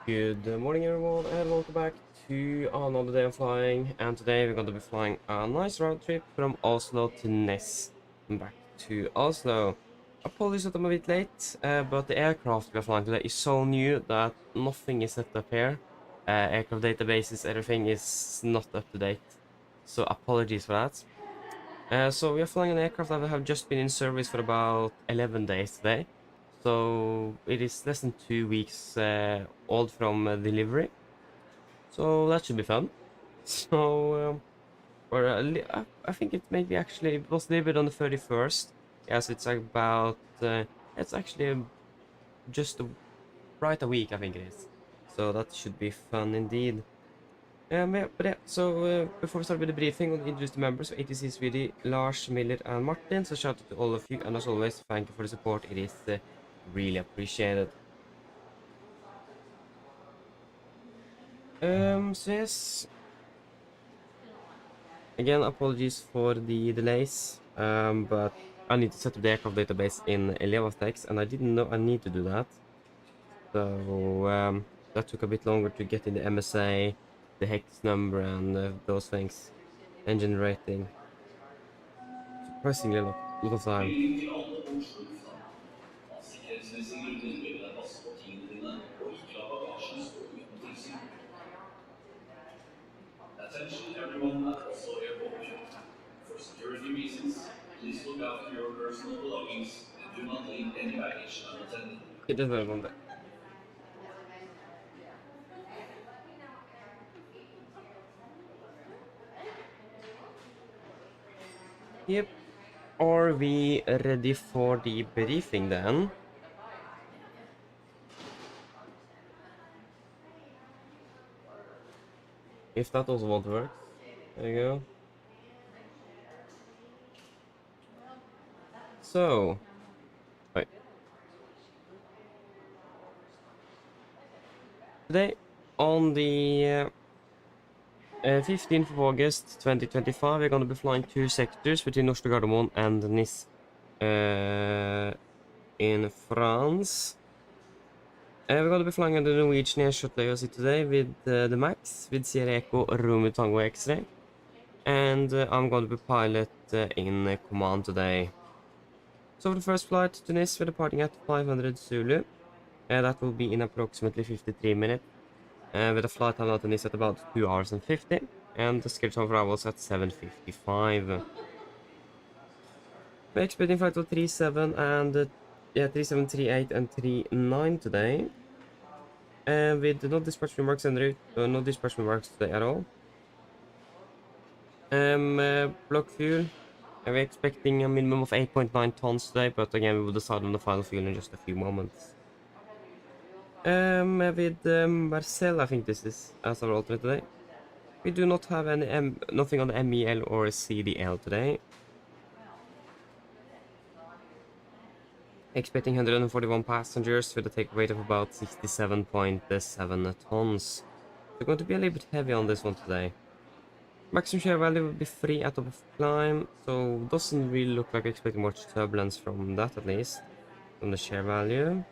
Good morning everyone and welcome back to another day of flying, and today we're going to be flying a nice road trip from Oslo to Ness and back to Oslo. Apologies that I'm a bit late, but the aircraft we're flying today is so new that nothing is set up here. Aircraft databases, everything is not up to date, so apologies for that. So we are flying an aircraft that have just been in service for about 11 days today. So it is less than 2 weeks old from delivery. So that should be fun. So, I think it maybe actually it was delivered on the 31st. Yes, it's about, it's actually just right a week, I think it is. So that should be fun indeed. Yeah, but yeah, so before we start with the briefing, we'll introduce the members of ATC Sweden, Lars, Miller, and Martin. So shout out to all of you, and as always, thank you for the support. It is really appreciated. So yes, again, apologies for the delays. But I need to set up the aircraft database in Elevatex, and I didn't know I need to do that. So that took a bit longer to get in the MSA, the hex number, and those things, engine rating. Surprisingly lot of time. Attention everyone at Oslo Airport. For security reasons, please look after your personal belongings and do not leave any baggage unattended. It does have one there. Yep. Are we ready for the briefing then? If that also won't work. There you go. So, wait. Today, on the 15th of August 2025, we're going to be flying 2 sectors between Oslo Gardermoen and Nice in France. We're going to be flying under the Norwegian Air Shuttle today with the MAX, with Sierra Echo Romeo Tango X-Ray. And I'm going to be pilot in command today. So for the first flight to Nice, we're departing at 500 Zulu. That will be in approximately 53 minutes. With a flight time out to Nice at about 2 hours and 50. And the scheduled time for arrivals at 7:55. We're expecting flight of 37 and 37, 38 and 39 today. With no dispatch remarks en route, no dispatch remarks today at all. Block fuel. We're expecting a minimum of 8.9 tons today, but again, we will decide on the final fuel in just a few moments. With Marcel, I think this is as our alternate today. We do not have any nothing on the MEL or CDL today. Expecting 141 passengers with a take weight of about 67.7 tons. We're going to be a little bit heavy on this one today. Maximum share value will be 3 at top of climb, so doesn't really look like expecting much turbulence from that, at least, from the share value.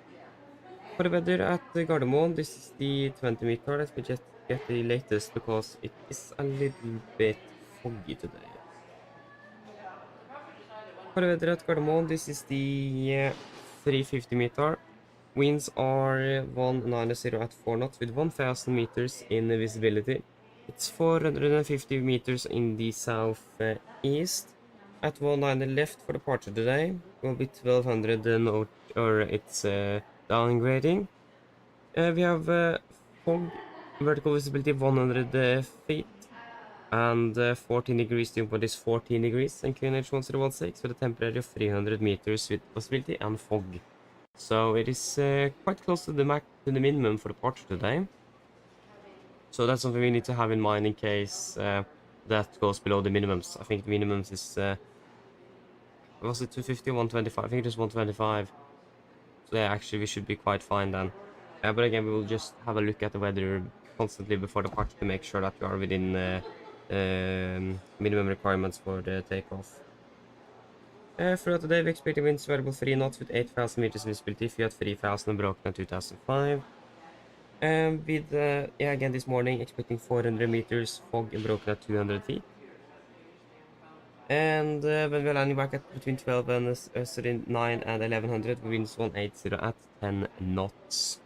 For the weather at the Gardermoen, this is the 20 meter. Let me just get the latest because it is a little bit foggy today. For the weather at Gardermoen, this is the 350 meter. Winds are 190 at 4 knots with 1000 meters in visibility. It's 450 meters in the southeast. At 190 left for departure today. Will be 1200 north, or it's downgrading. We have fog, vertical visibility of 100 feet, and 14 degrees. The point is 14 degrees, and QNH 1016 with a temperature of 300 meters with visibility and fog. So it is quite close to the minimum for departure today. So that's something we need to have in mind in case that goes below the minimums. I think the minimums is was it 250 or 125? I think it is 125. So yeah, actually we should be quite fine then. But again, we will just have a look at the weather constantly before departure to make sure that we are within minimum requirements for the takeoff. Throughout the day, we expect winds variable 3 knots with 8,000 meters visibility, Fiat 3000 and broken at 2005. With yeah, again this morning expecting 400 meters, fog broken at 200 feet. And when we're landing back at between 12 and 9 and 1100, winds 180 at 10 knots.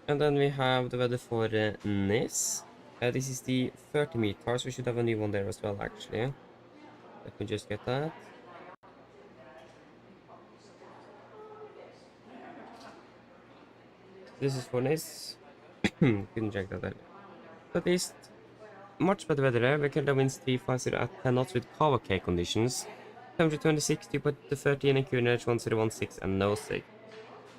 And then we have the weather for Nis. This is the 30 meters. We should have a new one there as well, actually. Let me just get that. This is for Nis. Couldn't check that earlier. At least much better weather there. We can have winds 350 at 10 knots with Kawake conditions. Temperature 26, dew point to 13 and QNH 1016 and no sig.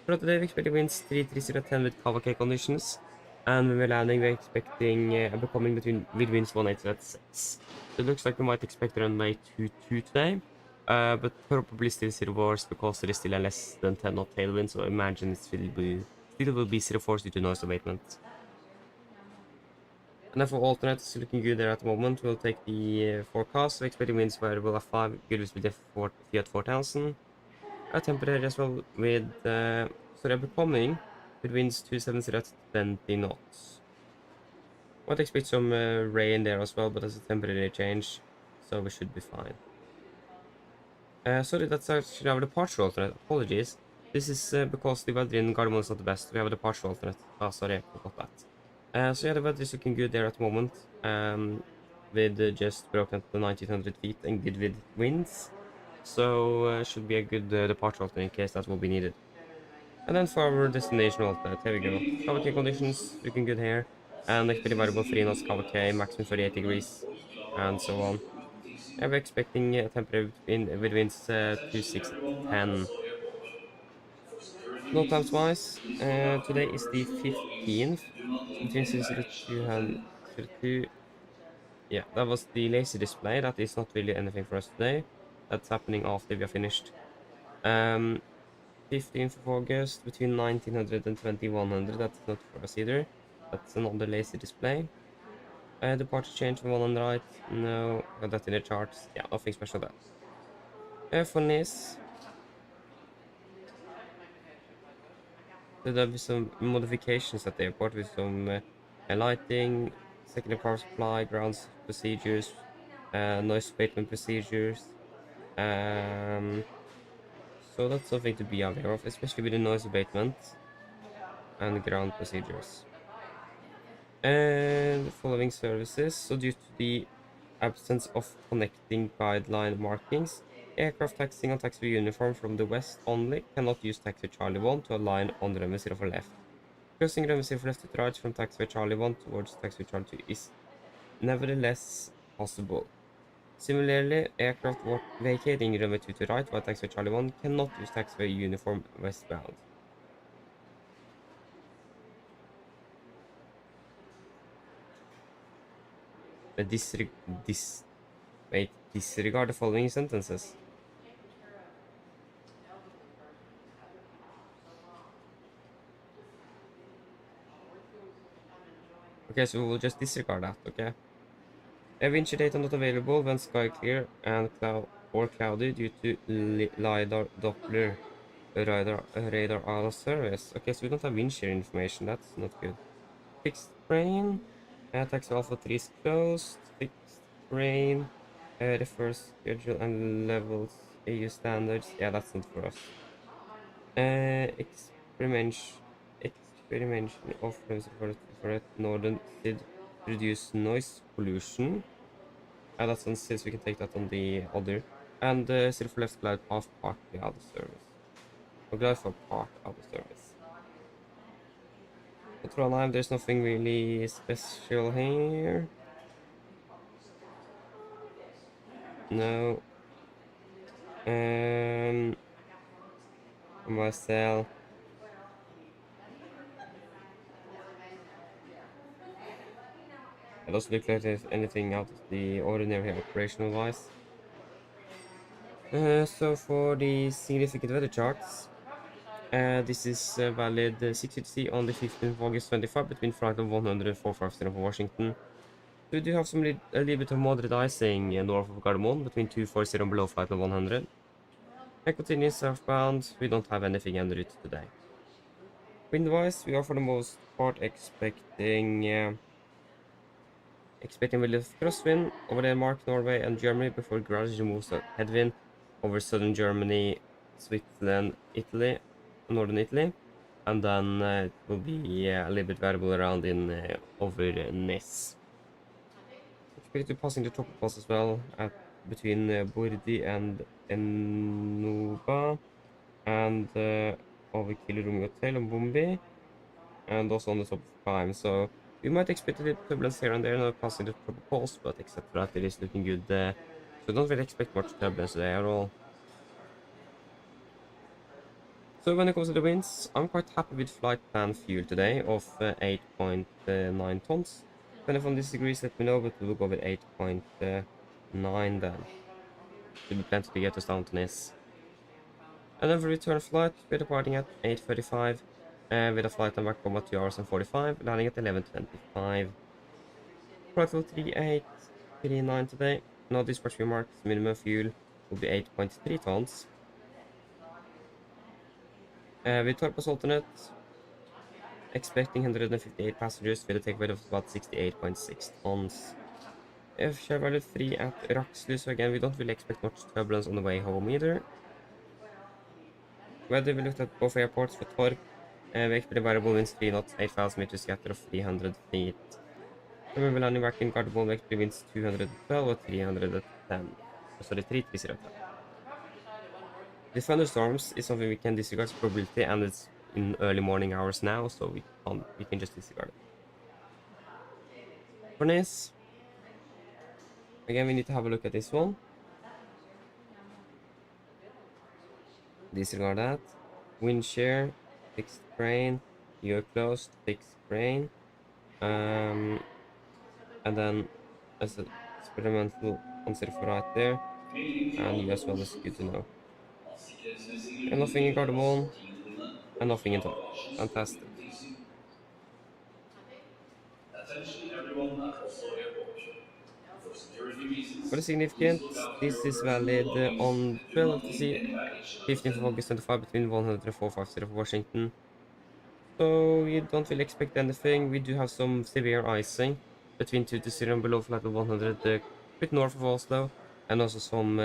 For today we expect winds 330 at 10 with Kawake conditions. And when we're landing we're expecting becoming between with winds 180 at 6. So it looks like we might expect around May 22 today. But probably still 0 bars because there is still a less than 10 knot tailwind, so I imagine it still will be 0 force due to noise abatement. And then for alternates, looking good there at the moment. We'll take the forecast. So expecting winds variable at 5, good with the Fiat 4000. A temperature as well with, so they're becoming with winds 270 at 20 knots. Might expect some rain there as well, but that's a temporary change, so we should be fine. Sorry, that's actually our departure alternate. Apologies. This is because the weather in Gardermoen is not the best. We have a departure alternate. Oh, sorry, I forgot that. So yeah, the weather is looking good there at the moment, with just broken at the 1900 feet and good with winds. So should be a good departure alternate in case that's what we needed. And then for our destination alternate, here we go. Kawake conditions looking good here, and expected variable 3 knots Kawake, maximum 38 degrees, and so on. And we're expecting a temperature with winds 26 at 10. No times wise, today is the 15th, between 002 and 02. Yeah, that was the lazy display. That is not really anything for us today. That's happening after we are finished. 15th of August, between 1900 and 2100. That's not for us either. That's another lazy display. Departure change from 1 on the right. No, got that in the charts. Yeah, nothing special there. For NIS, there'll be some modifications at the airport with some lighting, secondary power supply, grounds procedures, noise abatement procedures. So that's something to be aware of, especially with the noise abatement and ground procedures. And following services, so due to the absence of connecting guideline markings, aircraft taxiing on taxiway uniform from the west only cannot use taxiway Charlie 1 to align on the runway 0 for left. Crossing runway 0 for left to right from taxiway Charlie 1 towards taxiway Charlie 2 is nevertheless possible. Similarly, aircraft vacating runway 2 to right while taxiway Charlie 1 cannot use taxiway uniform westbound. Disregard the following sentences. Okay, so we will just disregard that, okay? A windshield data not available when sky clear and cloudy due to LiDAR Doppler radar out of service. Okay, so we don't have windshield information, that's not good. Fixed rain, taxi Alpha 3 is closed. Fixed rain, the first schedule and levels AU standards. Yeah, that's not for us. Experimentation of for a northern SID reduce noise pollution. That's on SID, so we can take that on the other. And SID for left glide path partly out of service. Or glide for part out of service. For Trondheim, there's nothing really special here. No. Myself. It doesn't look like there's anything out of the ordinary operational wise. So for the significant weather charts, this is valid 6:60 on the 15th of August 25 between flight of 100 and 450 for Washington. We do have a little bit of moderate icing north of Gardermoen between 240 and below flight of 100. And continuing southbound, we don't have anything en route today. Wind-wise, we are for the most part expecting a little crosswind over Denmark, Norway, and Germany before gradually moves to headwind over southern Germany, Switzerland, Italy, northern Italy, and then it will be a little bit variable around in over Ness. Expect to passing the tropicals as well at between Burdi and Enuba, and over Kilo Romeo Hotel and Bumbi, and also on the top of Prime. So we might expect a little turbulence here and there, not passing the tropicals, but except for that, it is looking good. So don't really expect much turbulence today at all. So when it comes to the winds, I'm quite happy with flight plan fuel today of 8.9 tons. Depending on this degrees, let me know, but we'll go with 8.9 then. Should be plenty to get us down to Nice. And then for return flight, we're departing at 8:35, with a flight time back home at 2 hours and 45, landing at 11:25. Flight will 3839 today. No dispatch remarks. Minimum fuel will be 8.3 tons. With Torpos alternate, expecting 158 passengers with a takeaway of about 68.6 tons. If share value 3 at Raxlu, so again, we don't really expect much turbulence on the way home either. Weather, we looked at both airports for Torp. We expect variable winds 3 knots, 8,000 meters scatter of 300 feet. And we will landing back in Gardermoen, we expect winds 212 or 310. Sorry, 330. The thunderstorms is something we can disregard probability, and it's in early morning hours now, so we can just disregard it. For this, again, we need to have a look at this one. Disregard that. Wind shear, fixed crane, you're closed, fixed crane. And then as an experimental consider for right there, and you as well is good to know. And nothing in Gardermoen, and nothing in Torp. Fantastic. Attention everyone at Oslo Airport. For security reasons, For the significant, please look after this your is personal valid belongings on and do 12 not of the leave sea, any baggage 15th of unattended. August 25 between 104.50 of Washington. So you don't really expect anything. We do have some severe icing between 2 to 0 and below flight level 100, a bit north of Oslo, and also some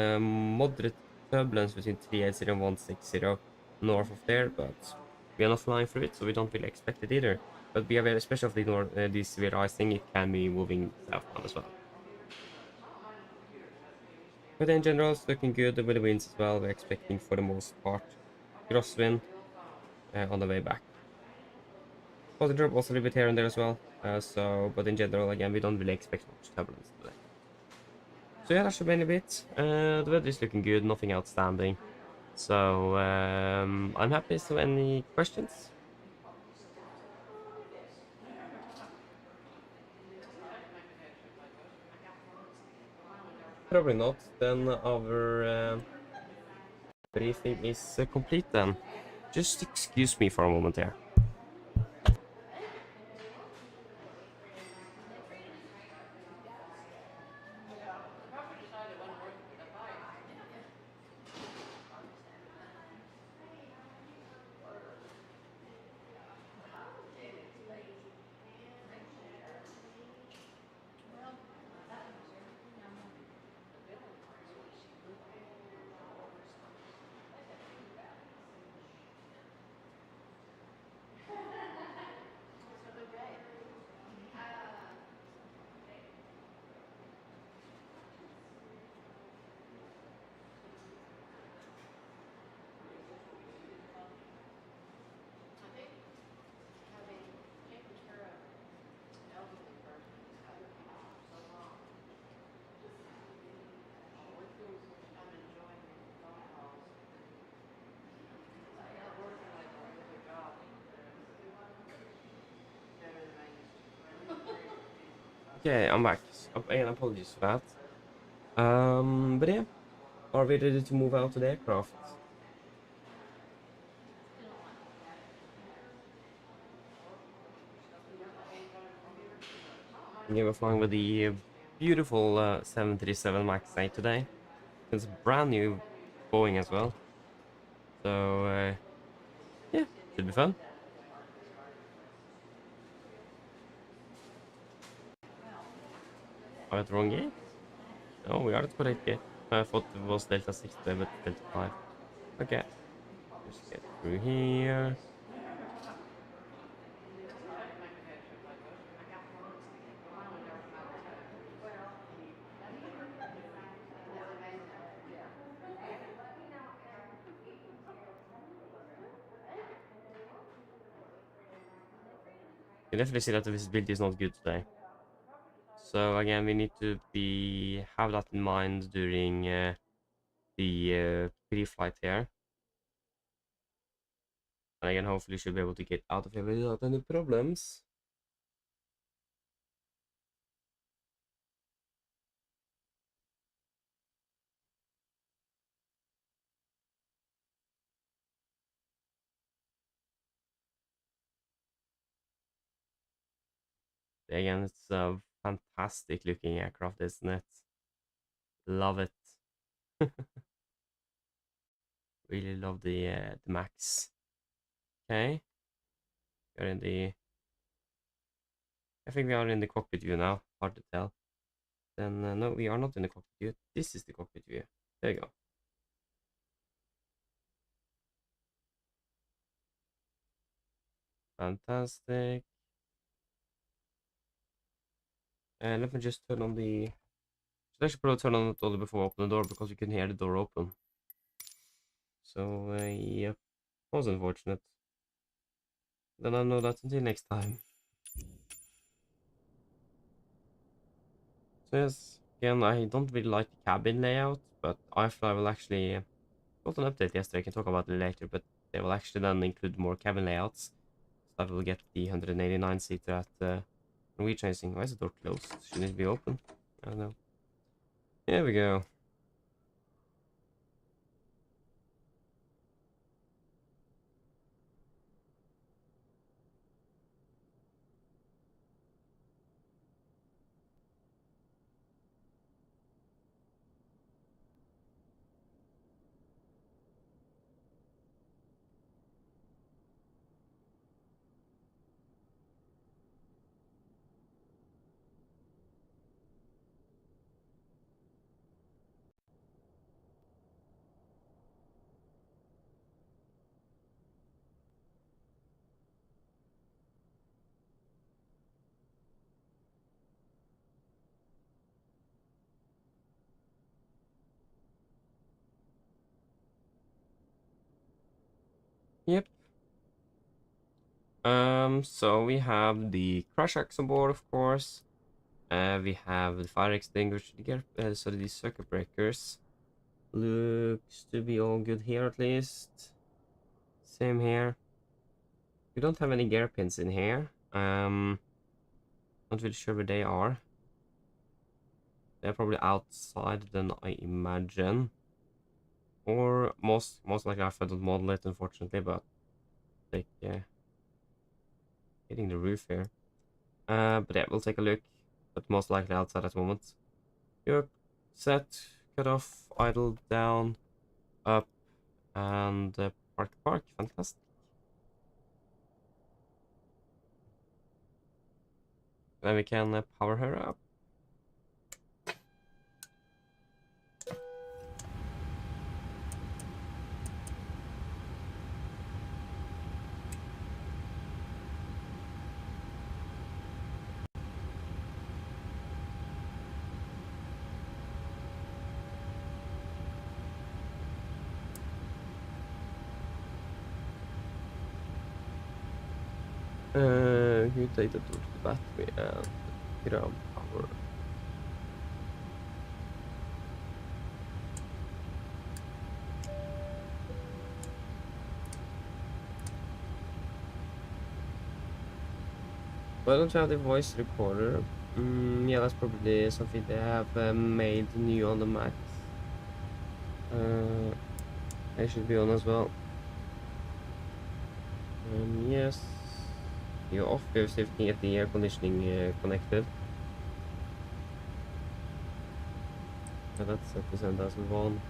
moderate turbulence between 380 and 160 north of there, but we are not flying through it, so we don't really expect it either. But be aware, especially of the severe icing, it can be moving southbound as well. But in general, it's looking good with the winds as well. We're expecting, for the most part, crosswind on the way back. Positive drop also a little bit here and there as well. But in general, again, we don't really expect much turbulence today. So yeah, that should be any bit. The weather is looking good, nothing outstanding. So I'm happy. So any questions? Probably not. Then our briefing is complete then. Just excuse me for a moment here. Okay, I'm back. Again, apologies for that. But yeah, are we ready to move out to the aircraft? Yeah, we're flying with the beautiful 737 MAX 8 today. It's brand new Boeing as well. So yeah, should be fun. Are we at the wrong gate? No, we are at the correct gate. I thought it was Delta 6 there, but Delta 5. Okay. Just get through here. You definitely see that the visibility is not good today. So again, we need to have that in mind during the pre-flight here. And again, hopefully should be able to get out of here without any problems. Again, it's a fantastic looking aircraft, isn't it? Love it. Really love the Max. Okay. We're in the... I think we are in the cockpit view now. Hard to tell. Then, no, we are not in the cockpit view. This is the cockpit view. There you go. Fantastic. And let me just turn on the... Should actually probably turn on the dolly before I open the door because you can hear the door open. So, yep. That was unfortunate. Then I'll know that until next time. So yes, again, I don't really like the cabin layout, but iFly will actually... got an update yesterday, I can talk about it later, but they will actually then include more cabin layouts. So that will get the 189-seater at Norwegian. Why is the door closed? Shouldn't it be open? I don't know. Here we go. Yep. So we have the crash axe on board, of course. We have the fire extinguisher, so these circuit breakers. Looks to be all good here at least. Same here. We don't have any gear pins in here. Not really sure where they are. They're probably outside then, I imagine. Or most likely I don't model it, unfortunately, but like hitting the roof here. But yeah, we'll take a look. But most likely outside at the moment. Yep. Set, cut off, idle, down, up, and park. Fantastic. Then we can power her up. You take the door to the battery and get on power. Why don't you have the voice recorder? Yeah, that's probably something they have made new on the Max. They should be on as well. Yes. You're off here, see if you can get the air conditioning connected. Yeah, that's set to send as one.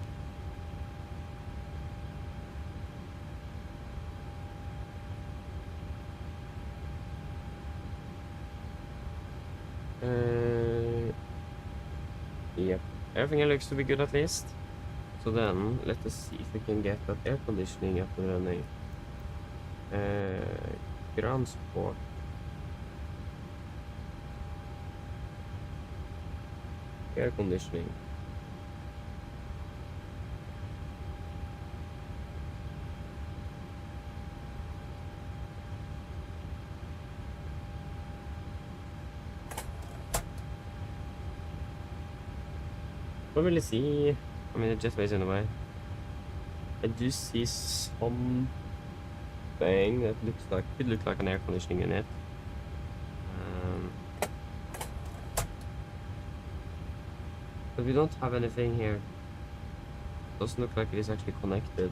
Yep, everything looks to be good at least. So then, let us see if we can get that air conditioning up and running. Ground support. Air conditioning. Don't really see. I mean, the jetway's in the way. I do see something that could look like an air conditioning unit. But we don't have anything here. Doesn't look like it is actually connected.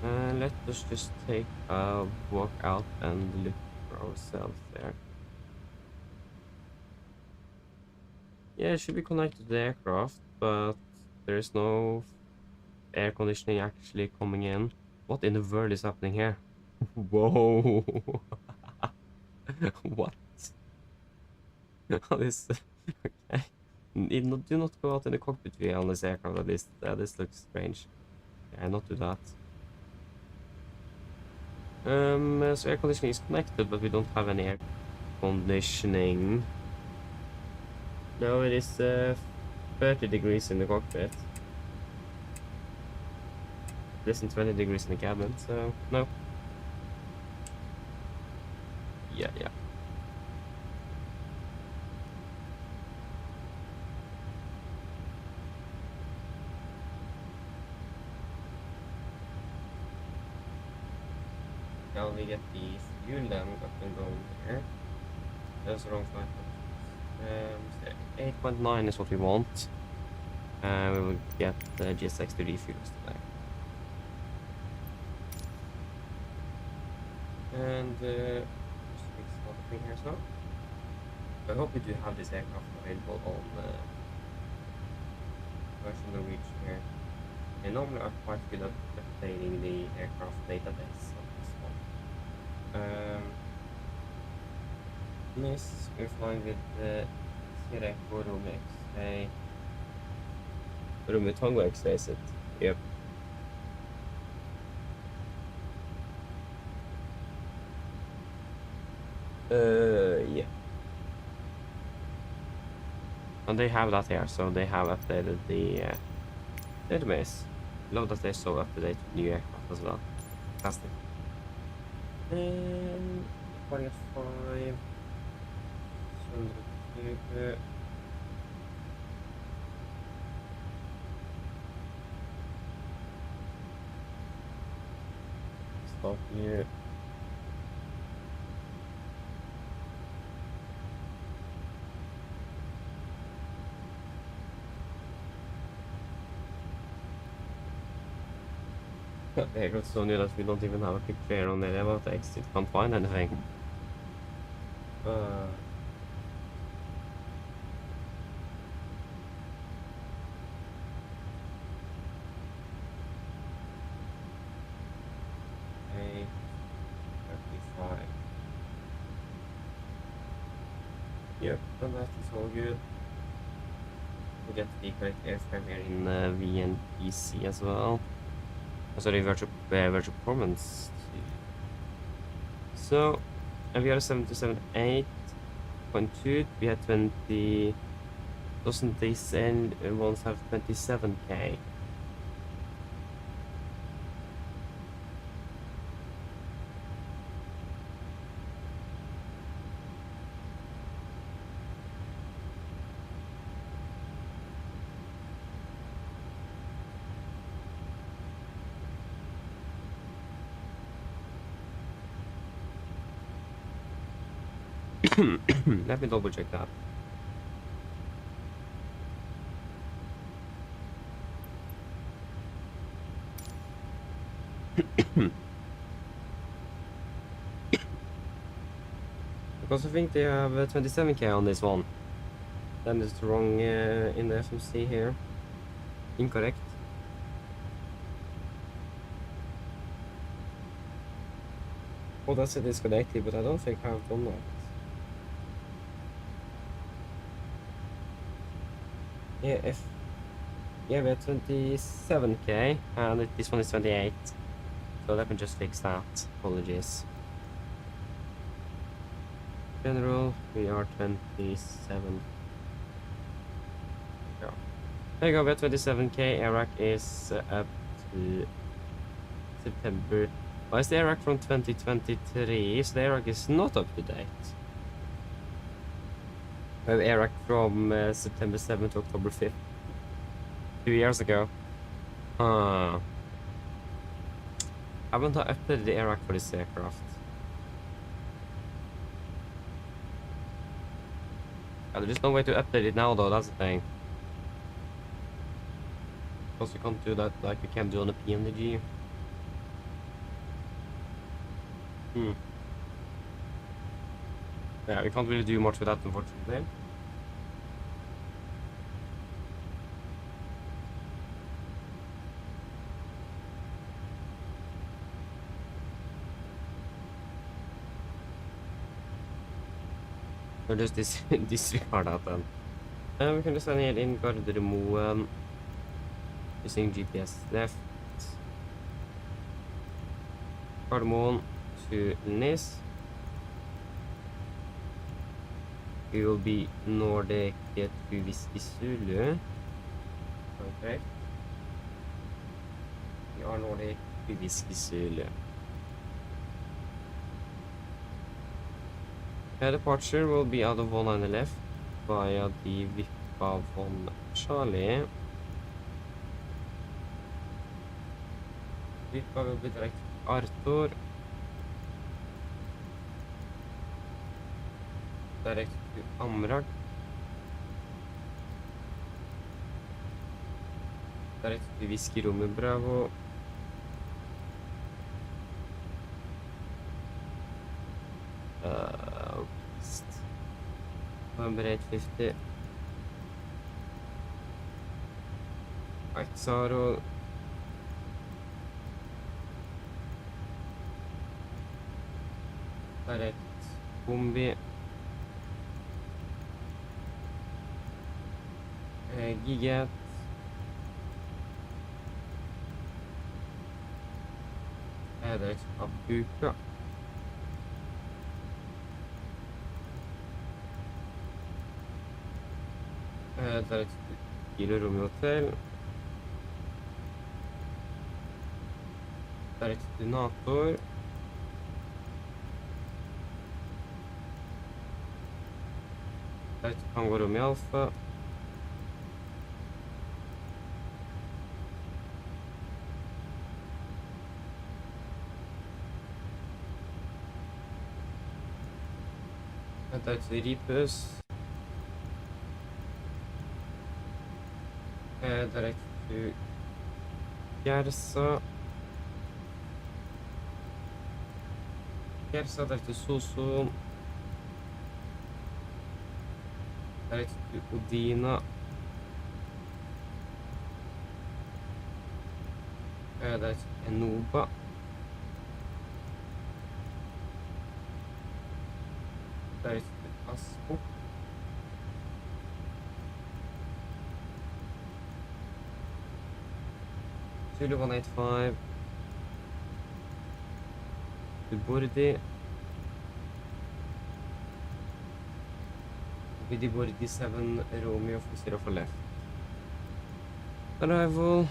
Let us just take a walk out and look for ourselves there. Yeah, it should be connected to the aircraft, but there is no air conditioning actually coming in. What in the world is happening here? Whoa! What? This okay. Do not go out in the cockpit view on this aircraft. This looks strange. Yeah, not do that. So air conditioning is connected, but we don't have any air conditioning. No, it is 30 degrees in the cockpit. Less than 20 degrees in the cabin, so no. Yeah. Now we get the fuel then up and going here. That's the wrong flight. 8.9 is what we want. We will get the GSX to refuel us today. And just fix one thing here as well. I hope we do have this aircraft available on Oslo Norwegian here. They normally are quite good at updating the aircraft database on this one. Yes, we're flying with the Sireko Room X-ray. Room with Tango X-ray, is it? Yep. Yeah. And they have that here, so they have updated the database. Love that they're so up to date with new aircraft as well. Fantastic. And 45. Stop here. They got so new that we don't even have a picture on the Elevatex. It can't find anything. Okay, 35. Yep, and that is all good. We get the correct airframe here in VNPC as well. Sorry, virtual performance. So, and we are 728.2. We had 20. Doesn't this end ones have 27K? Let me double check that. Because I think they have 27K on this one. Then it's wrong in the FMC here. Incorrect. Oh, that's a disconnected, but I don't think I've done that. Yeah, yeah, we have 27k, and this one is 28. So let me just fix that. Apologies. General, we are 27. There you go, we are 27k. Iraq is up to September. Why is the Iraq from 2023? So the Iraq is not up to date. We have Iraq from September 7th to October 5th. 2 years ago. Haven't I updated the Iraq for this aircraft? There is no way to update it now though, that's the thing. Because you can't do that like you can do on a PMDG. Yeah, we can't really do much with that, unfortunately. We'll just disregard that then. We can just send it in Gardermoen using GPS left. Gardermoen to Nis. We will be Nordic to Whiskey Zulu. Okay. We are Nordic to Whiskey Zulu. Departure will be out of 190 left via the Vippa von Charlie. Vippa will be direct to Arthur. Direct to Amrag. Direct to Whiskey Romeo Bravo. November 850. Axaro. Direct Bombi. Gigat. Direct Abuka. Direct Kilo Romeo Hotel. Direct Detonator. Direct Tango Romeo Alpha. Direct Ripus. Direct to Gersa. Gersa direct to Soso. Direct to Odina. Direct to Enoba. Direct to Aspo. Zulu 185 to Bordi. With the Bordi 7 Romeo for 0 for left. Arrival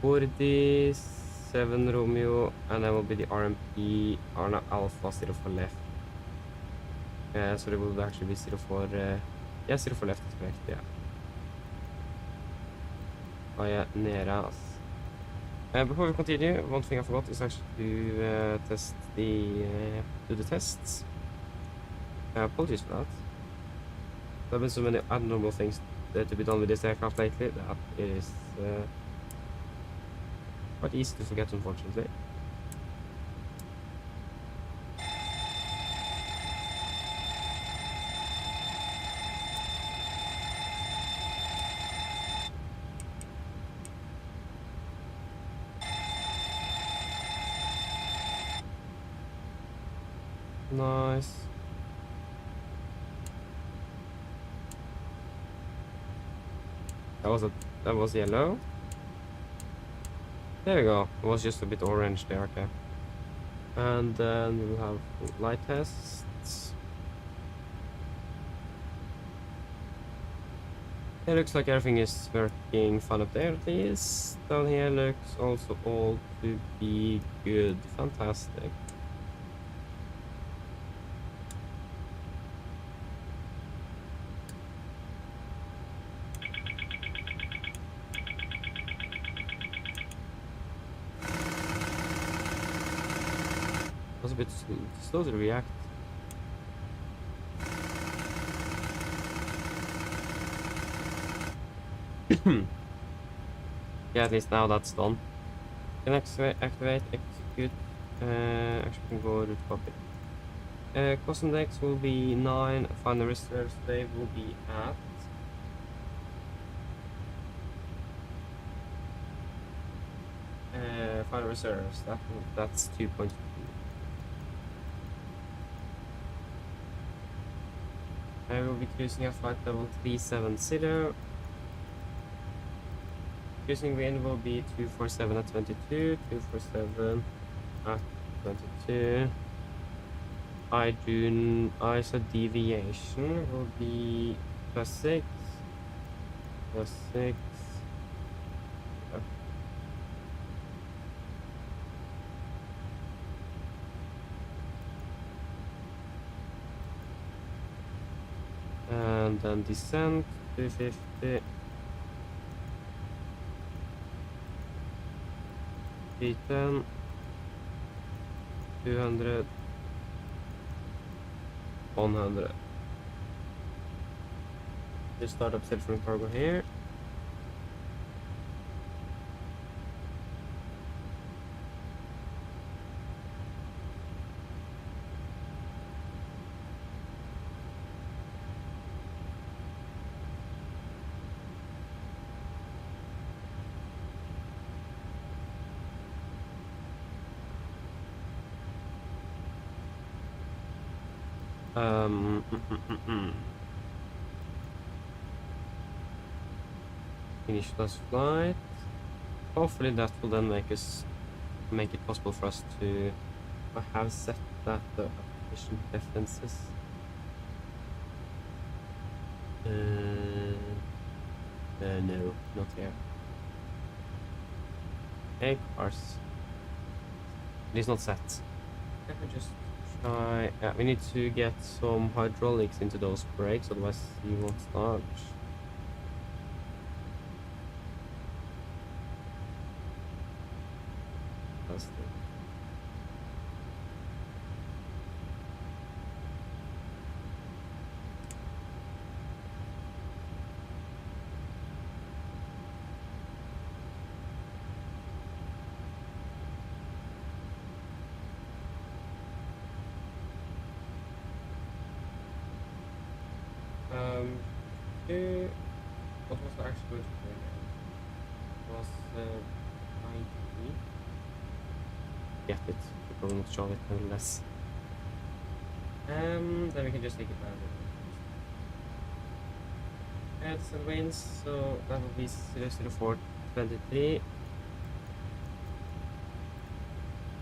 Bordi 7 Romeo, and that will be the RMP Arna Alpha 0 for left. So it will actually be 0 for yeah, 0 for left is correct, yeah. Via Neras. Before we continue, one thing I forgot is actually to test the do the tests. Apologies for that. There have been so many abnormal things to be done with this aircraft lately that it is quite easy to forget, unfortunately. nice. That was yellow. There we go. It was just a bit orange there, okay. And then we'll have light tests. It looks like everything is working fine up there at least. Down here looks also all to be good. Fantastic. Was a bit slow to react. Yeah, at least now that's done. Can activate, execute. Actually, we can go to Cockpit. Cost index will be 9. Final reserves they will be at. Final reserves. That's 2.2. I will be cruising at flight level 370. Cruising wind will be 247 at 22, 247 at 22. ISO deviation will be +6, +6. Yep. And then descent 250. 310, 200, 100. Just start up self-running cargo here. Um, Finish this flight. Hopefully that will then make it possible for us to. I have set that the application preferences. No, not here. Hey, cars. It is not set. Let me just try. Yeah, we need to get some hydraulics into those brakes, otherwise you won't start. That's the what was the actual going to play again? It was 90. Get it. We probably not show it unless. Then we can just take it down. Heads and wins, so that will be 00423.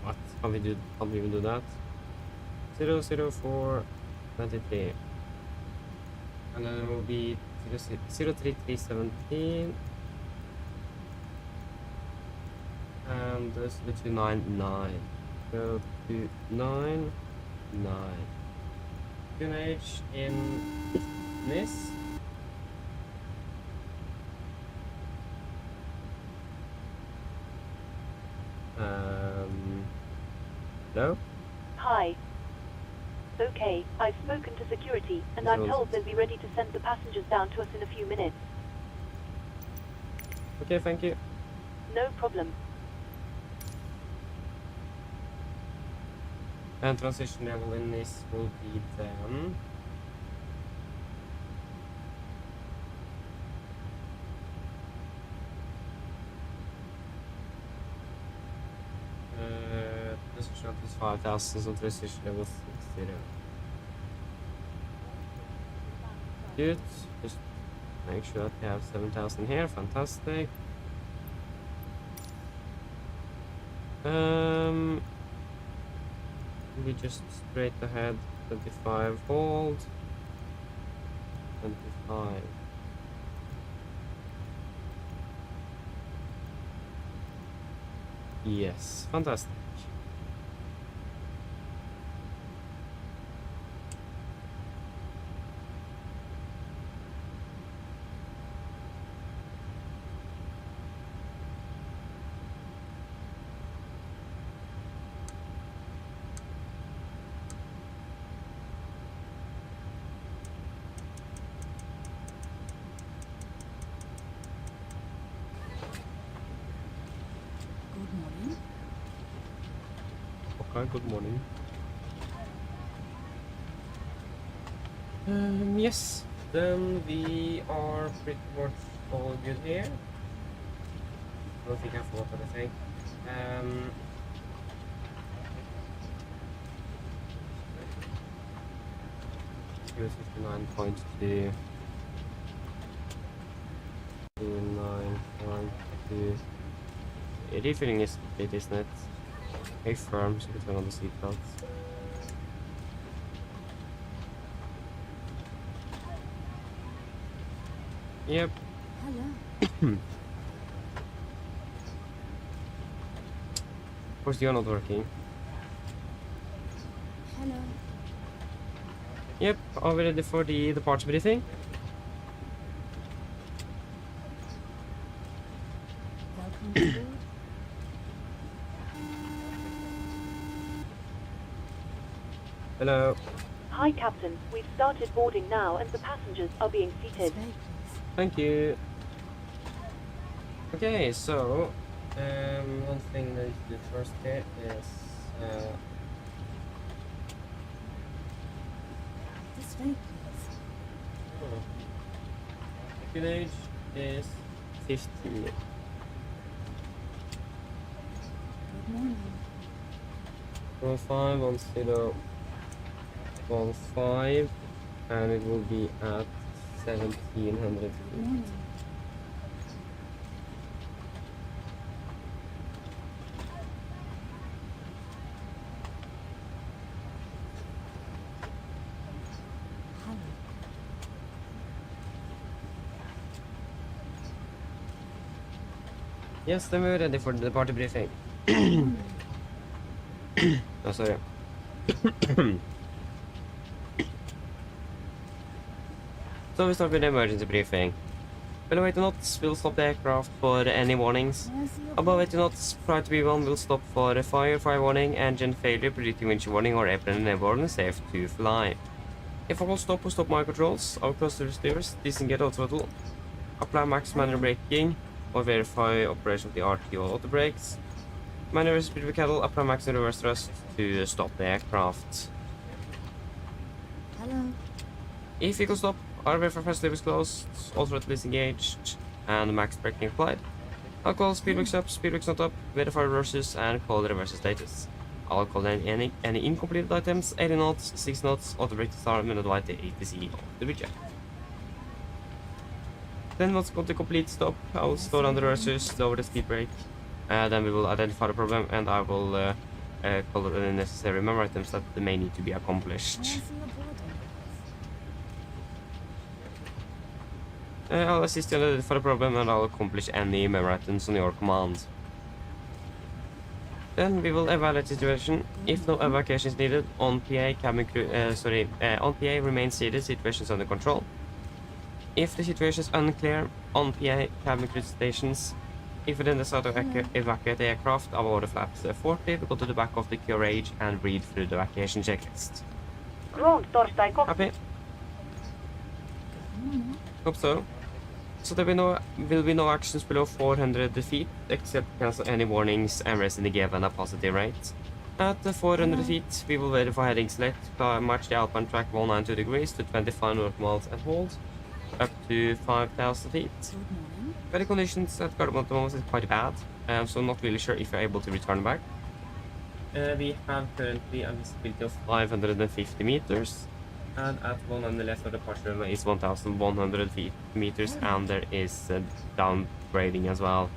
What? Can't we even do that? 00423. And then it will be 03317 and 0299. 0299. QNH in NIS. Hello? Hi. Okay, I've spoken to security, and I'm told they'll be ready to send the passengers down to us in a few minutes. Okay, thank you. No problem. And transition level in this will be then. Transition level is 5,000, so transition level 6. Good. Just make sure that we have 7,000 here. Fantastic. We just straight ahead. 25 hold. 25. Yes, fantastic. Okay, good morning. Yes, then we are pretty much all good here. I don't think I forgot anything. US 59.2. 9.2. Refilling is complete, isn't it? Hey, firm, so you can turn on the seatbelts. Yep. Hello. Of course, you're not working. Hello. Yep, are we ready for the departure briefing? Welcome aboard. Hello. Hi, Captain. We've started boarding now, and the passengers are being seated. This way, please. Thank you. Okay, so one thing that is the first here is This way, please. village is 50. Good morning. 151015, and it will be at 1700 Good feet. morning. Hello. Yes, then we're ready for the party briefing. Oh, sorry. So we start with the emergency briefing. Below 80 knots, we'll stop the aircraft for any warnings. May I see your Above badge? 80 knots, flight B1 will stop for a fire warning, engine failure, predicting winch warning, or airplane airborne safe to fly. If all stop or stop my controls, I'll close the receivers, disengage auto throttle, apply max manual braking, or verify operation of the RTO auto brakes. Maneuver speed with cattle, apply max and reverse thrust to stop the aircraft. Hello. If vehicle stop, RV for fast levers closed, all throttle is engaged, and max braking applied. I'll call speedworks up, speedworks not up, verify reverses, and call the reverse status. I'll call any incompleted items, 80 knots, 6 knots, auto brake to start, and advise the ATC of the reject. Then once got the complete stop, I'll slow down the reverses, lower the speed brake, then we will identify the problem, and I will call the necessary memo items that may need to be accomplished. May I see your boarding pass? I'll assist you identify the problem, and I'll accomplish any memo items on your command. Then we will evaluate the situation. If no evacuation is needed, on PA cabin crew, on PA remain seated, situation is under control. If the situation is unclear, on PA cabin crew stations, if we then decide to evacuate the aircraft above the flaps 40, we go to the back of the QRH and read through the evacuation checklist. Ground, Torstein, Cockpit. Happy? Good morning. Hope so. So there will be no actions below 400 feet, except cancel any warnings and rest in the given a positive rate. At the 400 feet, we will verify heading select, match the Alpine track 192 degrees to 25 nautical miles and hold, up to 5,000 feet. Good morning. Weather conditions at Gardermoen at the moment is quite bad, so I'm not really sure if you're able to return back. We have currently a visibility of 550 meters, and at one on the left of the departure runway is 1,100 meters, and there is downgrading as well.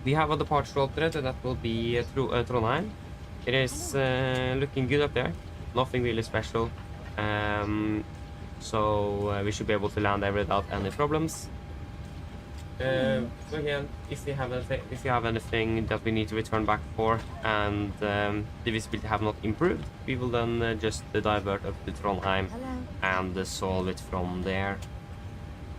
We have a departure alternate, and that will be through Trondheim. It is looking good up there, nothing really special. So we should be able to land there without any problems. So again, if you have anything that we need to return back for, and the visibility have not improved, we will then just divert up to Trondheim and solve it from there.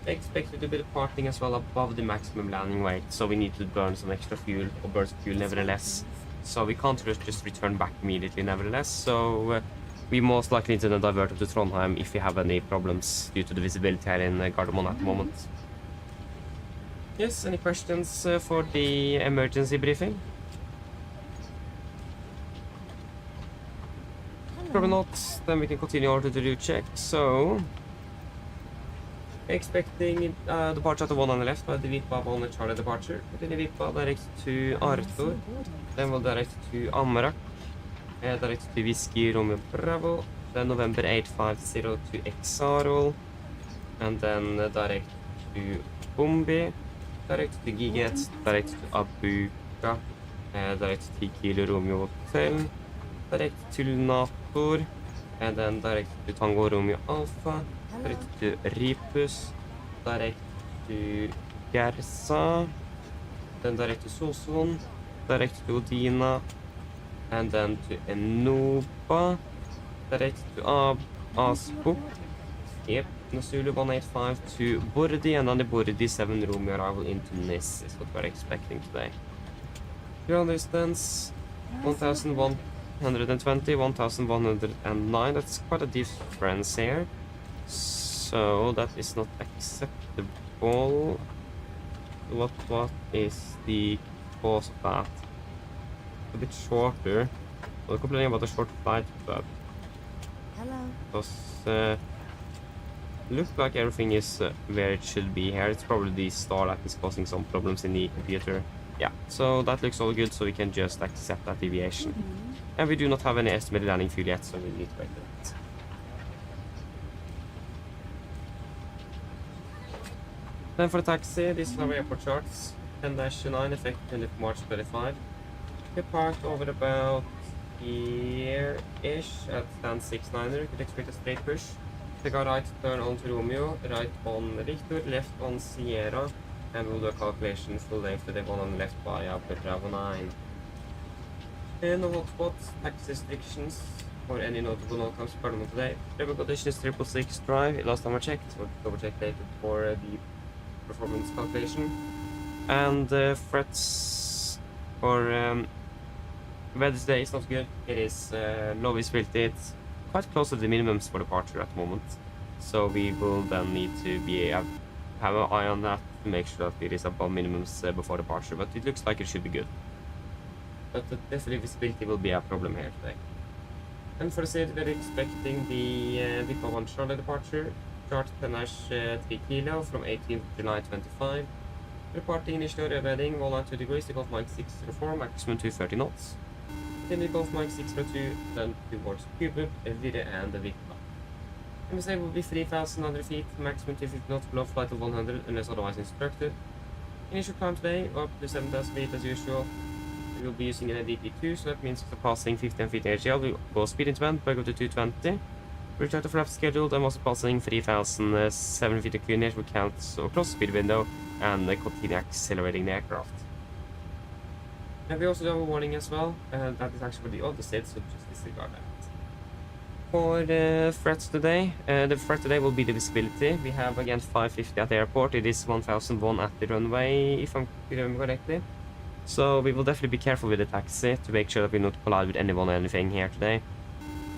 Expected to be departing as well above the maximum landing weight, so we need to burn some extra fuel, or burn some fuel nevertheless. So we can't just return back immediately nevertheless, so we most likely need to divert up to Trondheim if we have any problems due to the visibility here in Gardermoen at the moment. Yes, any questions for the emergency briefing? Probably not, then we can continue on to the route check. So, expecting departure at the one on the left by the Vipa on the Charlie departure. Continue Vipa direct to Arthur, then we'll direct to Amarak, direct to Whiskey Romeo Bravo, then November 850 to Exarol, and then direct to Bombi, direct to Giget, direct to Abuka, direct to Kilo Romeo Hotel, direct to Lunator, and then direct to Tango Romeo Alpha, direct to Ripus, direct to Gersa, then direct to Sosson, direct to Odina, and then to Enoba, direct to Asbuk, yep, Nasulu 185 to Bordi, and then the Bordi 7 Romeo arrival into Nis is what we're expecting today. Ground distance 1,120, 1,109, that's quite a difference here. So that is not acceptable. What is the cause of that? A bit shorter. We're complaining about the short flight, but does look like everything is where it should be here. It's probably the star that is causing some problems in the computer. Yeah, so that looks all good, so we can just accept that deviation. And we do not have any estimated landing fuel yet, so we need to wait for that. Then for the taxi, this is our airport charts. 10-9, effective 20th March 25. We parked over about here-ish at stand 69er. You could expect a straight push. Take a right turn onto Romeo, right on Richter, left on Sierra, and we'll do a calculation full length to the one on the left by Bravo 9. And on hotspot, tax restrictions or any notable no-comes Gardermoen today. Travel condition is 666 drive, last time I checked, so double check later for the performance calculation. And threats for Wednesday is not good. It is low visibility. It's quite close to the minimums for departure at the moment. So we will then need to have an eye on that to make sure that it is above minimums before departure. But it looks like it should be good. But definitely visibility will be a problem here today. And for the city, we're expecting the Vipa 1 Charlie departure. Chart 10-3 kilo from 18th July 25. Reporting initial revealing 192 degrees, the Gulf Mike 604, maximum 230 knots. Then the Gulf Mike 602, then towards Cuba, Elvira, and the Vipa. MSA will be 3,100 feet, maximum 250 knots below flight of 100 unless otherwise instructed. Initial climb today up to 7,000 feet as usual. We will be using an DP2, so that means after passing 15 feet AGL, we go speed into vent, back up to 220. Return to flap scheduled, and also passing 3,700 feet of clearness, we count so close speed window and continue accelerating the aircraft. And we also have a warning as well, and that is actually for the other state, so just disregard that. For the threats today, the threat today will be the visibility. We have again 550 at the airport. It is 1,001 at the runway, if I'm remember correctly. So we will definitely be careful with the taxi to make sure that we don't collide with anyone or anything here today.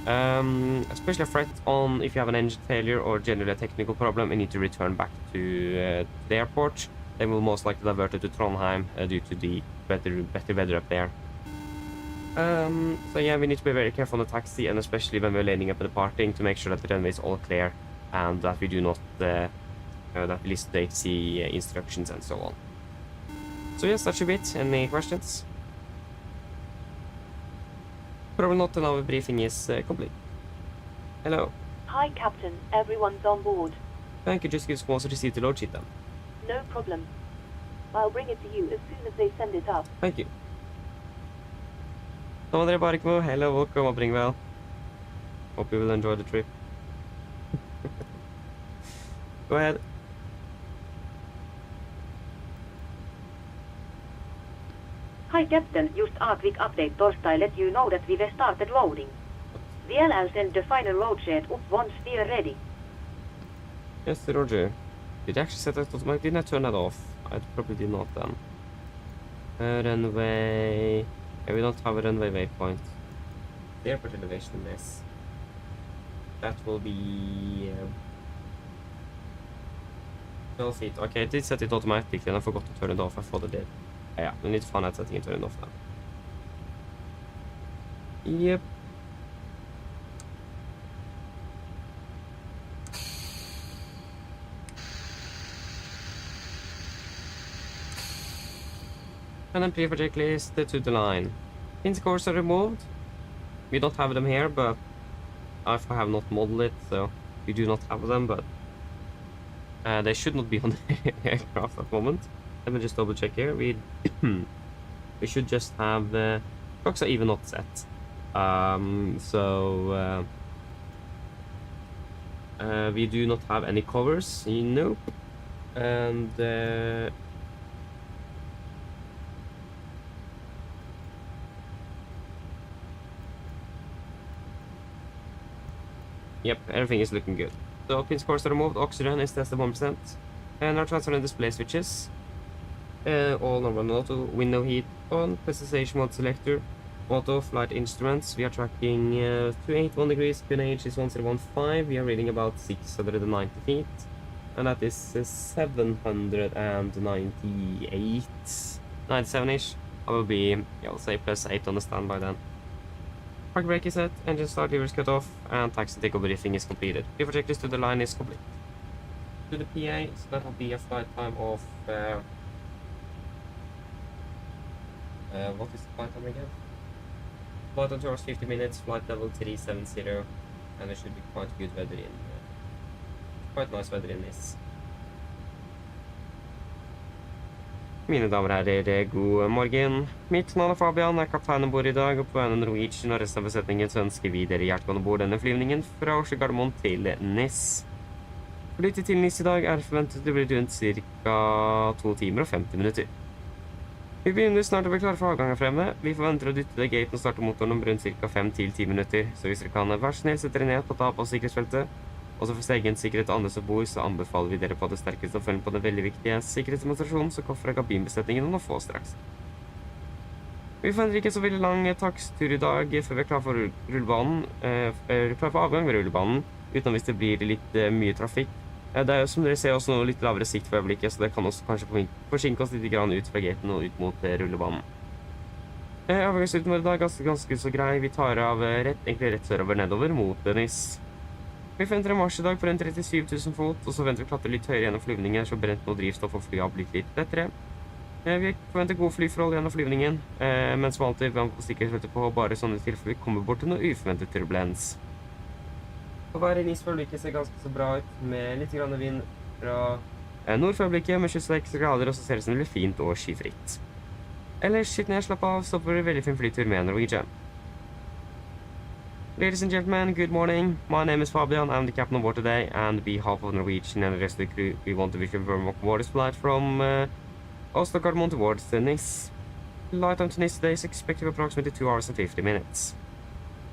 Especially a threat on if you have an engine failure or generally a technical problem, you need to return back to the airport. Then we'll most likely divert it to Trondheim due to the better weather up there. So yeah, we need to be very careful on the taxi, and especially when we're landing up and departing, to make sure that the runway is all clear and that we do not that we listen to AC instructions and so on. So yes, that should be it. Any questions? Probably not, and our briefing is complete. Hello. Hi, Captain. Everyone's on board. Thank you, just give sponsor receipt to load sheet then. No problem. I'll bring it to you as soon as they send it up. Thank you. Sondre Barkmo, hello, welcome, Bring well. Hope you will enjoy the trip. Go ahead. Hi Captain, just a quick update. Torstai let you know that we have started loading. I'll send the final load sheet up once we are ready. Yes, Roger. Did you actually set that automatic? Didn't I turn that off? I probably did not then. Runway... Yeah, we don't have a runway waypoint. The airport elevation is... That will be... 12 feet. Okay, I did set it automatically and I forgot to turn it off. I thought I did. Yeah, we need to find out setting and turn it off now. Yep. And then pre-for checklist to the line. Pin scores are removed. We don't have them here, but I have not modeled it, so we do not have them, but they should not be on the aircraft at the moment. Let me just double check here. We should just have trucks are even not set. We do not have any covers. Nope. And yep, everything is looking good. So pin scores are removed, oxygen is tested 1%, and our transfer and display switches. All normal auto, window heat on, presentation mode selector, auto flight instruments. We are tracking 281 degrees, QNH is 1015, we are reading about 690 feet, and that is 798, 97-ish. I will be, yeah, I'll say +8 on the standby then. Park brake is set, engine start, levers cut off, and taxi takeoff briefing is completed. Before checklist to the line is complete. To the PA, so that will be a flight time of... what is the flight time again? Flight on towards 50 minutes, flight level 370, and there should be quite good weather in... quite nice weather in this. Mine damer og herrer, god morgen. Mitt navn er Fabian, jeg er kaptein ombord i dag, og på vegne av Norwegian og resten av besetningen så ønsker vi dere hjertelig ombord denne flyvningen fra Oslo Gardermoen til Nis. Flyttet til Nis i dag er forventet å bli rundt ca. 2 timer og 50 minutter. Vi begynner snart å bli klare for avgang her fremme. Vi forventer å dytte gaten og starte motoren om rundt ca. 5-10 minutter, så hvis dere kan være så snill sette dere ned på tap av sikkerhetsfeltet, og så for egen sikkerhet og andre som bor, så anbefaler vi dere på det sterkeste å følge på den veldig viktige sikkerhetsdemonstrasjonen som kommer fra kabinbesetningen om å få straks. Vi forventer ikke så veldig lang taksttur i dag før vi er klar for rullebanen, klar for avgang ved rullebanen, utenom hvis det blir litt mye trafikk. Det er jo som dere ser også noe litt lavere sikt for øyeblikket, så det kan også kanskje forsinke oss litt grann ut fra gaten og ut mot rullebanen. Avgangsruten vår i dag er ganske så grei. Vi tar av egentlig rett sørover nedover mot Nis. Vi forventer en marsj i dag på rundt 37 000 fot, og så venter vi å klatre litt høyere gjennom flyvningen, så brent noe drivstoff og flyet har blitt litt lettere. Vi forventer gode flyforhold gjennom flyvningen, men som alltid vi har på sikkerhetsfeltet på bare sånne tilfeller vi kommer bort til noe uforventet turbulens. Og været i Nis for øyeblikket ser ganske så bra ut, med litt grann vind fra nord for øyeblikket med 26 grader, og så ser det ut som det blir fint og skyfritt. Ellers, sitt ned, slapp av, så får det veldig fin flytur med Norwegian. Ladies and gentlemen, good morning. My name is Fabian. I'm the captain on board today, and on behalf of Norwegian and the rest of the crew, we want to wish you a very welcome this flight from Oslo Gardermoen towards Nis. The flight time to Nis today is expected approximately 2 hours and 50 minutes.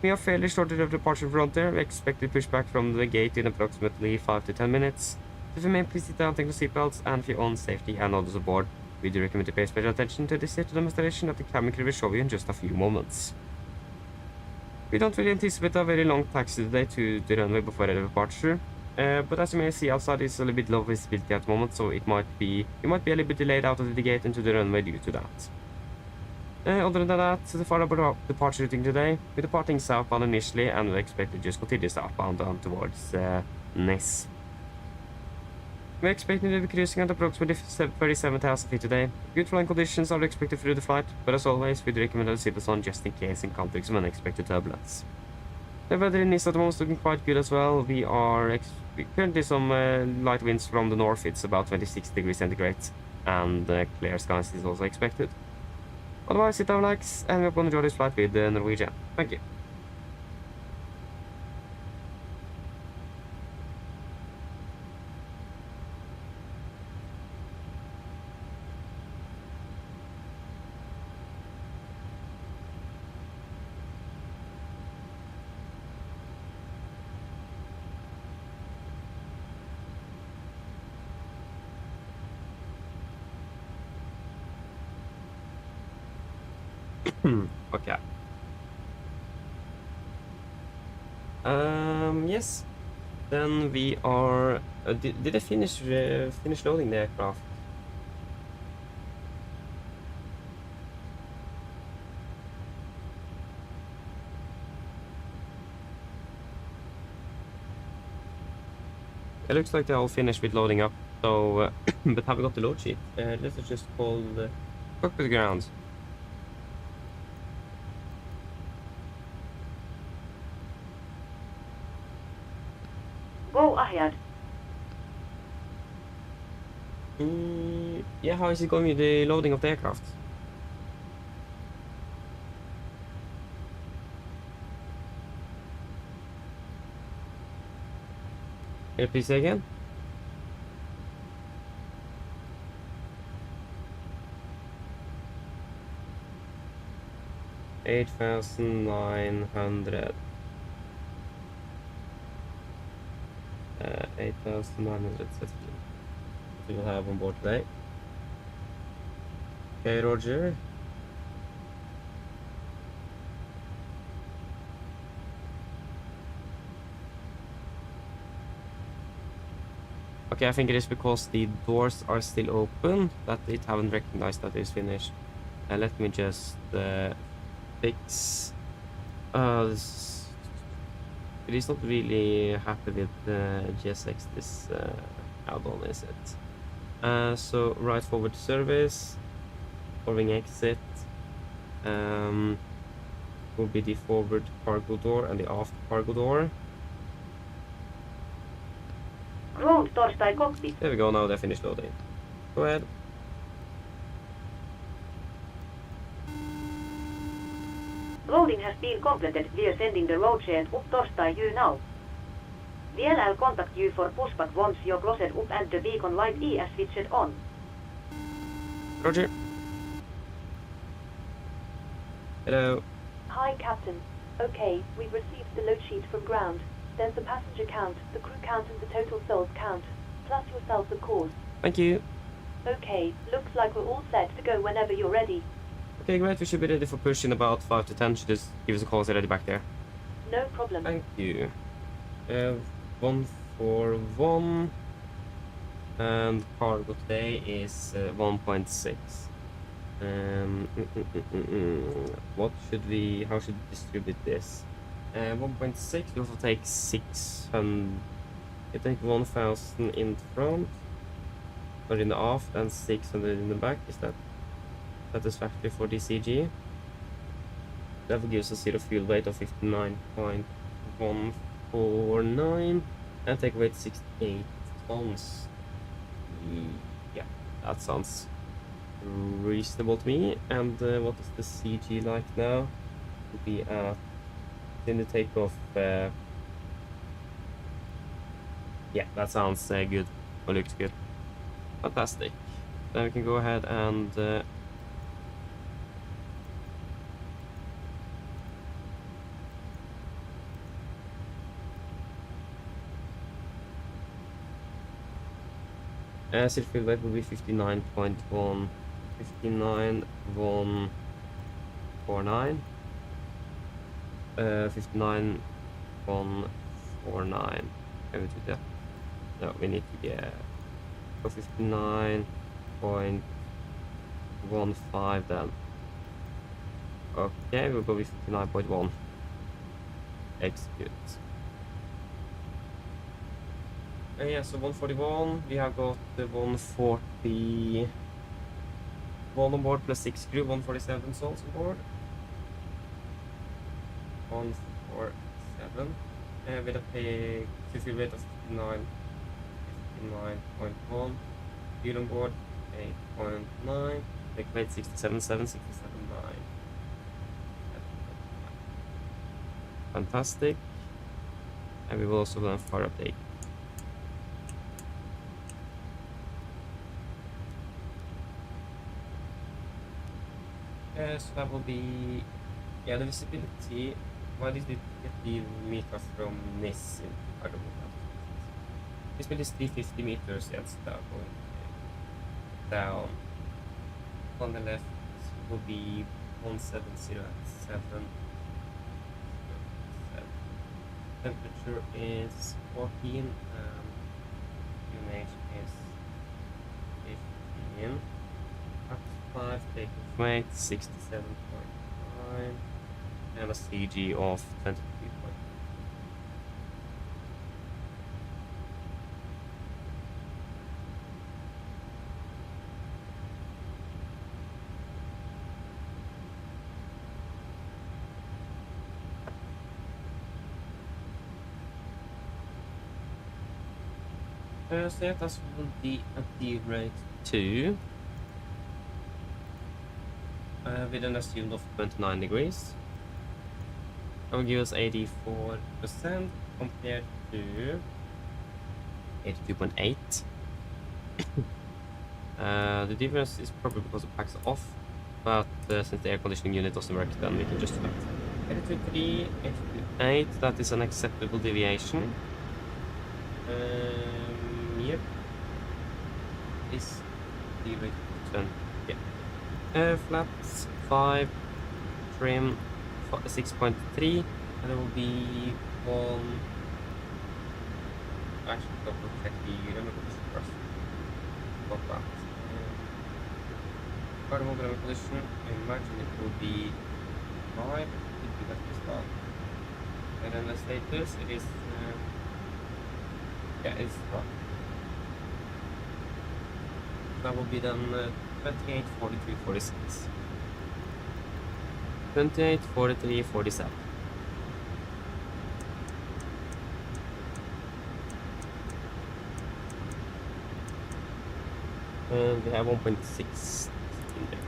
We are fairly short of departure from there. We expect to push back from the gate in approximately 5 to 10 minutes. If you may please sit down, take the seatbelts, and for your own safety and others aboard, we do recommend to pay special attention to this safety demonstration that the cabin crew will show you in just a few moments. We don't really anticipate a very long taxi today to the runway before the departure, but as you may see outside, it's a little bit low visibility at the moment, so you might be a little bit delayed out of the gate into the runway due to that. Other than that, the far departure routing today, we're departing southbound initially, and we expect to just continue southbound down towards Nis. We're expecting to be cruising at approximately 37,000 feet today. Good flying conditions are expected through the flight, but as always, we'd recommend a seatbelt on just in case encountering some unexpected turbulence. The weather in Nice at the moment is looking quite good as well. We are currently some light winds from the north. It's about 26 degrees centigrade, and clear skies is also expected. Otherwise, sit down, relax, and we hope you enjoy this flight with Norwegian. Thank you. Okay. Yes. Then we are. Did I finish loading the aircraft? It looks like they're all finished with loading up. So, but have we got the load sheet? Let's just call the cockpit grounds. Go ahead. Yeah, how is it going with the loading of the aircraft? Can you please say again? $8,900. 8,900 we will have on board today. Okay, Roger. Okay, I think it is because the doors are still open that it haven't recognized that it's finished. Let me just fix this. It is not really happy with GSX, this add-on, is it? So right forward service, forwarding exit, will be the forward cargo door and the aft cargo door. Ground Torstai cockpit. There we go, now they're finished loading. Go ahead. Loading has been completed. We are sending the road share up Torstai you now. VLL contact you for pushback once you're closed up and the beacon light is switched on. Roger. Hello. Hi, Captain. Okay, we've received the load sheet from ground. There's the passenger count, the crew count and the total souls count, plus yourselves, of course. Thank you. Okay, looks like we're all set to go whenever you're ready. Okay, great. We should be ready for push in about 5 to 10. Just give us a call, ready back there. No problem. Thank you. 141. And cargo today is 1.6. What should we? How should we distribute this? 1.6. We also take 600. You take 1,000 in front, or in the aft, and 600 in the back. Is that satisfactory for the CG? That gives us a zero fuel weight of 59.149 and take weight 68 tons. Yeah, that sounds reasonable to me. And what is the CG like now? Will be at in the takeoff. Yeah, that sounds good. Or looks good. Fantastic. Then we can go ahead and acid fuel weight will be 59.1, 59.149, 59.149. Can we do that? No, we need to get 59.15 then. Okay, we'll go with 59.1. Execute. Yeah, so 141, we have got the 141 on board plus 6 crew, 147 souls on board. 147, with a pay fuel rate of 59.1, fuel on board 8.9, take rate 67.7, 67.9. Fantastic. And we will also learn fire update. So that will be, yeah, the visibility. Why did it get the meter from NIS? I don't know. Visibility is 350 meters, yes, that going down. On the left will be 1707. Temperature is 14 and UMH is 15. Up 5, takeoff weight 67.9 and a CG of 23.9. So yeah, that will be at the rate 2 with an assumed of 29 degrees. That will give us 84% compared to 82.8. The difference is probably because the packs are off, but since the air conditioning unit doesn't work, then we can just do that. 82.3, 82.8, that is an acceptable deviation. Yep. Is the rate 10. Yeah. Flaps 5, trim 6.3, and there will be one. Actually, double check the remote position first. Got that. Cardinal remote position, I imagine it will be 5. It could be that this one. And then the status, it is. Yeah, it's wrong. That will be then 28, 43, 46. 28, 43, 47. And we have 1.6 in there.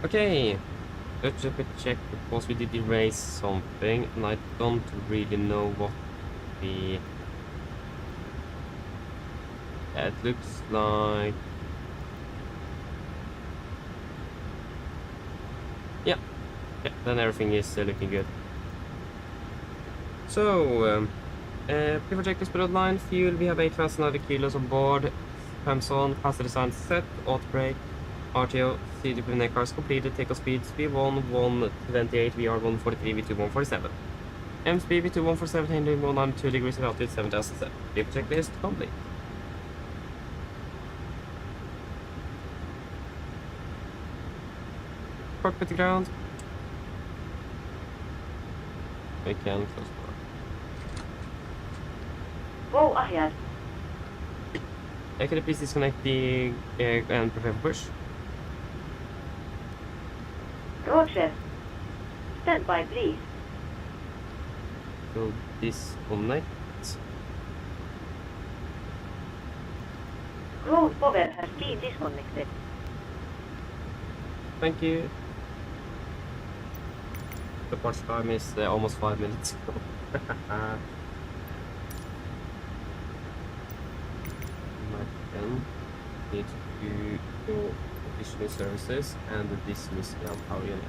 Okay, let's just check because we did erase something and I don't really know what the... Yeah, it looks like... Yeah, then everything is looking good. So, pre-projectors per line, fuel, we have 8,000 kilos on board, pumps on, passenger design set, auto brake, RTO, CD cars completed, takeoff speeds V1, 128, VR 143, V2 147. MSP V2 147, handling 192 degrees of altitude 7007. Vehicle checklist complete. Cockpit to ground. We can close the door. Go ahead. Can you please disconnect the and prepare for push? Roger. Stand by, please. So disconnect. Ground power has been disconnected. Thank you. The watch time is almost 5 minutes. Need to do additional services and dismiss ground power unit.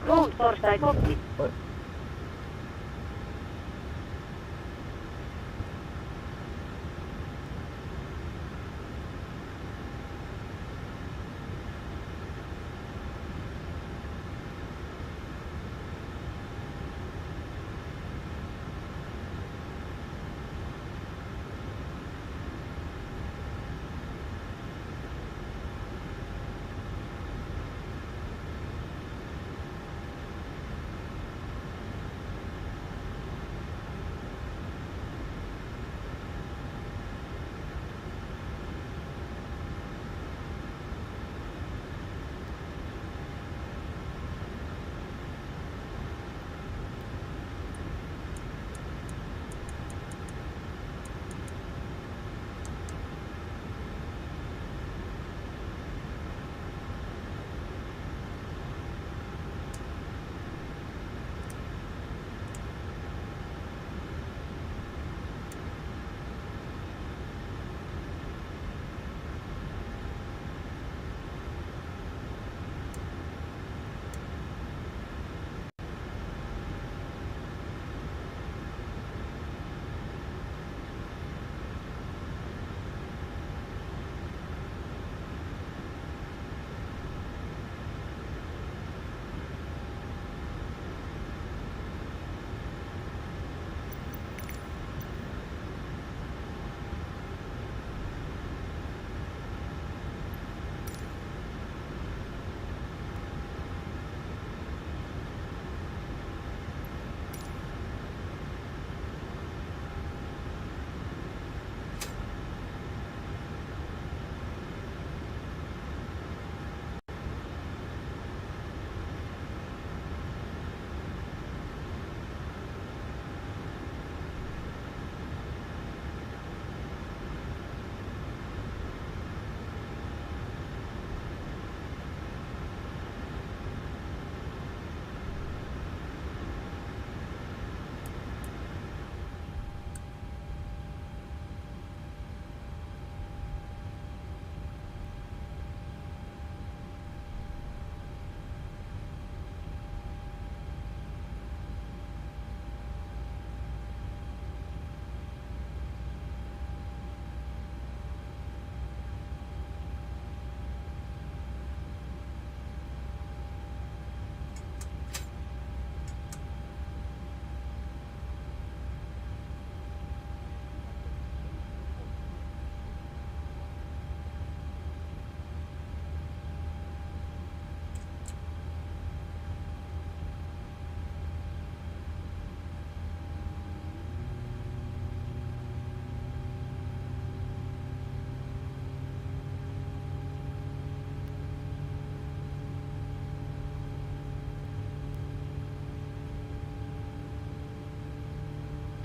Ground torstai cockpit.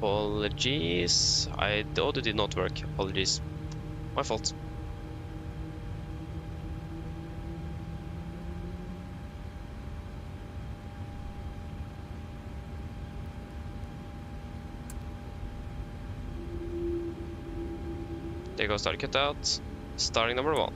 Apologies. The audio did not work. Apologies. My fault. There goes start cutout. Starting number 1.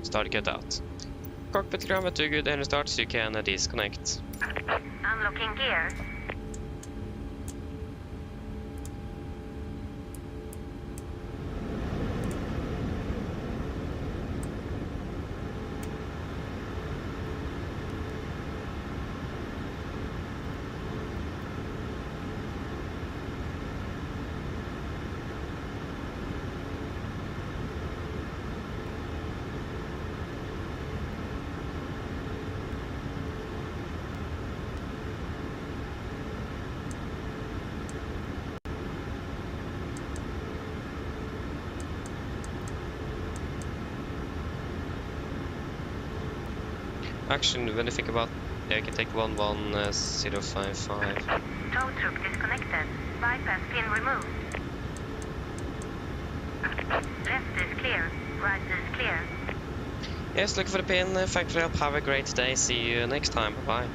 Start cutout. Cockpit grammar to good and start so you can disconnect. Unlocking gear. Action, when you think about it, I can take 11055. Tow truck disconnected. Bypass pin removed. Left is clear. Right is clear. Yes, looking for the pin. Thanks for your help. Have a great day. See you next time. Bye-bye.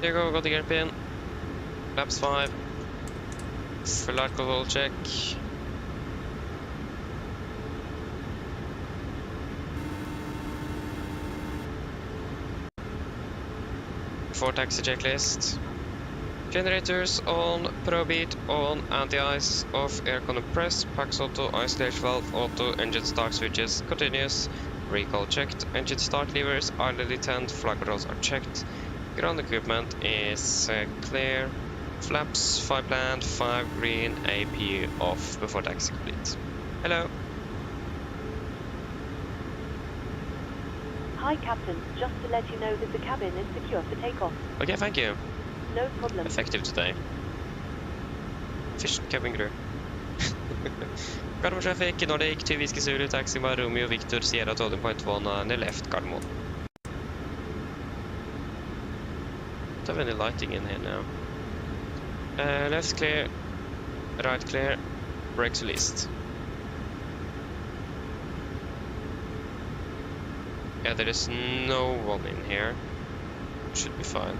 There you go, got the gear pin. Laps 5. Full alcohol check. Before taxi checklist. Generators on, ProBeat on, anti-ice off, aircon press, Pax auto, isolation valve auto, engine start switches continuous, recall checked, engine start levers are tent, flag rolls are checked. Ground equipment is clear. Flaps 5 planned, 5 green, APU off before taxi complete. Hello. Hi, Captain. Just to let you know that the cabin is secure for takeoff. Okay, thank you. No problem. Effective today. Efficient cabin crew. Cardamom traffic, Nordic, 2 Whiskey Zulu, taxi by Romeo, Victor, Sierra, holding point 1 on the left, Cardamom. Don't have any lighting in here now. Left clear, right clear, brakes released. Yeah, there is no one in here. Should be fine.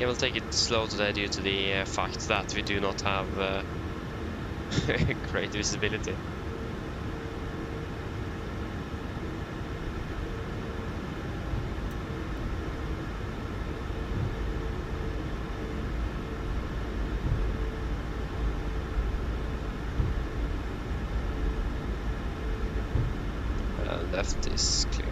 Yeah, we'll take it slow today due to the fact that we do not have great visibility. Left is clear.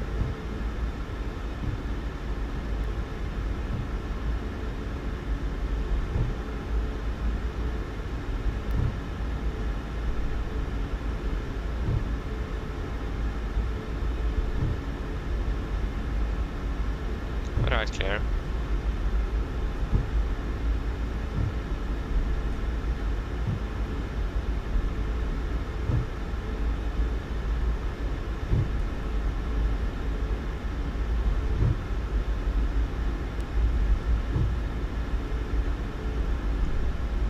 Right, clear.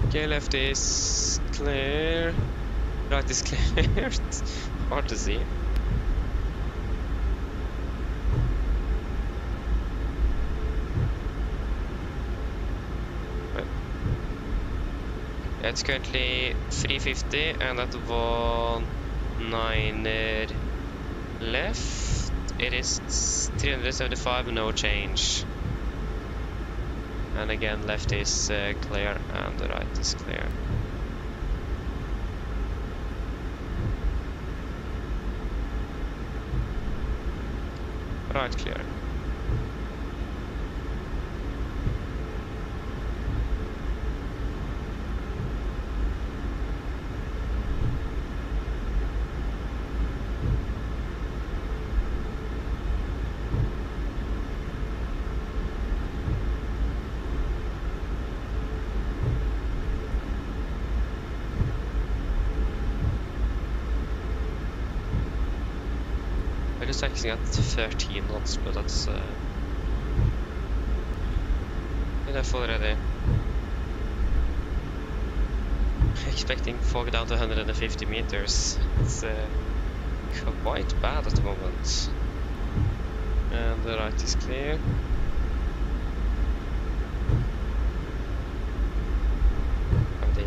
Okay, left is clear. Right is clear. Hard to see. It's currently 350 and at 1.9 left. It is 375, no change. And again, left is clear and the right is clear. Right clear. Just taxing at 13 knots, but that's enough already. Expecting fog down to 150 meters. It's quite bad at the moment. And the right is clear. And the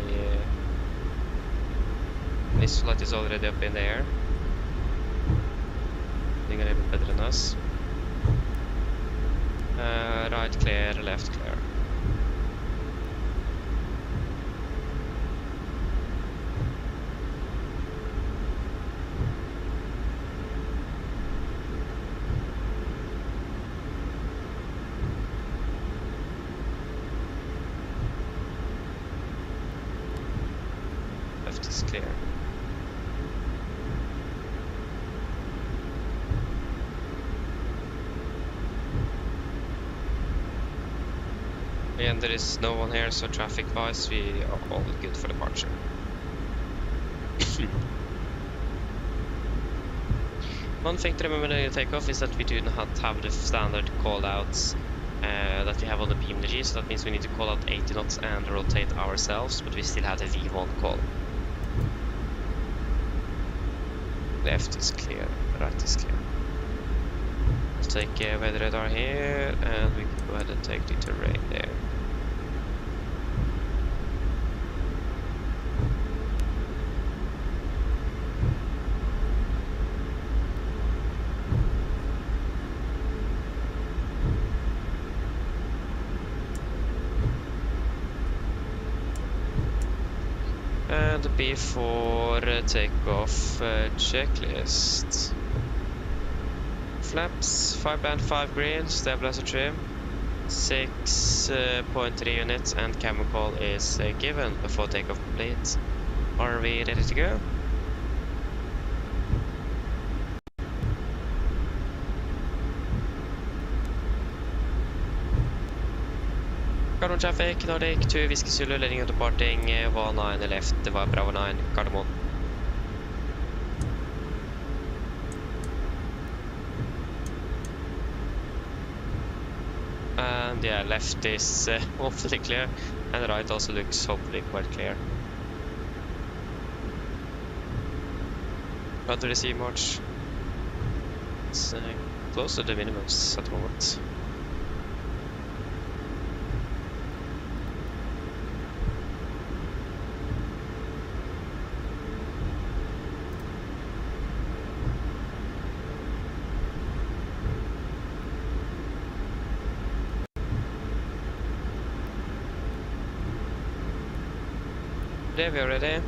this light is already up in the air. A little bit better than us. Right clear, left clear. Left is clear. And there is no one here, so traffic-wise we are all good for departure. One thing to remember during takeoff is that we do not have the standard call-outs that we have on the PMDG, so that means we need to call out 80 knots and rotate ourselves, but we still have the V1 call. Left is clear, right is clear. Let's take weather radar here, and we can go ahead and take the terrain there. And before takeoff checklist. Flaps, 5 band, 5 green, stabilizer trim, 6.3 units, and camera call is given before takeoff complete. Are we ready to go? Cardamom traffic, Nordic to Whiskey Zulu, leading and departing 19 left, Bravo 9, Cardamom. And yeah, left is hopefully clear, and the right also looks hopefully quite clear. Can't really see much. It's close to the minimums at the moment. There we are ready.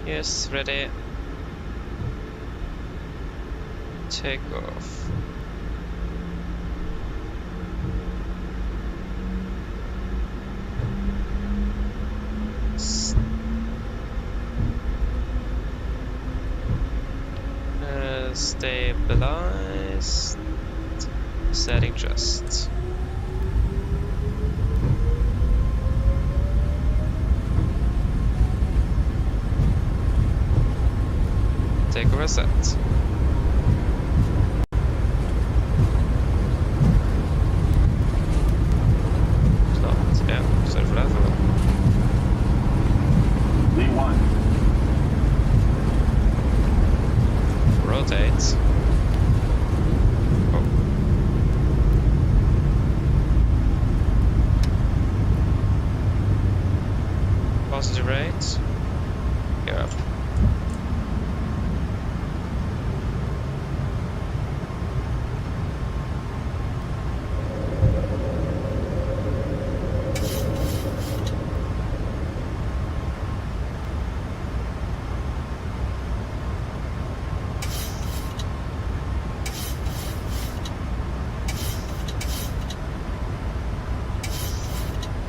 Yes, ready. Take off. Stabilize. Setting just. Take a reset. Start. Yeah, sorry for that. V1. Rotate. Oh. Passenger rate. Go up.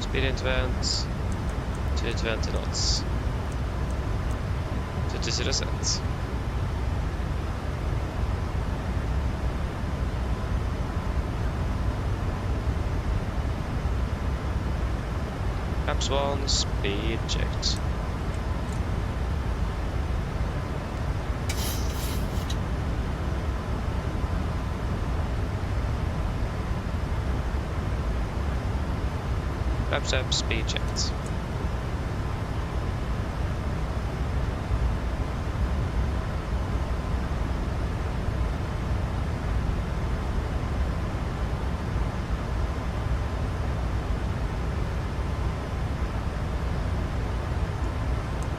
Speed increment to 20 knots. 20%. Perhaps 1 speed checked. Perhaps up speed checked.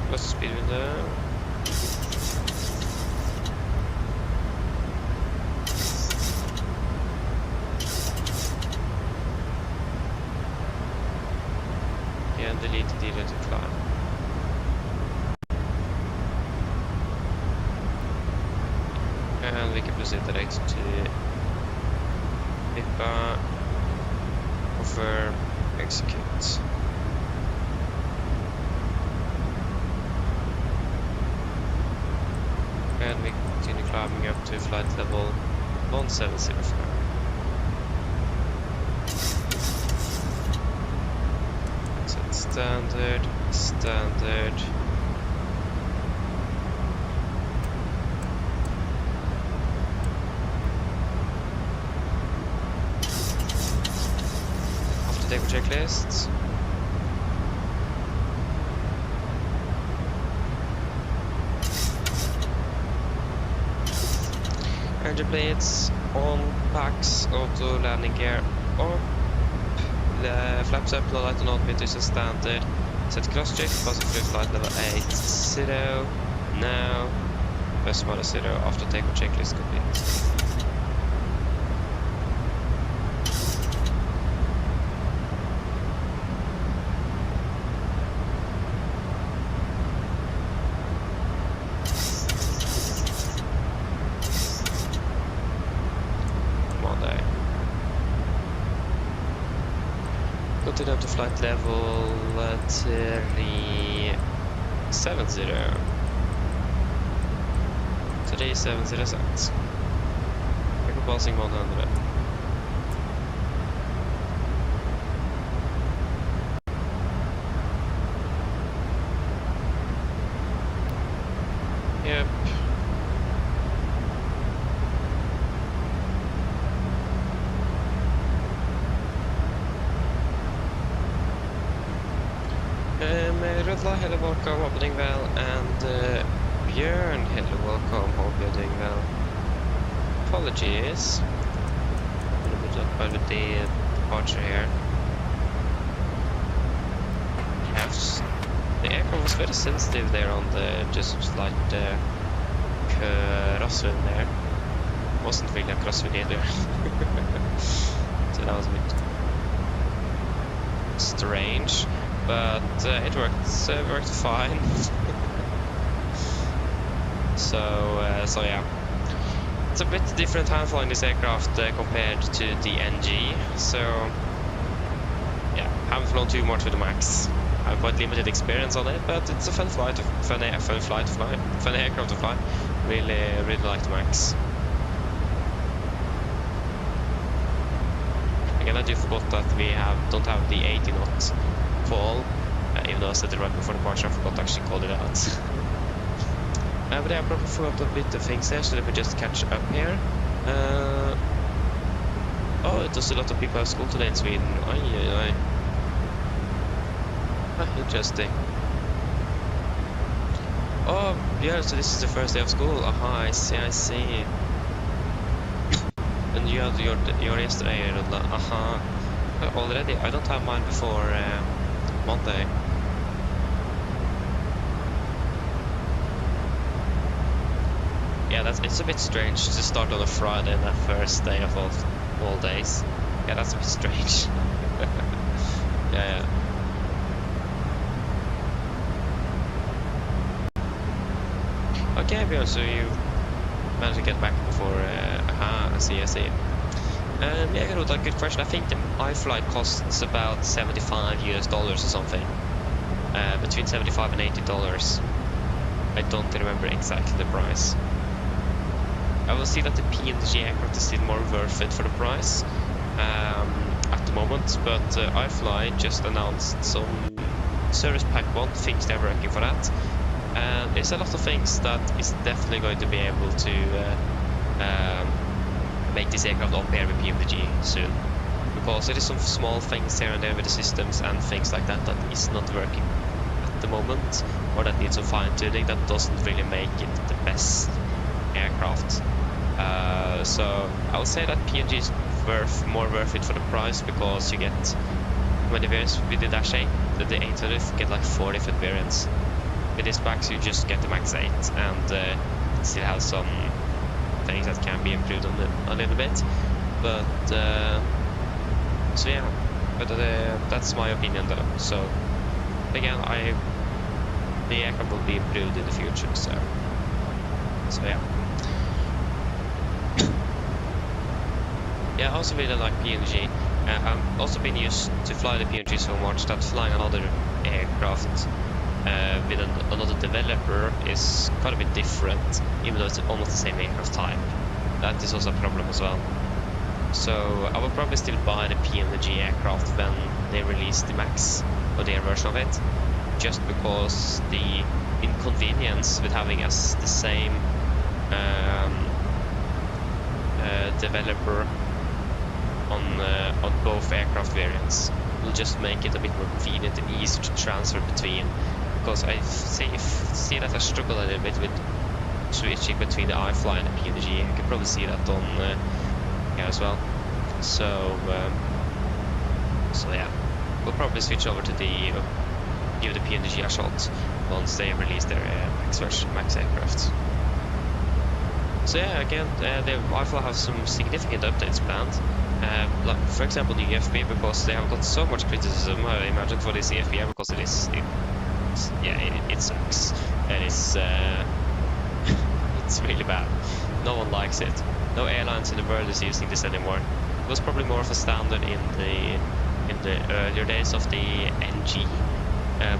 What's the speed window? And delete the dealer to climb. And we can proceed direct to IPA, confirm, execute. And we continue climbing up to flight level 1705. Standard, standard. After table checklists. Engine blades on, packs, auto landing gear up. Flaps up, low light on altimeters as standard. Set cross check, passing through flight level 80. Now, press minus 0 after takeoff checklist complete. Continue up to flight level 370. 370 cents. We're passing 100. Yep. Rudla, hello, welcome, hope you're doing well, and Björn, hello, welcome, hope you're doing well. Apologies, I'm a little bit occupied with the departure here. The aircraft was very sensitive there on the just slight crosswind there. wasn't really a crossfit either. So that was a bit strange, but it worked fine. So yeah, it's a bit different hand flying this aircraft compared to the NG. So yeah, haven't flown too much with the Max. I have quite limited experience on it, but it's a fun aircraft to fly. Really like the Max. Again, I do forgot that we don't have the 80 knot call, even though I said it right before departure. I forgot to actually call it out. But yeah, I probably forgot a bit of things here, so let me just catch up here. Oh, there's a lot of people have school today in Sweden. Interesting. Oh, yeah, so this is the first day of school. Aha, I see. And you had your yesterday, aha. Already? I don't have mine before Monday. Yeah, it's a bit strange to start on a Friday and that first day of all days. Yeah, that's a bit strange. Yeah. Okay, Björn, so you managed to get back before, I see. Yeah, Garota, good question. I think the iFly costs about $75 or something. Between $75 and $80. I don't remember exactly the price. I will see that the PMDG aircraft is still more worth it for the price at the moment, but iFly just announced some Service Pack 1 things they're working for that. And there's a lot of things that is definitely going to be able to make this aircraft on pair with PMDG soon. Because there is some small things here and there with the systems and things like that that is not working at the moment, or that needs some fine-tuning that doesn't really make it the best aircraft. So I would say that PMDG is more worth it for the price, because you get, when the variants with the Dash 8, the 800, you get like 4 different variants. With this Max you just get the Max 8, and it still has some things that can be improved on a little bit, but so yeah, but that's my opinion though. So again, the aircraft will be improved in the future, so yeah. Yeah, I also really like PMDG. I've also been used to fly the PMDG so much that flying another aircraft with another developer is quite a bit different, even though it's almost the same aircraft type. That is also a problem as well. So I will probably still buy the PMDG aircraft when they release the Max, or their version of it, just because the inconvenience with having the same developer on both aircraft variants will just make it a bit more convenient and easier to transfer between. Because I see that I struggle a little bit with switching between the iFly and the PMDG. I can probably see that on here as well. So yeah, we'll probably switch over to give the PMDG a shot once they release their Max aircraft. So yeah, again, the iFly has some significant updates planned. Like for example the EFB, because they have got so much criticism, I imagine, for this EFB, because it sucks, and it's really bad. No one likes it. No airlines in the world is using this anymore. It was probably more of a standard in the earlier days of the NG,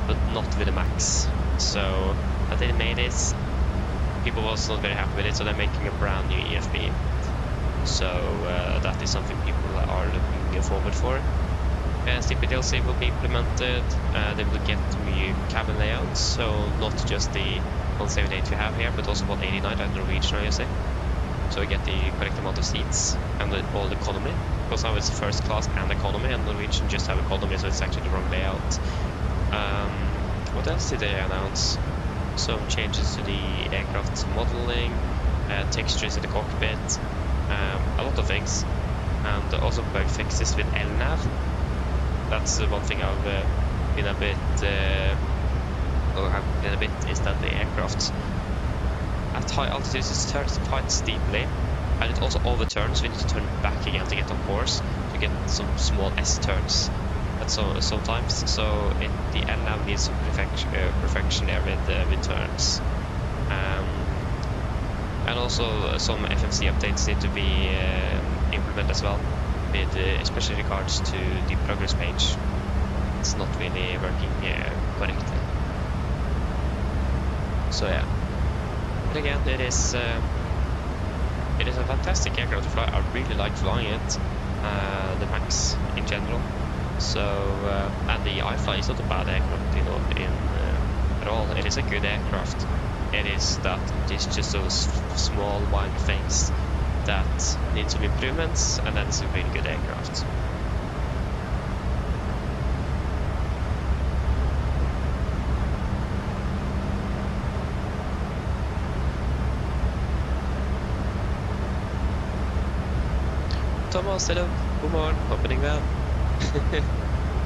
but not with the Max. So that they made it, people was not very happy with it, so they're making a brand new EFB. So that is something people are looking forward for. CPDLC will be implemented. They will get new cabin layouts, so not just the 178 we have here, but also 189 and Norwegian, I say. So we get the correct amount of seats and all the economy, because now it's first class and economy, and Norwegian just have economy, so it's actually the wrong layout. What else did they announce? Some changes to the aircraft modeling, textures in the cockpit, a lot of things, and also bug fixes with LNAV. That's one thing I've been a bit, is that the aircraft at high altitudes is turns quite steeply, and it also overturns. We need to turn back again to get on course to get some small S turns. Sometimes, so the L nav needs some perfection there with turns. And also some FMC updates need to be implemented as well, with especially regards to the progress page. It's not really working correctly. So yeah, but again, it is a fantastic aircraft to fly. I really like flying it, the Max in general. So and the iFly is not a bad aircraft, you know, at all. It is a good aircraft. It is that it's just those small minor things that need some improvements, and then it's a really good aircraft. Thomas, hello, god morgon, hoppas väl.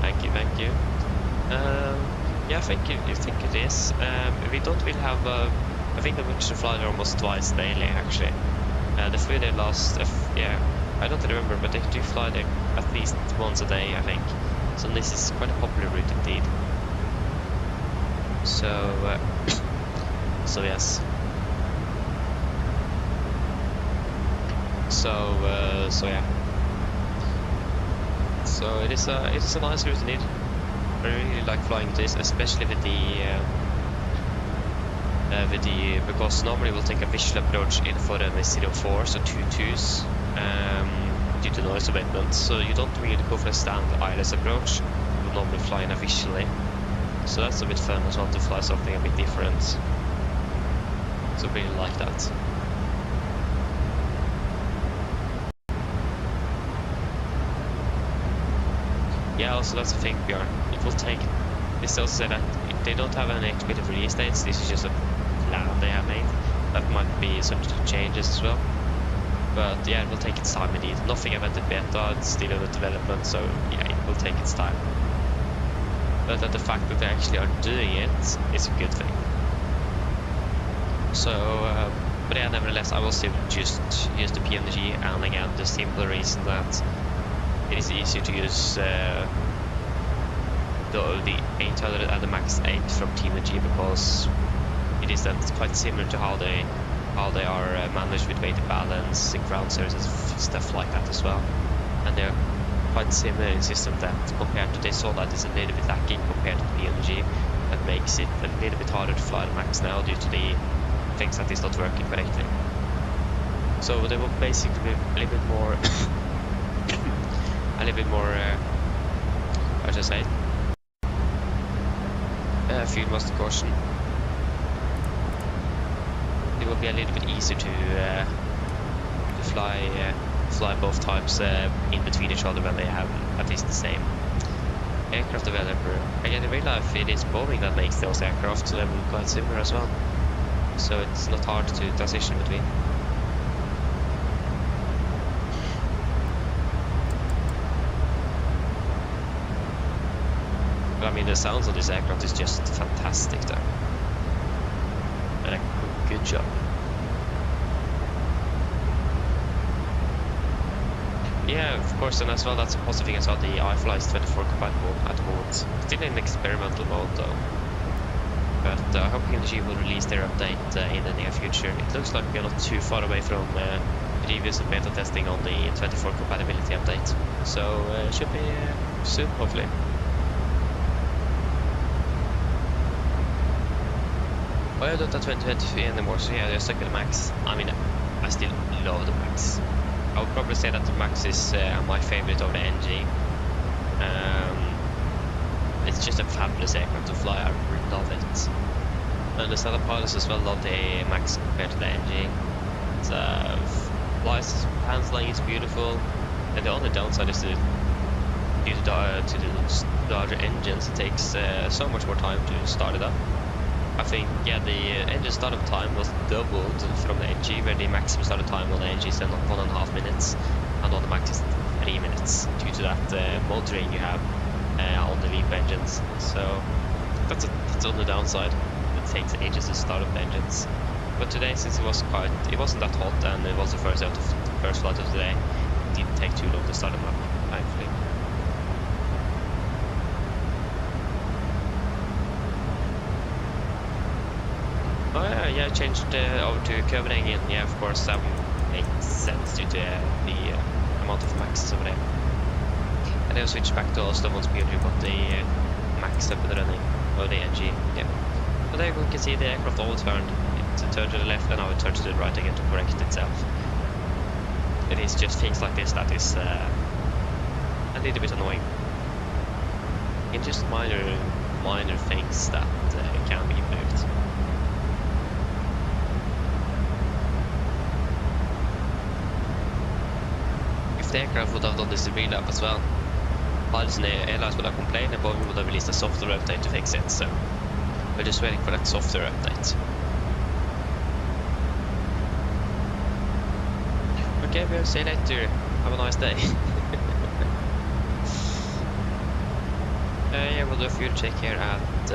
Thank you. Yeah, I think it is. We don't really have. I think that we should fly there almost twice daily, actually. The flew there last. Yeah, I don't remember, but they do fly there at least once a day, I think. So this is quite a popular route indeed. So, so yes. So yeah. So it is a nice route indeed. I really like flying this, especially with the because normally we'll take a visual approach in for an S04, so 2-2s, due to noise abatement. So you don't really go for a standard ILS approach. You will normally fly in a visually. So that's a bit fun as well to fly something a bit different. So I really like that. Yeah, also that's the thing, Björn. It will take. This also said that they don't have any expected release dates. This is just a plan they have made. That might be subject to changes as well. But yeah, it will take its time indeed. Nothing about the beta. It's still under development, so yeah, it will take its time. But the fact that they actually are doing it is a good thing. So, but yeah, nevertheless, I will still just use the PMDG, and again, the simple reason that it is easier to use the 800 and the Max 8 from PMDG, because it is then quite similar to how they are managed with weighted balance, ground services, stuff like that as well. And they're quite similar in system that compared to this, all that is a little bit lacking compared to PMDG. That makes it a little bit harder to fly the Max now due to the things that is not working correctly. So they will basically be a little bit more how should I say it? Fuel master caution. It will be a little bit easier to fly both types in between each other when they have at least the same aircraft developer. Again, in real life it is Boeing that makes those aircraft, so they're quite similar as well. So it's not hard to transition between. But I mean, the sounds of this aircraft is just fantastic though. And a good job. Yeah, of course, and as well, that's a positive thing as well. The iFly is 24 compatible at the moment. Still in experimental mode though. But I hope PMDG will release their update in the near future. It looks like we are not too far away from reviews and beta testing on the 24 compatibility update. So it should be soon, hopefully. Oh, I don't have 2023 anymore, so yeah, they're stuck with the Max. I mean, I still love the Max. I would probably say that the Max is my favorite of the NG. It's just a fabulous aircraft to fly. I really love it. And the setup pilots as well love the Max compared to the NG. It's flies, handling is beautiful, and the only downside is due to the larger engines. It takes so much more time to start it up. I think, yeah, the engine startup time was doubled from the NG, where the maximum startup time on the NG is 1.5 minutes, and on the Max is 3 minutes, due to that motoring you have on the LEAP engines. So that's on the downside. It takes ages to start up the engines. But today, since it wasn't that hot and it was the first day of first flight of the day. It didn't take too long to start them up, thankfully. Oh yeah, I changed over to Copenhagen. Yeah, of course, that makes sense due to the amount of maxes over there. And then switched back to Oslo once we got the max up and running, or the NG. Yeah. So there you can see the aircraft overturned. It turned to the left and now it turned to the right again to correct itself. It is just things like this that is a little bit annoying. And just minor things that can be improved. If the aircraft would have done this real up as well, pilots and airlines would have complained and Boeing would have released a software update to fix it, so we're just waiting for that software update. Okay, we'll see you later. Have a nice day. Yeah, we'll do a fuel check here at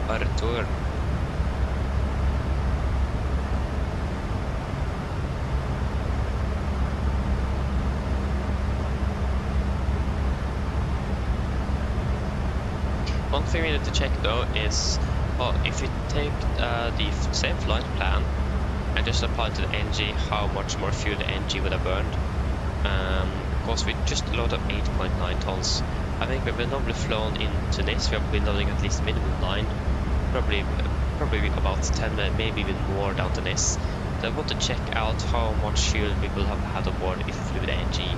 Artur. One thing we need to check though is, if you take the same flight plan and just apply to the NG how much more fuel the NG would have burned. Because we just loaded up 8.9 tons. I think we've normally flown into this, we have been loading at least minimum 9, probably about 10, maybe even more down to this. So I want to check out how much fuel we will have had on board if we flew with the NG.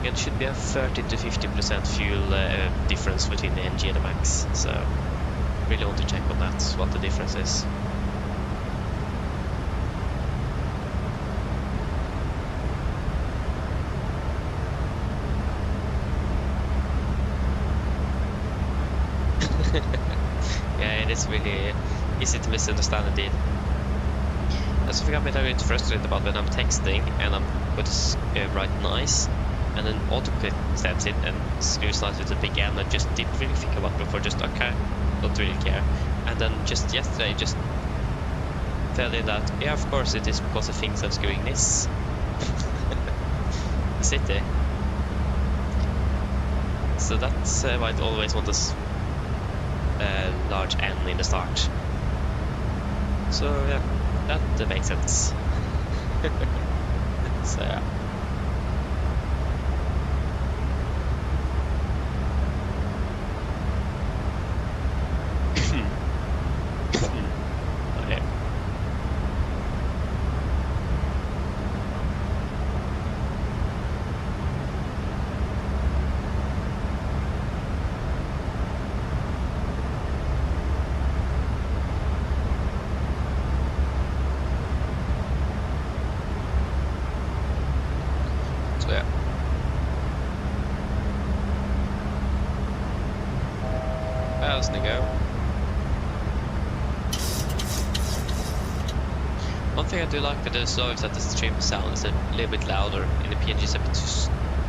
It should be a 30 to 50% fuel difference between the NG and the max, so really want to check on that, what the difference is. Yeah, it is really easy to misunderstand indeed. That's something I'm a bit frustrated about when I'm texting and I'm going to write nice, and then autopilot steps in and screws nice with a big N. I just didn't really think about it before, just okay, don't really care. And then just yesterday, just fell in that, yeah, of course it is because it thinks I'm screwing this. City. So that's why I always want this large N in the start. So yeah, that makes sense. So yeah. Okay. So yeah. How's it go? One thing I do like with the Oslo is that the stream sound is a little bit louder. In the PNG it's a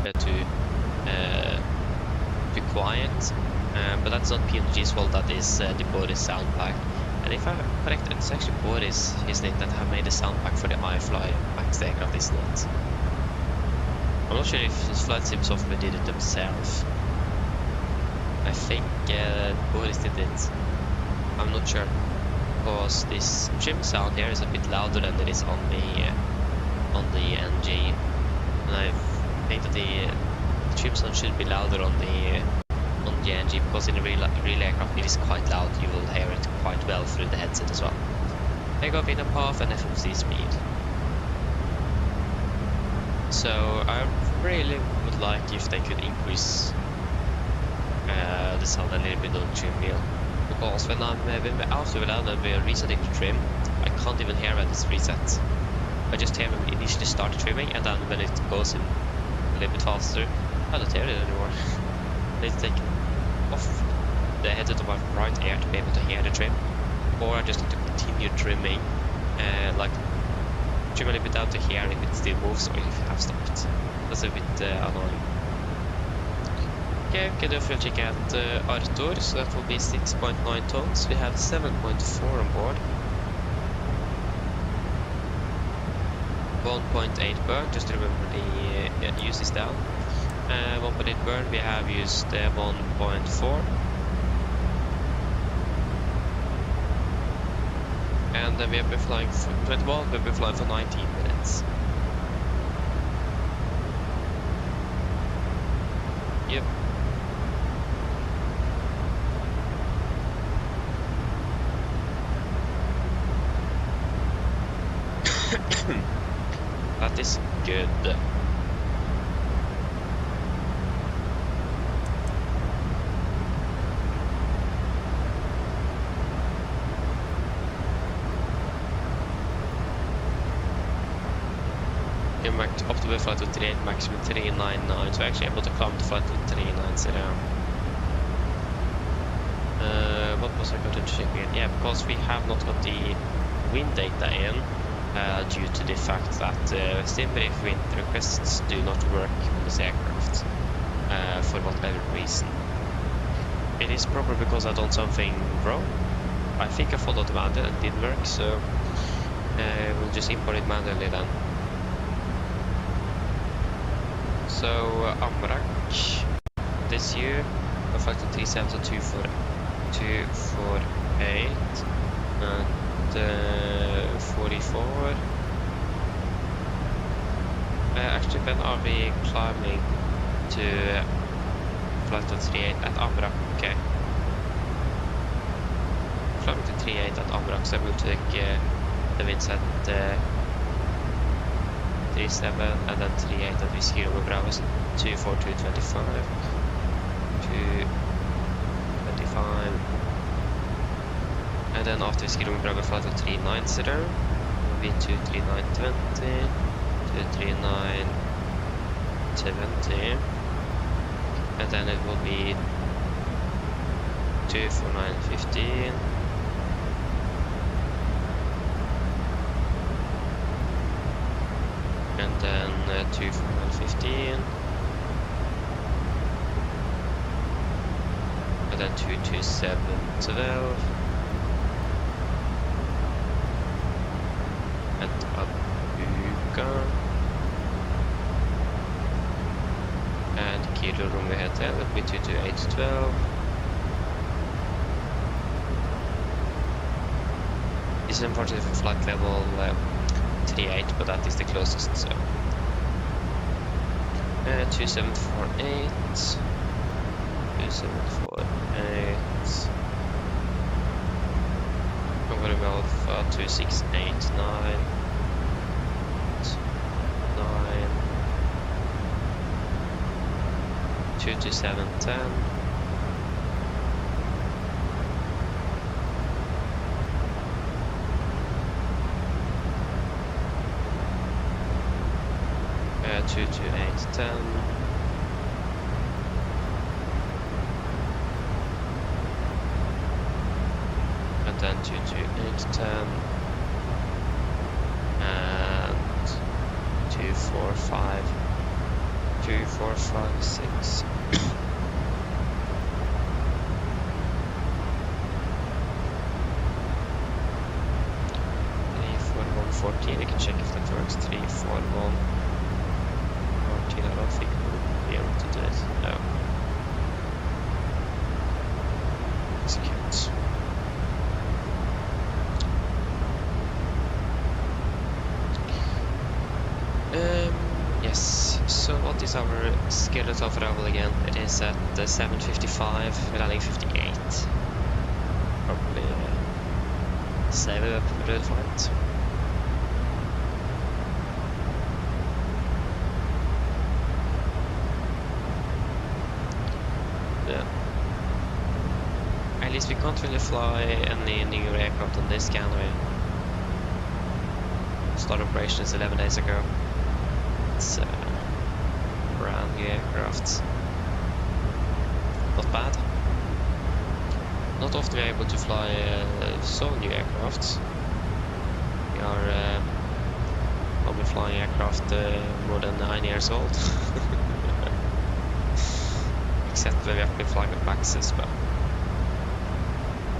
bit too quiet, but that's not PNG's fault, that is the Boris sound pack. And if I'm correct, it's actually Boris, isn't it, that have made the sound pack for the iFly Max aircraft, isn't it? I'm not sure if this flight sim software did it themselves. I think Boris did it. I'm not sure, because this trim sound here is a bit louder than it is on the NG, and I think that the trim sound should be louder on the NG, because in a real aircraft it is quite loud. You will hear it quite well through the headset as well. Takeoff in a path and FMC speed. So I really would like if they could increase the sound a little bit on the trim wheel, because when we're out of Volanta and we're resetting the trim, I can't even hear when it's reset. I just hear when we initially start trimming, and then when it goes in a little bit faster, I don't hear it anymore. They take off the headset of my right ear to be able to hear the trim, or I just need to continue trimming, like trim a little bit out to hear if it still moves or if you have stopped. That's a bit annoying. Okay, we can do a fuel check at Artur, so that will be 6.9 tons. We have 7.4 on board. 1.8 burn, just remember the use this down. 1.8 burn, we have used 1.4. And then we have been flying for 21, we've been flying for 19 minutes. Yep. That is good. Optimal flight to 38, maximum 399, so actually able to climb the flight to 390. What was I going to check in? Yeah, because we have not got the wind data in due to the fact that Stimbrief wind requests do not work on this aircraft for whatever reason. It is probably because I've done something wrong. I think I followed the manual and it didn't work, so we'll just import it manually then. So Amrak this year, a flight to 37 to 248 and 44. Actually, when are we climbing to flight to 38 at Amrak? Okay. Climbing to 38 at Amrak, so we'll take the winds at 37 and then 38 at Whiskey Romeo Bravo 24225 225, and then after Whiskey Romeo Bravo flight to 390 will be 23920 23970, and then it will be 24915. And then 24915, and then 22712 at Abuga, and Kilo Romeo Hotel will be 22812. This is unfortunately for flight level 38, but that is the closest, so 2748 2748. I'm gonna go for 2689 9 22710. Uh, 22810. And then 22810 and 2456. 34114. You can check if that works. 34114. I don't think we'll be able to do it. No. Execute. Yes. So what is our schedule of arrival again? It is at 7:55, landing 58. Probably save a good flight. Yeah. At least we can't really fly any new aircraft on this, can we? Start operations 11 days ago. It's brand new aircraft. Not bad. Not often we're able to fly so new aircraft. We are only flying aircraft more than 9 years old. Except when we have been flying with Maxes, but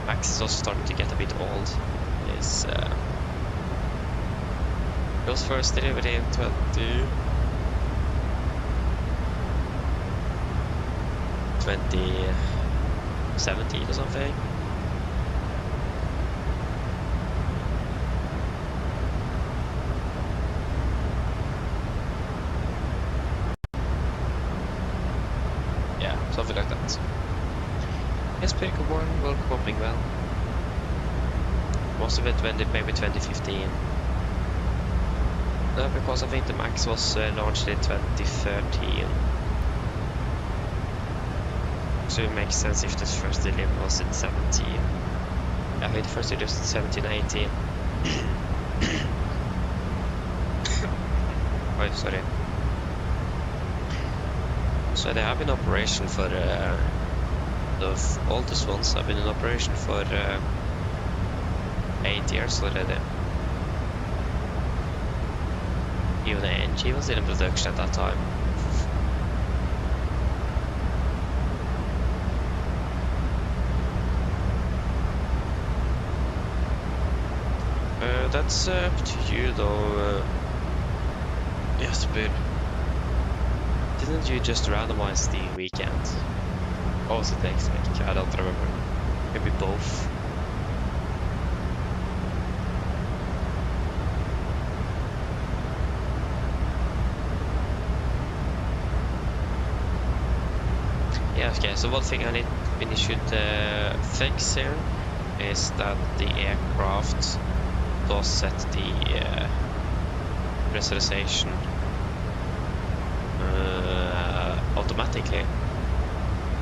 Max is also starting to get a bit old. Is It was first delivered in 2017 or something. Yeah, something like that. Yes, Pickle One will coping well. Most of it maybe 2015. No, because I think the Max was launched in 2013. So it makes sense if the first delivery was in 17. I think the first delivery was in 17, 18. Oh, sorry. So they have been in operation for the oldest ones have been in operation for 8 years already. Even the NG was in production at that time. That's up to you though. Yes, but didn't you just randomize the weekend? Or was it next week? I don't remember. Maybe both. Yeah, okay, so one thing we should fix here is that the aircraft does set the pressurization automatically.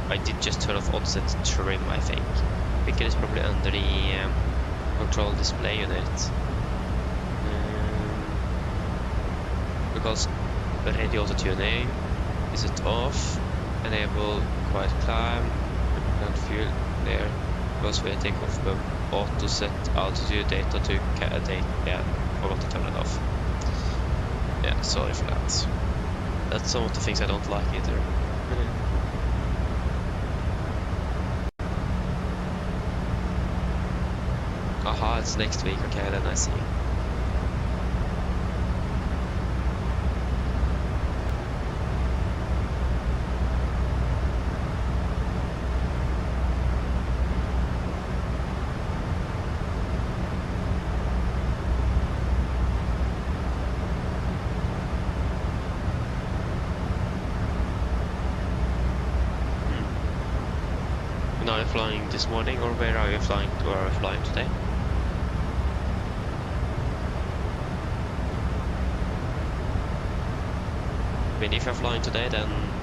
I did just turn off onset trim, I think. I think it is probably under the control display unit. Because the radio auto tuning is it off, enable quiet climb, and fuel there. Goes with takeoff bump, auto set altitude data to date. Yeah, forgot to turn it off. Yeah, sorry for that. That's some of the things I don't like either. Aha, it's next week. Okay, then I see. Now you're flying this morning, or where are you flying? Where are you flying today? I mean, if you're flying today, then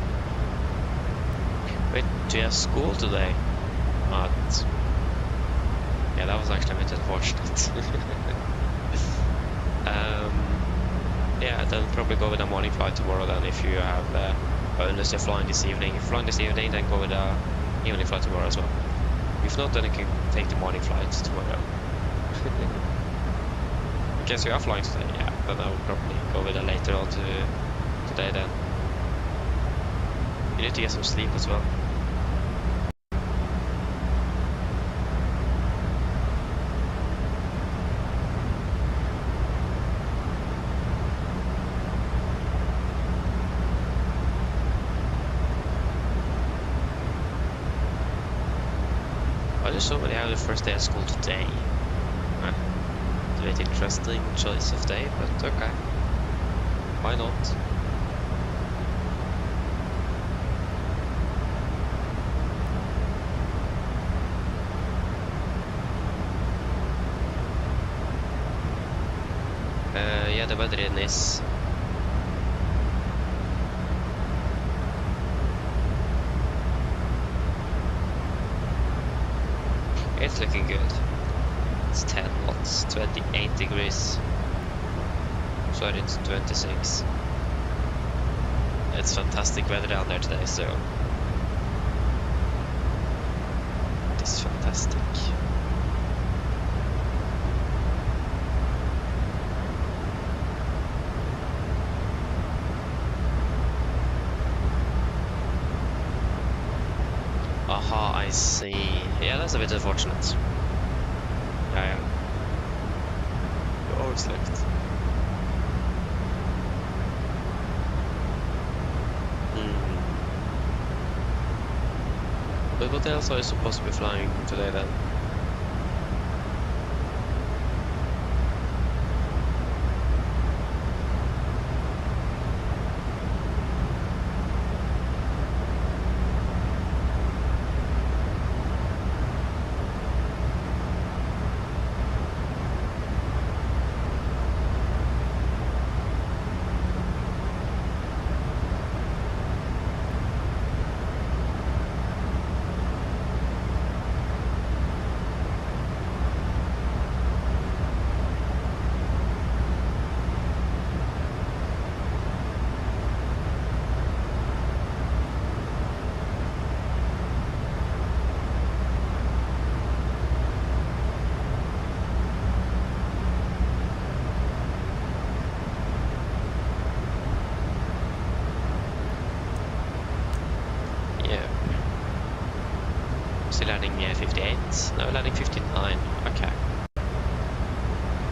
wait, do you have school today? Yeah, that was actually a bit unfortunate. Yeah, then probably go with a morning flight tomorrow. Then, if you have, unless you're flying this evening. If you're flying this evening, then go with a evening flight tomorrow as well. If not, then you can take the morning flight tomorrow. In case you are flying today, yeah, then I would probably go with a later on today then. You need to get some sleep as well. I just saw they have the first day of school today. It's a bit interesting choice of day, but okay. Why not? Yeah, the weather in is it's looking good. It's 10 watts, 28 degrees. Sorry, it's 26. It's fantastic weather down there today, so it's fantastic. Aha, I see. Yeah, that's a bit unfortunate. Yeah. You overslept. But what else are you supposed to be flying today then? Still landing 58? No, landing 59. Okay.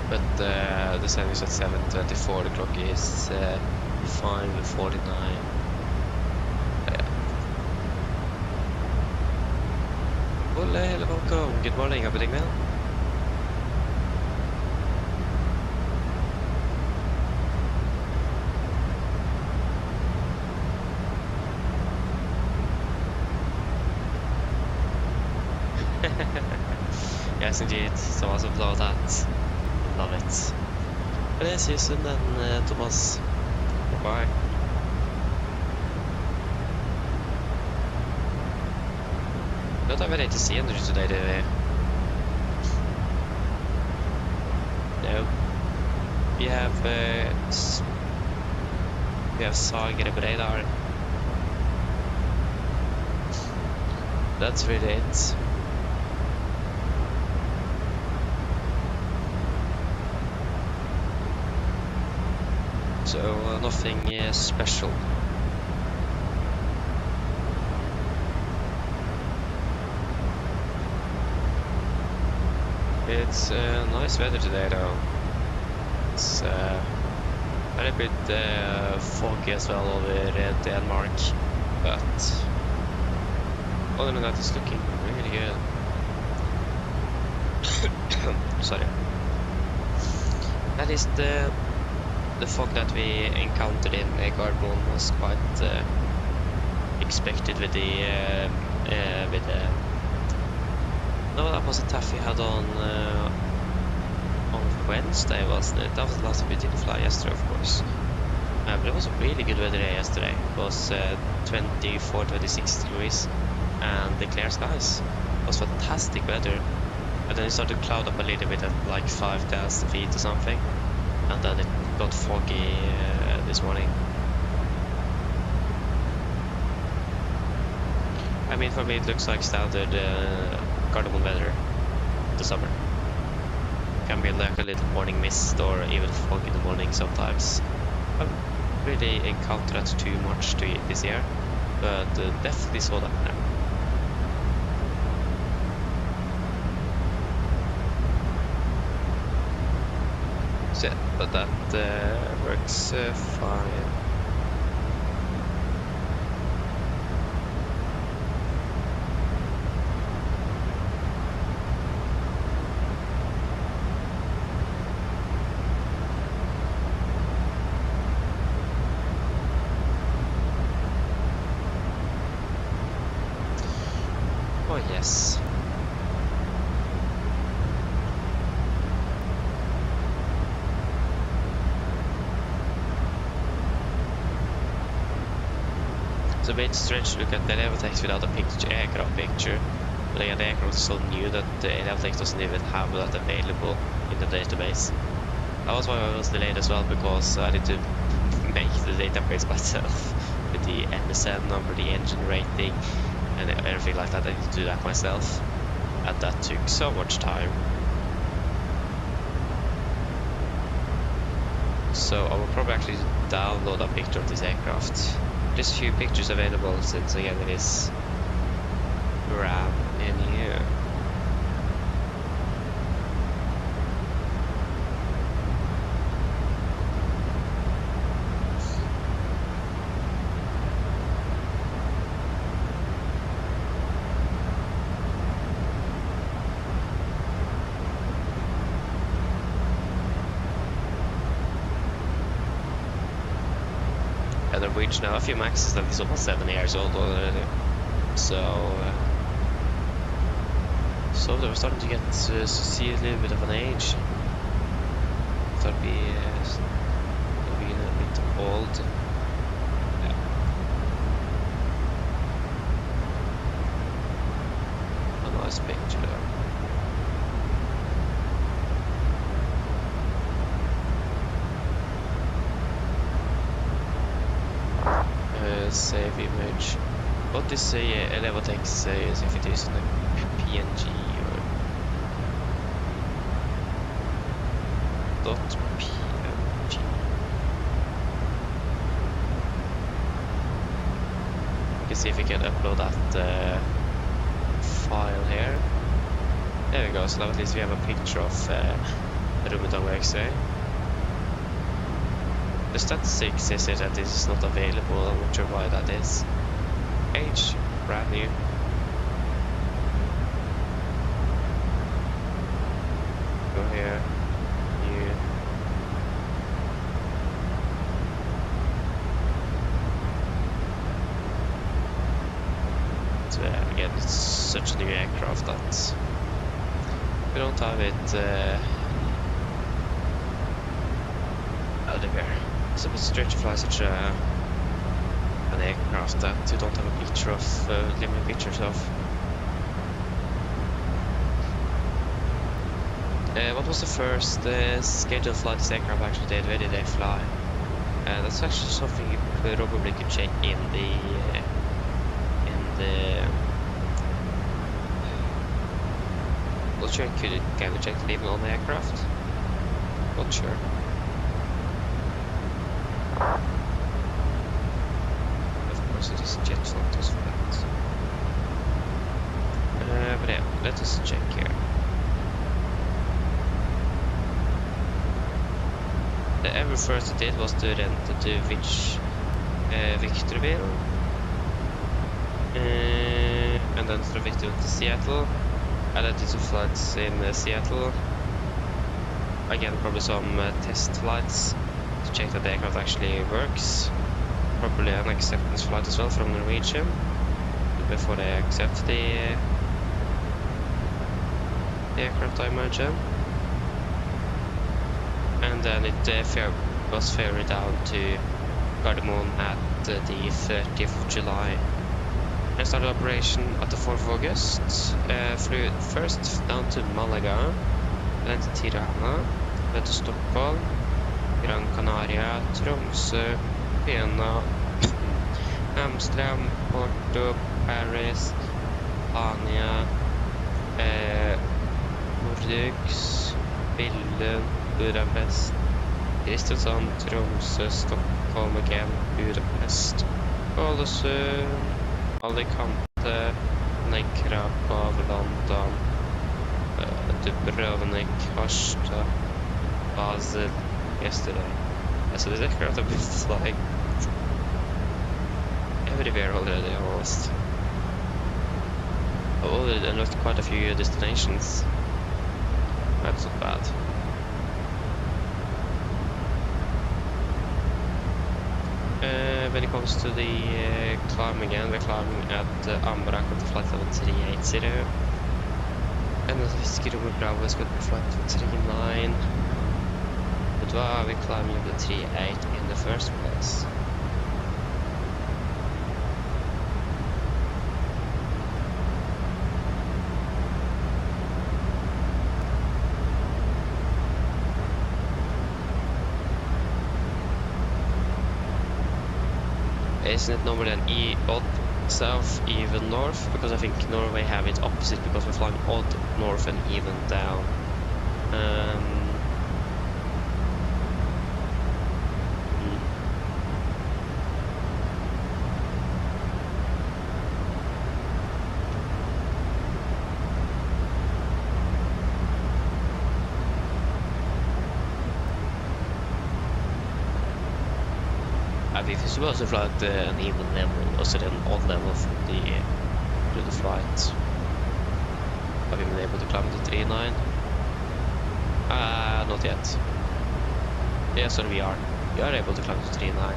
But the sun is at 7:24. The clock is 5:49. Well, hello, welcome. Good morning, everything well? Yes, indeed. So I love that. Love it. But see you soon then, Thomas. Bye. Not have any to see energy today, do we? No. We have Sager Radar. That's really it. So nothing special. It's nice weather today though. It's a little bit foggy as well over Denmark, but other than that it's looking really good. Sorry. At least the fog that we encountered in Gardermoen was quite expected with the no, that was a TAF we had on Wednesday, wasn't it? That was the last time we didn't fly yesterday, of course. But it was a really good weather day yesterday. It was 24, 26 degrees and the clear skies. It was fantastic weather. And then it started to cloud up a little bit at like 5,000 feet or something. And then it got foggy this morning. I mean, for me it looks like standard Gardermoen weather in the summer. Can be like a little morning mist or even fog in the morning sometimes. I haven't really encountered that too much this year, but definitely saw that now. So, but that works fine. Oh yes. It's a bit strange to look at the Elevatex without a aircraft picture. But again, the aircraft is so new that the Elevatex doesn't even have that available in the database. That was why I was delayed as well, because I need to make the database myself with the MSN number, the engine rating, and everything like that. I need to do that myself, and that took so much time. So I will probably actually download a picture of this aircraft. There's few pictures available since again it is brand new. Norwegian now, a few Maxes that is almost 7 years old already. So they're starting to get to see a little bit of an age. Start being a bit old. Yeah. A nice picture there. Save image. What is the Elevatex says if it is in a PNG or .pmg? You can see if we can upload that file here. There we go. So now at least we have a picture of Radeon RX. The statistics says that this is not available. I'm not sure why that is. Age, brand new. Go here, new. So again, it's such a new aircraft that we don't have it anywhere. It's a bit strange to fly such an aircraft that you don't have a picture of, living pictures of. What was the first scheduled flight this aircraft actually did? Where did they fly? That's actually something you probably could check in the not sure, can you check the label on the aircraft? Not sure. Of course it is jet photos for that. But yeah, let us check here. The ever first I did was to rent the Victorville. And then from Victorville to Seattle. I did some flights in Seattle. Again, probably some test flights to check that the aircraft actually works. Probably an acceptance flight as well from Norwegian before they accept the aircraft, I imagine. And then it was ferried down to Gardermoen at the 30th of July. I started operation at the 4th of August. Flew first down to Malaga, then to Tirana, then to Stockholm, Gran Canaria, Tromsø, Vienna, Amsterdam, Porto, Paris, Ania, Bordeaux, Billund, Budapest, Kristiansand, Tromsø, Stockholm again, Budapest, Ålesund, Alicante, Navigraph, Volanta, Dubrovnik, Harstad, Basel yesterday. Yeah, so this aircraft have been flying everywhere already almost. I've already unlocked quite a few destinations. That's not bad. When it comes to the climb again, we're climbing at Ambrak at the flight level 380. And the Skirbo Bravo is going to be flight level 39. But why are we climbing the 38 in the first place? Isn't it normally an odd south, even north? Because I think Norway have it opposite because we're flying odd north and even down. If you're supposed to fly at an even level, also an odd level from the flight, have you been able to climb to 39? Not yet. Yeah, so we are able to climb to 39.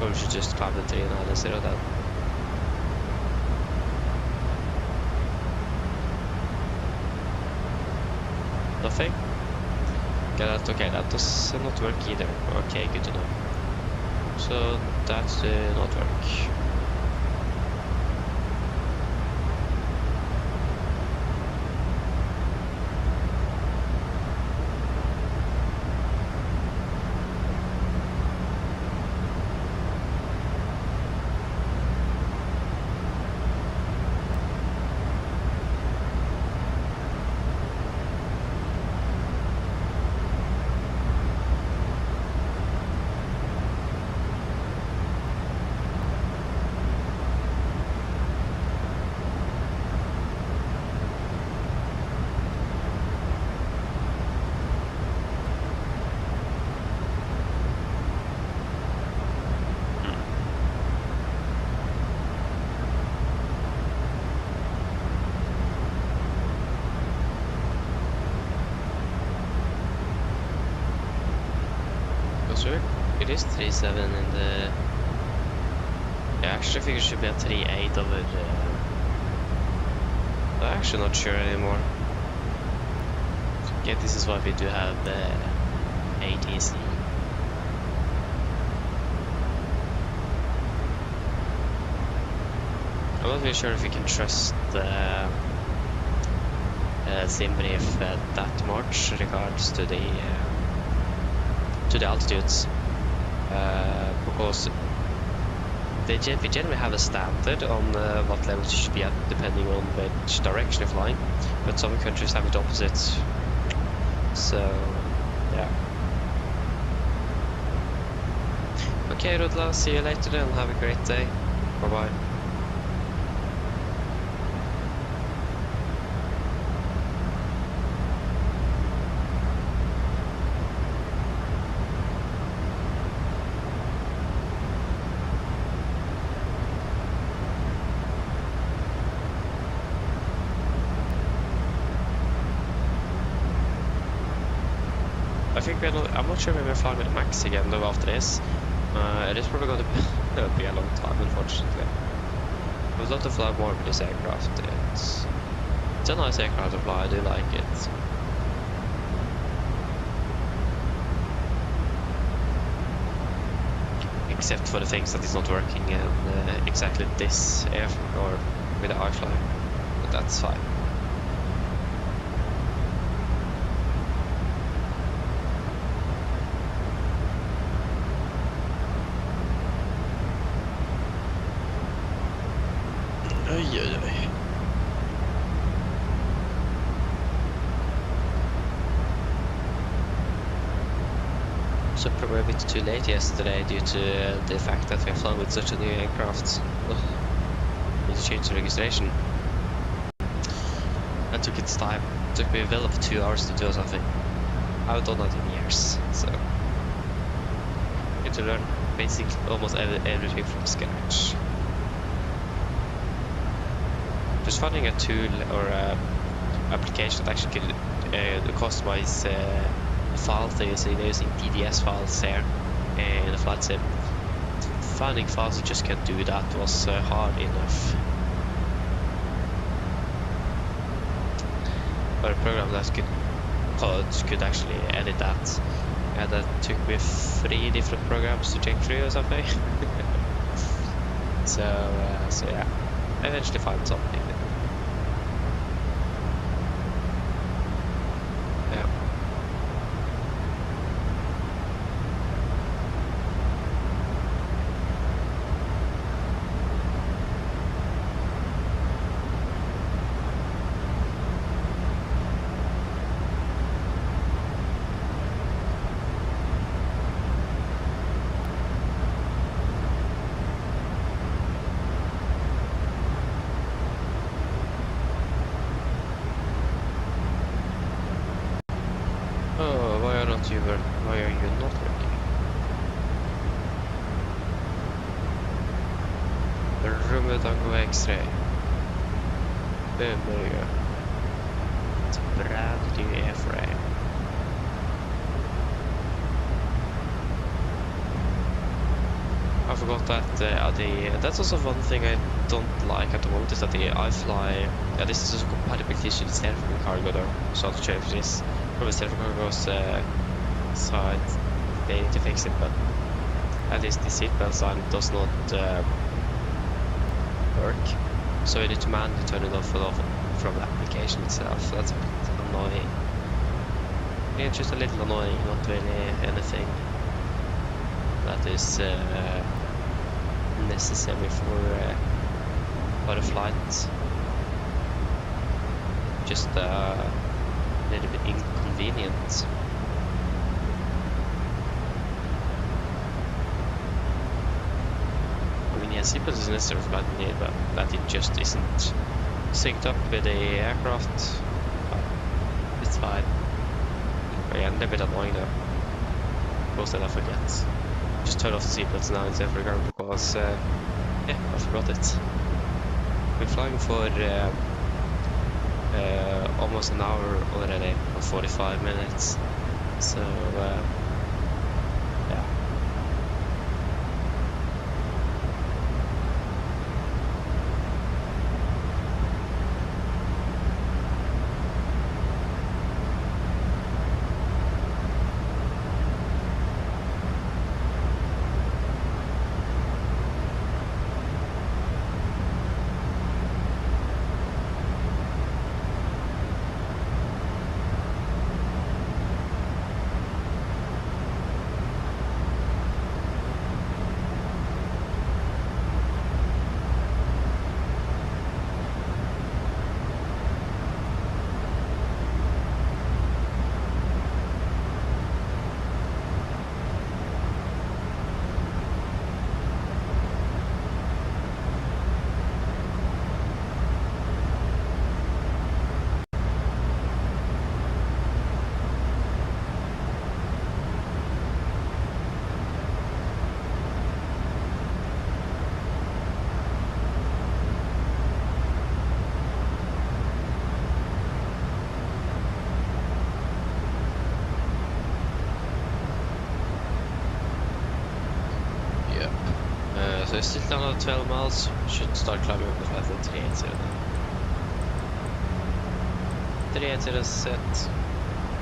Or we should just climb the tree now instead of that. Nothing? Okay, that does not work either. Okay, good to know. So that did not work. It is 3.7 in the... I actually think it should be a 3.8 over the... I'm actually not sure anymore. Okay, this is why we do have ATC. I'm not really sure if we can trust SimBrief that much in regards to the altitudes, because we generally have a standard on what levels you should be at depending on which direction you're flying, but some countries have it opposite. So yeah. Okay, Rudla, see you later then. Have a great day. Bye bye. I think I'm not sure when we're flying with the Max again though after this. It is probably going to be a long time, unfortunately. I would love to fly more with this aircraft. It's a nice aircraft to fly, I do like it. Except for the things that is not working in exactly this air or with the iFly, but that's fine. So probably a bit too late yesterday due to the fact that we have flown with such a new aircraft. Need to change the registration. That took its time. It took me well over 2 hours to do something. I haven't done that in years, so I get to learn basically almost everything from scratch. Just finding a tool or a application that actually could customize files they're using PDS files here in the flight sim. Finding files that just can't do that was hard enough. But a program that could actually edit that, and that took me 3 different programs to check through or something. so yeah, I eventually found something. Why are you not working? Rummet Tango X-ray. BMW. It's a brand new airframe. I forgot that that's also one thing I don't like at the moment is that the iFly, this is a compatibility issue instead from cargo though, so I'll change this from the stereo cargo's side. They need to fix it, but at least the seatbelt sign does not work, so you need to manually turn it off and off from the application itself. That's a bit annoying. It's just a little annoying, not really anything that is necessary for a flight. Just a little bit inconvenient. I mean, yeah, seatbelt is necessary for flight need, but that it just isn't synced up with the aircraft. But it's fine. But yeah, a little bit annoying though. Most that I forget. Just turn off the seatbelts now instead of regard because yeah, I forgot it. We're flying for almost an hour already, or 45 minutes. So yeah. So it's still down at 12 miles, should start climbing up the flight at 380 now. 380 is set,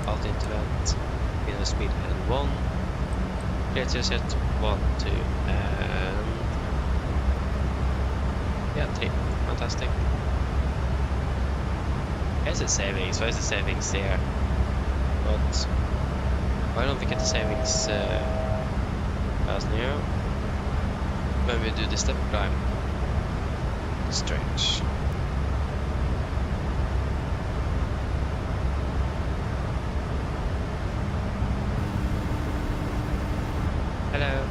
out into vent, in the speed and 1, 380 is set, 1, 2, and yeah, 3, fantastic. There's the savings, where's the savings there? But why don't we get the savings as new? When we do the step climb. Stretch. Hello.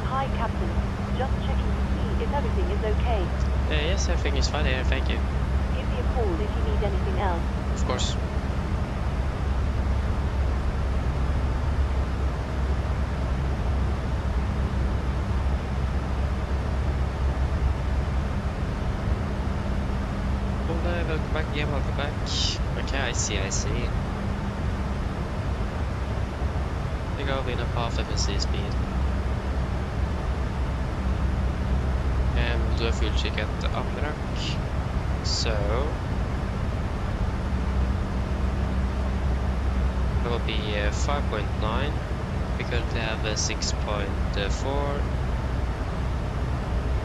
Hi, Captain. Just checking to see if everything is okay. Yes, everything is fine here, thank you. Give me a call if you need anything else. Of course. Welcome back, yeah, welcome back. Okay, I see. We go in a half FSC speed. And we'll do a fuel check at the upper rack. So it will be 5.9. We currently have a 6.4.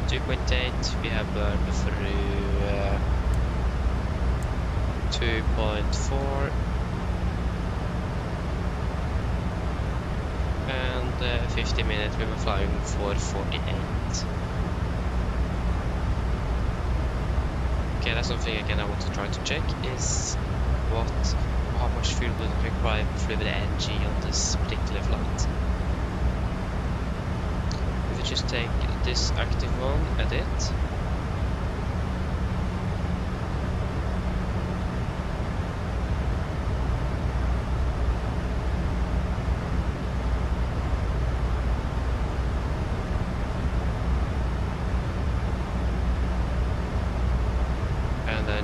2.8. We have burned through 2.4 and 50 minutes we were flying for 48. Okay, that's something again I want to try to check is how much fuel would it require through the NG on this particular flight. If we just take this active one, edit.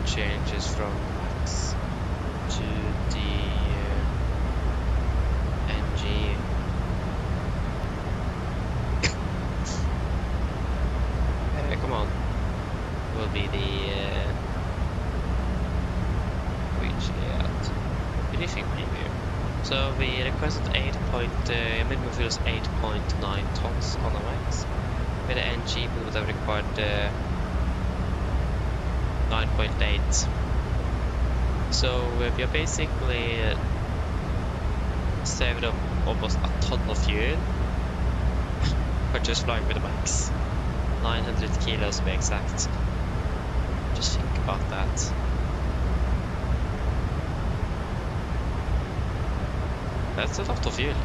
Changes from max to the NG. will be the briefing preview. So we requested minimum fuel is 8.9 tons on the max. With the NG we would have required 9.8. So we are basically saved up almost a ton of fuel for just flying with the max. 900 kilos to be exact. Just think about that. That's a lot of fuel.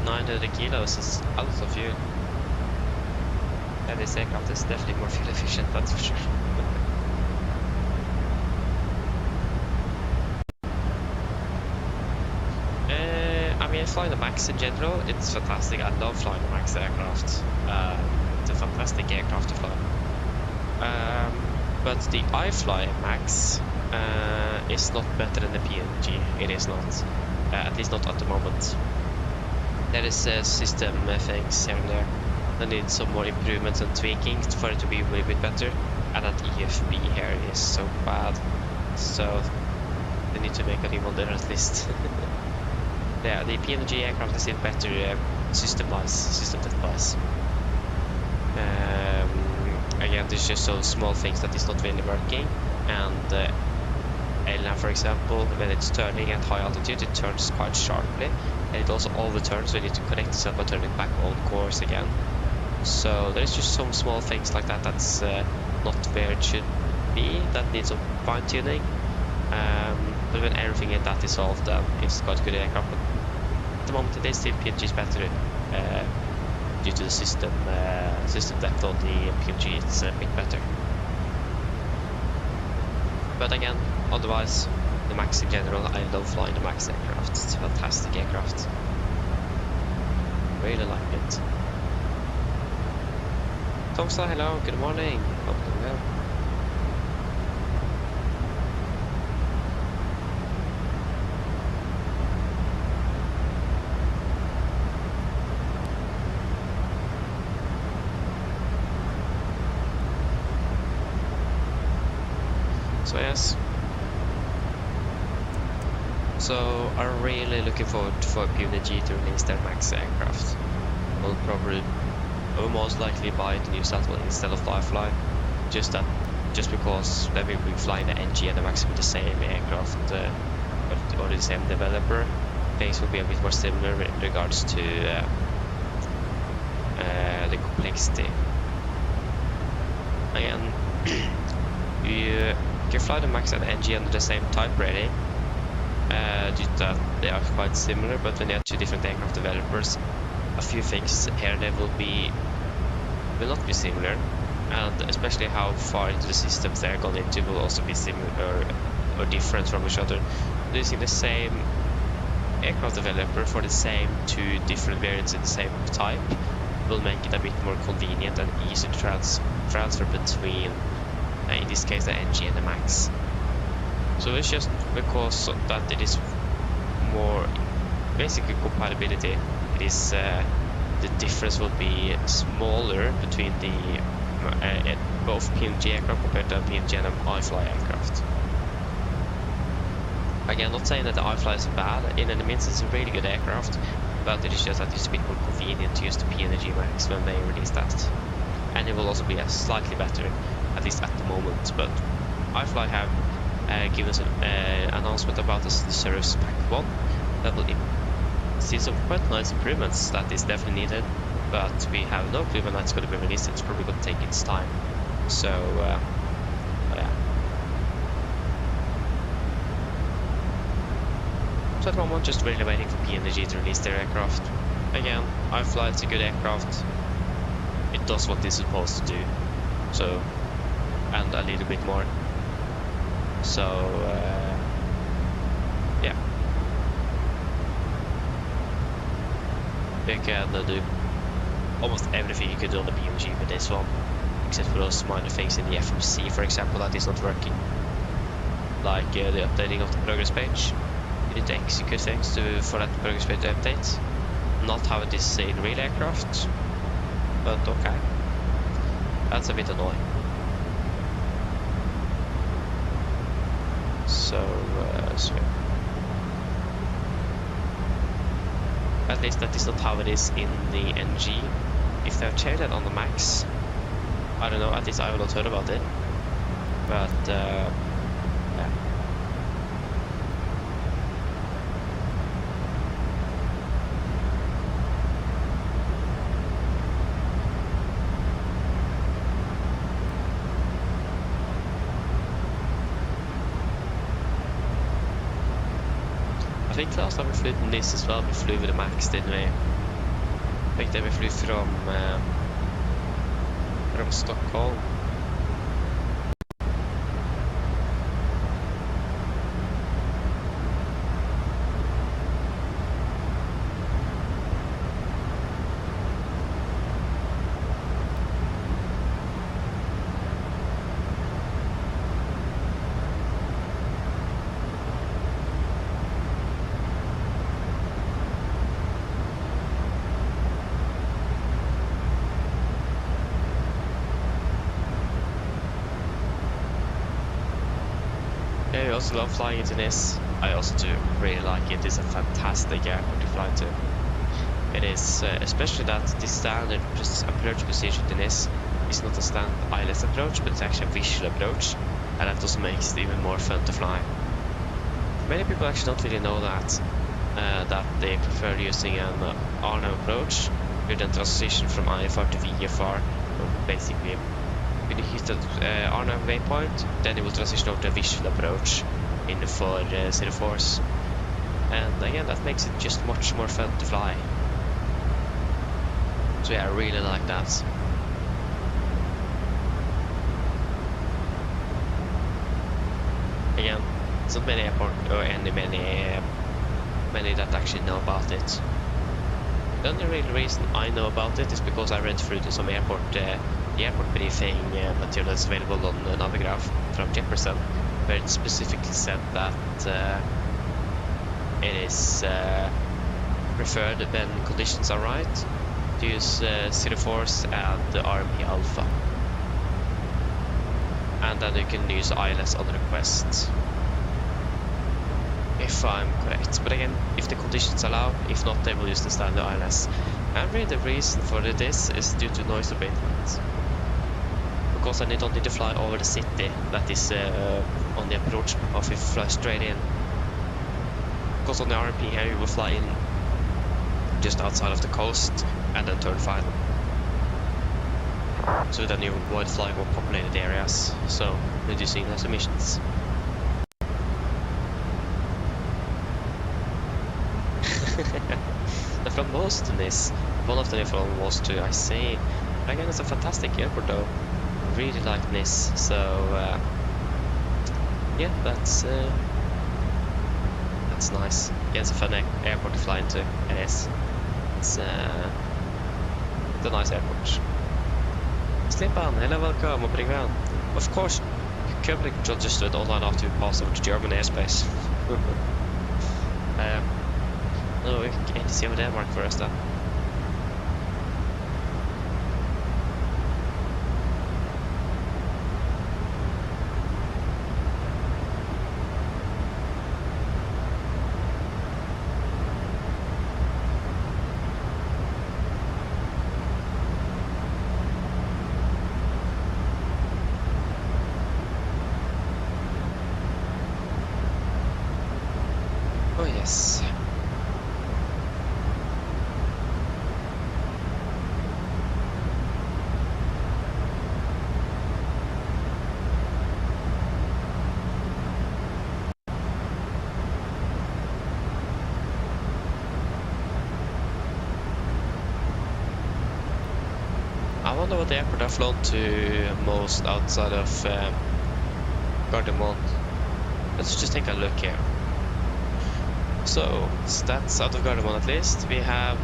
900 kilos is a lot of fuel. And this aircraft is definitely more fuel efficient, that's for sure. I mean, flying the Max in general, it's fantastic. I love flying the Max aircraft. It's a fantastic aircraft to fly. But the iFly Max is not better than the PMDG. It is not. At least not at the moment. There is system things here and there that need some more improvements and tweaking for it to be a little bit better. And that EFB here is so bad. So they need to make a new one there at least. Yeah, the PMDG aircraft is still better system-wise. Again, there's just some small things that is not really working, and Elna, for example, when it's turning at high altitude, it turns quite sharply, and it also overturns when you need to connect itself by turning back on course again. So there's just some small things like that that's not where it should be, that needs some fine-tuning. But when everything in that is solved, it's quite a good aircraft. But at the moment, it is still PMG is better due to the system depth on the PMG. It's a bit better. But again, otherwise, the Max in general, I love flying the Max aircraft. It's a fantastic aircraft. Really like it. Tomsa, hello, good morning. Hope you're well. So yes. So I'm really looking forward for PMDG to release their Max aircraft. We'll most likely buy the new satellite instead of the iFly. Just because then we'll be flying the NG and the Max with the same aircraft or the same developer. Things will be a bit more similar in regards to the complexity. Again, you can fly the Max and the NG under the same type rating. Due to that they are quite similar, but when you have two different aircraft developers, a few things here and there will not be similar, and especially how far into the systems they're going into will also be similar or different from each other. Using the same aircraft developer for the same two different variants in the same type will make it a bit more convenient and easy to transfer between, in this case, the NG and the Max. So it's just because that it is more basically compatibility. It is the difference will be smaller between the both PMG aircraft compared to PMG and iFly aircraft. Again, not saying that the iFly is bad. In any means, it's a really good aircraft, but it is just that it's a bit more convenient to use the PMDG Max when they release that, and it will also be slightly better, at least at the moment. But iFly have given us an announcement about the Service Pack 1 that will see some quite nice improvements that is definitely needed, but we have no clue when that's going to be released. It's probably going to take its time. So yeah. So at the moment, just really waiting for PMDG to release their aircraft. Again, iFly is a good aircraft. It does what it's supposed to do. So, and a little bit more. So yeah, you can do almost everything you could do on the PMG with this one, except for those minor things in the FMC, for example, that is not working, like the updating of the progress page. You need to execute things for that progress page to update, not how it is in real aircraft, but okay, that's a bit annoying. So, so at least that is not how it is in the NG. If they've changed it on the Max, I don't know, at least I have not heard about it. But, yeah. I think last time we flew in this as well, we flew with the Max, didn't we? I think then we flew from Stockholm. Yeah, I also love flying into this. I also do really like it. It's a fantastic airport to fly to. It is, especially that the standard approach position in this is not a standard ILS approach, but it's actually a visual approach, and that also makes it even more fun to fly. Many people actually don't really know that, that they prefer using an RNAV approach, with then transition from IFR to VFR, basically. When you hit the RNAV waypoint, then it will transition over to a visual approach in the for 04s. And again, that makes it just much more fun to fly. So yeah, I really like that. Again, it's not many airport or many that actually know about it. The only real reason I know about it is because I read through some airport briefing material that's available on Navigraph from Jefferson, where it specifically said that it is preferred when conditions are right to use 04s and the RMP Alpha, and then you can use ILS on request, if I'm correct. But again, if the conditions allow, if not, they will use the standard ILS. And really the reason for this is due to noise abatement. Because I don't need to fly over the city that is on the approach path, if you fly straight in. Because on the RMP here you will fly in just outside of the coast and then turn final. So then you avoid flying over populated areas, so reducing those emissions. From most in this, one of the different was to I say, again, it's a fantastic airport though. Really like this, so yeah, that's nice. Yeah, it's a fun airport to fly into. It is. It's a nice airport. Slipan, hello, welcome, obrigado. Of course, you can just do it online after you pass over to German airspace. No, we can see over Denmark first then. Oh yes. I wonder what the airport I've flown to most outside of Gardermoen. Let's just take a look here. So, stats out of Gardermoen at least. We have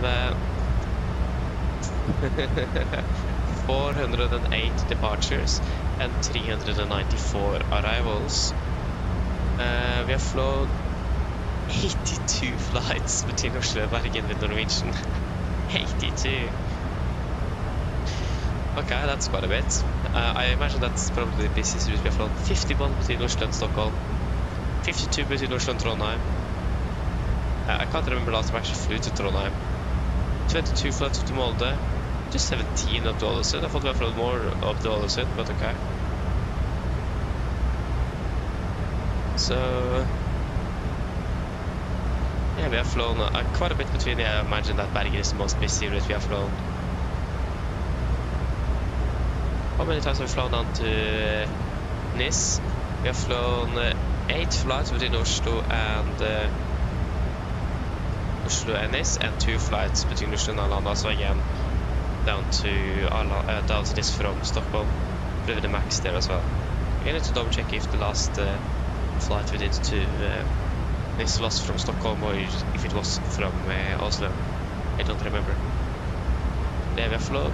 408 departures and 394 arrivals. We have flown 82 flights between Oslo and Bergen with Norwegian. 82! Okay, that's quite a bit. I imagine that's probably the busiest route we have flown. 51 between Oslo and Stockholm. 52 between Oslo and Trondheim. I can't remember last time I actually flew to Trondheim. 22 flights to Molde. Just 17 up to Ålesund. I thought we had flown more up to Ålesund, but okay. So yeah, we have flown quite a bit between. Yeah, I imagine that Bergen is the most busy route we have flown. How many times have we flown down to Nis? We have flown 8 flights between Oslo and Nis, and 2 flights between Oslo and Arlanda. So again, down to this from Stockholm, with the max there as well. I need to double check if the last flight we did to this was from Stockholm or if it was from Oslo. I don't remember. Yeah, we have flown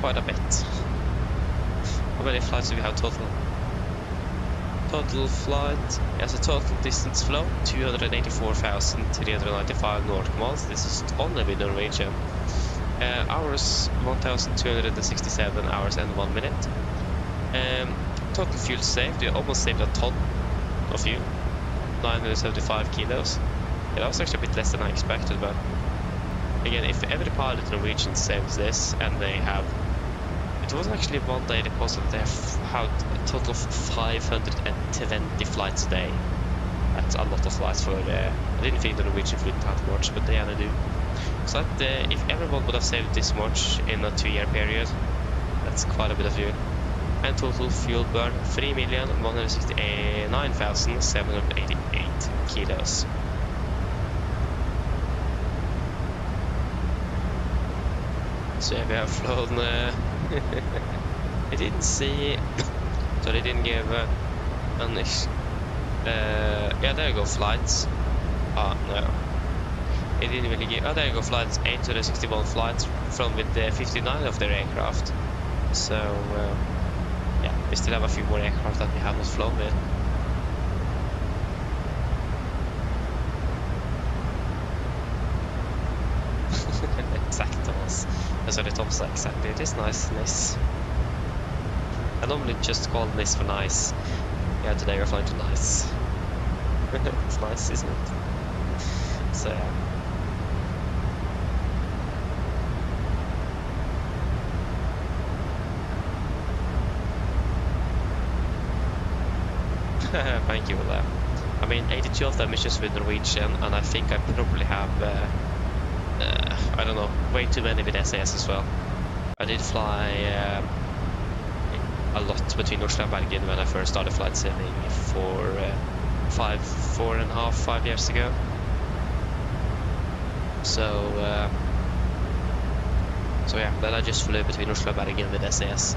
quite a bit. How many flights do we have total? Total flight, yes, a total distance flown 284,395 nautical miles. This is only with Norwegian. Hours 1,267 hours and 1 minute. Total fuel saved, we almost saved a ton of fuel, 975 kilos. Yeah, that was actually a bit less than I expected, but again, if every pilot in Norwegian saves this, and they have, it was actually one day they posted they had a total of 520 flights a day. That's a lot of flights for, I didn't think the Norwegian fleet that much, but they had to do. So that if everyone would have saved this much in a 2-year period, that's quite a bit of fuel. And total fuel burn 3,169,788 kilos. So yeah, we have flown. I didn't see, so they didn't give an. Yeah, there you go, flights. Oh no. It didn't really give. Oh, there you go, flights. 861 flights from with the 59 of their aircraft. So yeah, we still have a few more aircraft that we have not flown with. Exactly, sorry, Tom's exactly. It is nice. I normally just call this for nice. Yeah, today we're flying to nice. It's nice, isn't it? So yeah. Thank you for that. I mean, 82 of them is just with Norwegian, and I think I probably have, I don't know, way too many with SAS as well. I did fly a lot between Oslo and Bergen when I first started flight simming for 5 years ago. So yeah, then I just flew between Oslo and Bergen with SAS.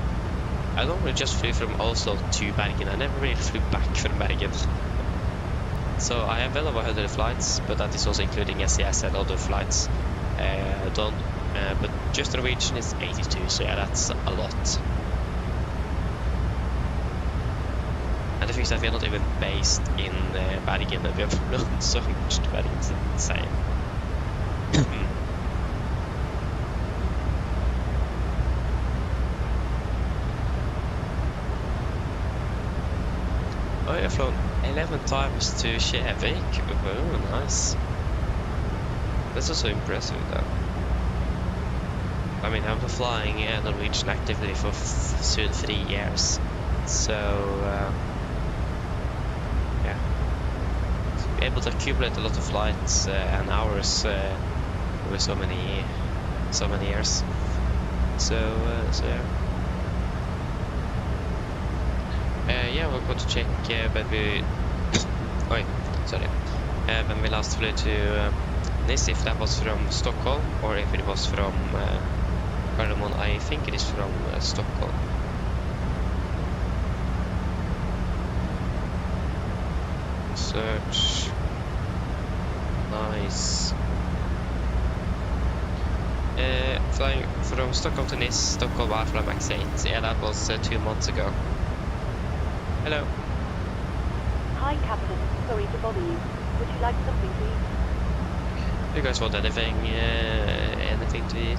I normally just flew from Oslo to Bergen. I never really flew back from Bergen. So I have well over 100 flights, but that is also including SAS and other flights done. But just Norwegian is 82, so yeah, that's a lot. And the thing is that we are not even based in Bergen, and we have flown so much to Bergen, it's insane. Oh, I've flown 11 times to Kjevik. Oh, nice. That's also impressive, though. I mean, I've been flying Norwegian actively for soon 3 years, so yeah, be able to accumulate a lot of flights and hours over so many years. So yeah. Yeah, we're going to check when we when we last flew to Nis, if that was from Stockholm or if it was from Gardermoen. I think it is from Stockholm. Search. Nice. Flying from Stockholm to Nis, Stockholm iFly Max 8. Yeah, that was 2 months ago. Hello. Hi, Captain. Sorry to bother you. Would you like something to eat? You guys want anything to eat?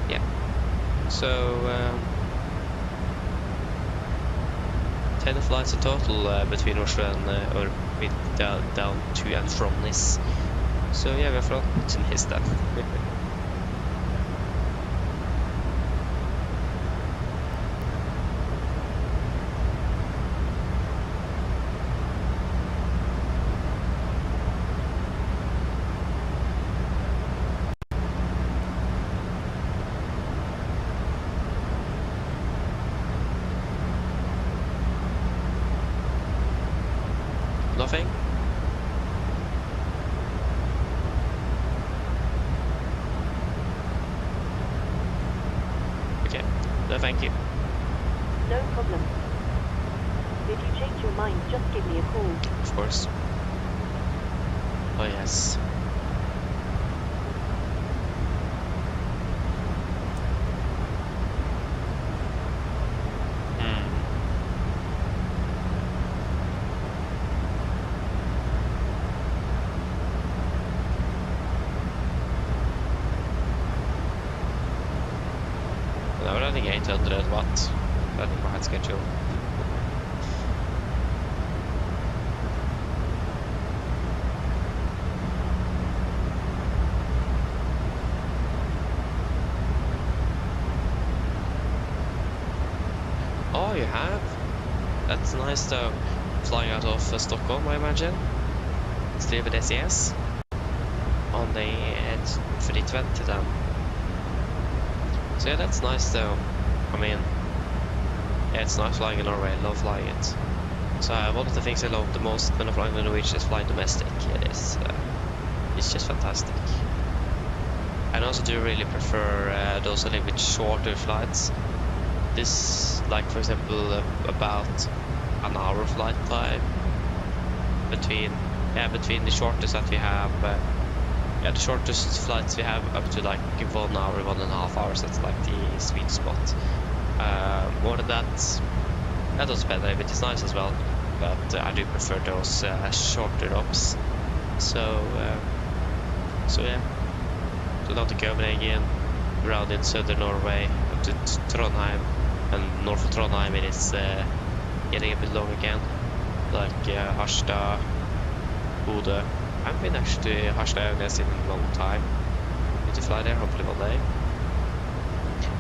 Yeah. So 10 flights in total between Oslo and or down to and from Nis. So yeah, we're flown to Nis then. Nothing? Okay, no thank you. No problem. If you change your mind, just give me a call. Of course. Oh yes. Now we're running 800 watt, running behind schedule. Oh, you have? That's nice though. Flying out of Stockholm, I imagine. Still with SES on the 320 then. So yeah, that's nice though. I mean, yeah, it's nice flying in Norway. I love flying it. So one of the things I love the most when I'm flying the Norwegian is flying domestic. It's just fantastic. And I also do really prefer those a little bit shorter flights. This, like for example, about an hour flight time between the shortest that we have. The shortest flights we have up to like 1 hour, 1.5 hours. That's like the sweet spot. More than that, that was better, but it's nice as well. But I do prefer those shorter drops. So yeah. So down to Copenhagen, around in southern Norway, up to Trondheim, and north of Trondheim it is getting a bit long again. Like Harstad, Bodø. I haven't been actually to Harstad in a long time. Need to fly there, hopefully one day.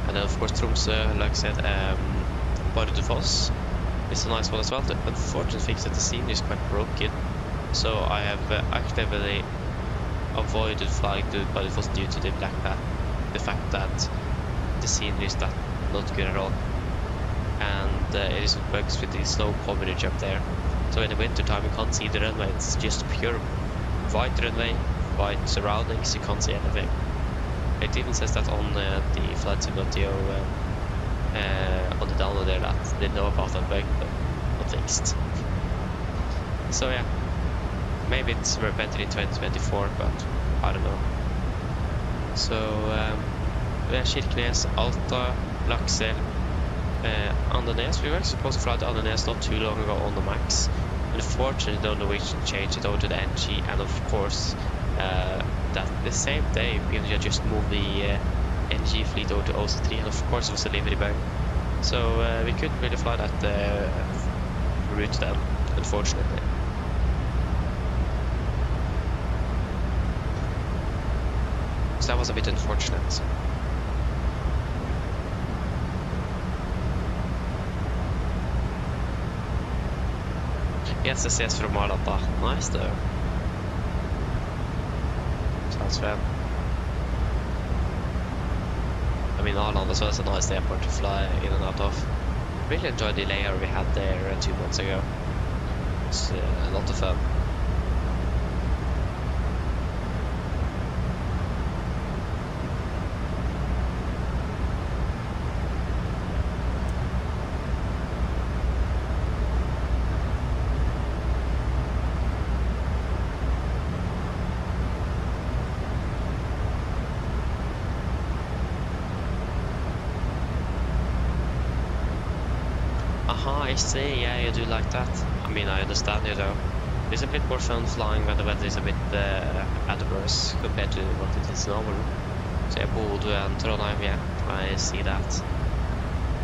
And then of course Tromsø, like I said, Bardufoss is a nice one as well. The unfortunate thing is that the scenery is quite broken. So I have actively avoided flying to Bardufoss due to the fact that the scenery is not good at all. And it is bugs with the snow coverage up there. So in the winter time you can't see the runway, it's just pure white runway, white surroundings, you can't see anything. It even says that on the FSIPanel on the download there that they know about that bug, but not fixed. So yeah, maybe it's better in 2024, but I don't know. So yeah, Kirkenes, Alta, Lakselv, Addons. We were supposed to fly to Addons not too long ago on the Max. Unfortunately, the Norwegian changed it over to the NG, and of course, that the same day PMDG just moved the NG fleet over to OC3, and of course it was a delivery bug. So we couldn't really fly that route then, unfortunately. So that was a bit unfortunate. Yes, SES from Volanta. Nice though. Sounds fun. I mean, Arlanda as well is a nice airport to fly in and out of. Really enjoyed the layover we had there 2 months ago. It's a lot of fun. I see, yeah, you do like that. I mean, I understand you though. It's a bit more fun flying when the weather is a bit adverse compared to what it is normal. So yeah, Bodø and Trondheim, yeah, I see that.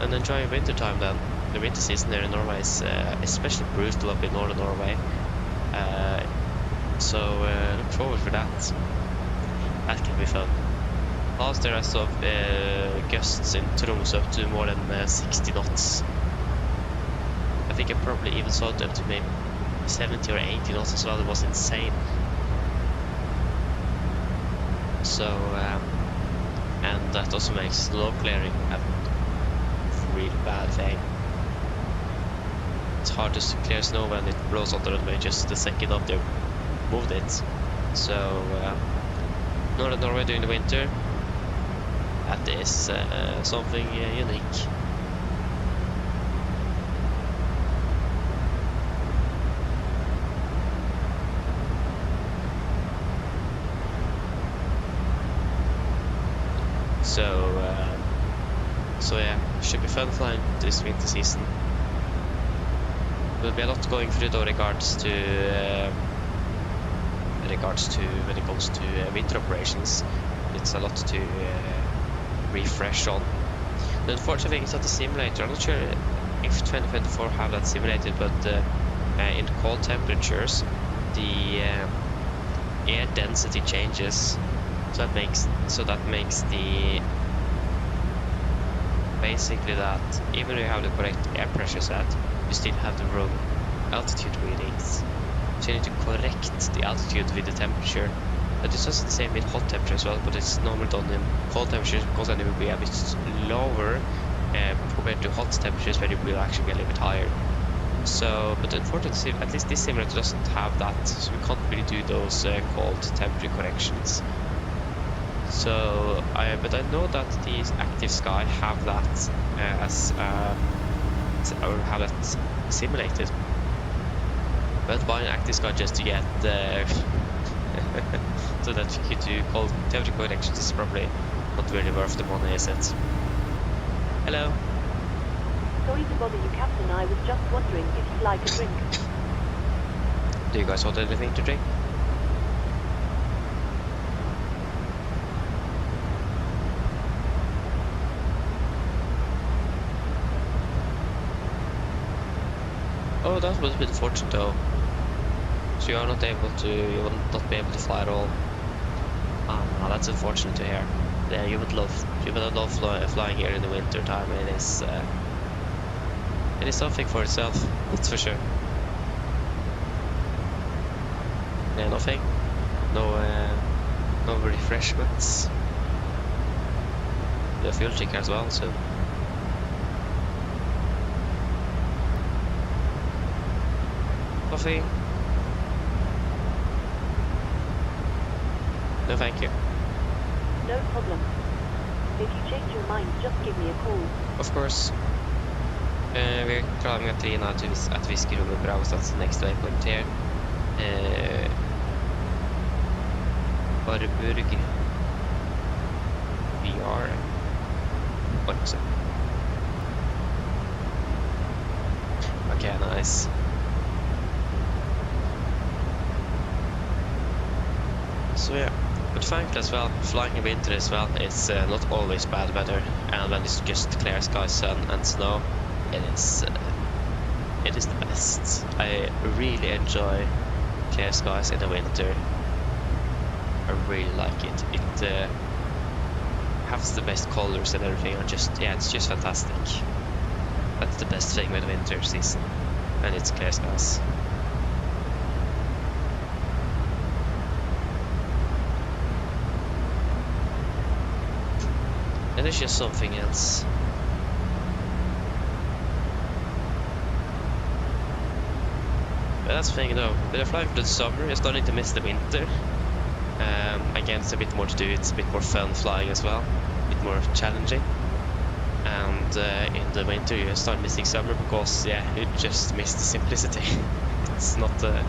And enjoy winter time then. the winter season here in Norway is especially brutal up in northern Norway. So look forward for that. That can be fun. Last year I saw gusts in Tromsø up to more than 60 knots. I think I probably even saw it up to maybe 70 or 80 knots as well. It was insane. So, and that also makes snow clearing a really bad thing. It's hard to clear snow when it blows on the runway just the second after you moved it. So, northern Norway during the winter, that is something unique. So yeah, should be fun flying this winter season. There'll be a lot going through though regards to when it comes to winter operations. It's a lot to refresh on. The unfortunate thing is that the simulator, I'm not sure if 2024 have that simulated, but in cold temperatures the air density changes. So that makes the basically that even if you have the correct air pressure set, you still have the wrong altitude readings. So you need to correct the altitude with the temperature. That is also the same with hot temperature as well, but it's normally done in cold temperatures because then it will be a bit lower compared to hot temperatures where it will actually be a little bit higher. So, but unfortunately, at least this simulator doesn't have that, so we can't really do those cold temperature corrections. So, but I know that these Active Sky have that or have that simulated. But buying Active Sky just to get so that you can do cold temperature corrections is probably not really worth the money, is it? Hello. Sorry to bother you, Captain. I was just wondering if you'd like a drink. Do you guys want anything to drink? Oh, that was a bit unfortunate though. So you will not be able to fly at all. That's unfortunate to hear. Yeah, you would love flying here in the winter time. It is something for itself, that's for sure. Yeah, nothing. No refreshments. The fuel checker as well, so. Coffee? No, thank you. No problem. If you change your mind, just give me a call. Of course. We're climbing at 3 now at Whiskey Room Bravo, that's the next waypoint here. Varburg. VR. What's it? Okay, nice. So yeah, but thankfully as well, flying in winter as well is not always bad weather, and when it's just clear skies, sun and snow, it is the best. I really enjoy clear skies in the winter. I really like it. It has the best colors and everything, and it's just fantastic. That's the best thing with the winter season, and it's clear skies. And it's just something else. But that's the thing though, when you're flying for the summer, you're starting to miss the winter. Again, it's a bit more to do, it's a bit more fun flying as well, a bit more challenging. And in the winter you start missing summer because, yeah, you just miss the simplicity. It's not that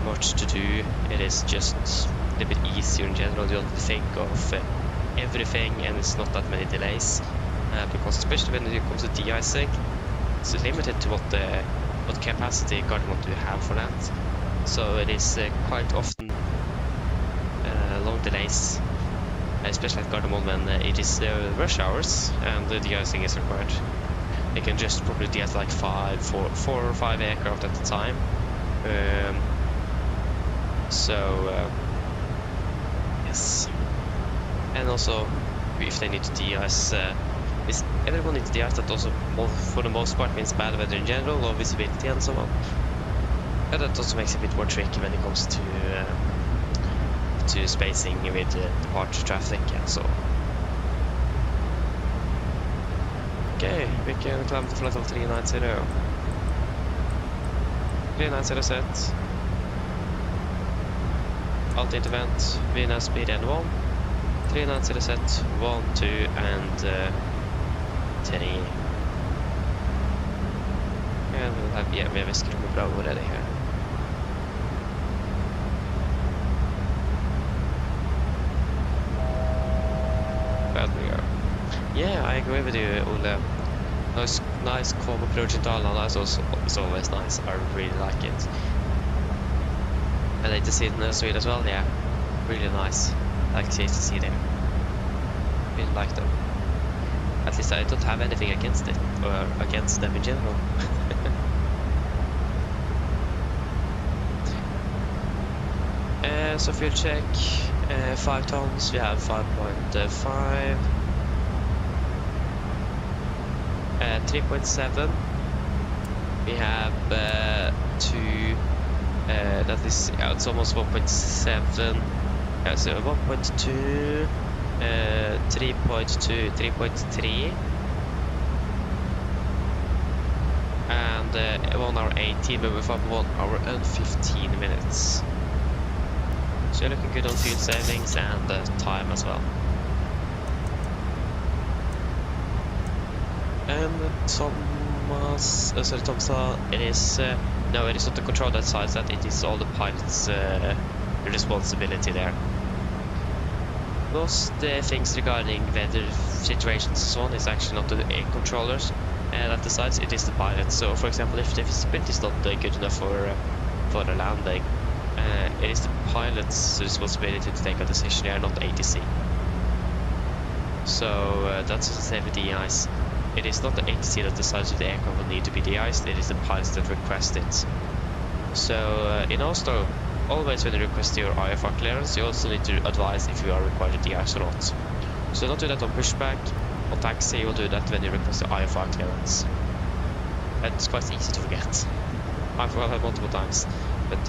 much to do, it is just a little bit easier in general. You don't think of everything, and it's not that many delays. Because especially when it comes to de-icing, it's limited to what capacity Garden want to have for that. So it is quite often long delays especially at Gardermoen when it is rush hours and the de-icing is required. They can just probably de-ice like 4 or 5 aircraft at a time. Yes. And also, if they need to de-ice, everyone needs to de-ice, that also for the most part means bad weather in general, low visibility and so on. And that also makes it a bit more tricky when it comes to spacing with departure traffic and so on. Okay, we can climb to flight of 390. 390 set. Alt intervent, VNS speed N1. 390 set, 1, 2 and 3. And we'll have, yeah, we have a screamer blow already here. Yeah, I agree with you, Ole. Nice calm approach into Arlanda is always nice. I really like it. I like to see it in the Sweden as well, yeah. Really nice. I like to see them. Really like them. At least I don't have anything against it, or against them in general. So fuel check, 5 tons, we have 5.5. 3.7. We have 2. That is, yeah, it's almost 1.7. Yeah, so 1.2, 3.2, 3.3, and 1 hour 18. But we've 1 hour and 15 minutes. So you're looking good on fuel savings and time as well. Thomas said it is no, it is not the control that decides that, it is all the pilot's responsibility there. Most things regarding weather situations and so on is actually not the air controllers that decides, it is the pilot. So for example, if the visibility is not good enough for the landing, it is the pilot's responsibility to take a decision here, not ATC. So that's the same with de-ice. It is not the ATC that decides if the aircraft will need to be de-iced, it is the pilots that request it. So in Oslo, always when you request your IFR clearance, you also need to advise if you are required to de-ice or not. So don't do that on pushback. On taxi, you will do that when you request the IFR clearance. It's quite easy to forget. I've forgotten multiple times, but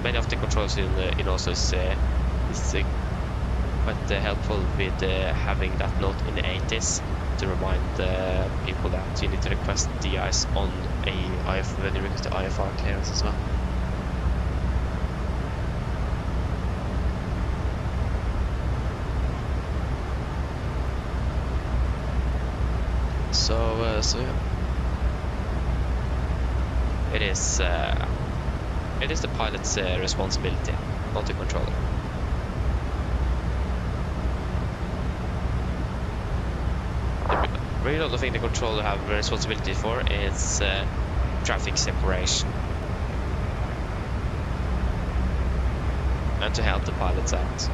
many of the controls in Oslo is quite helpful with having that note in the 80s. To remind people that you need to request de-ice on when you request the IFR clearance as well. So yeah, it is the pilot's responsibility, not the controller. Really, the thing the controller have responsibility for is traffic separation and to help the pilots out.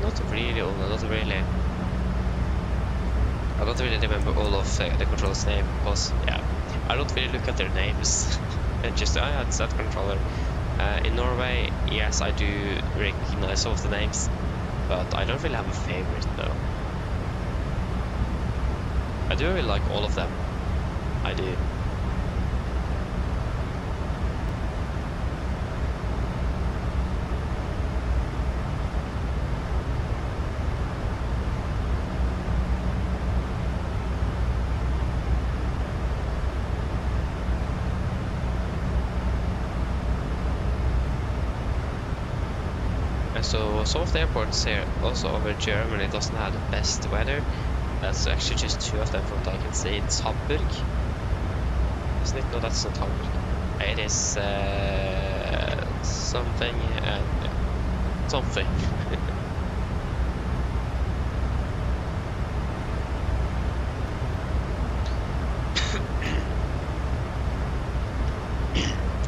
Not really. I don't really remember all of the controller's name because, yeah, I don't really look at their names. And just, yeah, it's that controller. In Norway, yes, I do recognize some of the names, but I don't really have a favorite though. I do really like all of them. I do. So some of the airports here, also over Germany, doesn't have the best weather. That's actually just 2 of them from what I can see. It's Hamburg. Isn't it? No, that's not Hamburg. It is something something.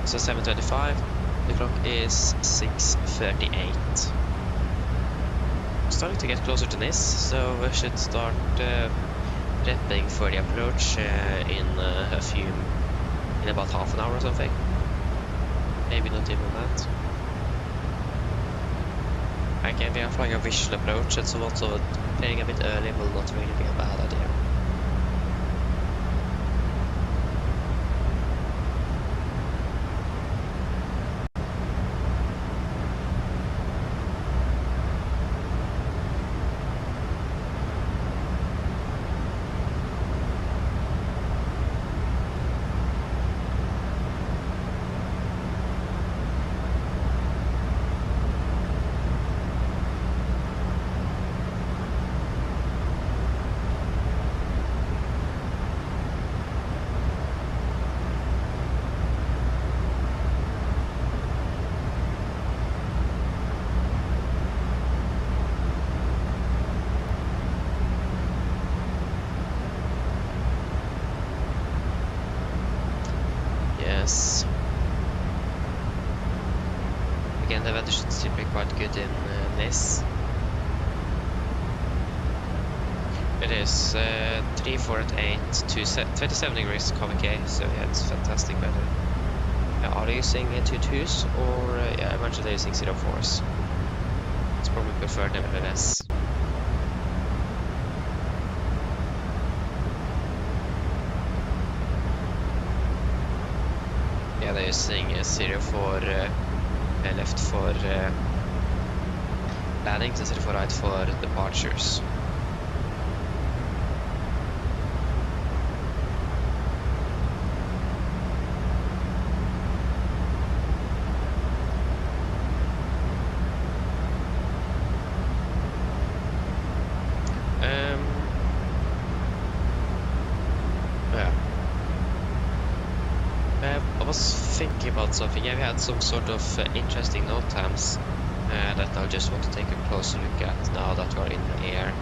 So 7:25. The clock is 6:38. Starting to get closer to Nis, so we should start prepping for the approach in about half an hour or something. Maybe not even that. Again, we are flying a visual approach, and so also playing a bit early will not really be a bad idea. Again, the weather should still be quite good in Nis. It is 348 to 27 degrees KVK, so yeah, it's fantastic weather. Are they using 22s or yeah, I imagine they're using 04s. It's probably preferred nevertheless. Yeah, they're using 04 left for landings and 04 right for departures. I was thinking about something. Yeah, we had some sort of interesting note times that I just want to take a closer look at now that we're in the air.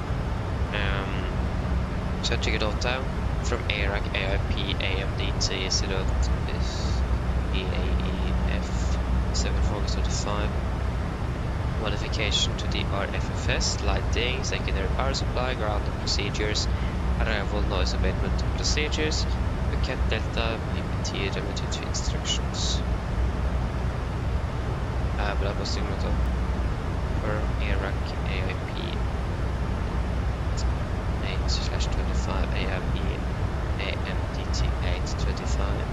So I took a note time from ARAC AIP AMD T0 EAEF 7435. Modification to the RFFS, lighting, secondary power supply, ground procedures, arrival noise abatement procedures, Bucket Delta PPT limited to instructions. But that was not for ARAC AIP 8/25 AIP AMDT 825.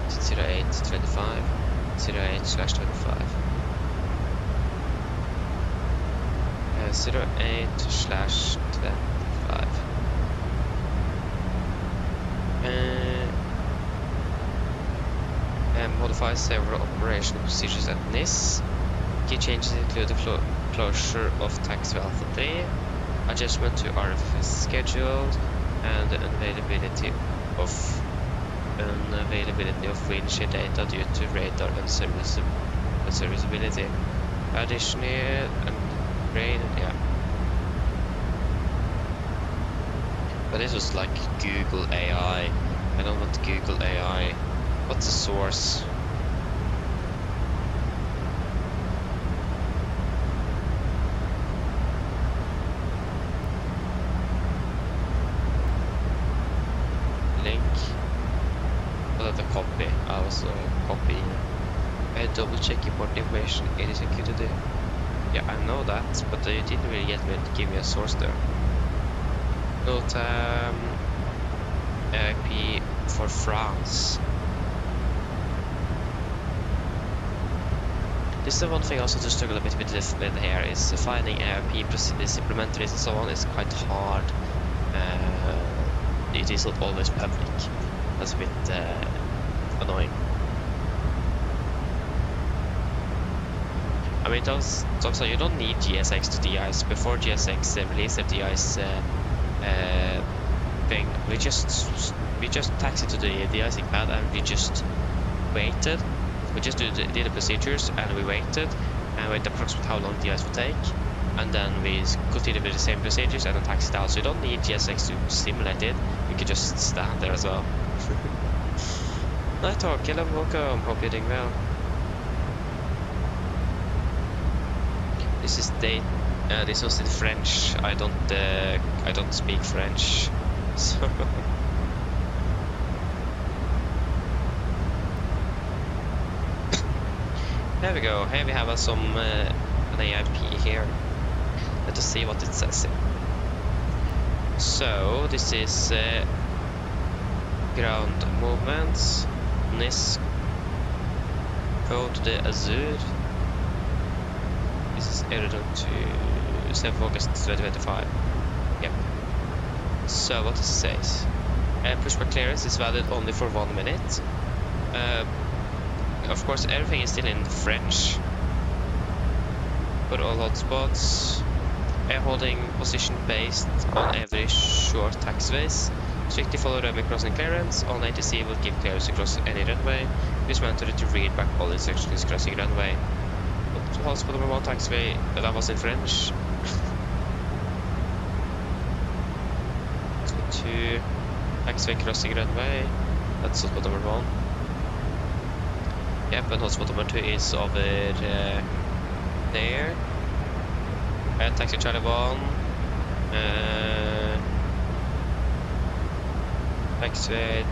It's 08/25 08/25 08/25 modify several operational procedures at NIS. Key changes include the closure of taxi Alpha 3, adjustment to RFS schedule, and the unavailability of windshield data due to radar unserviceability. Additionally, yeah. But this was like Google AI. I don't want Google AI. What's the source? Link. Oh, the copy. I was copying. Double check important information. It is executed. Yeah, I know that, but you didn't really get me to give me a source there. Note IP for France. This is the one thing also to struggle a bit with here is finding IP supplementaries and so on is quite hard. It is not always public. That's a bit annoying. I mean, so you don't need GSX to de-ice. Before GSX released the de-ice thing, we just taxied to the de-icing pad and we just waited. We just did the procedures and we waited approximately how long the de-ice would take. and then we continue with the same procedures and then taxi it out. So you don't need GSX to simulate it, you can just stand there as well. Night talk, hello, welcome, hope you're doing well. This is date. This was in French. I don't speak French, so. There we go. Here we have some an AIP here. Let us see what it says here. So this is ground movements. NIS. Go to the Azure. This is Addon to 7th August 2025. Yep. So what it says. Pushback clearance is valid only for 1 minute. Of course, everything is still in French. For all hotspots, air holding position based on every short taxiways. Strictly follow runway crossing clearance. All ATC will give clearance across any runway. Please mandatory to read back all instructions crossing runway. Hotspot number 1 taxiway, that was in French. 2 taxiway crossing runway. That's hotspot number 1. Yep, and hotspot number 2 is over there. Taxi Charlie 1. Taxiway.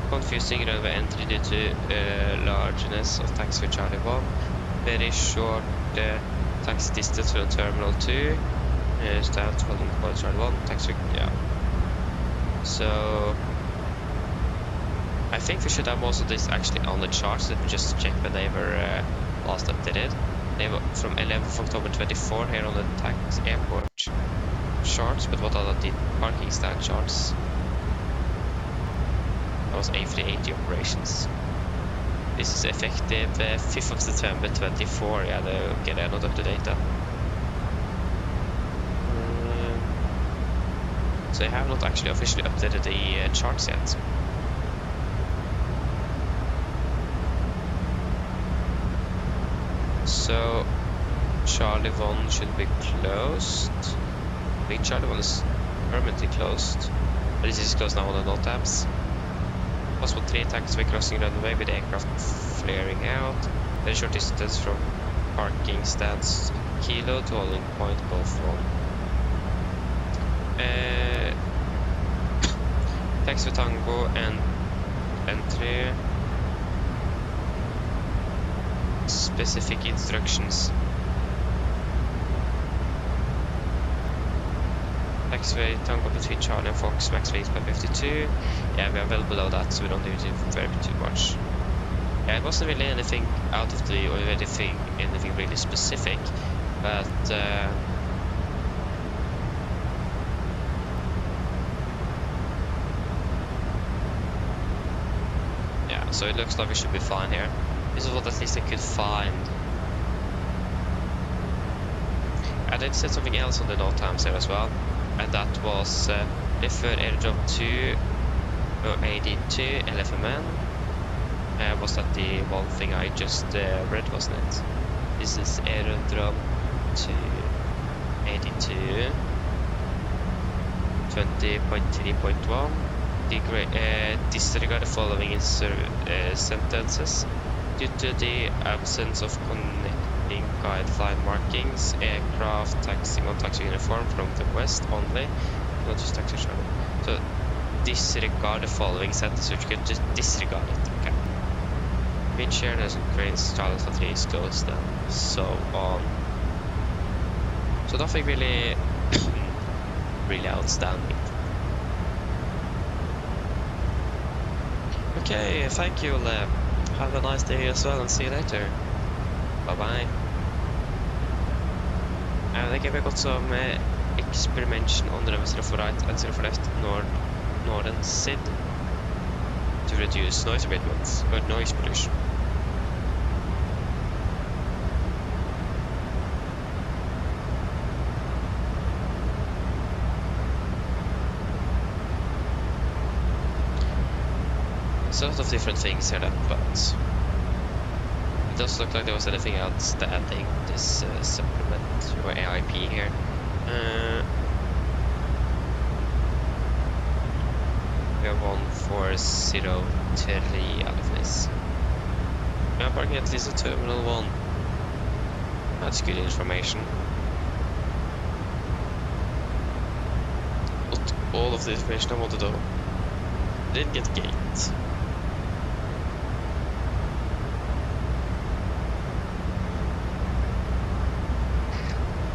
Confusing runway entry due to largeness of taxiway Charlie 1. Very short taxi distance from Terminal 2. Start holding call Charlie 1. Taxiway, yeah. So I think we should have most of this actually on the charts. Let me just check when they were last updated. They were from 11th October 24 here on the tax airport charts, but what are the parking stand charts? That was A380 operations. This is effective 5th of September 24. Yeah, okay, they're not up to date then. So they have not actually officially updated the charts yet. So Charlie 1 should be closed. I think Charlie 1 is permanently closed, but this is closed now on the note tabs. Possible 3 taxiway crossing runway with aircraft flaring out. Very short distance from parking stands Kilo to holding point Golf 1. Taxiway Tango and entry. Specific instructions. Taxiway Tango between Charlie and Fox, max weight by 52. Yeah, we are well below that, so we don't need to vary too much. Yeah, it wasn't really anything out of the or anything really specific, but yeah, so it looks like we should be fine here. This is what at least I could find. I did set something else on the note times here as well, and that was refer airdrop to AD2 LFMN. Was that the one thing I just read, wasn't it? This is airdrop to AD2 20.3.1. Disregard the following sentences. Due to the absence of connecting guideline markings, aircraft taxiing on taxi uniform from the west only, not just taxi channel. So disregard the following sentences, which you can just disregard it. Okay. Wind shear doesn't cranes, Charlie 3 is closed, and so on. So nothing really, really outstanding. Okay, thank you, Leb. Have a nice day as well, and see you later. Bye bye. I think we got some experimentation on the runway 0 for right and 0 for left northern SID to reduce noise abatement or noise pollution. There's a lot of different things here then, but doesn't look like there was anything outstanding this supplement or AIP here. We have 1403 Elevatex. We are parking at least at Terminal 1. That's good information. But all of the information I wanted to know. Didn't get gate.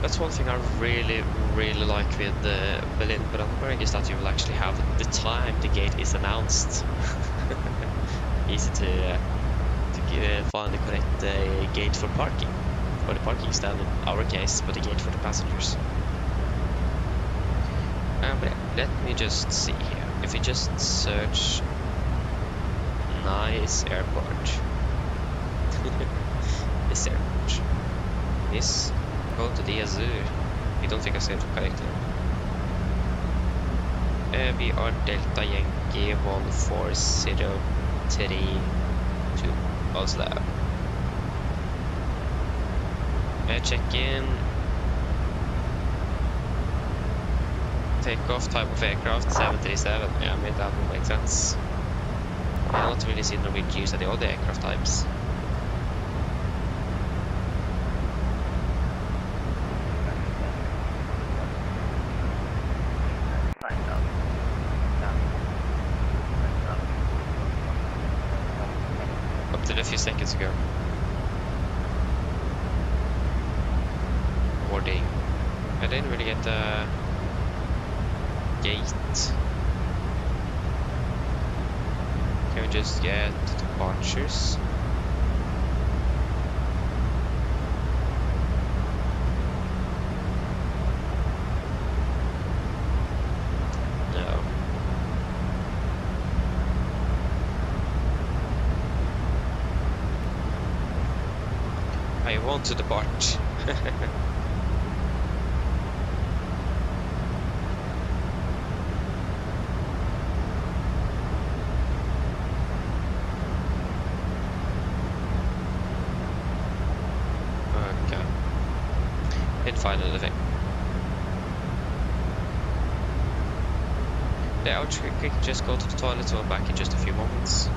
That's one thing I really like with Berlin Brandenburg is that you will actually have the time the gate is announced. Easy to find the correct gate for parking. For the parking stand in our case, but the gate for the passengers. But yeah, let me just see here. If we just search nice airport. This airport. This. Go to the Azure. I don't think I said it correctly. We are Delta Yankee 1403 to Oslo. Check in. Takeoff type of aircraft 737. Yeah, I mean that would make sense. I have not really seen Norwegian use any other aircraft types. A few seconds ago. Boarding. I didn't really get the gate. Can we just get departures? I want to depart. Okay. Didn't find anything. Yeah, I'll just go to the toilet and I'm back in just a few moments.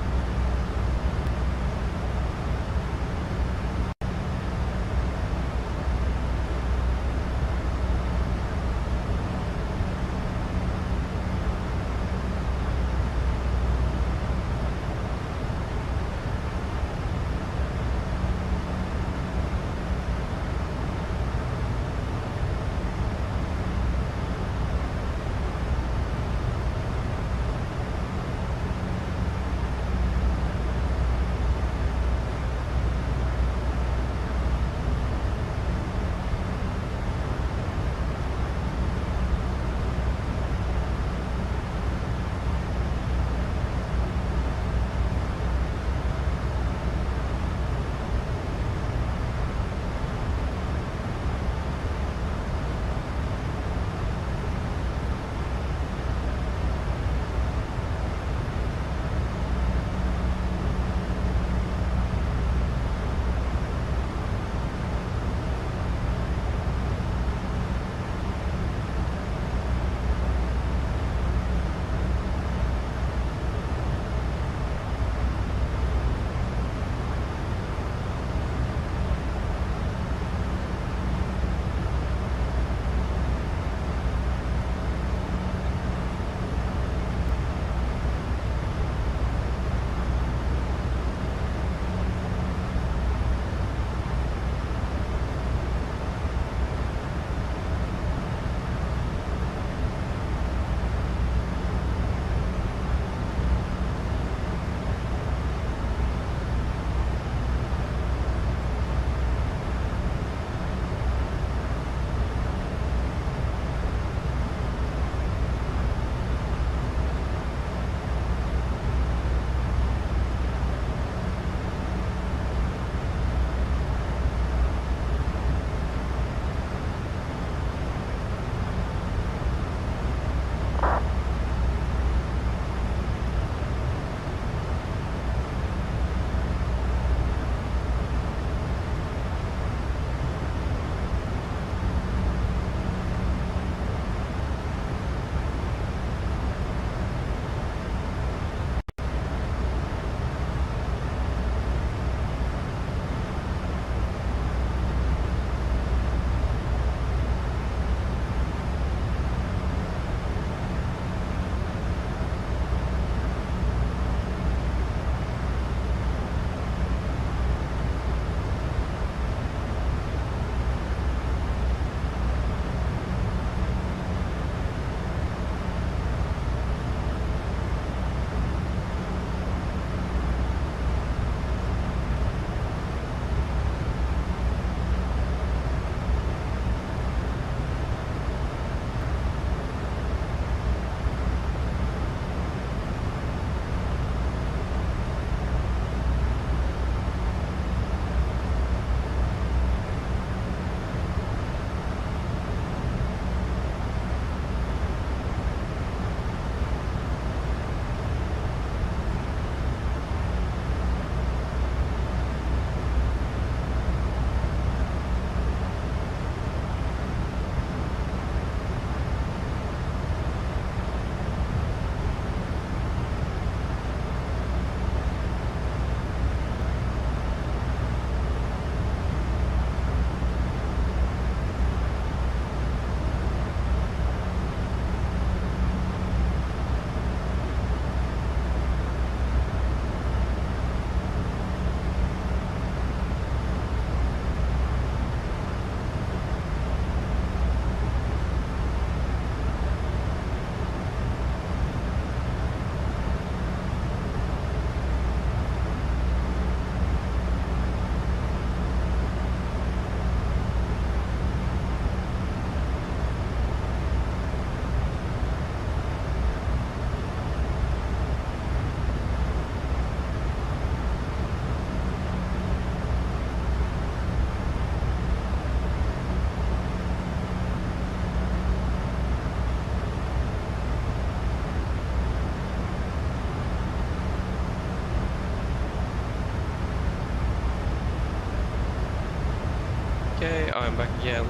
Okay, I'm back again.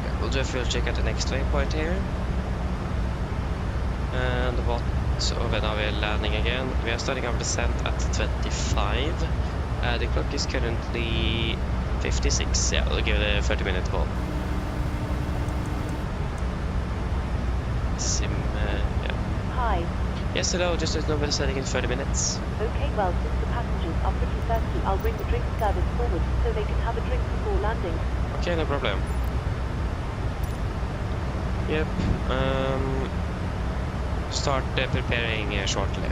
Yeah, we'll do a fuel check at the next waypoint here. And what? So now we're landing again. We are starting our descent at 25. The clock is currently 56. Yeah, we'll give it a 30-minute call. Yeah. Hi. Yes, hello, just as nobody setting in 30 minutes. Okay, well, since the passengers are pretty thirsty, I'll bring the drink service forward so they can have a drink before landing. Okay, no problem. Yep, start preparing shortly.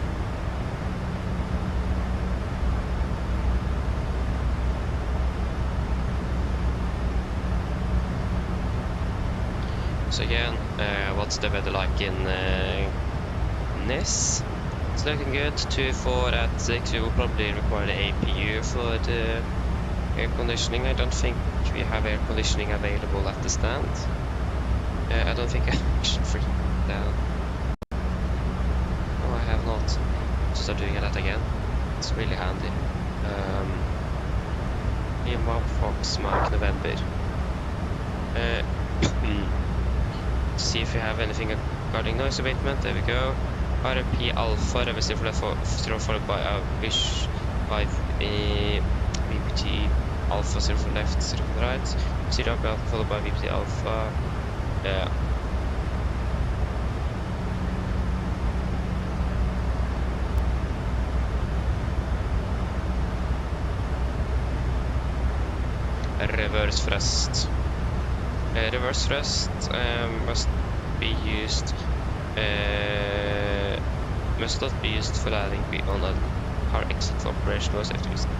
So again, what's the weather like in Nis? It's looking good. 2-4 at 6. We will probably require the APU for the air conditioning. I don't think we have air conditioning available at the stand. I don't think I should freak down. No, I have not. So start doing that again. It's really handy. Lima Fox Mark November. See if we have anything regarding noise abatement. There we go. RP Alpha reverse 0 followed by a wish by VPT Alpha 0 for left, 0 for right. 0 Alpha followed by VPT Alpha. Yeah. Reverse thrust. Reverse thrust must be used. Must not be used for landing on a car exit for operational safety reasons.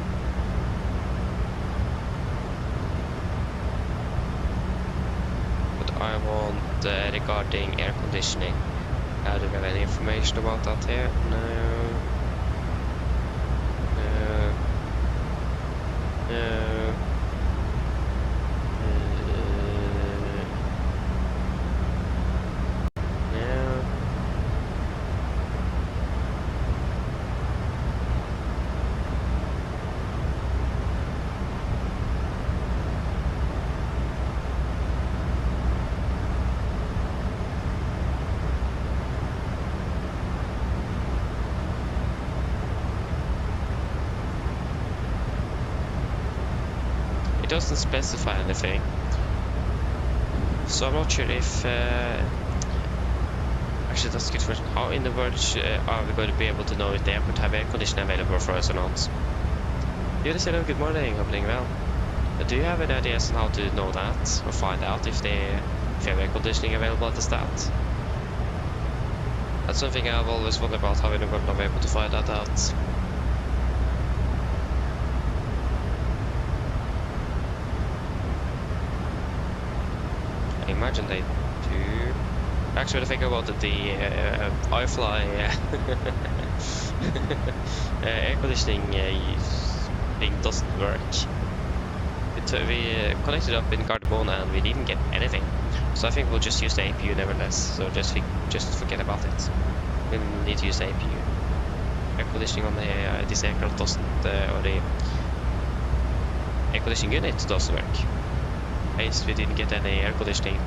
But I want regarding air conditioning. Do we have any information about that here? No. No. No. Doesn't specify anything, so I'm not sure if actually that's a good question. How in the world are we going to be able to know if the airport have air conditioning available for us or not? Hello, good morning, I'm doing well. Do you have any ideas on how to know that or find out if they have air conditioning available at the stand? That's something I've always wondered about, how in the world I'm able to find that out. Imagine they do. Actually, the thing about the iFly air conditioning thing doesn't work. We connected up in Gardermoen and we didn't get anything. So I think we'll just use the APU nevertheless. So just forget about it. We need to use the APU. Air conditioning on this aircraft doesn't, or the air conditioning unit doesn't work. At least we didn't get any air conditioning.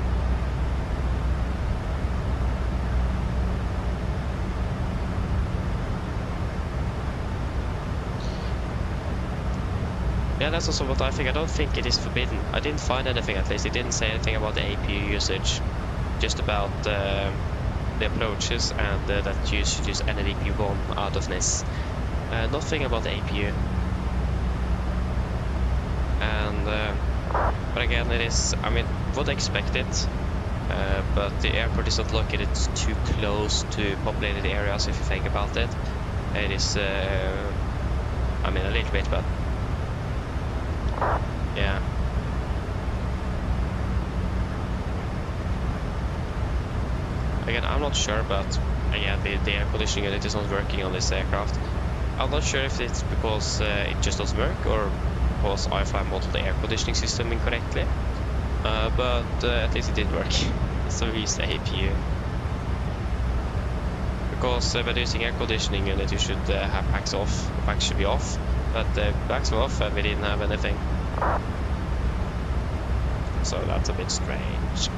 Yeah, that's also what I think. I don't think it is forbidden. I didn't find anything, at least. It didn't say anything about the APU usage. Just about the approaches and that you should use NDP1 out of NIS. Nothing about the APU. And but again, it is, I mean, would expect it, but the airport is not located too close to populated areas if you think about it. It is, I mean, a little bit, but yeah. Again, I'm not sure, but again, the air conditioning unit is not working on this aircraft. I'm not sure if it's because it just doesn't work or because iFly modeled the air conditioning system incorrectly, but at least it did work. So we used the APU. Because when using air conditioning unit, you should have packs off. Packs should be off. but the backs were off and we didn't have anything. So that's a bit strange.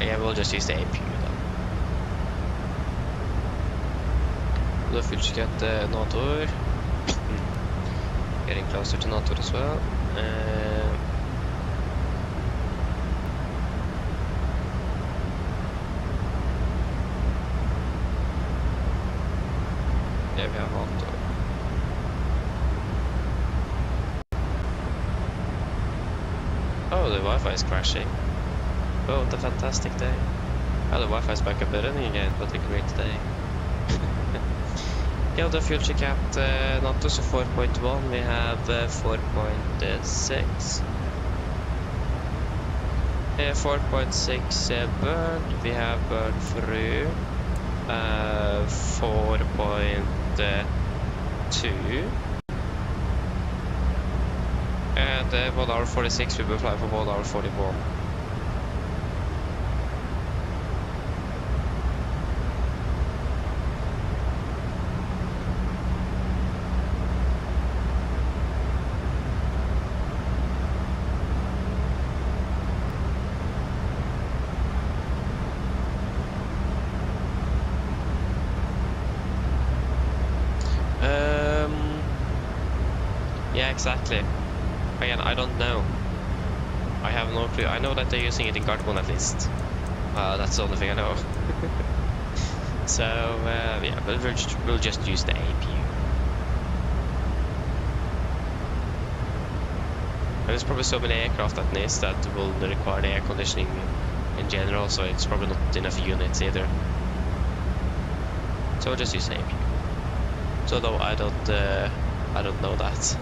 Yeah, we'll just use the APU then. We'll fullscale the Nator. Getting closer to Nator as well. Yeah, we have Nator. Oh, the Wi-Fi is crashing. Oh, what a fantastic day. Oh, the Wi-Fi is back up and running again. What a great day. Yeah, the fuel check at NATO, so 4.1, we have 4.6. 4.6 burned, we have burned through 4.2. And 1 hour 46, we will fly for 1 hour 41. Yeah, exactly. Again, I don't know. I have no clue. I know that they're using it in Gardermoen at least. That's the only thing I know. So, yeah, but we'll just use the APU. And there's probably so many aircraft at NIS that will require the air conditioning in general, so it's probably not enough units either. So we'll just use the APU. So though I don't know that.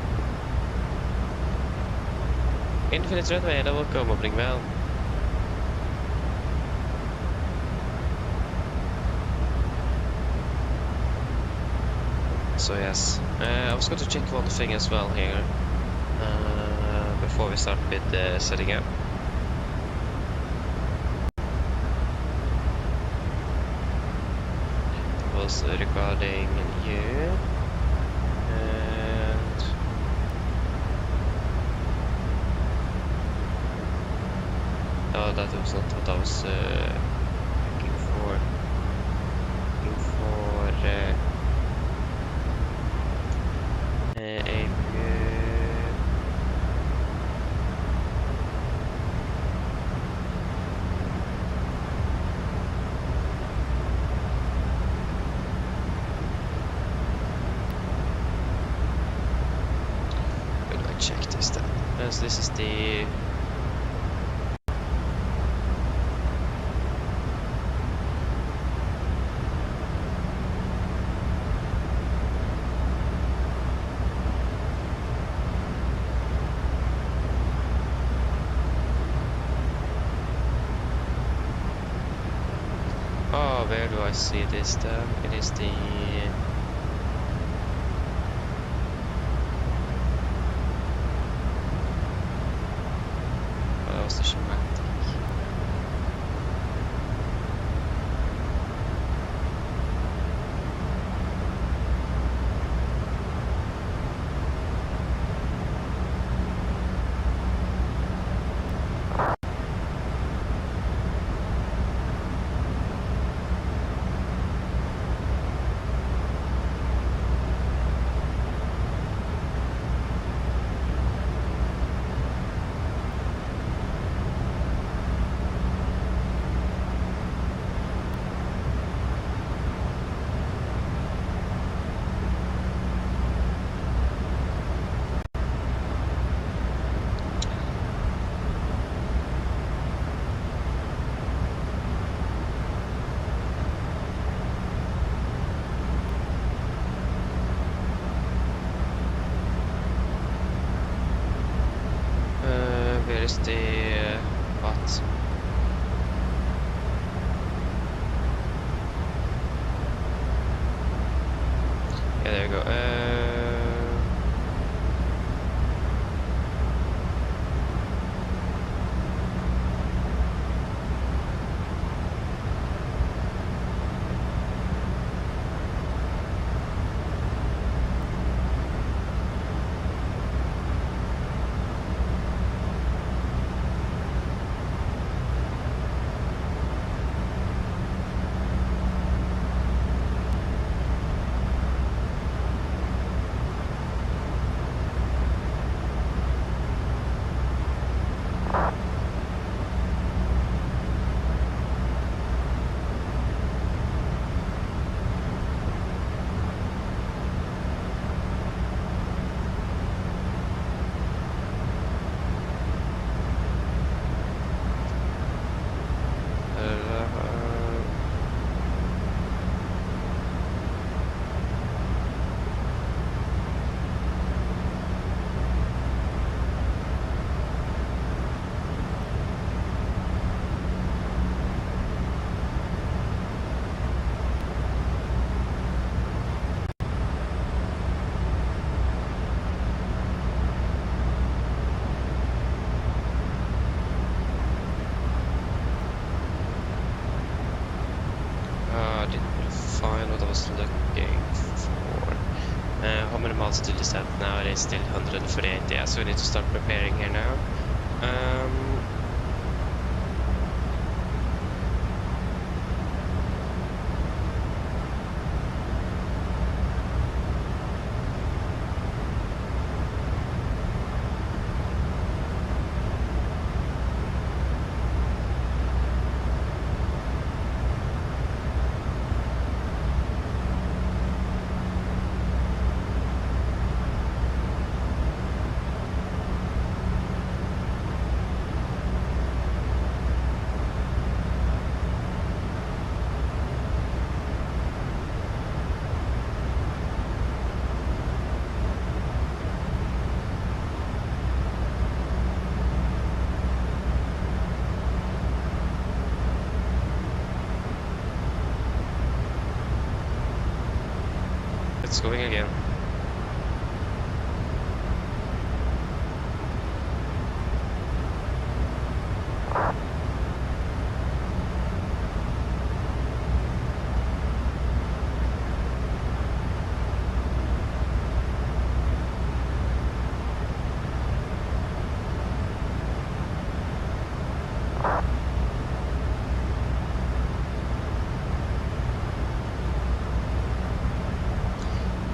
Infinite runway, det var kommet väl. So yes, I was going to check one thing as well here before we start with setting up. It was regarding you. Oh, that was not what I was looking for. Looking for where do I check this then? As this is the where do I see this then? It is the oh, that was the schematic. Where is the what? Yeah, there we go. many miles to descend now? It is still 148, yeah, so we need to start preparing here now. It's going again.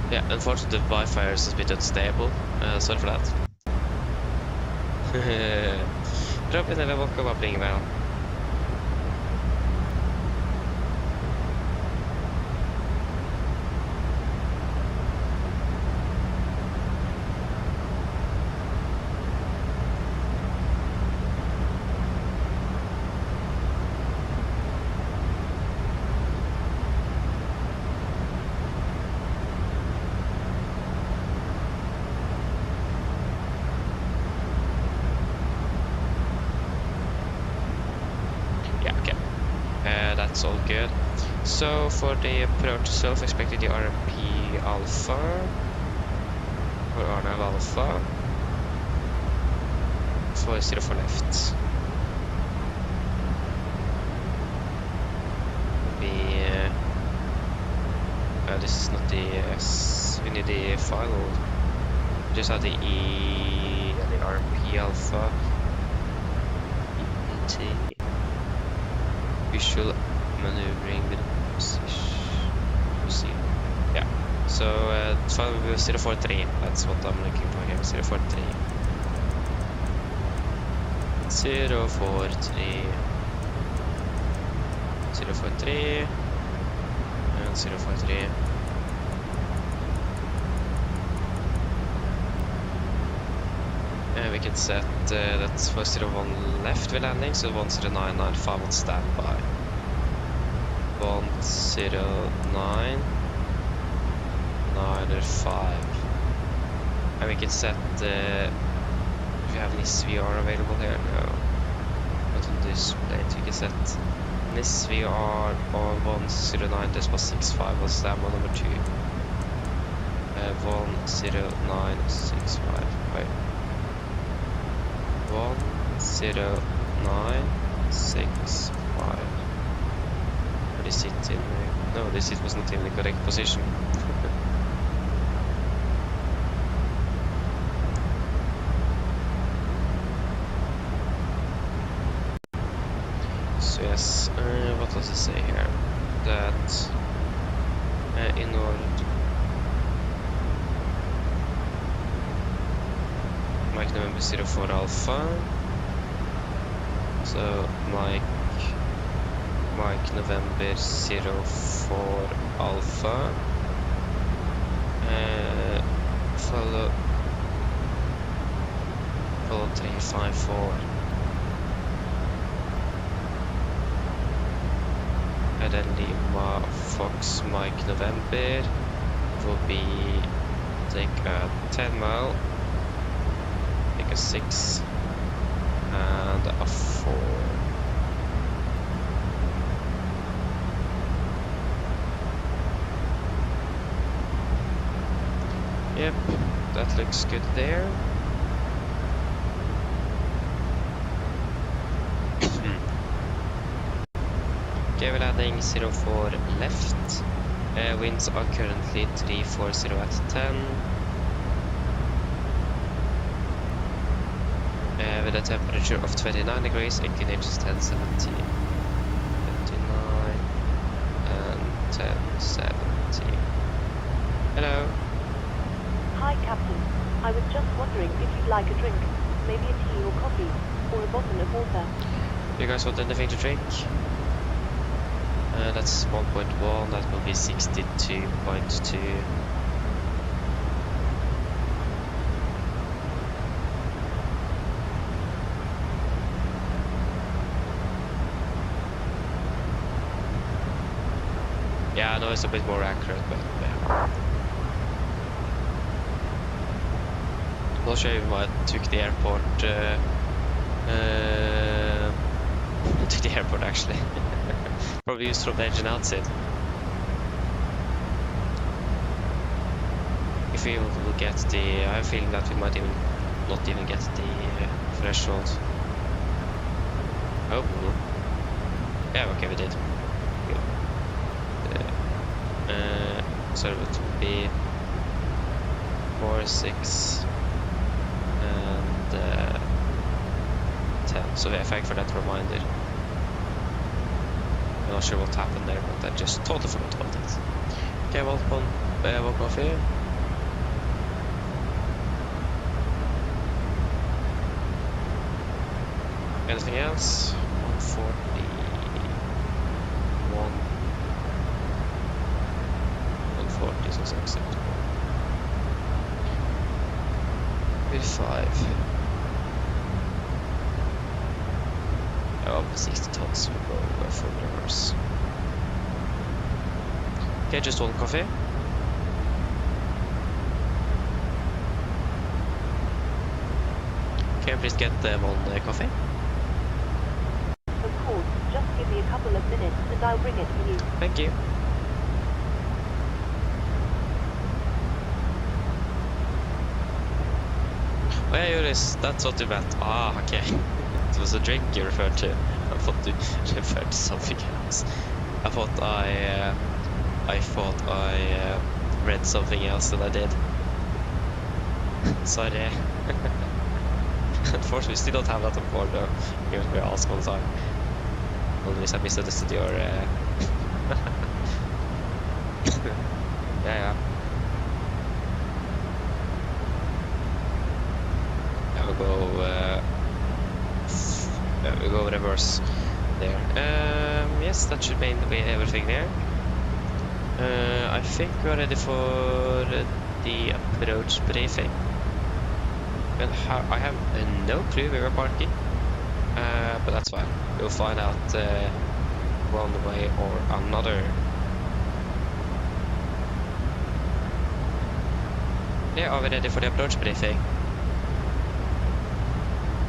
Yeah, unfortunately the Wi-Fi is a bit unstable. Sorry for that. Robin eller vad kommer bli väl? That's all good. So for the approach itself, expected the RP Alpha or RNAV Alpha 404 left. This is not the we need the file. Just have the E and the RP Alpha ET visual maneuvering with position. Yeah, so file will be 043. That's what I'm looking for here. 043. 043. 043 and 043. We can set that's 401 left with landing, so 10995 on standby. 10995. And we can set do we have NIS VR available here? No. Not on this plate. We can set NIS VR on 109.65 on standby number 2. 10965. Wait. 10965. This it in no, this it was not in the correct position. So yes, what does it say here? That in order to Mike November 04 Alpha. So Mike November 04 Alpha. Follow 354. And then Lima Fox Mike November will be take a 10 mile. A 6 and a 4. Yep, that looks good there. Okay, we're landing 04 left. Winds are currently 340 at 10. with a temperature of 29 degrees, inclination is 1070. 29 and 1070. Hello. Hi, Captain. I was just wondering if you'd like a drink. Maybe a tea or coffee, or a bottle of water. You guys want anything to drink? That's 1.1, that will be 62.2. Yeah, I know it's a bit more accurate, but yeah. I'll show you why I took the airport. To the airport actually. Probably used from the engine outside. If we will get the, I have a feeling that we might even not even get the threshold. Oh, no. Yeah, okay, we did. So it would be 4, 6, and 10. So yeah, thank for that reminder. I'm not sure what happened there, but I just totally forgot about it. Okay, welcome coffee. Anything else? 141. 140 is also acceptable. 55. Oh, 60 tons will go for reverse. Okay, just one coffee. Can you please get one coffee? Of course, just give me a couple of minutes and I'll bring it for you. Thank you. Oh yeah, Joris, that's what you meant. Ah, okay. It was a drink you referred to. I thought you referred to something else. I thought I read something else than I did. Sorry. Unfortunately, we still don't have that on board though. You're going to ask all the time. Otherwise, I misunderstood your. Yeah. We'll go reverse there. Yes, that should be everything there. I think we're ready for the approach briefing. And I have no clue where we're parking, but that's fine. We'll find out one way or another. Yeah, are we ready for the approach briefing?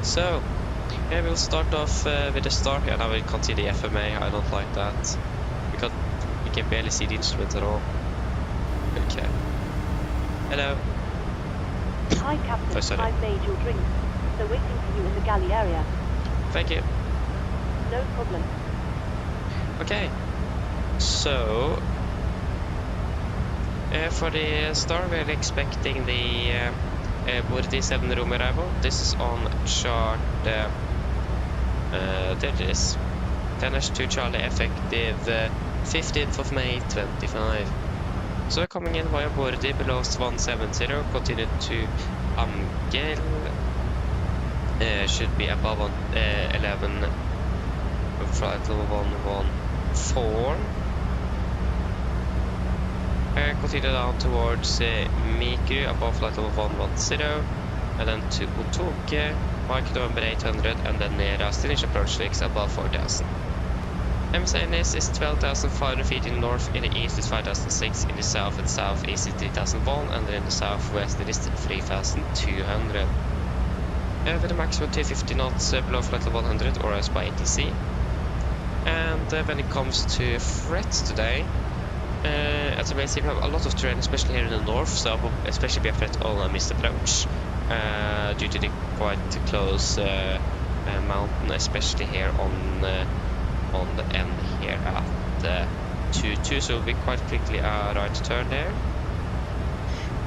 So, yeah, we'll start off with the start here, and I will continue the FMA. I don't like that because you can barely see the instrument at all. Okay. Hello. Hi, Captain. Oh, sorry. I've made your drink. So waiting for you in the galley area. Thank you. No problem. Okay. So, for the start, we're expecting the Boris 7 room arrival. This is on chart. There it is. 10-2 Charlie, effective 15th of May 25. So we're coming in via Bordi below 170, continue to Amgel. Should be above 11, flight level 114. Continue down towards Miku, above flight level 110, and then to Otoke, Mike November 800, and then nearest initial approach leaks above 4000. MSFS is 12,500 feet in the north, in the east is 5,006, in the south and southeast is 3,001, and then in the southwest it is 3,200. With a maximum 250 knots below flight level 100 or as by ATC. And when it comes to threats today, as you may see, we have a lot of terrain, especially here in the north, so especially be a threat on a missed approach due to the quite close mountain, especially here on the end here at 2-2, so it'll be quite quickly a right turn there.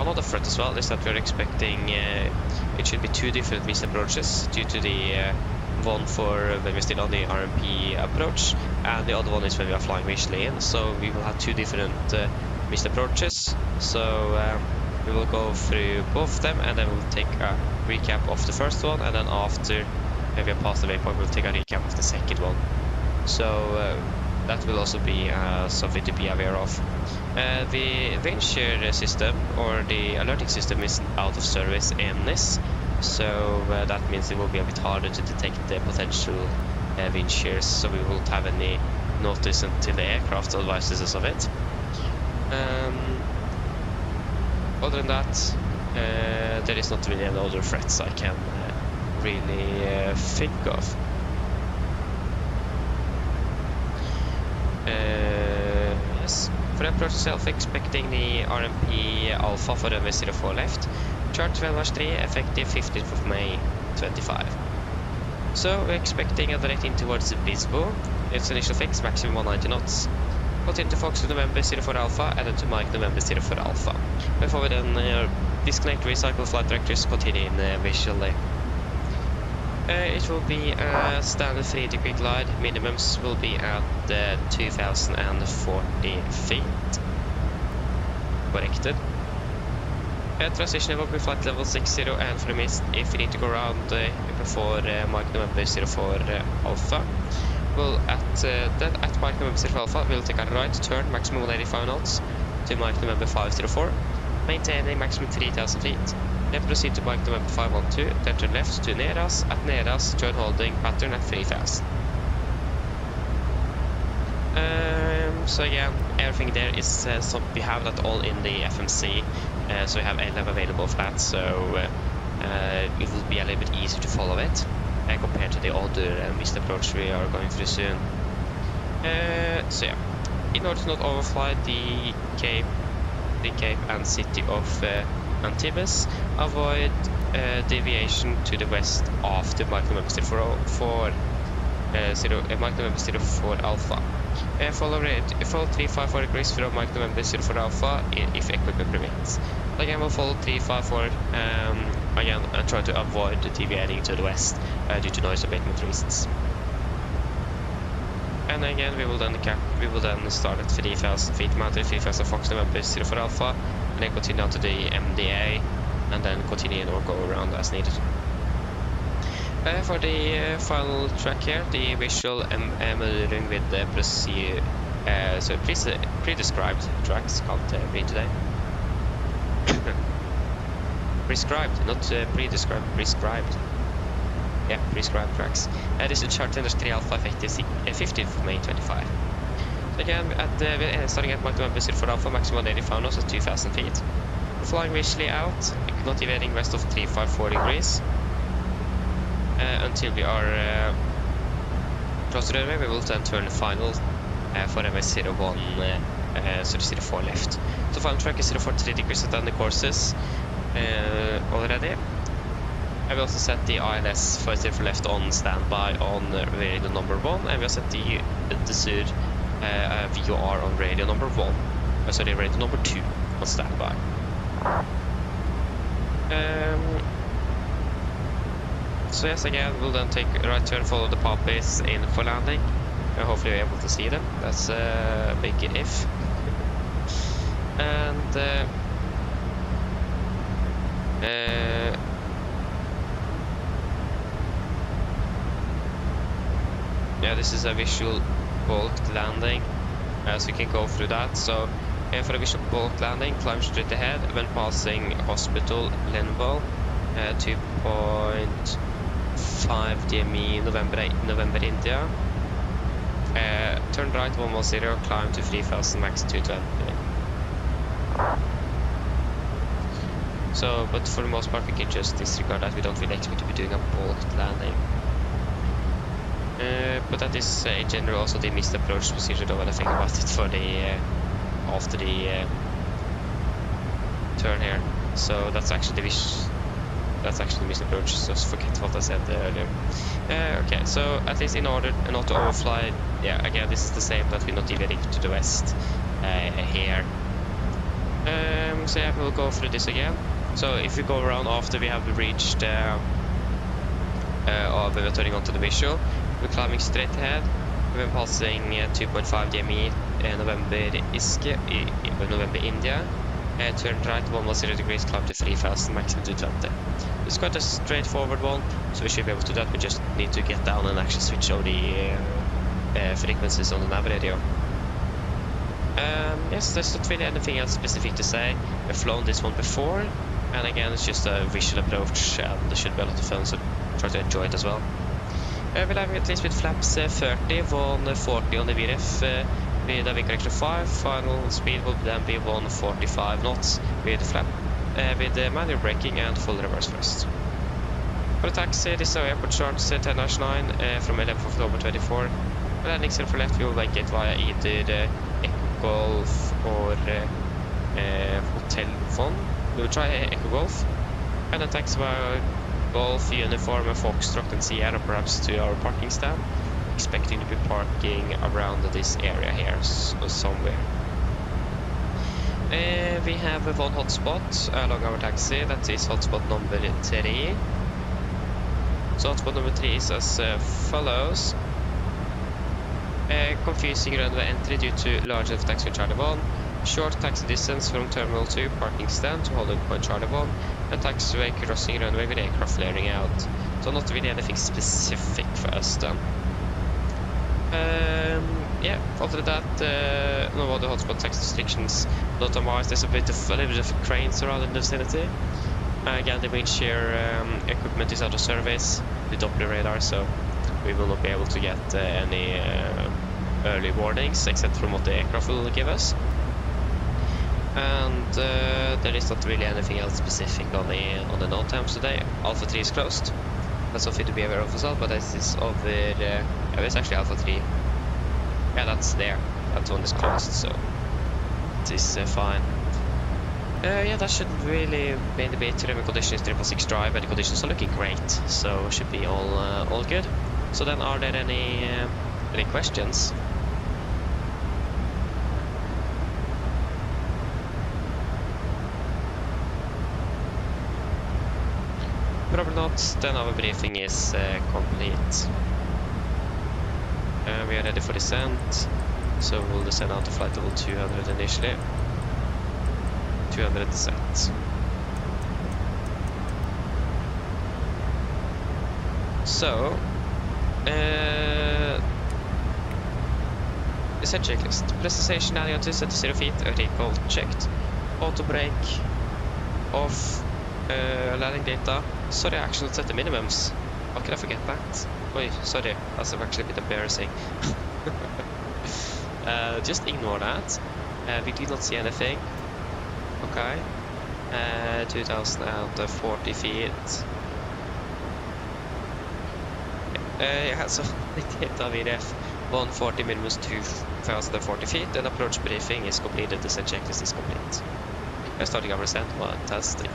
another threat as well is that we're expecting it should be 2 different missed approaches due to the one for when we're still on the RMP approach, and the other one is when we are flying visually in. So we will have 2 different missed approaches. So we will go through both of them, and then we'll take a recap of the first one, and then after we have passed the waypoint, we'll take a recap of the second one. So that will also be something to be aware of. The wind shear system or the alerting system is out of service in this, so that means it will be a bit harder to detect the potential wind shears, so we won't have any notice until the aircraft advises us of it. Other than that, there is not really any other threats I can really think of. Yes. For the approach itself, expecting the RMP Alpha for runway 04 left, chart 12-3, effective 15th of May 25. So we're expecting a direct in towards Bisbo. Its initial fix, maximum 190 knots. Continue to Fox to November 04 Alpha, and then to Mike November 04 Alpha. Before we then disconnect, recycle flight directors, continue in visually. It will be a standard 3-degree glide. Minimums will be at 2040 feet. Corrected. Transition will be flight level 60 and for the mist if you need to go around before Mike November 04 Alpha. Well, at Mike November 04 Alpha, we'll take a right turn, maximum 185 knots, to Mike November 504, maintaining maximum 3000 feet. Then proceed to Mike November 512, then turn left to Neras. At Neras, join holding pattern at 3000. So again, everything there is we have that all in the FMC, so we have LM available for that, so it will be a little bit easier to follow it compared to the other missed approach we are going through soon. So yeah, in order to not overfly the Cape and city of Antibes, avoid deviation to the west after Mike November 04 Alpha. Follow 354 degrees from Mike November 04 Alpha if equipment permits. Again, we'll follow 354 again and try to avoid deviating to the west due to noise abatement reasons. And again, we will then start at 3000 feet mounted 3000 Fox November 04 Alpha, and then continue down to the MDA, and then continue or go around as needed. For the final track here, the visual maneuvering with the pre-described tracks, can't read today. Prescribed, not pre-described, prescribed. Yeah, prescribed tracks. This is chart 3 Alpha effective 15th of May 25. Again, starting at Mike November 04 Alpha, maximum 185 knots at 2000 feet. Flying visually out, not deviating west of 354 degrees. Until we are close to the runway, we will then turn the final for runway 01, 04 left. So final track is 043 degrees at the courses already. I will also set the ILS for 04 left on standby on radio number 1, and we will set the Sur VOR on radio number 1, sorry, radio number 2 on standby. So yes, again, we'll then take a right turn, follow the poppies in for landing. Hopefully we're able to see them. That's a big if. And yeah, this is a visual bulked landing, so you can go through that. So for a visual bulked landing, climb straight ahead when passing Hospital Lenville, 2.5 DME November India. Turn right 110, climb to 3000 max 220. So, but for the most part we can just disregard that. We don't really expect to be doing a bulked landing. But that is in general also the missed approach procedure, though, when I think about it for the after the turn here. So that's actually the missed approach. Just forget what I said earlier. Okay, so at least in order not to overfly, yeah, again this is the same, that we're not deviating to the west here. So yeah, we'll go through this again. So if we go around after we have reached when we're turning onto the visual, we're climbing straight ahead. We're passing 2.5 DME November India. Turn right 110 degrees, climb to 3000, maximum to 20. It's quite a straightforward one, so we should be able to do that. We just need to get down and actually switch over the frequencies on the nav radio. Yes, there's not really anything else specific to say. We've flown this one before, and again, it's just a visual approach, and there should be a lot of fun, so try to enjoy it as well. We're landing at least with flaps 30, 140 on the VRF, with a wing correction 5. Final speed will then be 145 knots with flap, with manual braking and full reverse thrust. For the taxi, this is our airport charts 10-9 from 11th of October 24. Landing cell for left, we will make it via either Echo Golf or Hotel Fon. We will try Echo Golf, and then taxi via Golf, Uniform, and Foxtrot and Sierra, perhaps to our parking stand. Expecting to be parking around this area here somewhere. We have one hotspot along our taxi, that is hotspot number 3. So hotspot number 3 is as follows. Confusing runway entry due to large enough taxi with Charlie 1. Short taxi distance from Terminal 2 parking stand to holding point Charlie 1. And taxiway crossing runway with aircraft flaring out. So not really anything specific for us then. Yeah, after that, no other hotspot taxi restrictions. Not on Mars, there's a little bit of cranes around in the vicinity. Again, the wind shear equipment is out of service with Doppler radar, so we will not be able to get any early warnings except from what the aircraft will give us. And there is not really anything else specific on the known times today. Alpha 3 is closed. That's something to be aware of as well, but this is over it's actually Alpha 3. Yeah, that's there. That one is closed, so it is fine. Yeah, that should really be in the bit. The condition is 666 drive, and the conditions are looking great, so it should be all good. So then, are there any questions? Probably not. Then our briefing is complete. We are ready for descent, so we'll descend out to flight level 200 initially. 200 descent. So, descent checklist. Presentation landing on 270 feet, recall checked. Auto brake off. Landing data. Sorry, I actually set the minimums. How could I forget that? Oh, sorry, that's actually a bit embarrassing. Just ignore that. We do not see anything. Okay. 2040 feet. Yeah, so the data VRF 140 minimums 2040 feet, and approach briefing is completed. The set checklist is complete. We're starting our descent. Fantastic.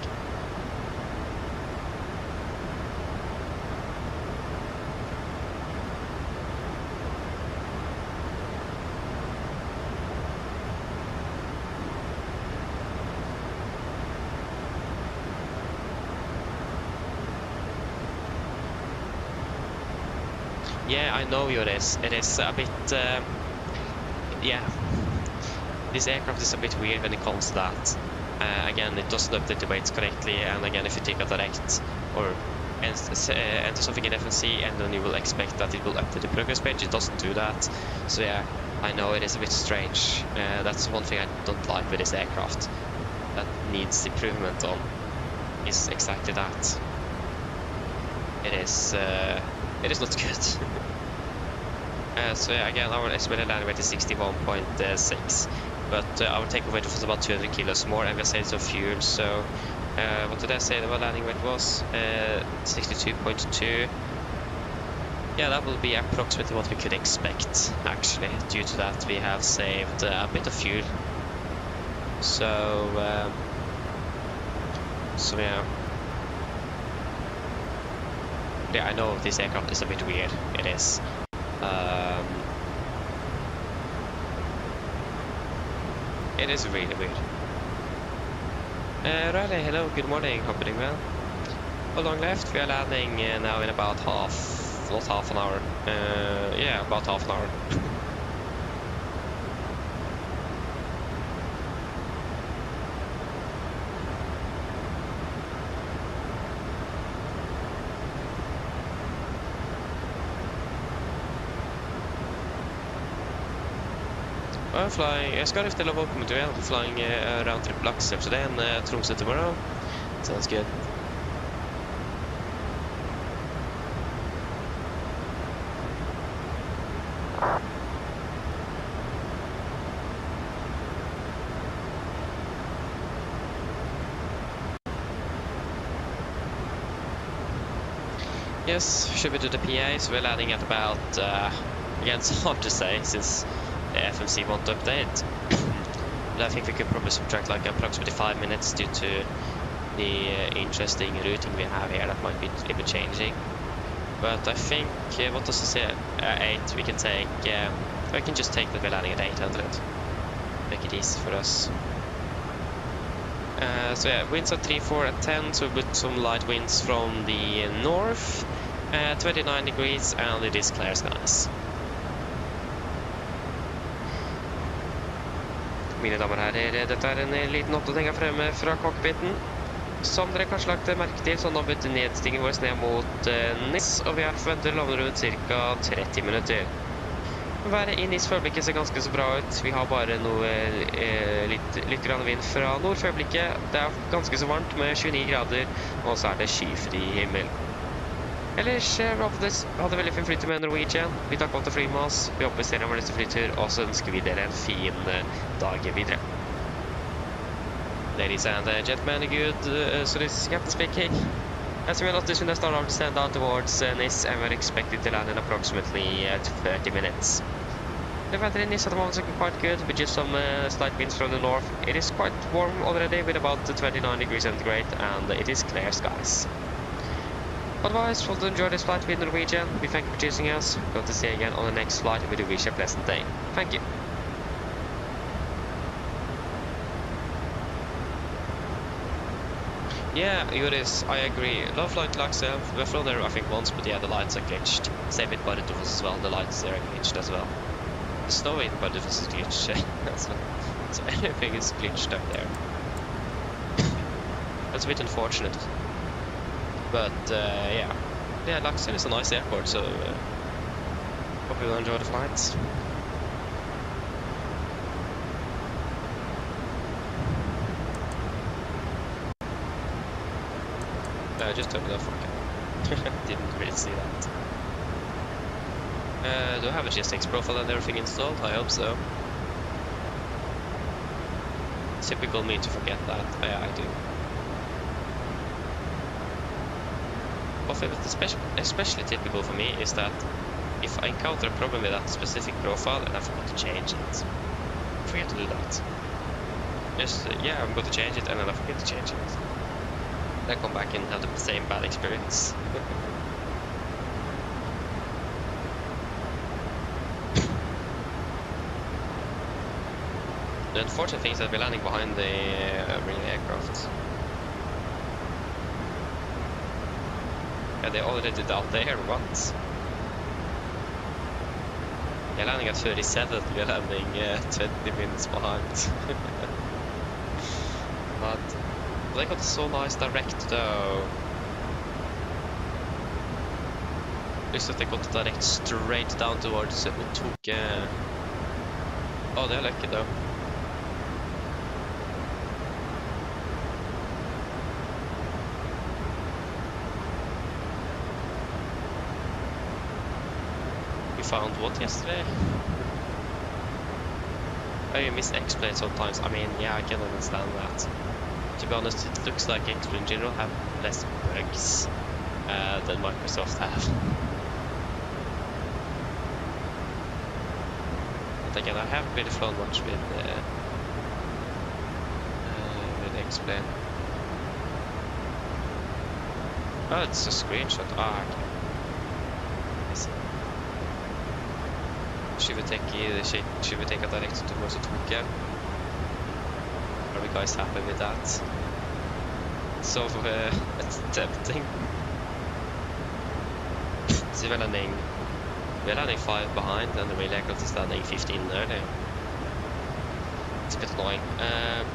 Yeah, I know it is. It is a bit, yeah. This aircraft is a bit weird when it comes to that. Again, it doesn't update the weights correctly, and again, if you take a direct or enter something in FNC, and then you will expect that it will update the progress page, it doesn't do that. So yeah, I know it is a bit strange. That's one thing I don't like with this aircraft. That needs improvement on is exactly that. It is not good. So yeah, again, our estimated landing weight is 61.6, but our takeoff weight was about 200 kilos more, and we saved some fuel. So what did I say our landing weight was? 62.2. Yeah, that will be approximately what we could expect, actually. Due to that, we have saved a bit of fuel. So yeah. Yeah, I know this aircraft is a bit weird. It is. It is really weird. Riley, hello, good morning, hope you're doing well. How long left? We are landing now in about not half an hour. Yeah, about half an hour. I'm flying, jag ska efter lov åka till flying around trip Lux efter den Tromsø tomorrow. Sounds good. Yes, should we do the PA? So we're landing at about, again it's hard to say since the FMC won't update. But I think we could probably subtract like approximately 5 minutes due to the interesting routing we have here that might be a bit changing. But I think, what does it say? 8, we can take, I can just take that we're landing at 800. Make it easy for us. So yeah, winds are 3, 4 and 10, so with some light winds from the north, 29 degrees, and it is clear skies. Mine damer og herrer, dette er en liten oppdatering her fremme fra cockpiten. Som dere kanskje lagt merke til, så har vi byttet nedstingen vår ned mot NIS, og vi har forventet å lande rundt ca. 30 minutter. Været i NIS for øyeblikket ser ganske så bra ut. Vi har bare noe litt grann vind fra nord for øyeblikket. Det er ganske så varmt med 29 grader, og så er det skyfri himmel. Ellers hadde veldig fin flytur med Norwegian. Vi takker alt å fly med oss. Vi håper vi ser over neste flytur, og så ønsker vi dere en fin dag videre. Ladies and gentlemen, so this is Captain speaking. As we are not soon as start to stand down towards NIS, and we're expected to land in approximately 30 minutes. The weather in NIS at the moment is looking quite good, with just some slight winds from the north. It is quite warm already, with about 29 degrees centigrade, and it is clear skies. Otherwise, we'll enjoy this flight with Norwegian. We thank you for choosing us. We'll to see you again on the next flight, and we do wish you a pleasant day. Thank you. Yeah, Joris, I agree. Love flight Lux, we've flown there I think once, but yeah, the lights are glitched. Same with Bardufoss as well, the lights there are glitched as well. The snow in Bardufoss is glitched as well. So everything is glitched up there. That's a bit unfortunate. But yeah. Yeah, Luxor is a nice airport, so hope you'll enjoy the flights. I just turned it off, okay. Didn't really see that. Do I have a GSX profile and everything installed? I hope so. Typical me to forget that. Yeah, I do. Especially typical for me is that if I encounter a problem with that specific profile and I forget to change it, I forget to do that. Just, yeah, I'm going to change it and then I forget to change it. I come back and have the same bad experience. The unfortunate thing is that we're landing behind the ring aircraft. Yeah, they already did out there once. We're landing at 37, we're landing 20 minutes behind. But they got so nice direct though. Just that they got direct straight down towards it and took oh, they're lucky though. We found what yesterday? Oh, you miss X-Plane sometimes. I mean, yeah, I can understand that. To be honest, it looks like X-Plane in general have less bugs than Microsoft have. But again, I haven't really flown much with X-Plane. Oh, it's a screenshot. Ah, okay. I see. Should we take a direct towards Tokyo? Are we guys happy with that? so it's tempting. See, we're landing 5 behind, and the real aircraft is landing 15 early. It's a bit annoying.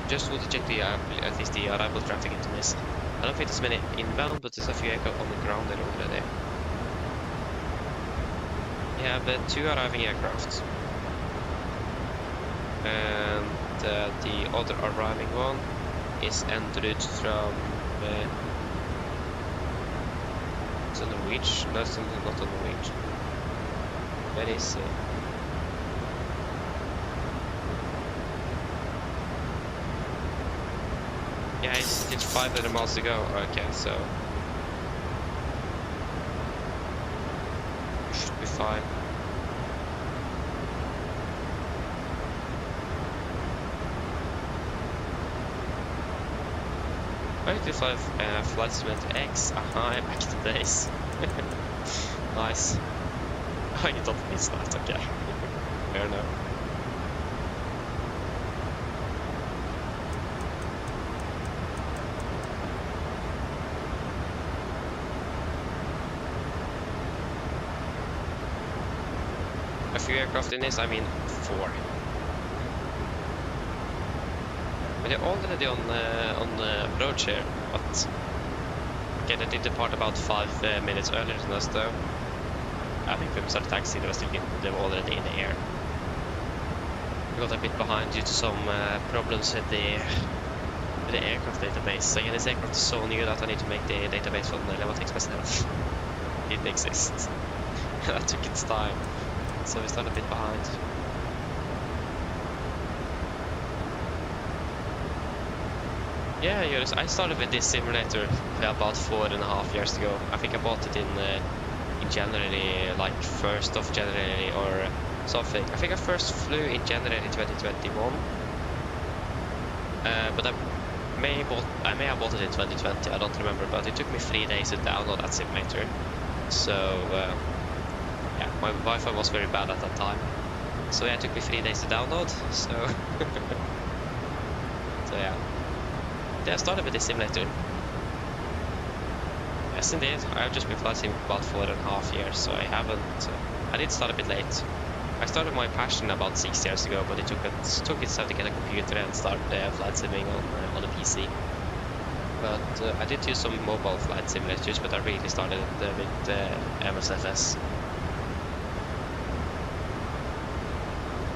Just want to check the at least the arrival traffic into this. I don't think there's many inbound, but there's a few aircraft on the ground there already. We have 2 arriving aircraft. And the other arriving one is entered from it's a Norwegian. No, it's not a Norwegian. Where is it? Yeah, it's 500 miles to go. Okay, so we should be fine. I need to fly FSIPanel X. Aha, back to days. Nice. Oh, you don't miss that. Okay. Fair enough. A few aircraft in this, I mean 4. But they're already on the road share, but okay, they did depart about 5 minutes earlier than us though. I think when we started taxiing, they were already in the air. We got a bit behind due to some problems with the aircraft database. Again, this aircraft is so new that I need to make the database from the Elevatex myself. It didn't exist. That took its time. So we started a bit behind. Yeah, Joris, I started with this simulator about 4.5 years ago. I think I bought it in January, like 1st of January or something. I think I first flew in January 2021. But I may have bought it in 2020, I don't remember, but it took me 3 days to download that simulator. So yeah, my Wi-Fi was very bad at that time. So yeah, it took me 3 days to download, so so yeah. I started with this simulator. Yes, indeed. I've just been flight sim about 4.5 years, so I haven't. I did start a bit late. I started my passion about 6 years ago, but it took its time to get a computer and start flight simming on a PC. But I did use some mobile flight simulators, but I really started with MSFS.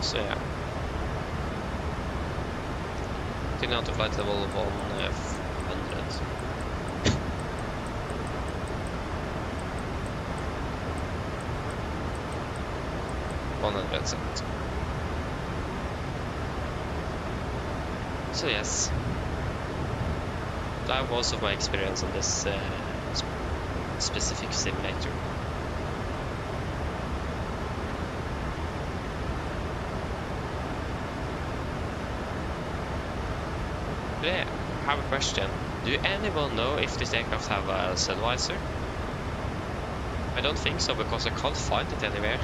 So yeah. Now to flight level 100. 100%. So yes, that was of my experience on this specific simulator. Yeah, I have a question. Do anyone know if this aircraft have a sun visor? I don't think so, because I can't find it anywhere.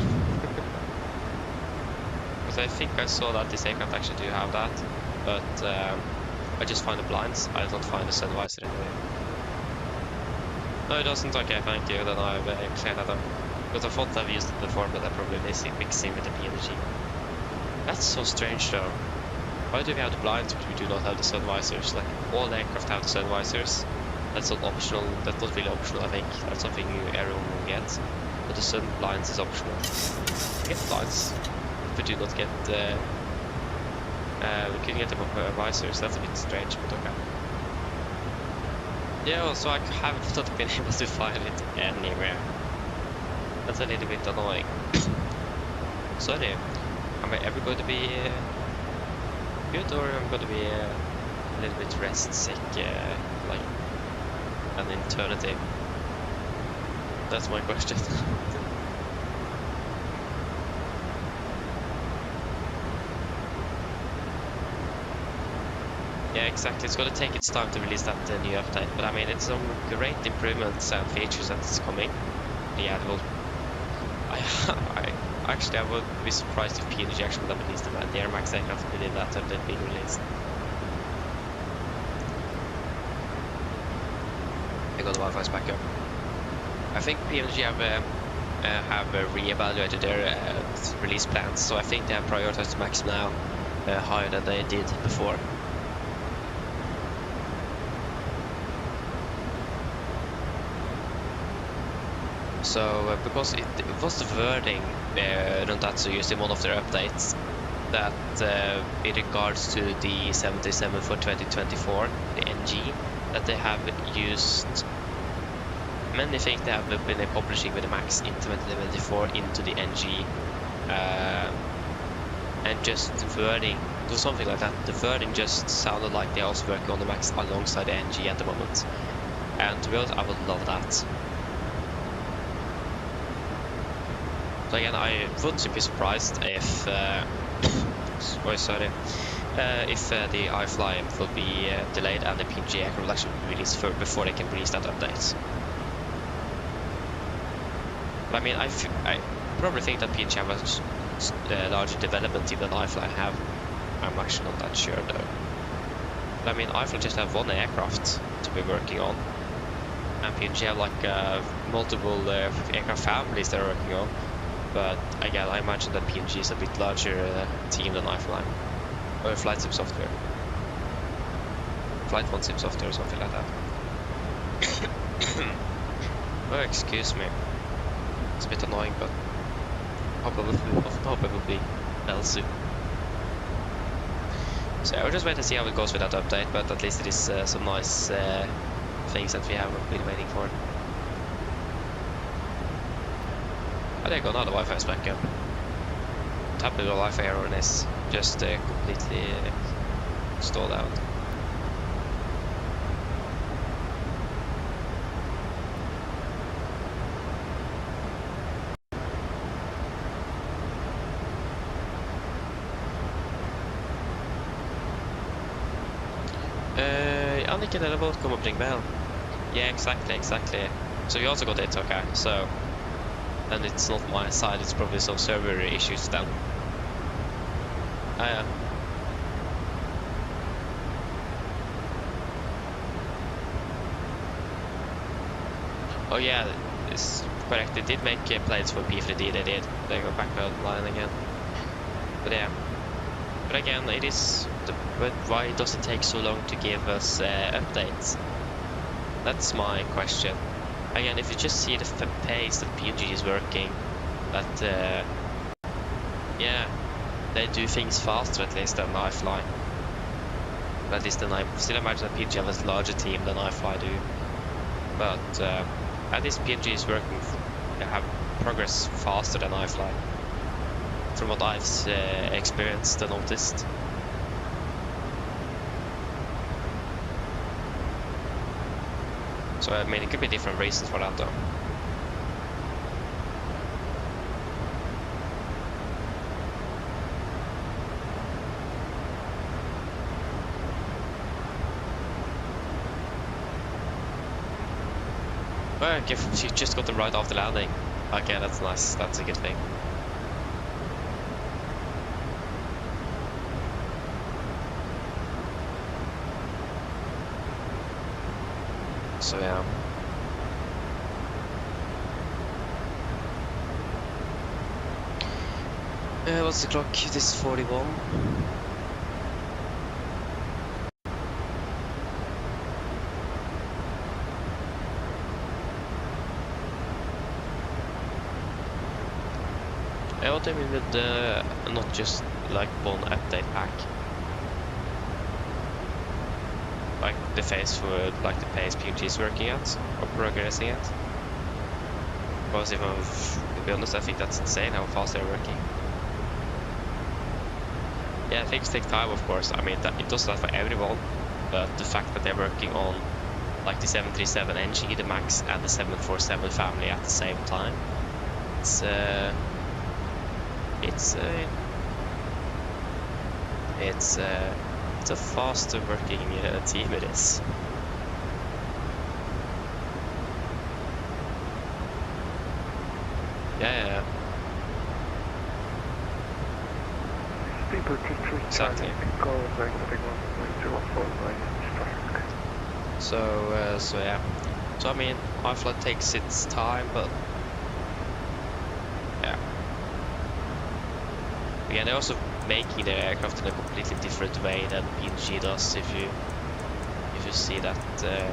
Because I think I saw that this aircraft actually do have that, but I just find the blinds. I don't find the sun visor anywhere. No, it doesn't. Okay, thank you. Then I've cleared that up. Because I thought I've used it before, but I probably mixing with the PMDG. That's so strange though. Why do we have the blinds but we do not have the sun visors? Like, all aircraft have the sun visors. That's not optional. That's not really optional, I think. That's something everyone will get. But the sun blinds is optional. We get blinds, but do not get the... we couldn't get the visors. That's a bit strange, but okay. Yeah, also I haven't not been able to find it anywhere. That's a little bit annoying. Sorry. Am I ever going to be... good, or I'm gonna be a little bit rest sick, like an eternity? That's my question. Yeah, exactly. It's gonna take its time to release that new update, but I mean, it's some great improvements and features that's coming. Yeah, it will. I would be surprised if PMDG actually would have released them at the Air Max aircraft within that update being released. I got the Wi-Fi backup. I think PMDG have re-evaluated their release plans, so I think they have prioritized Max now higher than they did before. So because it was the wording Runtatsu used in one of their updates that in regards to the 77 for 2024, the NG, that they have used many things they have been accomplishing with the Max in 2024 into the NG, and just the wording, it was something like that. The wording just sounded like they're also working on the Max alongside the NG at the moment, and to be honest, I would love that. So again, I wouldn't be surprised if if the iFly will be delayed and the PMDG aircraft will actually be released before they can release that update. But I mean, I probably think that PMDG have a larger development team than iFly have. I'm actually not that sure though. But I mean, iFly just have one aircraft to be working on, and PMDG have like multiple aircraft families they're working on. But again, I imagine that PMDG is a bit larger team than iFly, or Flight Sim Software, Flight 1 Sim Software or something like that. Oh, excuse me. It's a bit annoying, but hope it will be well soon. So I will just wait to see how it goes with that update, but at least it is some nice things that we have been waiting for. Oh, there you go, now the Wi-Fi is back up. Happy with the Wi-Fi error is just completely stalled out. Annika and Elevatex kommer och ring bell. Yeah, exactly. So you also got it, okay, so... And it's not my side, it's probably some server issues then. Yeah. Oh yeah, it's correct, they did make plates for P3D, they did. They go back online again. But yeah. But again, it is... But why does it take so long to give us updates? That's my question. Again, if you just see the pace that PMDG is working, that yeah, they do things faster at least than iFly. At least then I still imagine that PMDG has a larger team than iFly do. But at least PMDG is working, have progress faster than iFly, from what I've experienced and noticed. So I mean, it could be different reasons for that though. Well, if she just got them right after landing. Okay, that's nice. That's a good thing. So yeah. What's the clock? This is 41. What I mean with not just like one update pack. Like the phase for like the pace PMDG is working at or progressing at. Because if I'm to be honest, I think that's insane how fast they're working. Yeah, things take time, of course. I mean, it does that for everyone, but the fact that they're working on like the 737 NG, the Max, and the 747 family at the same time, it's a faster working team. It is. Yeah. Exactly. So yeah. So I mean, iFly takes its time, but yeah. Again, they're also making their aircraft in a completely different way than PMDG does. If you see that,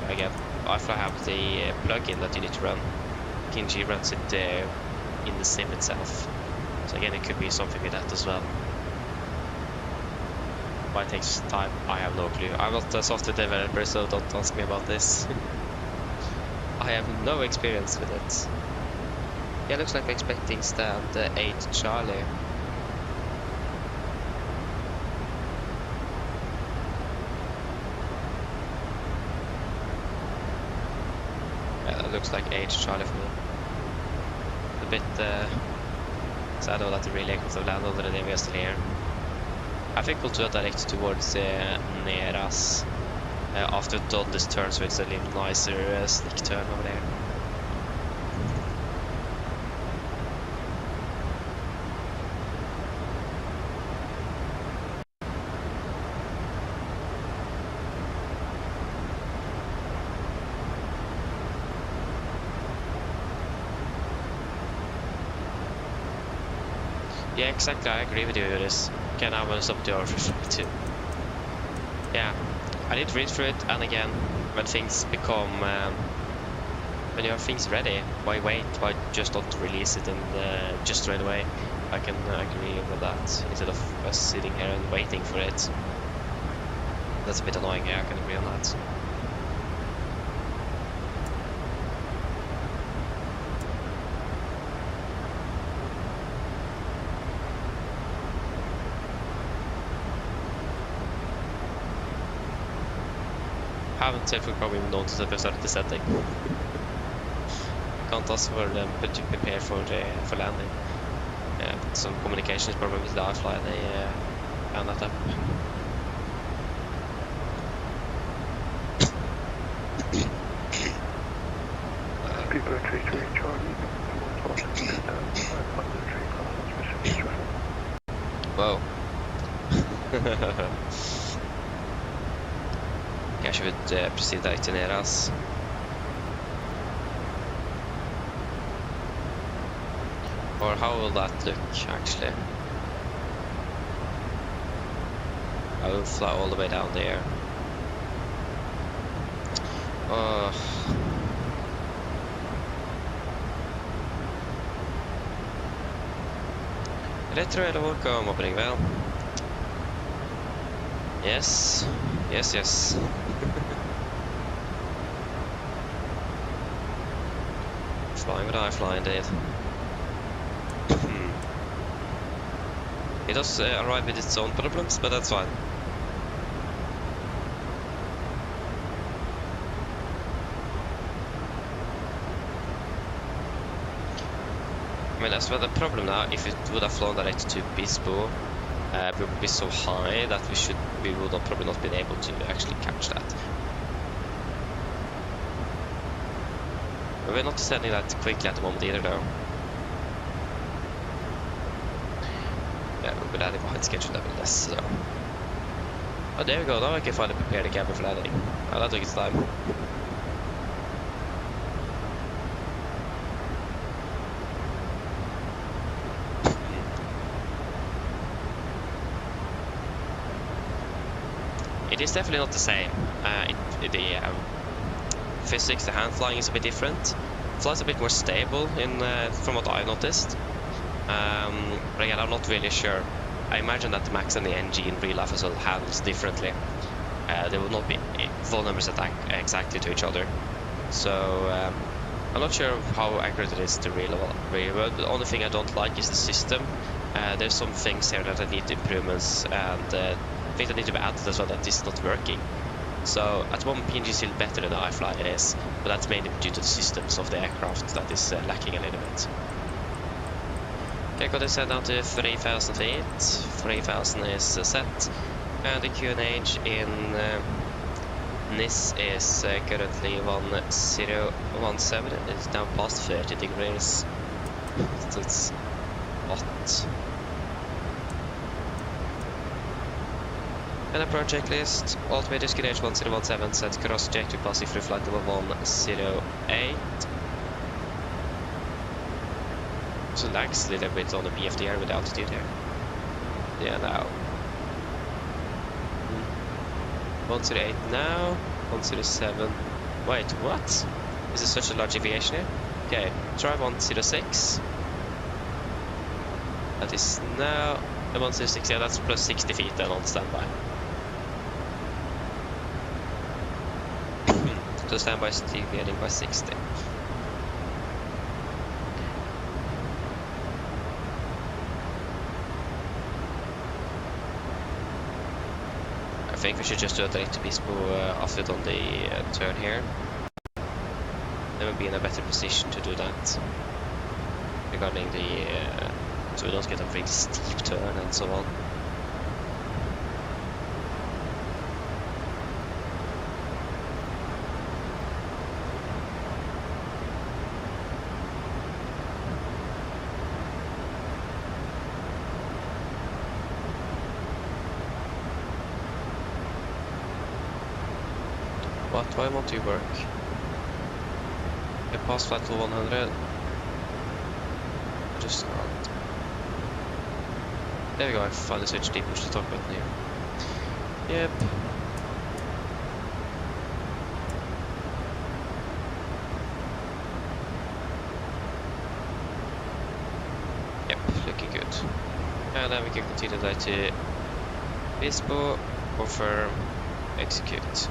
again, iFly have the plugin that you need to run. PMDG runs it in the sim itself. So again, it could be something with that as well. Why it takes time, I have no clue. I'm not a software developer, so don't ask me about this. I have no experience with it. Yeah, looks like we're expecting stand 8 Charlie. Yeah, that looks like 8 Charlie for me. A bit sad though that the relay could have landed already, we are still here. I think we'll do a direct towards Neras after we've done this turn, so it's a little nicer slick turn over there. Yeah, exactly, I agree with you with this. Okay, now I'm gonna stop the overflow too. Yeah, I did read through it, and again, when things become, when you have things ready, why wait? Why just not release it and just straight away? I can agree with that, instead of us sitting here and waiting for it. That's a bit annoying, yeah, I can agree on that. Haven't if we probably noticed that we started descending. Can't ask for them to prepare for landing. Some communications problem with the iFly, they found that up. People are treating Charlie. Whoa. Kanske vi proceed direkt till Neras. Or how will that look actually? I will fly all the way down there. Retro eller åka mobbning väl? Yes. Yes. Flying with iFly indeed. It does arrive with its own problems, but that's fine. I mean, that's well the problem now. If it would have flown direct to Bispo, we would be so high that we would have probably not been able to actually catch that. But we're not descending that quickly at the moment either, though. Yeah, we'll be landing behind schedule level less, so. Oh, there we go. Now I can finally prepare the cabin for landing. Oh, that took its time. It is definitely not the same. The physics, the hand flying is a bit different. It flies a bit more stable from what I've noticed. But again, I'm not really sure. I imagine that the Max and the NG in real life as well handles differently. They will not be full numbers attack exactly to each other. So I'm not sure how accurate it is to real world. The only thing I don't like is the system. There's some things here that I need improvements, and things that need to be added as well that is not working. So at the moment PMDG is still better than the iFly, it is, but that's mainly due to the systems of the aircraft that is lacking a little bit. Okay, got to set down to 3,000 feet. 3,000 is set, and the QNH in NIS is currently 1017. It's now past 30 degrees, so it's hot. And approach checklist. Altimeter skin H1017 set cross check to passing through flight level 108. So lags a little bit on the PFDR with altitude here. Yeah, now. 108 now. 107. Wait, what? Is there such a large deviation here? Okay, try 106. That is now. 106, yeah, that's plus 60 feet then on standby. So standby is deviating by 60. I think we should just do a direct to Bispo after on the turn here. Then we'll be in a better position to do that. Regarding the so we don't get a really steep turn and so on. What? Why won't you work? I passed flight level 100. I just can't. There we go, I finally switched deep push to talk about here. Yep. Yep, looking good. And then we can continue that to Bispo, confirm, execute.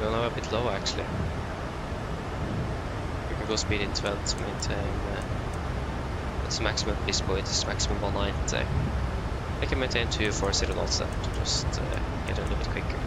Now a bit low actually. We can go speed in 12 to maintain its maximum Bispo, it is maximum 190. I can maintain 240 knots to just get a little bit quicker.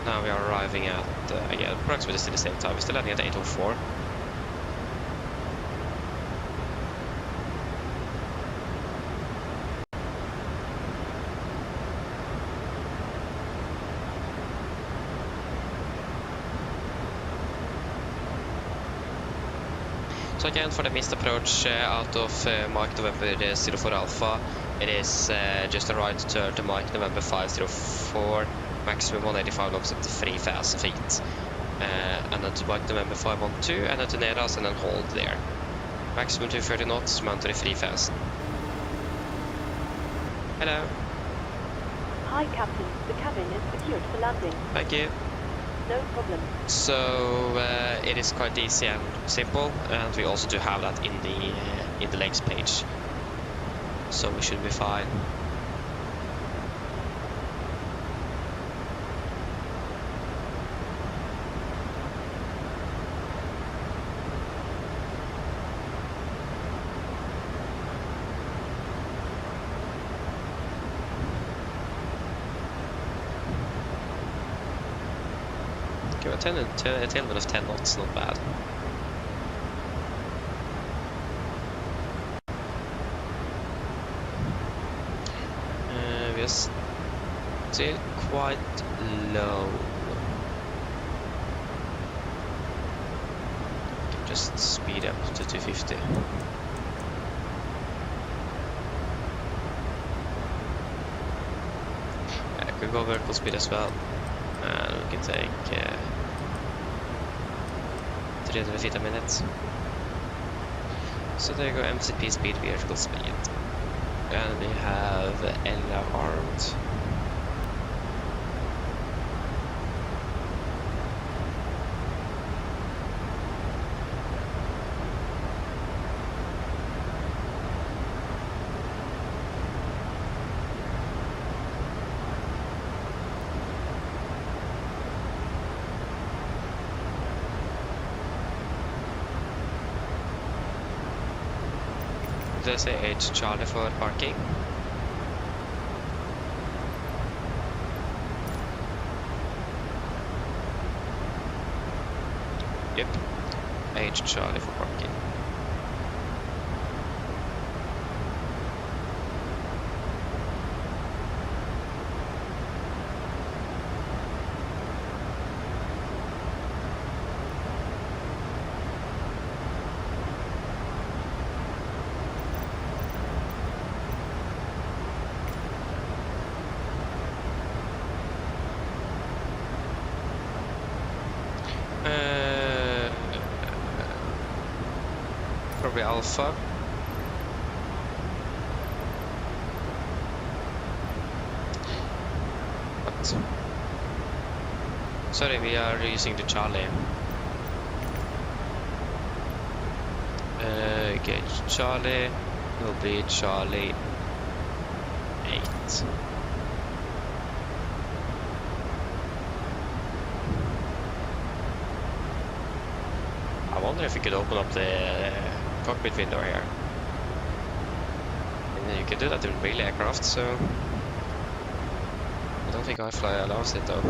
Now we are arriving at, yeah, approximately still the same time. We're still landing at 8:04. So again, for the missed approach out of Mike November 04 Alpha, it is just a right turn to Mike November 504. Maximum 185 knots up to 3,000 feet. And then to Mike November 512, and then to Neras, and then hold there. Maximum 230 knots, mount to 3,000. Hello. Hi, Captain. The cabin is secured for landing. Thank you. No problem. So it is quite easy and simple, and we also do have that in the legs page. So we should be fine. Okay, a tailwind of 10 knots, not bad. We are still quite low. Just speed up to 250. I could go vertical speed as well. And we can take 300 feet a minute. So there you go, MCP speed, vertical speed. And we have Ella armed. did I say 8 Charlie for parking? Yep, 8 Charlie for parking. Probably Alpha. What? Sorry, we are using the Charlie. Okay, Charlie will be Charlie 8. I wonder if we could open up the cockpit window here. And you can do that in real aircraft, so I don't think iFly allows it though.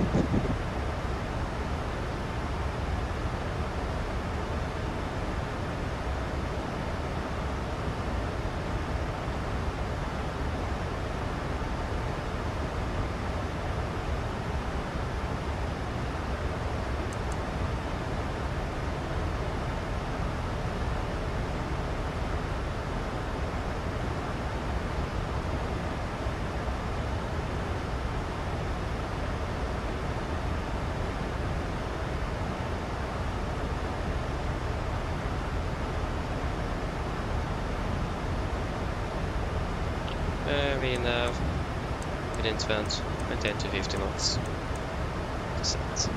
We nav within 10 to 50 knots. Set.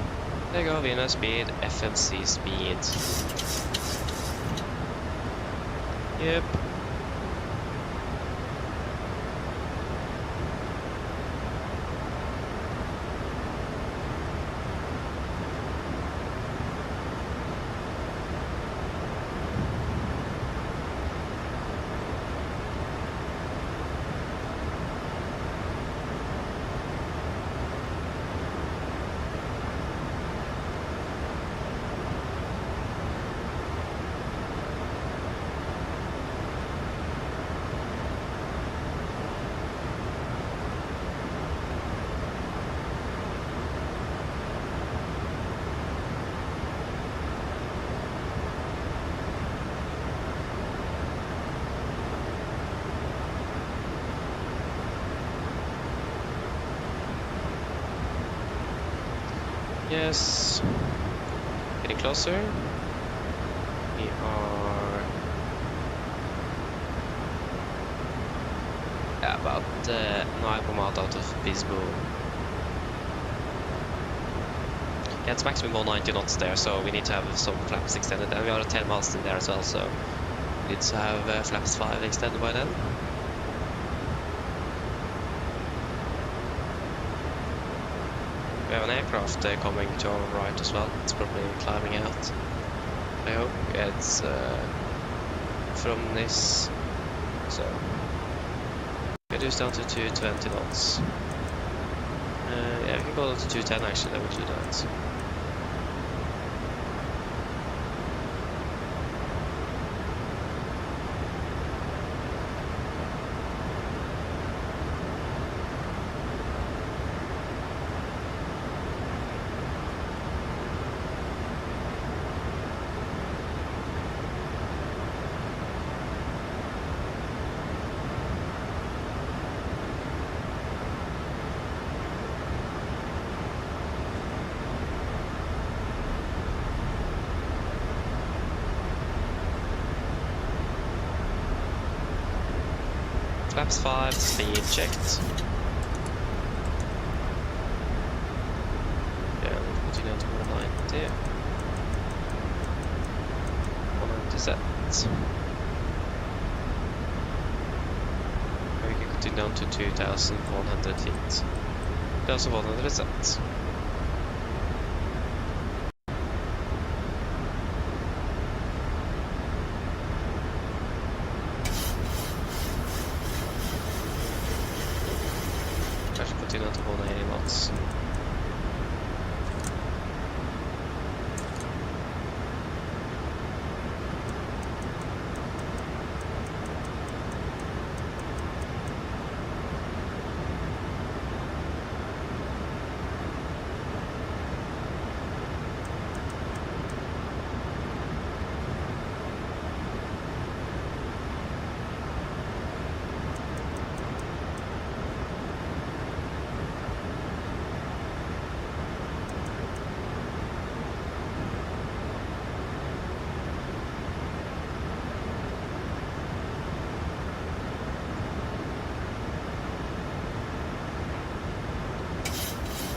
There you go, VNAV speed, FMC speed. Yep. Yes, getting closer. We are about 9 miles out of Bisbo. Yeah, it's maximum 190 knots there, so we need to have some flaps extended, and we are 10 miles in there as well, so we need to have flaps 5 extended by then. We have an aircraft coming to our right as well. It's probably climbing out. I hope it's from this. So reduce down to 220 knots. Yeah, we can go down to 210 actually. I will do that. Flaps 5, speed checked. Yeah, we'll continue on to 190. 190 set. And we can continue down to 2,100 feet. 2,100 set. shooting at 180 knots.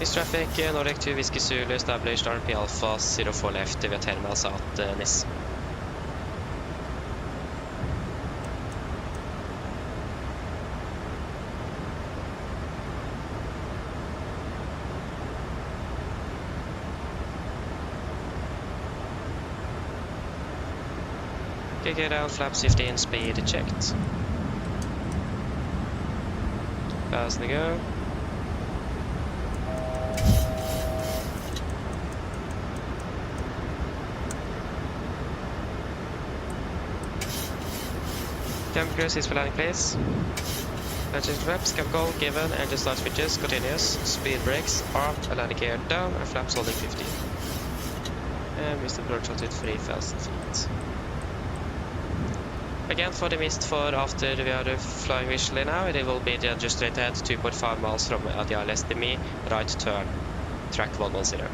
East traffic, Nordic 2 Whiskey Zulu, established RP Alpha 04 left via terminals at Nis. Okay, get out, flaps 15, speed checked. Fast and go. Temperature is for landing, please. Engine reps, cap goal given, engine start switches, continuous, speed brakes, arm, and landing gear down, and flaps holding 15. And Mr. Blur shot it 3,000 feet. Again, for the mist for after we are flying visually now, it will be just straight ahead 2.5 miles from the ILS to me, right turn, track 110.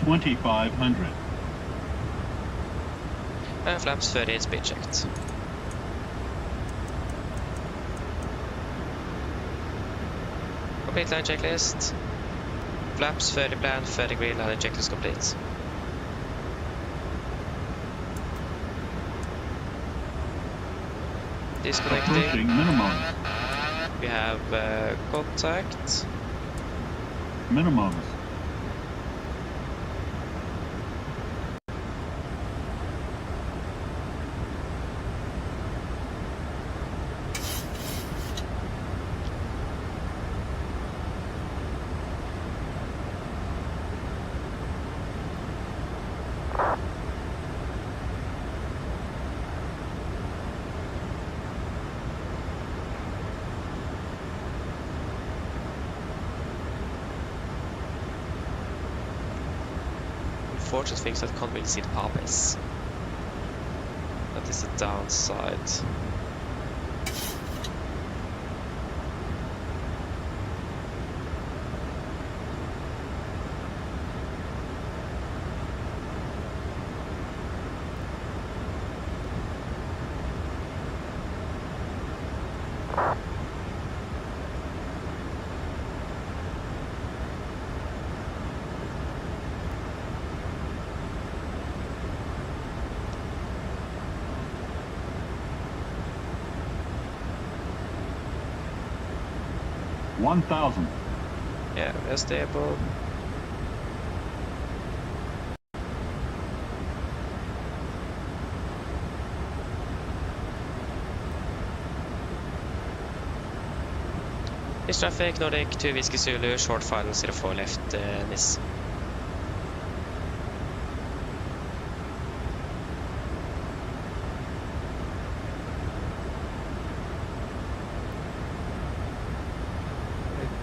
2,500. And flaps 30, speed checked. Complete line checklist. Flaps 30 plan, 30 green, line checklist complete. Disconnecting. Approaching minimum. We have contact. Minimums. Unfortunate things that can't really see the purpose. That is the downside. $1,000. Yeah, we're stable. East traffic, Nordic 2 Whiskey Zulu, short final 04 left, Nis.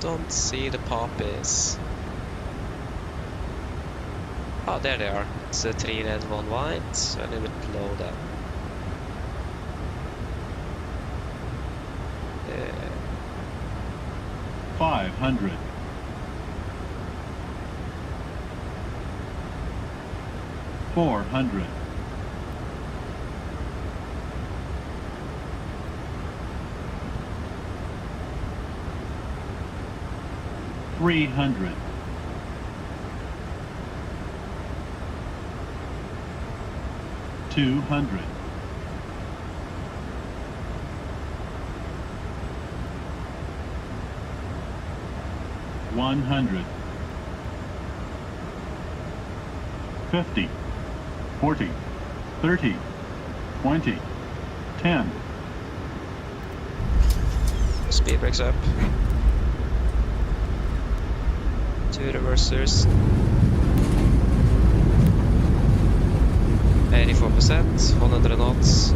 Don't see the poppies. Oh, there they are. It's 3 red, 1 white, so a little bit below them. 500. $400. $300. $200. $100. 50. 40. 30. 20. 10. Speed brakes up. 2 reversers. 84%, 100 knots.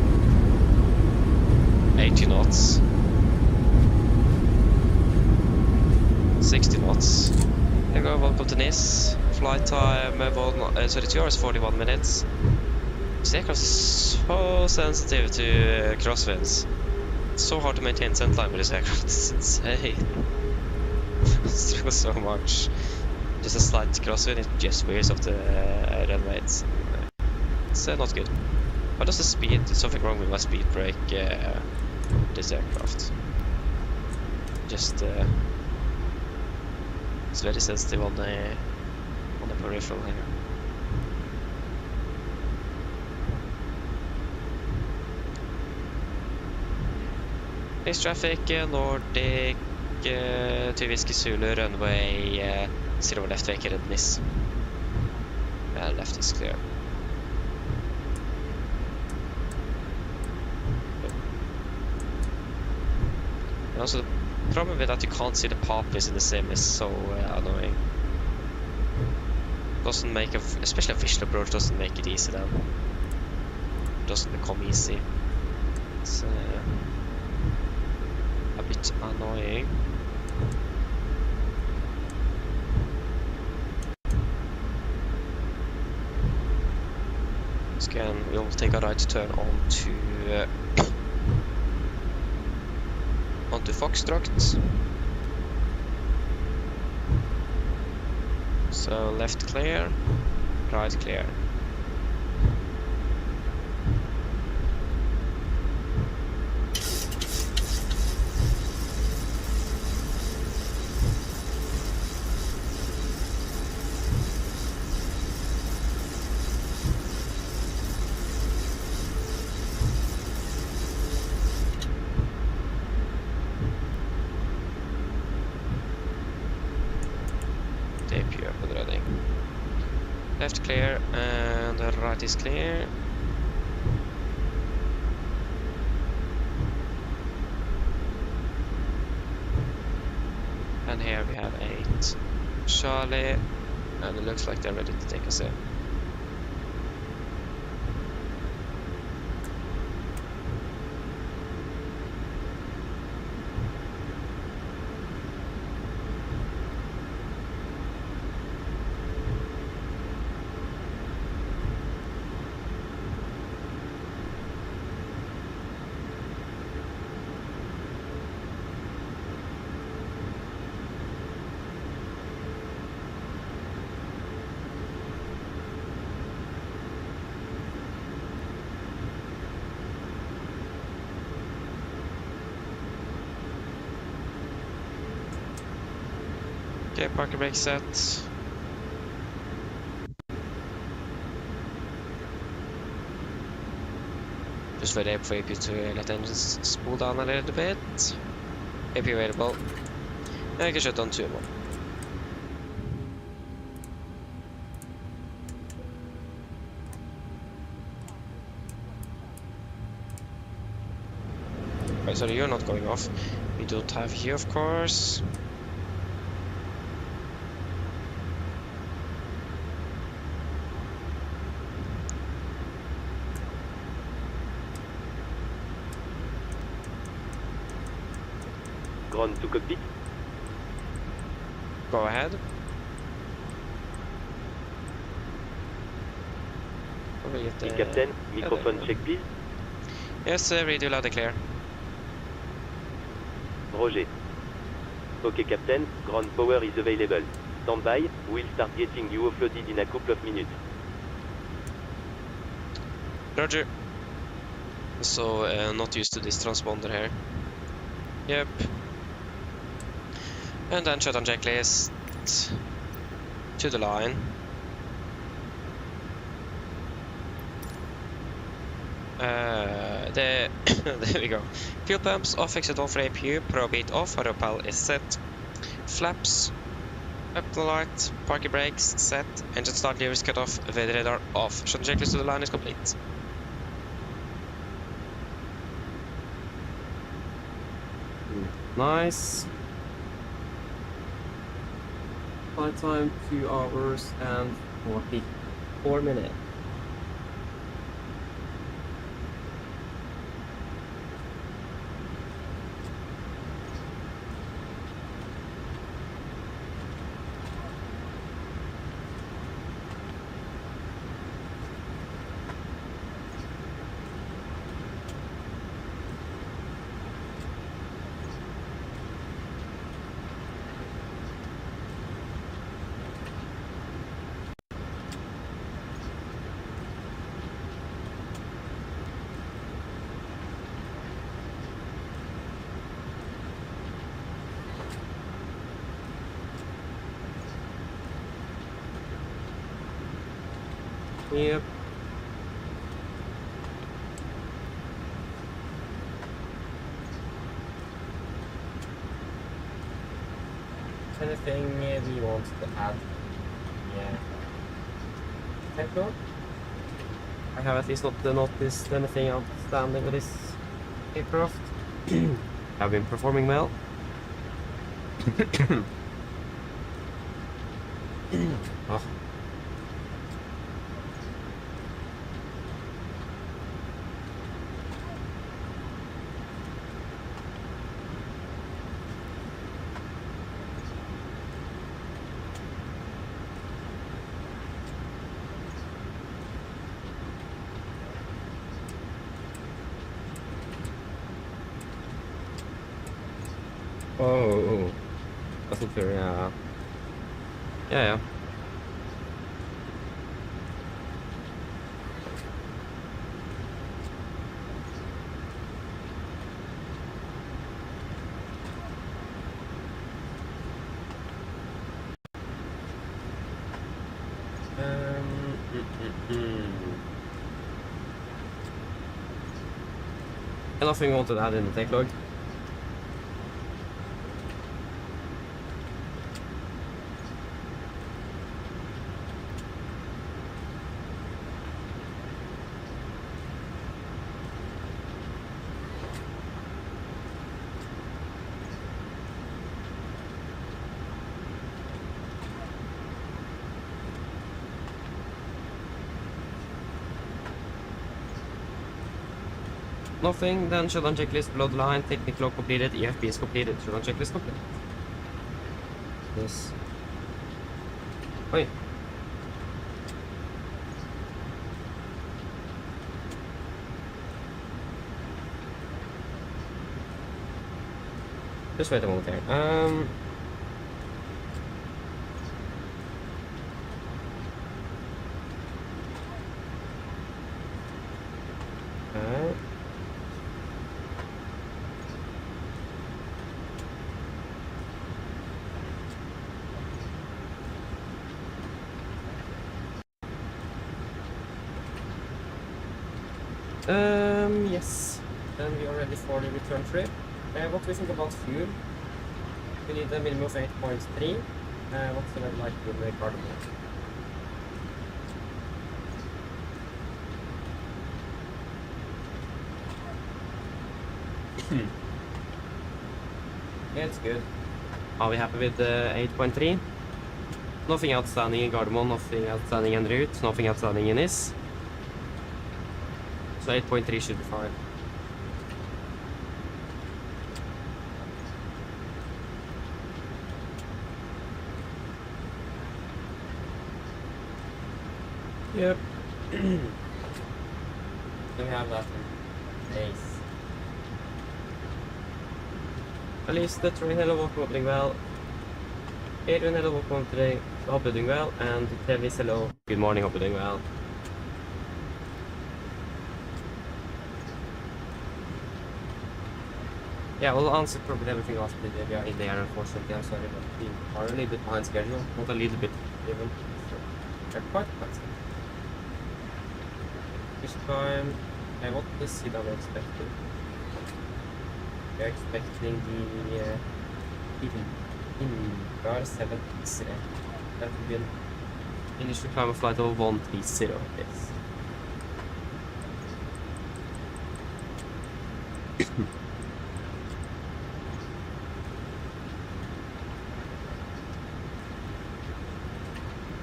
80 knots. 60 knots. There you go, welcome to Nice. Flight time, 2 hours 41 minutes. This aircraft is so sensitive to crosswinds. It's so hard to maintain center line with this aircraft, it's insane. It struggles so much. Just a slight crosswind, it just veers off the runway. It's not good. But does the speed, there's something wrong with my speed brake this aircraft. Just it's very sensitive on the peripheral here. Nice traffic, Nordic, 2 Whiskey Zulu, runway 0 left vacant at Nice. Left is clear. And also the problem with that you can't see the poppies in the sim is so annoying. Doesn't make especially a visual approach doesn't make it easy then. Doesn't become easy. It's a bit annoying. Again, we'll take a right turn onto Foxtrot. So left clear, right clear. Left clear and the right is clear. And here we have 8 Charlie, and it looks like they're ready to take us in. Okay, parking brake set. Just wait for AP to let engines spool down a little bit. AP available. And I can shut down 2 more. Right, sorry, you're not going off. We don't have here, of course. Ground to cockpit. Go ahead. Captain, microphone check please. Yes, radio loud and clear. Roger. Okay, Captain, ground power is available. Stand by, we'll start getting you offloaded in a couple of minutes. Roger. So, not used to this transponder here. Yep. And then shutdown checklist to the line. There we go. Fuel pumps off, exit on for APU, probate off, propel is set. Flaps up the light, parking brakes set, engine start levers cut off, weather radar off. Shutdown checklist to the line is complete. Nice. Flight time 2 hours and 44 minutes. Yep. Anything we want to add? Yeah. Techno? I have at least not noticed anything outstanding with this aircraft. Have been performing well. Oh. Oh, that's not fair, yeah. Yeah. Nothing we wanted to add in the tech log. Nothing, then shutdown checklist below the line, technical log completed, EFP is completed, shutdown checklist complete. Yes. Wait. Just wait a moment here. Alright. Yes. Then we are ready for the return trip. What do we think about fuel? We need a minimum of 8.3. What's the level like in the carbon? Yeah, it's good. Are we happy with 8.3? Nothing outstanding in Gardermoen, nothing outstanding en route, nothing outstanding in this. So 8.3 should be fine. Yep. Then we have that in place. At least the train hello, welcome, doing well. Adrian hello, welcome today. Hope you're doing well. And Tevis hello, good morning, hope you're doing well. Yeah, we'll answer probably everything after we are in the air, unfortunately. I'm sorry, but we are a little bit behind schedule. Not a little bit, even. So, we're quite fast. This time, what is the seat I'm expecting? We're expecting the Ingar 730. That would be an initial climb flight of 130, yes.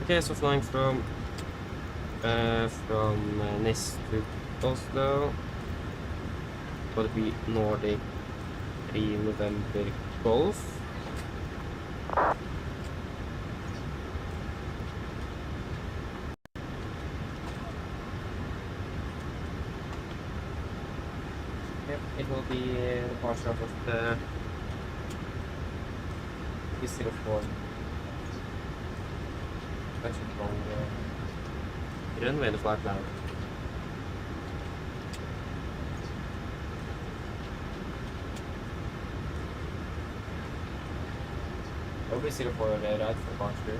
Okay, so flying from Nis to Oslo. Will be Nordic 3 November Golf. Yep, it will be the departure of the V04. Actually wrong runway, the flight plan. It'll be 04 there, right, for departure.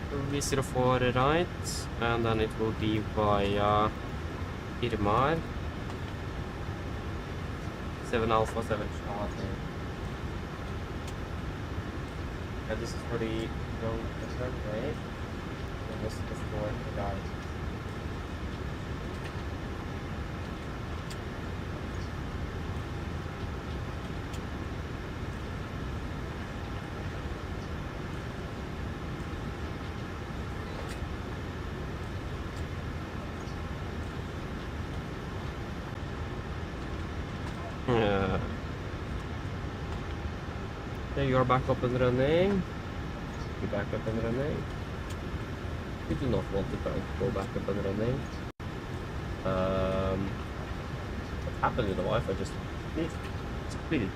It will be 04 right, and then it will be via Irmar. 7 Alpha, 7 Charlie. Yeah, this is for the runway. And this is for the guy. Okay, you're back up and running. You're back up and running. You do not want to go back up and running. What happened with the Wi-Fi just it's completed.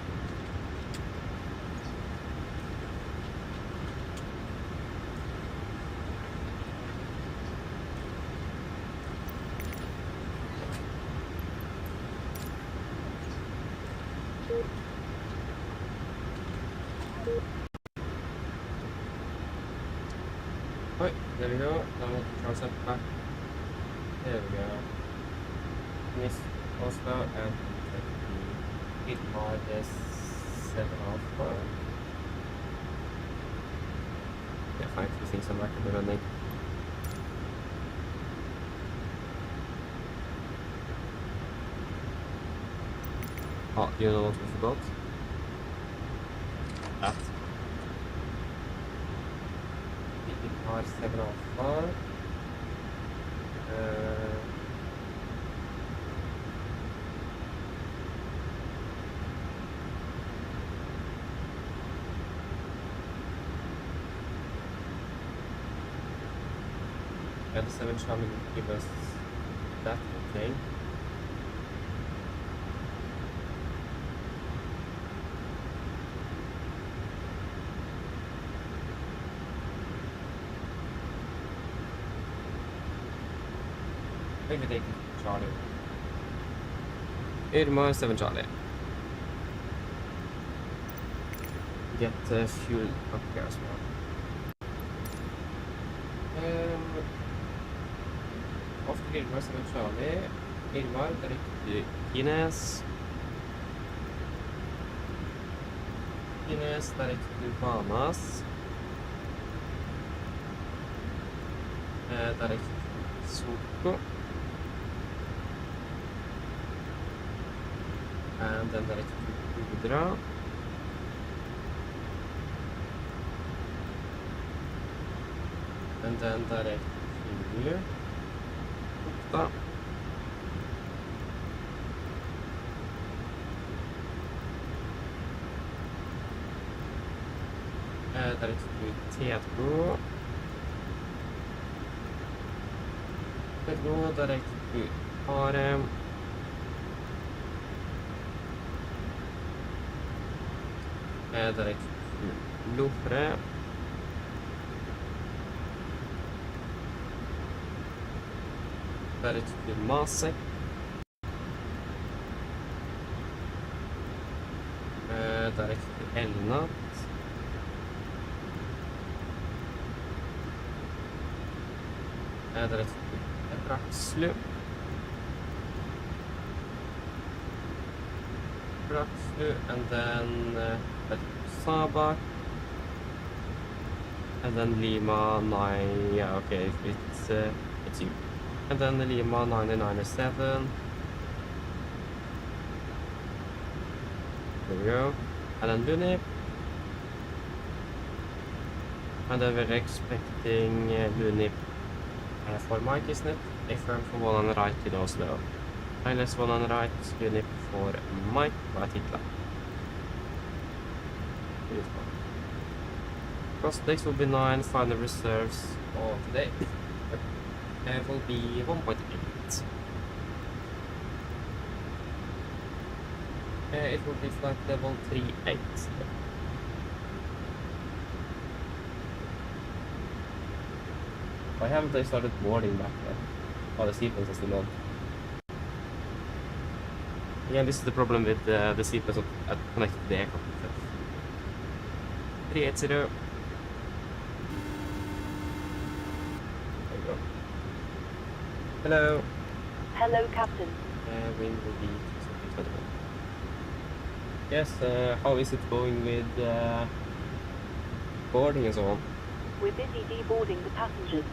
Right, there we go. Now we'll control set back. There we go. Nis Oslo and it minus 7 Alpha. Yeah, fine, 2 things I'm back up and running. Oh, you know what we forgot? That. It 7 Alpha. Yeah, the 7 Charlie will give us that thing. Maybe they can Charlie. Irma 7 Charlie. Get fuel up here as well. After Irma 7 Charlie, Irma direkt Ines. Ines direkt till Bahamas. Direkt Soko. And then direct to Udra. And then direct to Ukta. Direct to Tetro. Tetro direct to Arem. Direkt Lofre. Direkt till Masek. Direkt till Elnat. Direkt till Braxlu. And then Sabak, and then Lima 9. Yeah, okay, it's you. And then Lima 997. There we go. And then Lunip. And then we're expecting Lunip for Mike, isn't it? Affirm for one on the right in Oslo. Minus one on the right, Lunip for Mike, right hitler. Cost days will be 9, final reserves for today. Will be 1.8. It will be flight level 38. Why haven't they started boarding back there? Oh, the seatbelts are still on. Again, this is the problem with the seatbelts connected to the aircraft itself. 380. There you go. Hello. Hello, Captain. Wind will be 21. Yes, how is it going with boarding and so on? We're busy deboarding the passengers.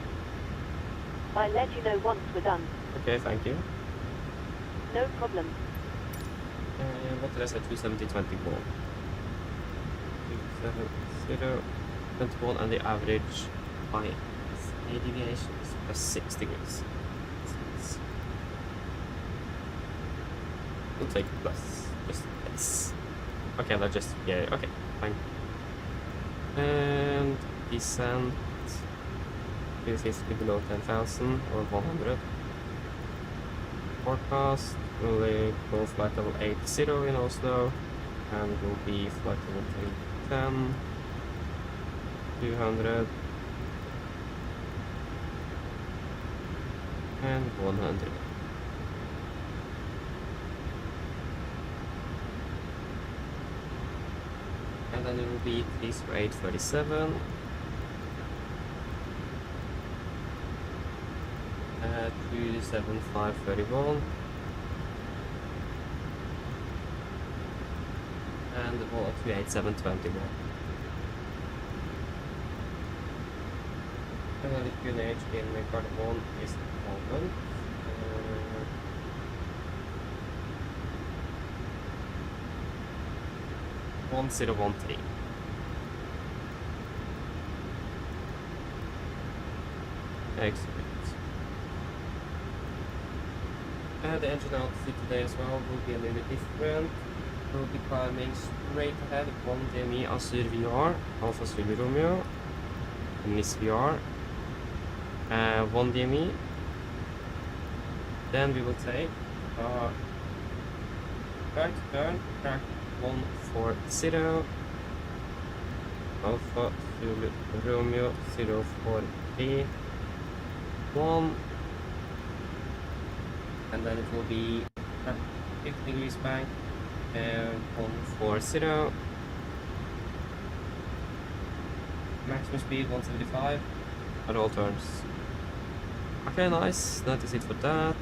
I'll let you know once we're done. Okay, thank you. No problem. What did I say? 270.21. 270.21, and the average by deviation is plus 6 degrees. We'll take plus, just yes. Okay, let's just, yeah, okay, fine. And descent 250 below 10,000 or 100. Forecast will go flight level 80 in Oslo, and will be flight level 310, 200, and 100. And then it will be 837, 27531, and the ball 28721. And then the QNH in card 1 is open. 1013. Excellent. The engine altitude today as well will be a little bit different. We'll be climbing straight ahead 1 DME Azure VR, Alpha Zulu Romeo, Miss VR, 1 DME. Then we will take right turn, track 140, Alpha Zulu Romeo 043, 1, and then it will be 50 degrees bank, 140, maximum speed 175 at all turns. Okay, nice, that is it for that.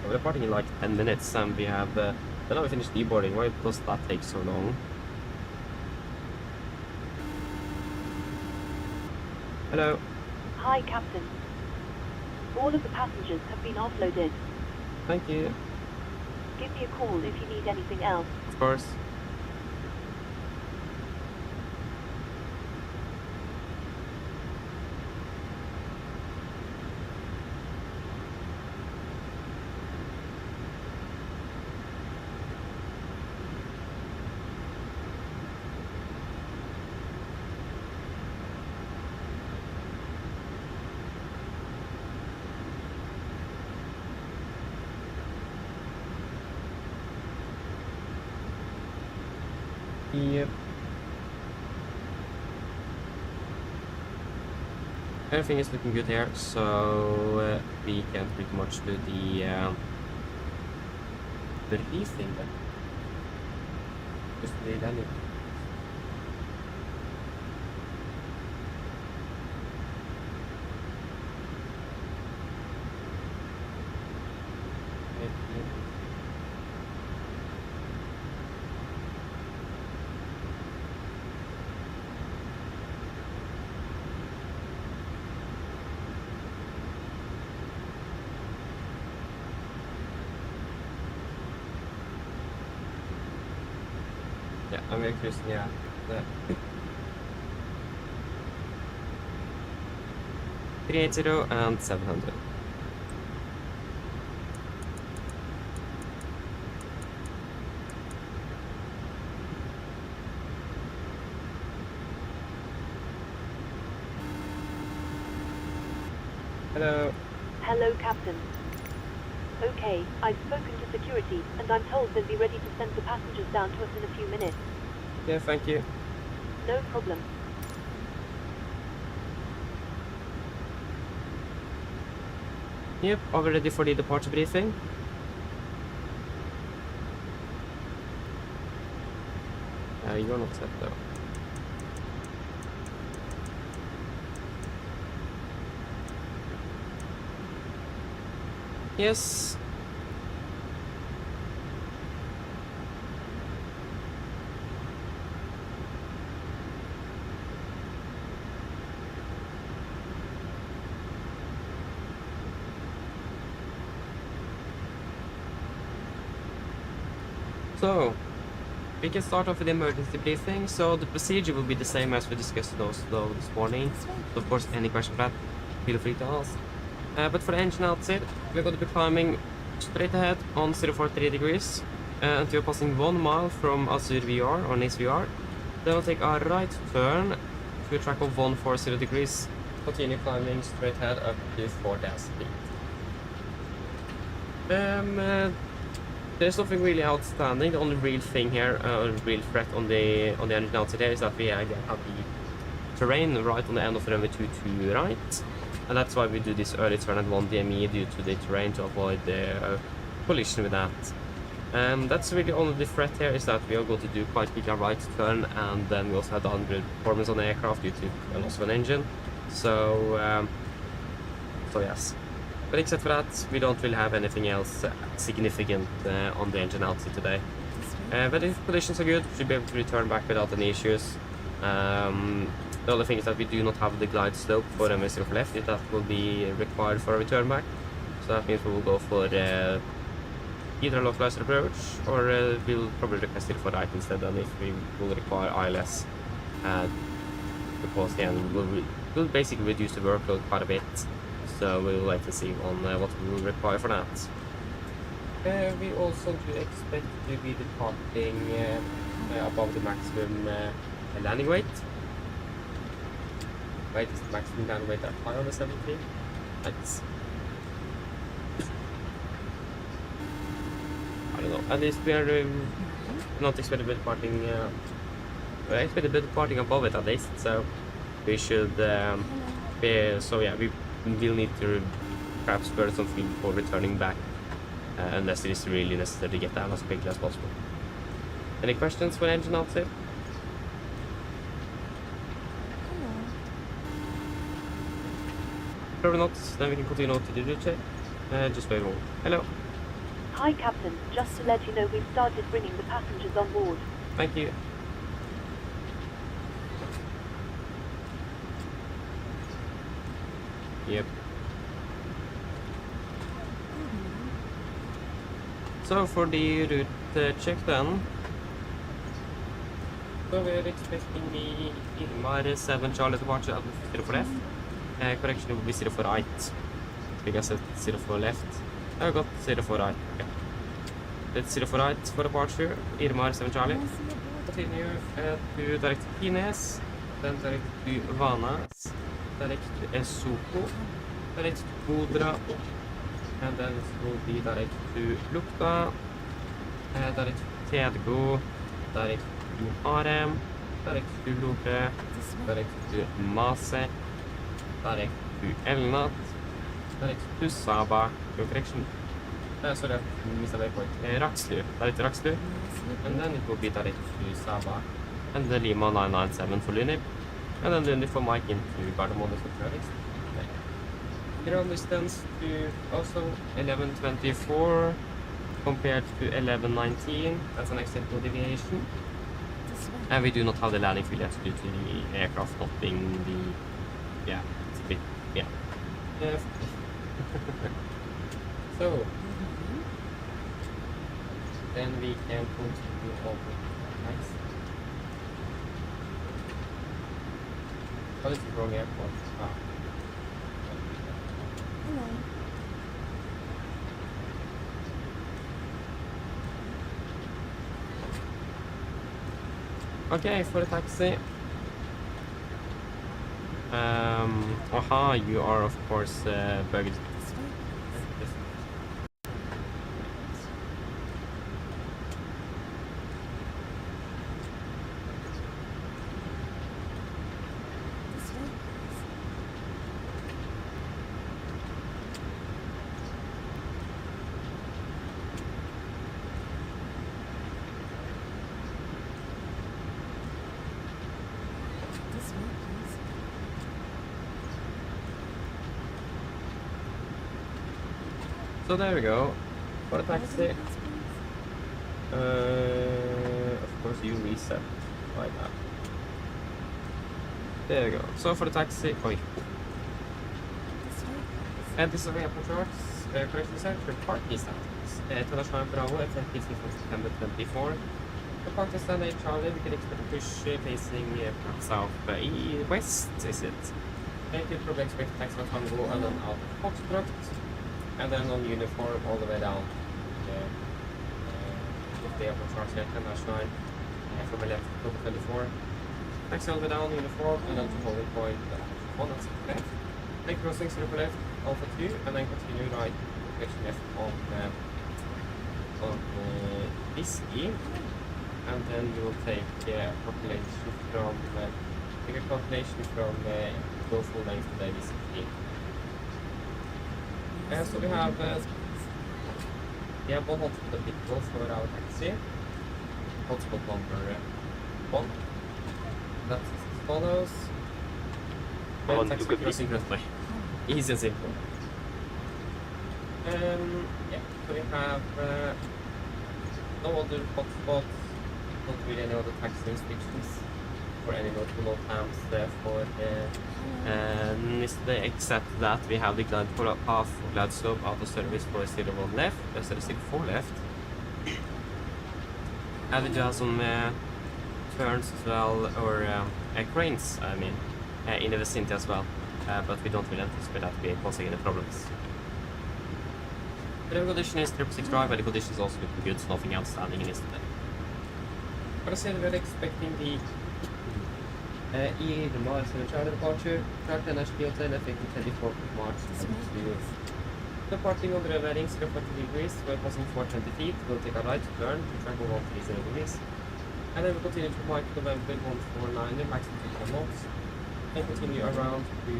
We're departing in like 10 minutes, and we have then we finished deboarding. Why does that take so long? Hello. Hi, Captain. All of the passengers have been offloaded. Thank you. Give me a call if you need anything else. Of course. Yep. Everything is looking good here, so we can pretty much do the reefing then. Just need any. Yeah, I'm very curious, yeah. 380 and 700. Hello. Hello, Captain. Okay, I've spoken to security, and I'm told they'll be ready to send the passengers down to us in a few minutes. Yeah, thank you. No problem. Yep, are we ready for the departure briefing? You're not set though. Yes. So, we can start off with the emergency briefing. So the procedure will be the same as we discussed in Oslo this morning. So of course, any question for that, feel free to ask. But for the engine outside, we're going to be climbing straight ahead on 043 degrees until passing 1 mile from Azure VR or Nice VR. Then we'll take a right turn to a track of 140 degrees. Continue climbing straight ahead up to 40 speed. There's nothing really outstanding. The only real thing here, real threat on the engine outside here is that we have the terrain right on the end of the runway 22 right. And that's why we do this early turn at 1 DME due to the terrain to avoid the collision with that. That's really only the threat here is that we are going to do quite quick a right turn, and then we also had downgrade performance on the aircraft due to a loss of an engine. So yes. But except for that, we don't really have anything else significant on the engine outside today. But if conditions are good, we should be able to return back without any issues. The only thing is that we do not have the glide slope for MSFS for left, if that will be required for a return back. So that means we will go for either a localized approach, or we'll probably request it for right instead, and if we will require ILS. Because then we'll basically reduce the workload quite a bit. So we'll wait to see on what we will require for that. We also do expect to be departing above the maximum landing weight. Wait, is the maximum landing weight at 517? That's... I don't know. At least we are not expected to be departing. We're expected to be departing above it at least. So we should be. So yeah, we will need to perhaps burn some fuel before returning back, unless it is really necessary to get down as quickly as possible. Any questions for engine outside? Probably not, then we can continue on to the route check. Just wait a moment. Hello. Hi, Captain. Just to let you know, we've started bringing the passengers on board. Thank you. Yep. So for the route check then, so we're expecting the Irmar 7 Charlie departure at 0 for left. Correction will be 0 for right. Because it's 0 for left. I got 0 for right. Okay. It's 0 for right for departure. Irmar 7 Charlie. Continue to direct to Kines, then direct to Vanas, direct to Esoko, direct to Bodra, and then it will be direct to Lukta, direct to Tedgo, direct to Arem, direct to Lore, direct to Mase, direct to Elnat, direct to Saba, correction. Sorry, I missed a waypoint. Rakslu, direct to Rakslu, and then it will be direct to Saba, and the Lima 997 for Lunib, and then Lunib for Mike into Gardermoen for Felix. Ground distance to also 1124 compared to 1119. That's an acceptable deviation. And we do not have the landing field yet due to the aircraft not being the... Yeah, it's a bit... Yeah. Yes. So... Then we can continue over. Nice. Oh, this is the wrong airport. Ah. Hello. Okay, for the taxi. Aha, you are of course Burger. This way, please. This way, please. This way, please. So there we go. For the taxi. Boarding pass, please. Of course you reset like that. There we go. So for the taxi, oi. This way, please. And this is the airport charts. Correction center, parking status. International Bravo, effective 6th September 24. The parking standard Charlie, we can expect a push facing south west, is it? And you probably expect taxi on Tango and then out of Foxtrot. And then on uniform all the way down. With the airport charts here, International from 11 to 24. Taxi all the way down, uniform, and then to holding point on and left. Take crossing zero for left, Alpha 2, and then continue right, direction left on Whiskey. And then you will take calculation from take a calculation from go full length to the Whiskey. So we have one hotspot applicable for our taxi. Hotspot number 1. That's as follows. On to Taxi Cockpit. crossing crossway. Easy and simple. Yeah, so we have no other hotspots, not really any other taxi restrictions for any notable times for yesterday, except that we have the glide path for glide slope out of service for 01 left, 04 left. And we do have some turns as well, or cranes, I mean, in the vicinity as well. But we don't really anticipate that to be causing any problems. The condition is 6 drive, but the condition is also looking good, so nothing outstanding in yesterday. For the city, we're expecting the the Mars and charter departure, charter NHP hotel effective 24th of March 2022. Departing over the wedding 040 degrees, we're passing 420 feet, we'll take a right turn to track 130 degrees. And then we'll continue to Mike November 149, maximum 2 knots. And continue around to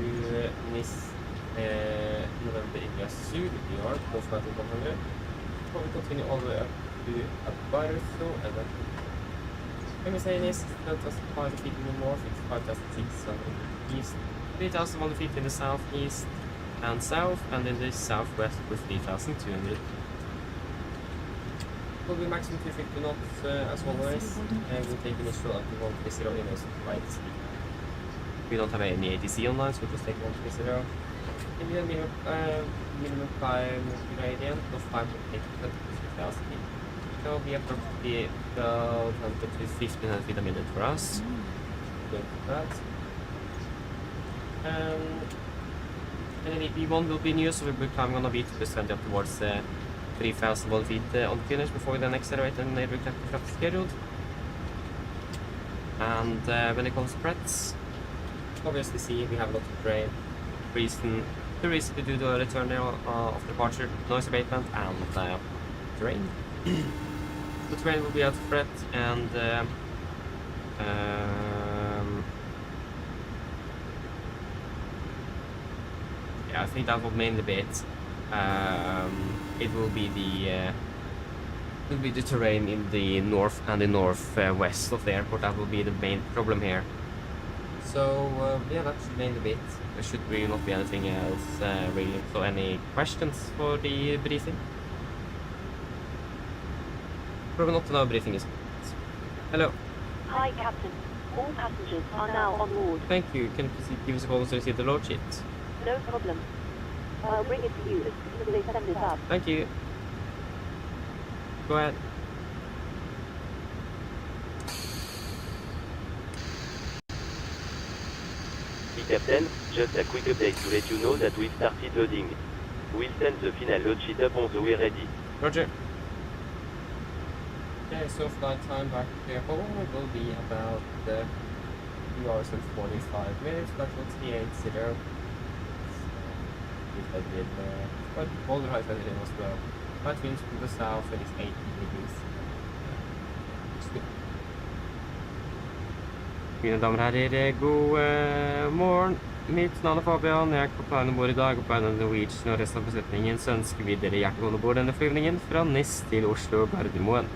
Nice, November India Sud, New York, close by to 100. Before we continue all the way up to Abarzo, and then when we say Nice, 12,500 feet in the north, it's 5,600 in the east, 3,150 in the southeast and south, and in the southwest with 3,200. Will be maximum 250 knots as always, and we'll take initial up to 130 in also right speed. We don't have any ATC online, so we'll just take 130. And then minimum climb gradient of 5.8 to 6,000 feet. So it'll be approximately 1,200 to 1,500 feet a minute for us. Good for that. And the V1 will be new, so we'll be climbing on a V2 plus 20 up towards 3,001 feet on the finish before we then accelerate and enable traffic scheduled. And when it comes to threats, obviously see we have a lot of terrain. The reason to do the return of departure, noise abatement, and terrain. The terrain will be out of threat, and yeah, I think that will mainly be it. It will be the terrain in the north and the northwest of the airport that will be the main problem here. So yeah, that should mainly be it. There should really not be anything else really. So any questions for the briefing? Probably not to know briefing is. Hello. Hi, Captain. All passengers are now on board. Thank you. Can you please give us a call to receive the load sheet? No problem. I'll bring it to you as soon as they send it up. Thank you. Go ahead. Captain, just a quick update to let you know that we've started loading. We'll send the final load sheet up on the way ready. Roger. Okay, so flight time back to home will be about 2 hours and 45 minutes. That was the 80. I did quite cold right I did in Oslo. Quite winds from the south and it's 80 degrees. Mine damer og herrer, god morgen. Mitt navn er Fabian, jeg er kaptein om bord i dag, og på vegne av Norwegian og resten av besetningen så ønsker vi dere hjertelig om bord denne flyvningen fra Nis til Oslo Gardermoen.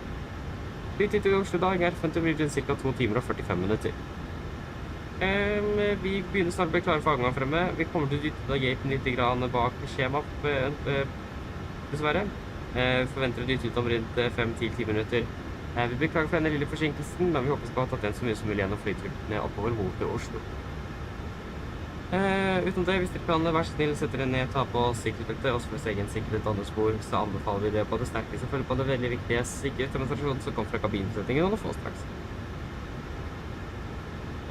Flytid til Oslo i dag er forventet å bli ca. 2 timer og 45 minutter. Vi begynner snart å bli klare for avgang fremme. Vi kommer til å dytte da gaten litt bak skjema, dessverre. Vi forventer å dytte ut om rundt 5-10 minutter. Vi beklager for denne lille forsinkelsen, men vi håper skal ha tatt den så mye som mulig gjennom flytruppene oppover mot Oslo. Utenom det, hvis dere kan være så snill sette dere ned, ta på sikkerhetsbeltet, også for egen sikkerhet andre spor, så anbefaler vi det på det sterkeste. Følg på det veldig viktige sikkerhetsdemonstrasjonen som kom fra kabinbesetningen og få straks.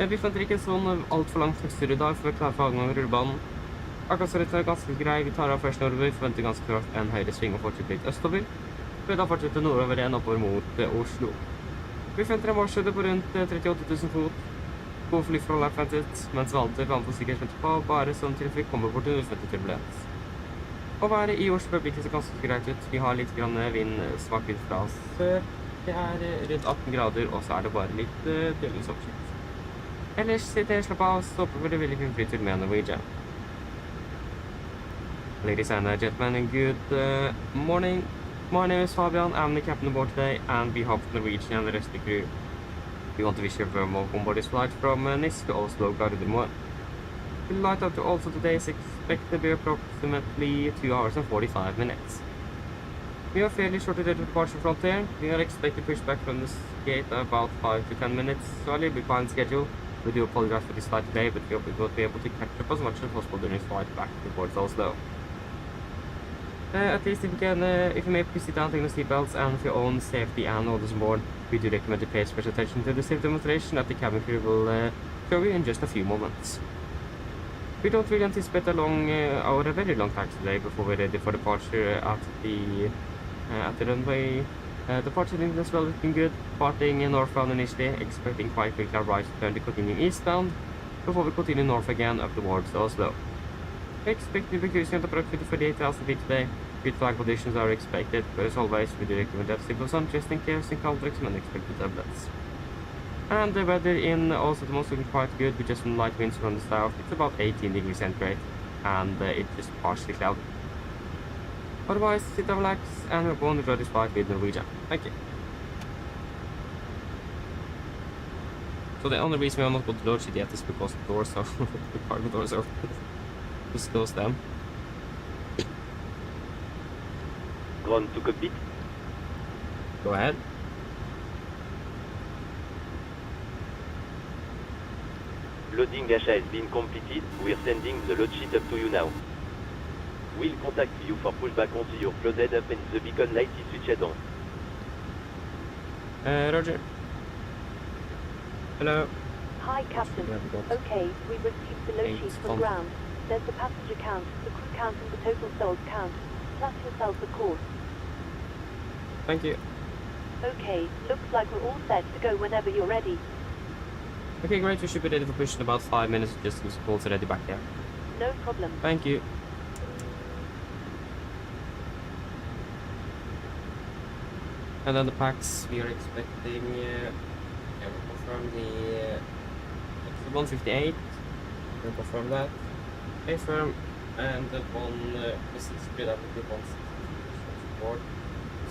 Vi forventer ikke en sånn alt for lang flekstur i dag, for vi er klare for avgang over rullebanen. Akkurat er ganske grei, vi tar av først nordover, forventer ganske klart en høyre sving og fortsetter litt østover. Vi da fortsetter nordover igjen oppover mot Oslo. Vi forventer en målskjødde på rundt 38 000 fot. God flyforhold er forventet, mens Volanta vann på sikkerhetsventet på, bare sånn til vi kommer bort til uforventet turbulens. Å være i Oslo blir ikke så ganske greit ut. Vi har litt grann vind, svak vind fra sør. Det er rundt 18 grader, og så er det bare litt delvis oppskytt. Ellers sitter jeg slapp av, så håper vi det veldig fin flytur med Norwegian. Ladies and gentlemen, good morning. My name is Fabian, I'm the captain aboard today, and we hope Norwegian and the rest of the crew. We want to wish you a warm welcome on board this flight from Nis to Oslo Gardermoen. The flight up to Oslo today is expected to be approximately 2 hours and 45 minutes. We are fairly short of the departure front here. We are expected to push back from this gate about 5 to 10 minutes, so a little bit behind schedule. We do apologize for this flight today, but we hope we will be able to catch up as much as possible during this flight back towards Oslo. At least if you may please sit down, take the seatbelts, and for your own safety and others on board, we do recommend to pay special attention to the safe demonstration that the cabin crew will show you in just a few moments. We don't really anticipate a very long time today before we're ready for departure at the runway. Departure as well has been good, departing northbound initially, expecting quite quickly a right turn to continue eastbound, before we continue north again up towards Oslo. We expect to be cruising at approximately 48,000 feet today. Good flight conditions are expected, but as always, we do recommend that simple sun just in case encountering some unexpected turbulence. And the weather in Oslo is looking quite good, with just some light winds from the south. It's about 18 degrees centigrade, and it's just partially cloudy. Otherwise, sit down, relax, and we're going to enjoy this flight with Norwegian. Thank you. So the only reason we are not going to load it yet is because the doors are the cargo doors are open. Just close them. Ground to cockpit. Go ahead. Loading Asha has been completed. We're sending the load sheet up to you now. We'll contact you for pushback once you're closed up and the beacon light is switched on. Roger. Hello. Hi, Captain. Okay, we've received the load sheet from ground. There's the passenger count, the crew count, and the total souls count. Plus yourself, of course. Thank you. Okay, looks like we're all set to go whenever you're ready. Okay, great. We should be ready for push in about 5 minutes. Just use the ready back there. No problem. Thank you. And then the packs we are expecting. We'll confirm the 158. We'll confirm that. Confirm, and the one is split up into 164.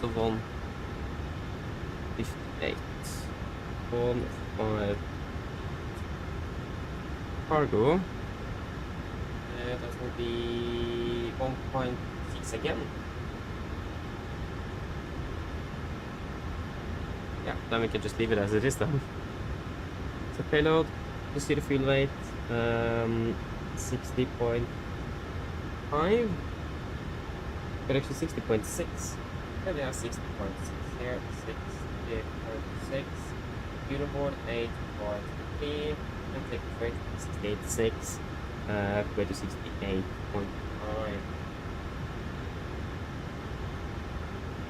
So 158. 1 cargo. That will be 1.6 again. Yeah, then we can just leave it as it is then. So payload, you see the fuel weight, 60.5, but actually 60.6. Yeah, we have 60.6 here, 60.6, fuel board 8.3, and take the weight 68.6, go to 68.5.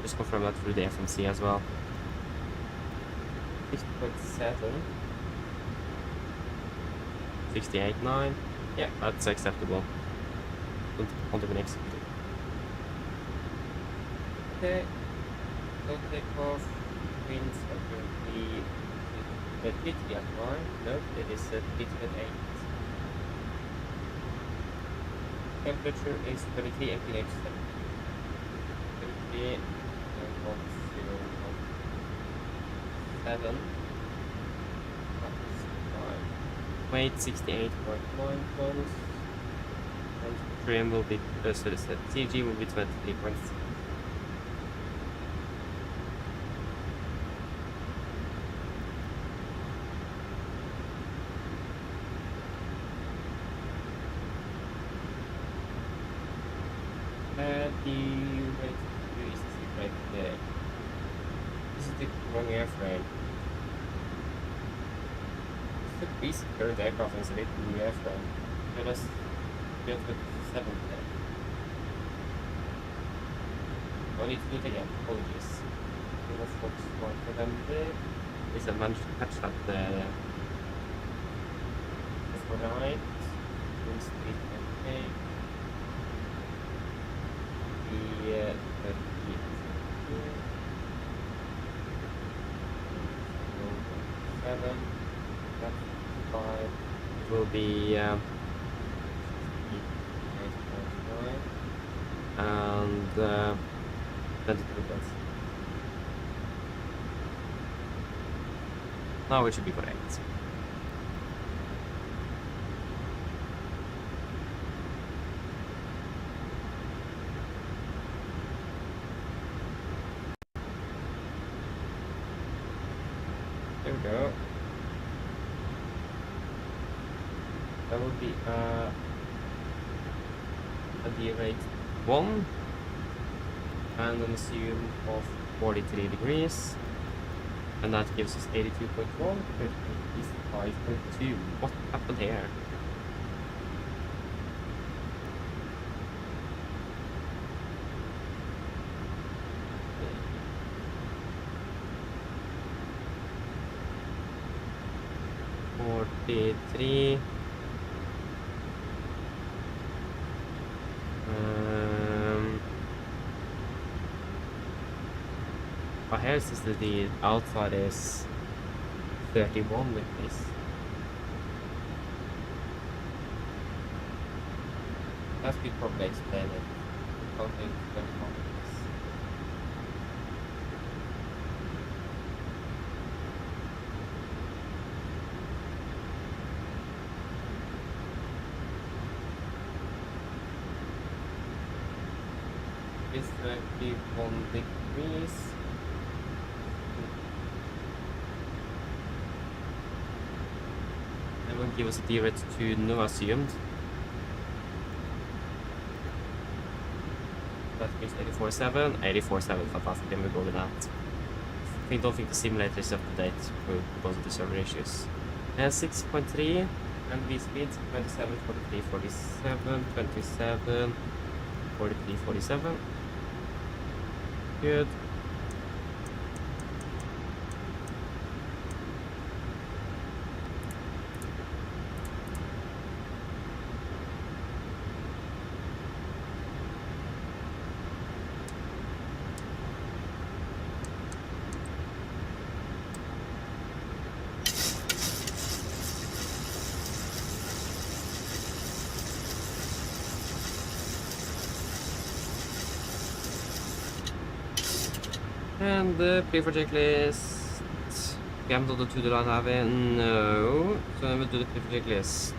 Just confirm that through the FMC as well. 60.7. 68.9. Yeah, that's acceptable. Don't even execute it. Okay. So takeoff winds are going to be the 50 at 9. No, it is 50 at 8. Temperature is 33 mph. 33 and 107. Weight 68.9 tons. And trim will be, so the TG will be 23.6. The rate is right there. This is the wrong airframe. It's a basic current aircraft and select the new airframe. Let us get with 7 there. I need to do it again. Apologies. Let's focus on November. Is I managed to catch that for the night. Winds 3.8. The 7, that's 5, it will be 8.9 and 22 plus. Now it should be correct. There we go. That will be a D rate 1 and an assume of 43 degrees, and that gives us 82.1, 5.2. What happened here? Three. Here is the outside is 31 with this. That could probably explain it. Something 31 with this. Is 31 degrees. That will give us a D rate to no assumed. That gives 84.7, 84.7, fantastic, then we go with that. I don't think the simulator is up to date because of the server issues. 6.3 and V speeds 27, 43, 47, 27, 43, 47. Good. And the prefer checklist. Gamble the to the line have it? No. So then we'll do the prefer checklist.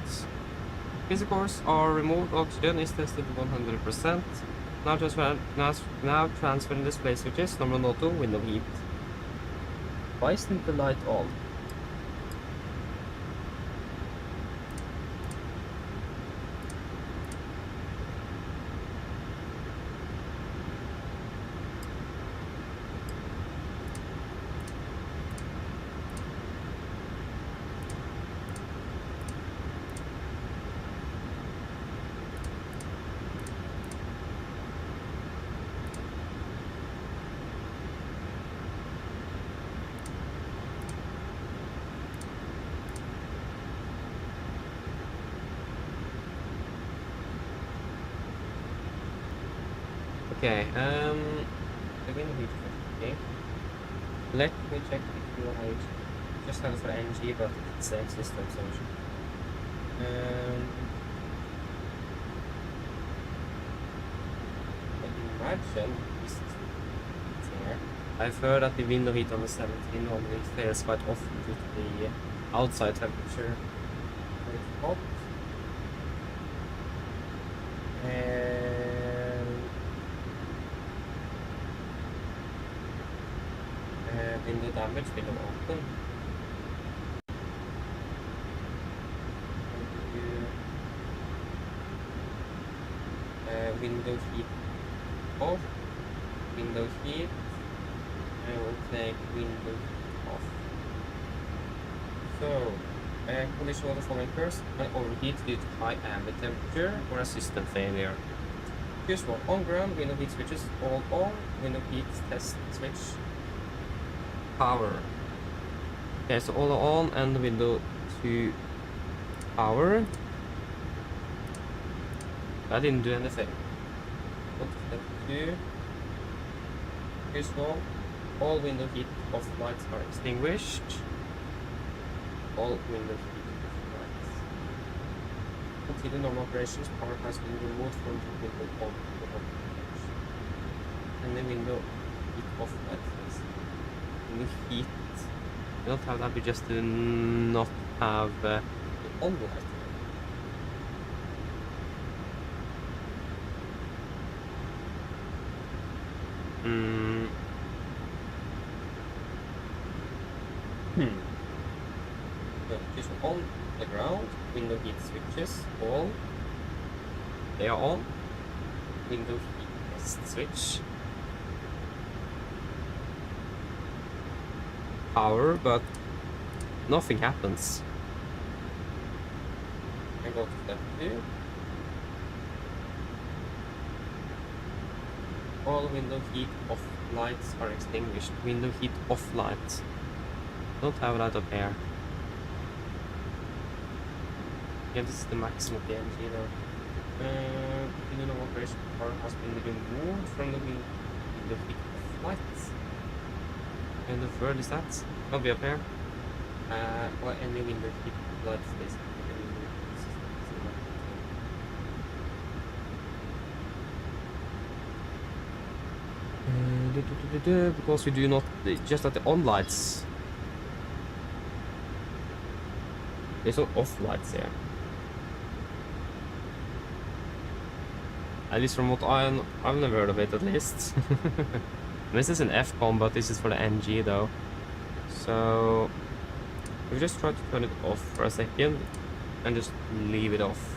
Basic cores are removed. Oxygen is tested 100%. Now transferring display switches. Normal auto, window heat. Why isn't the light on? Okay, the window heat 50. Let me check the fuel height. Just had it for NG, but it's the same system, so we should. I imagine this is here. I've heard that the window heat on the 17 normally fails quite often due to the outside temperature. It's hot. And window damage, window open. Window heat off, window heat, and we'll take window heat off. So, condition of the following occurs: an overheat due to high ambient temperature or a system failure. Choose one: on ground, window heat switches all on, window heat test switch power. Okay, so all on and window to power. That didn't do anything. What step 2? Choose one: all window heat off lights are extinguished. All window heat off lights. Continue normal operations. Power has been removed from the window on the operation. And the window heat off lights. Window heat. We don't have that. We just do not have the on light. So just on the ground, window heat switches, all. They are on. Window heat test switch. Power, but nothing happens. I go to step 2. All window heat off lights are extinguished. Window heat off lights. Don't have that up here. Yeah, this is the maximum of the NG though. Window normal operation power has been removed from the window heat off lights. And the third is that. I'll be up here. Or any window heat off lights basically. Because we do not just at the on lights. There's no off lights here. At least from what I've never heard of it at least. This is an FCOM, but this is for the NG though. So we just try to turn it off for a second and just leave it off.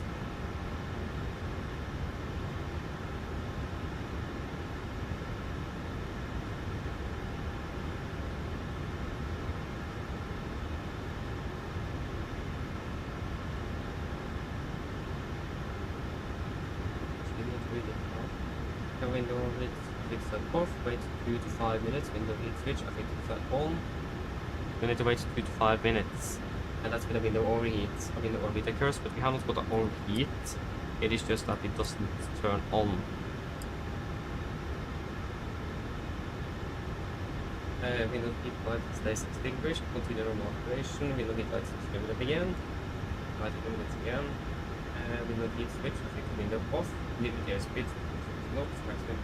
Window heat switch that off, wait 2 to 5 minutes, window heat switch, I think it's that on. We need to wait 2 to 5 minutes, and that's when the window overheat. A window overheat occurs, but we have not got an overheat, it is just that it doesn't turn on. Window heat light stays extinguished, continue normal operation, window heat light switch minute again, 90 minutes again, window heat switch, I think the window off, limit air speed. Maximum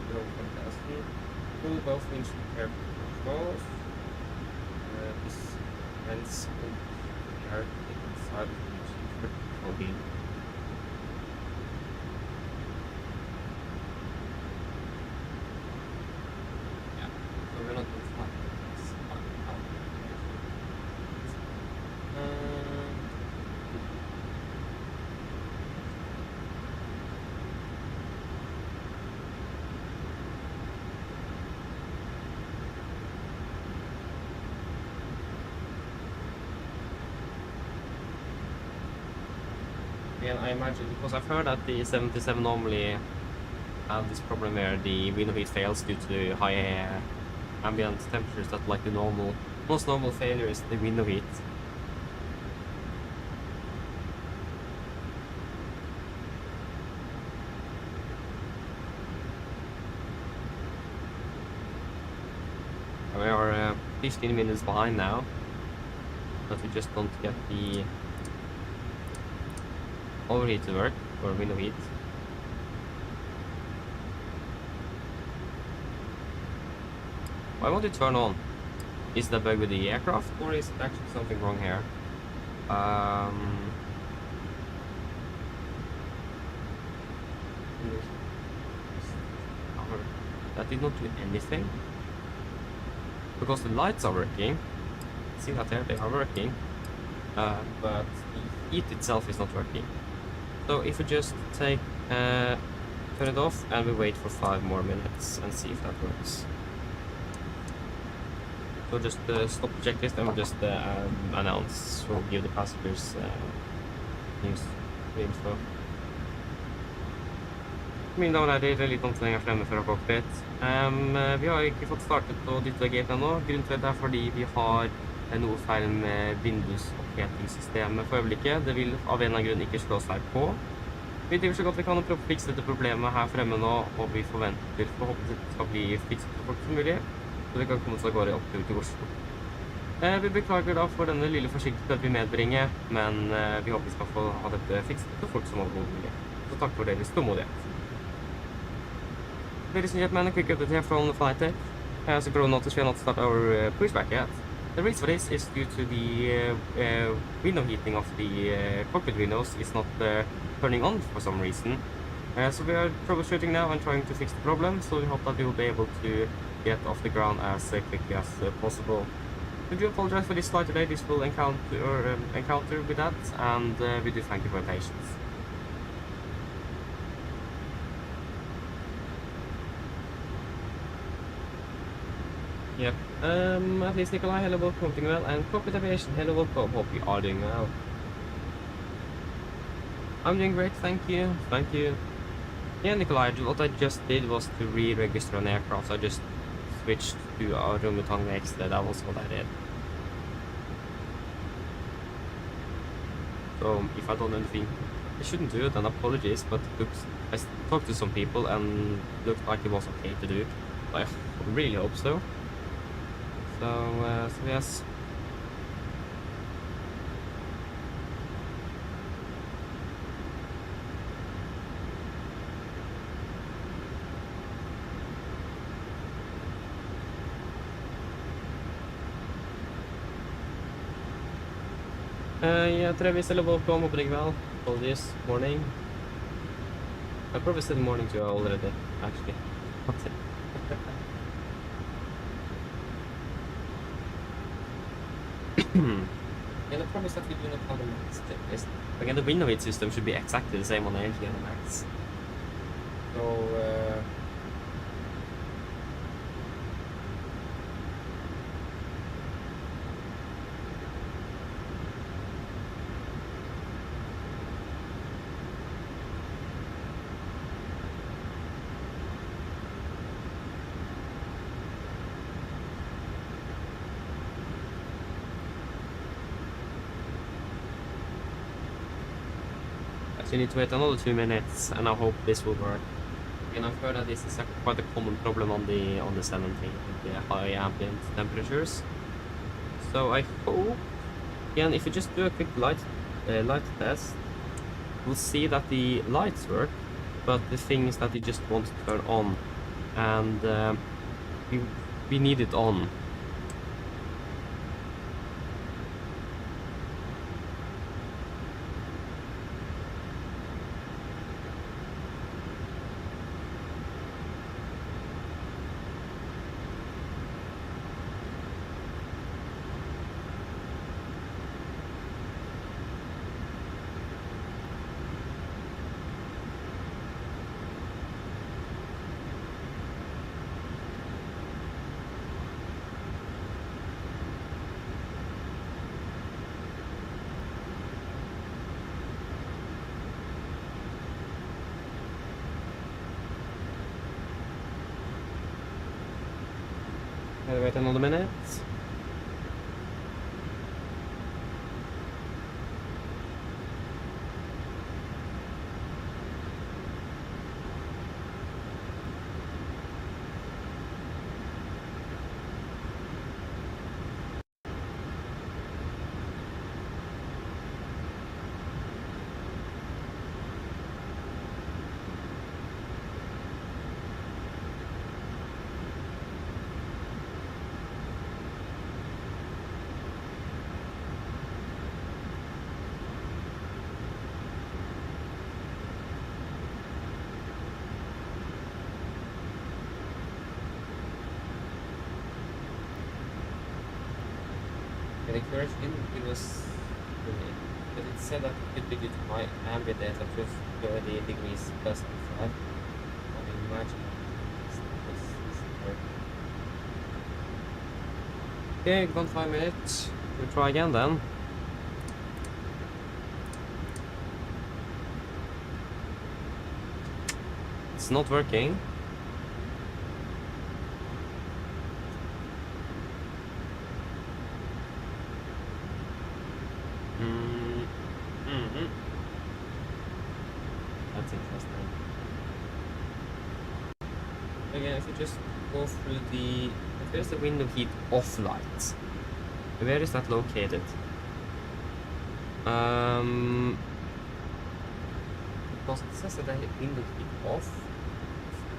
below 1000. Pull both windshield air controls. This vents air inside of the windshield control beam. Yeah, so we're not going to fly this. And I imagine, because I've heard that the 77 normally have this problem where the window heat fails due to high ambient temperatures, that like the most normal failure is the window heat. 15 minutes behind now. But we just don't get the overheat to work, or window heat. Why won't it turn on? Is that bug with the aircraft, or is it actually something wrong here? That did not do anything. Because the lights are working. See that here, they are working. But the heat itself is not working. So if we just take, turn it off and we wait for 5 more minutes and see if that works. So just stop the checklist and we'll just announce, or give the passengers news info. Mine damer og herrer, litt omstillinger fremme fra Cockpit. Vi har ikke fått startet å dytte gate ennå. Grunnen til det er fordi vi har noe feil med vindusopphetingsystemet for øyeblikket. Det vil av en eller annen grunn ikke slå seg på. Vi driver så godt vi kan og prøve å fikse dette problemet her fremme nå, og vi forventer forhåpentligvis det skal bli fikset så fort som mulig, så vi kan komme oss av gårde opp til Oslo. Vi beklager da for denne lille forsinkelsen vi medbringer, men vi håper vi skal få ha dette fikset så fort som overhodet mulig. Så takk for deres tålmodighet. Ladies and gentlemen, a quick update here from the flight deck. As you probably noticed, we are not start our pushback yet. The reason for this is due to the window heating of the cockpit windows is not turning on for some reason. So we are troubleshooting now and trying to fix the problem, so we hope that we will be able to get off the ground as quickly as possible. We do apologize for this flight today. This will encounter with that, and we do thank you for your patience. Yep. At least Nikolai, hello, welcome, doing well, and Cockpit Aviation, hello, welcome, hope you are doing well. I'm doing great, thank you, thank you. Yeah, Nikolai, what I just did was to re-register an aircraft, so I just switched to our Rumutang next, that was what I did. So, if I don't do anything, I shouldn't do it, and apologies, but I talked to some people and it looked like it was okay to do. I really hope so. So yes. Yeah, Travis, hello, welcome, hope you're well. All this morning. I probably said morning to you already, actually. Yeah, the problem is that we do not have the max checklist. Again, the window heat system should be exactly the same on the NG and the max. So, you need to wait another 2 minutes, and I hope this will work. And I've heard that this is quite a common problem on the 17 with the high ambient temperatures. So I hope, again, if you just do a quick light test, we'll see that the lights work, but the thing is that it just won't turn on, and we need it on. Wait another minute. And the current didn't give us, but it said that it could be due to my ambient temperature 30 degrees plus 5. I imagine this work. Okay, gone 5 minutes. We'll try again then. It's not working. That's interesting. Again, if you just go through the... There's the window heat off light. Where is that located? Because it says that I hit window heat off.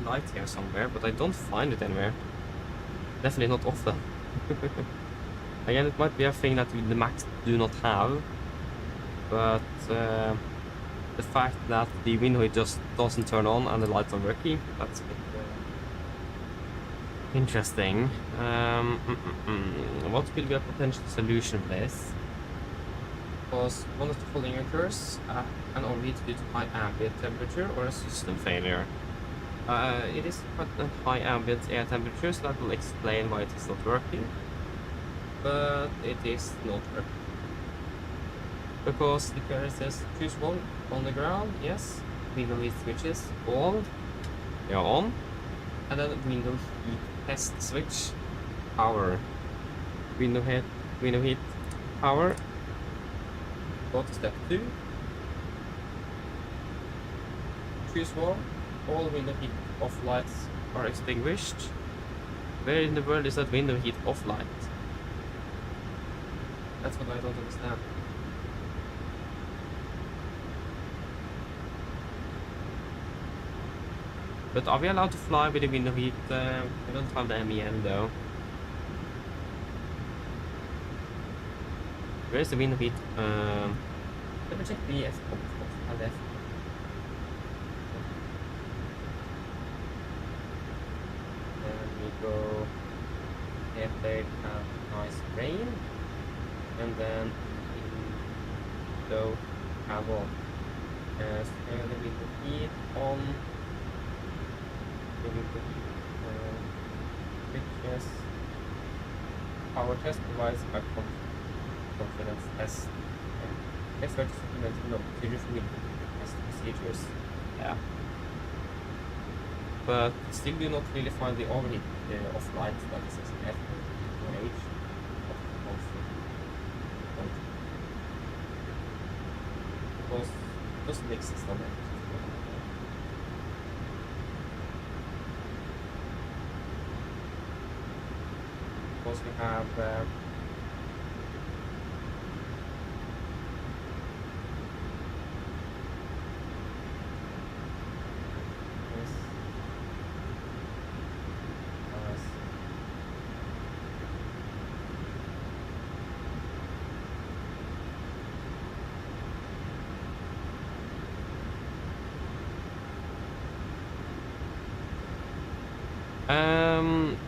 Light here somewhere, but I don't find it anywhere. Definitely not off then. Again, it might be a thing that the Macs do not have, but the fact that the window heat just doesn't turn on and the lights are working, that's a bit interesting. What could be a potential solution for this? Because one of the following occurs, an overheat due to high ambient temperature or a system failure. It is quite a high ambient air temperature, so that will explain why it is not working. But it is not working. Because the carrier says choose one on the ground, yes. Window heat switches on, they are on. And then window heat test switch, power. Window heat, power. Go to step 2. Choose one. All window heat off lights are extinguished. Where in the world is that window heat off light? That's what I don't understand. But are we allowed to fly with the window heat? I don't have the MEM though. Where is the window heat? Let me check the F. Go airplane have nice rain, and then window travel. So the window heat on, the window heat switches, power test provides a confidence test. Let's start to supplement the procedure for window test procedures. Yeah. But still do not really find the overheat of light that is expected to age of the because it doesn't exist on that. Because we have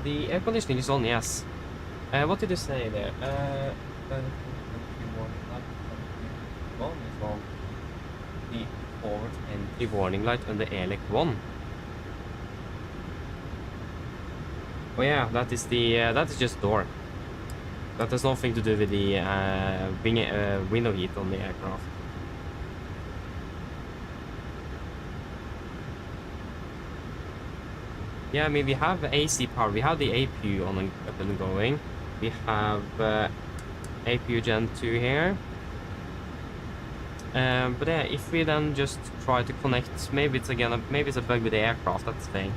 the air conditioning is on, yes. What did you say there? One is on. The forward entry warning light and the ALEC 1. Oh yeah, that is the that is just door. That has nothing to do with the window heat on the aircraft. Yeah, I mean, we have AC power. We have the APU on up and going. We have APU Gen 2 here. But yeah, if we then just try to connect, maybe it's a bug with the aircraft. That's the thing.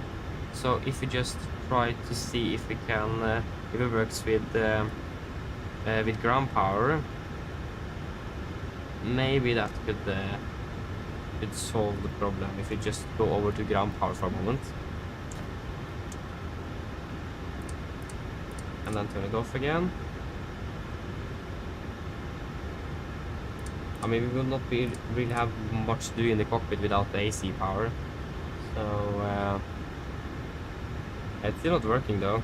So if we just try to see if we can, if it works with ground power, maybe that could solve the problem. If we just go over to ground power for a moment. And then turn it off again. I mean, we will not really have much to do in the cockpit without the AC power. So it's still not working though.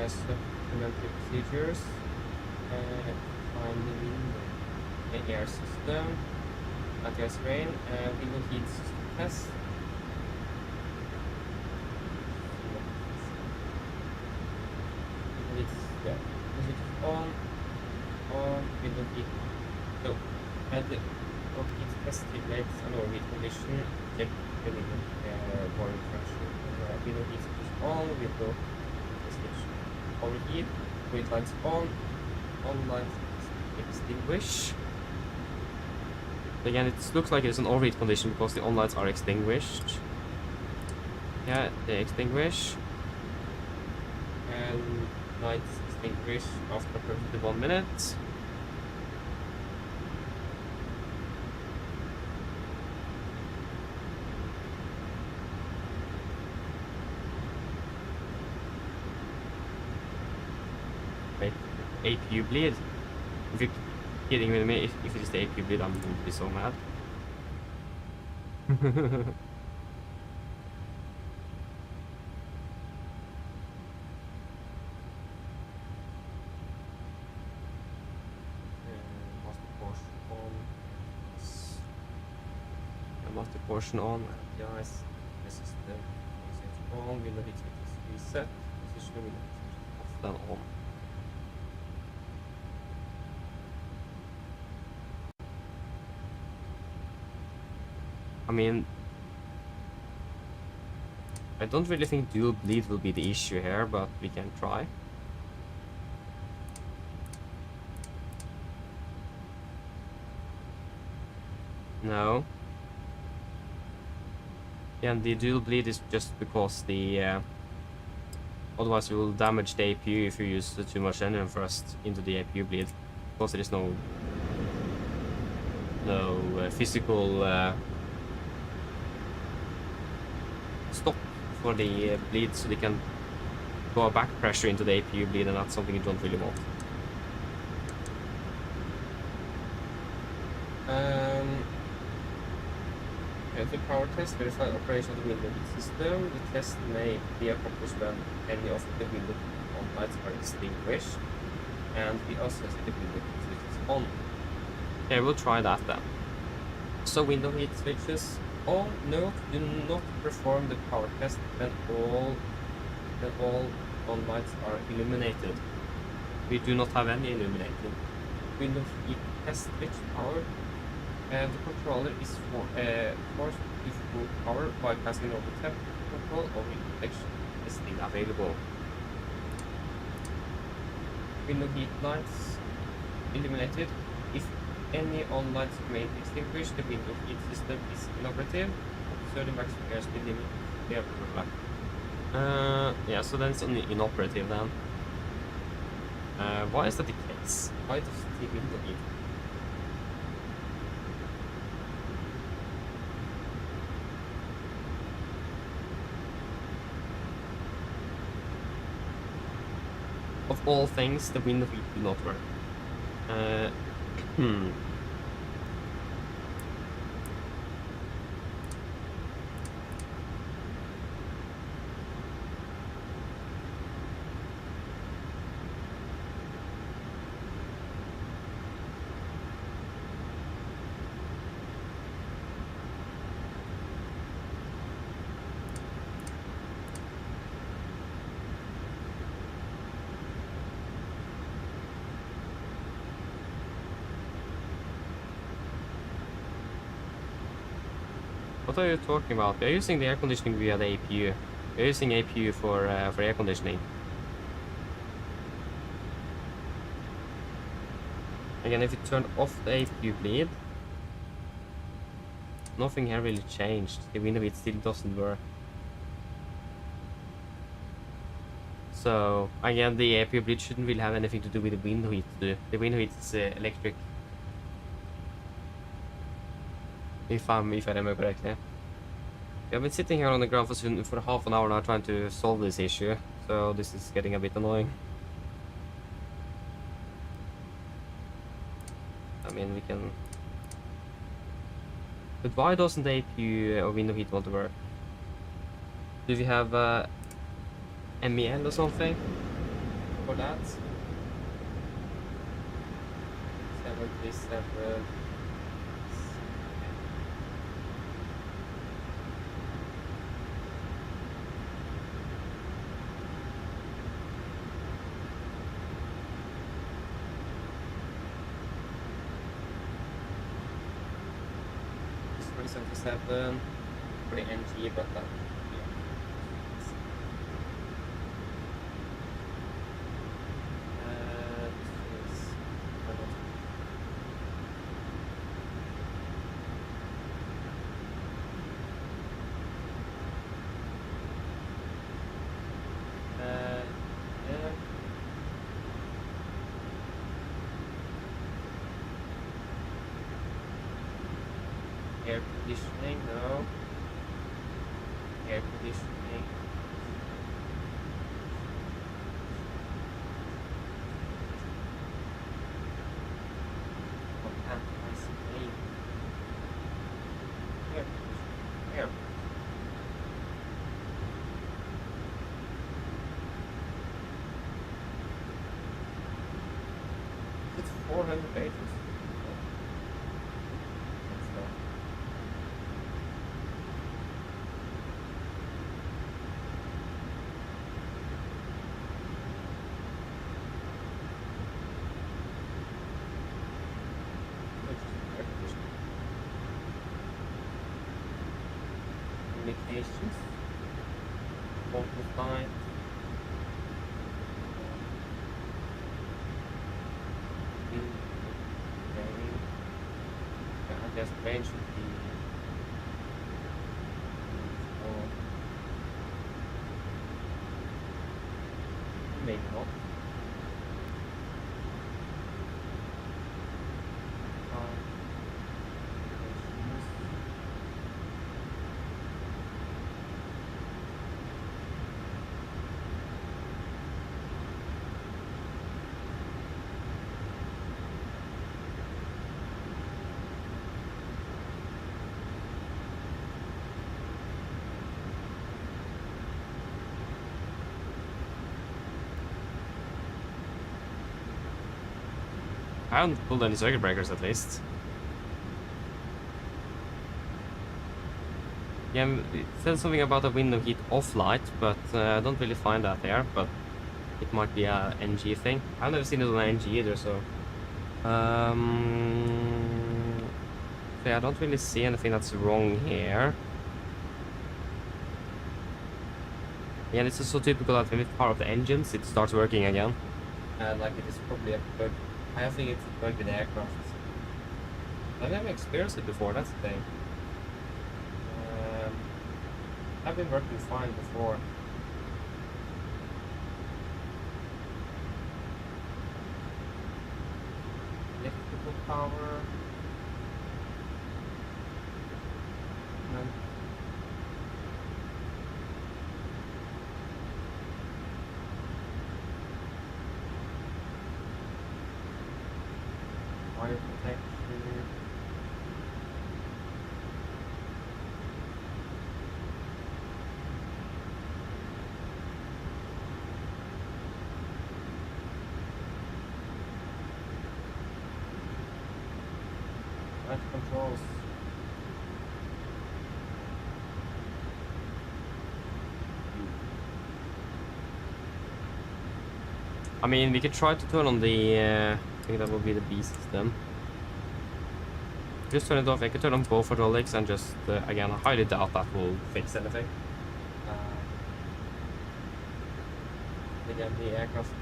supplementary procedures. Find the window, the air system, anti-ice rain, window heat system test. It's on, window heat. So, add the heat test relates an overheat condition, check the window boiling function. Window heat is on, window switch overheat, wind lights on lights extinguish. Again, it looks like it's an overheat condition because the on lights are extinguished. Yeah, they extinguish. And lights extinguish after approximately 1 minute. Wait, APU bleed? If you're kidding with me, if it is the APU bleed, I'm going to be so mad. Master portion on, the ice, the system on, window heat switch is reset, position window heat switch off, then on. I mean, I don't really think dual bleed will be the issue here, but we can try. No. Yeah, and the dual bleed is just because the otherwise you will damage the APU if you use too much engine thrust into the APU bleed, because there is no physical stop for the bleed, so they can go a back pressure into the APU bleed, and that's something you don't really want. To power test, verify operation of the window heat system. The test may be accomplished when any of the window on lights are extinguished, and we also see the window heat switch is on. Okay, we'll try that then. So window heat switches on. Note: do not perform the power test when all on lights are illuminated. We do not have any illuminated. Window heat test switch power. And the controller is forced to full power by passing over temp control or protection is still available. Window heat lights illuminated. If any on lights remain extinguished, the window heat system is inoperative. So the maximum airspeed limit. Yeah, so then it's only inoperative then. Why is that the case? Why does the window heat? Of all things, the window heat will not work. What are you talking about? We are using the air conditioning via the APU. We are using APU for air conditioning. Again, if you turn off the APU bleed, nothing here really changed. The window heat still doesn't work. So again, the APU bleed shouldn't really have anything to do with the window heat. The window heat is electric. If I remember correctly. We have been sitting here on the ground for half an hour now trying to solve this issue, so this is getting a bit annoying. I mean, we can... But why doesn't the APU or window heat want to work? Do we have MEL or something? for that. 77. It's 377 for the NG, but that. Air conditioning, no. Air conditioning. Air. It's 400 pages. Communications, focus line, I guess range should be maybe not. I haven't pulled any circuit breakers at least. Yeah, it says something about a window heat off light, but I don't really find that there, but it might be a NG thing. I've never seen it on NG either, so... yeah, I don't really see anything that's wrong here. Yeah, this is so typical that when it's part of the engines, it starts working again. Like it is probably a bug. I think it's a bug with the aircraft. I've never experienced it before, that's the thing. I've been working fine before. Electrical power. Fire protection. Light controls. I mean, we could try to turn on the, I think that will be the B system. Just turn it off. I could turn on both hydraulics and just, again, I highly doubt that will fix anything. Again, the aircraft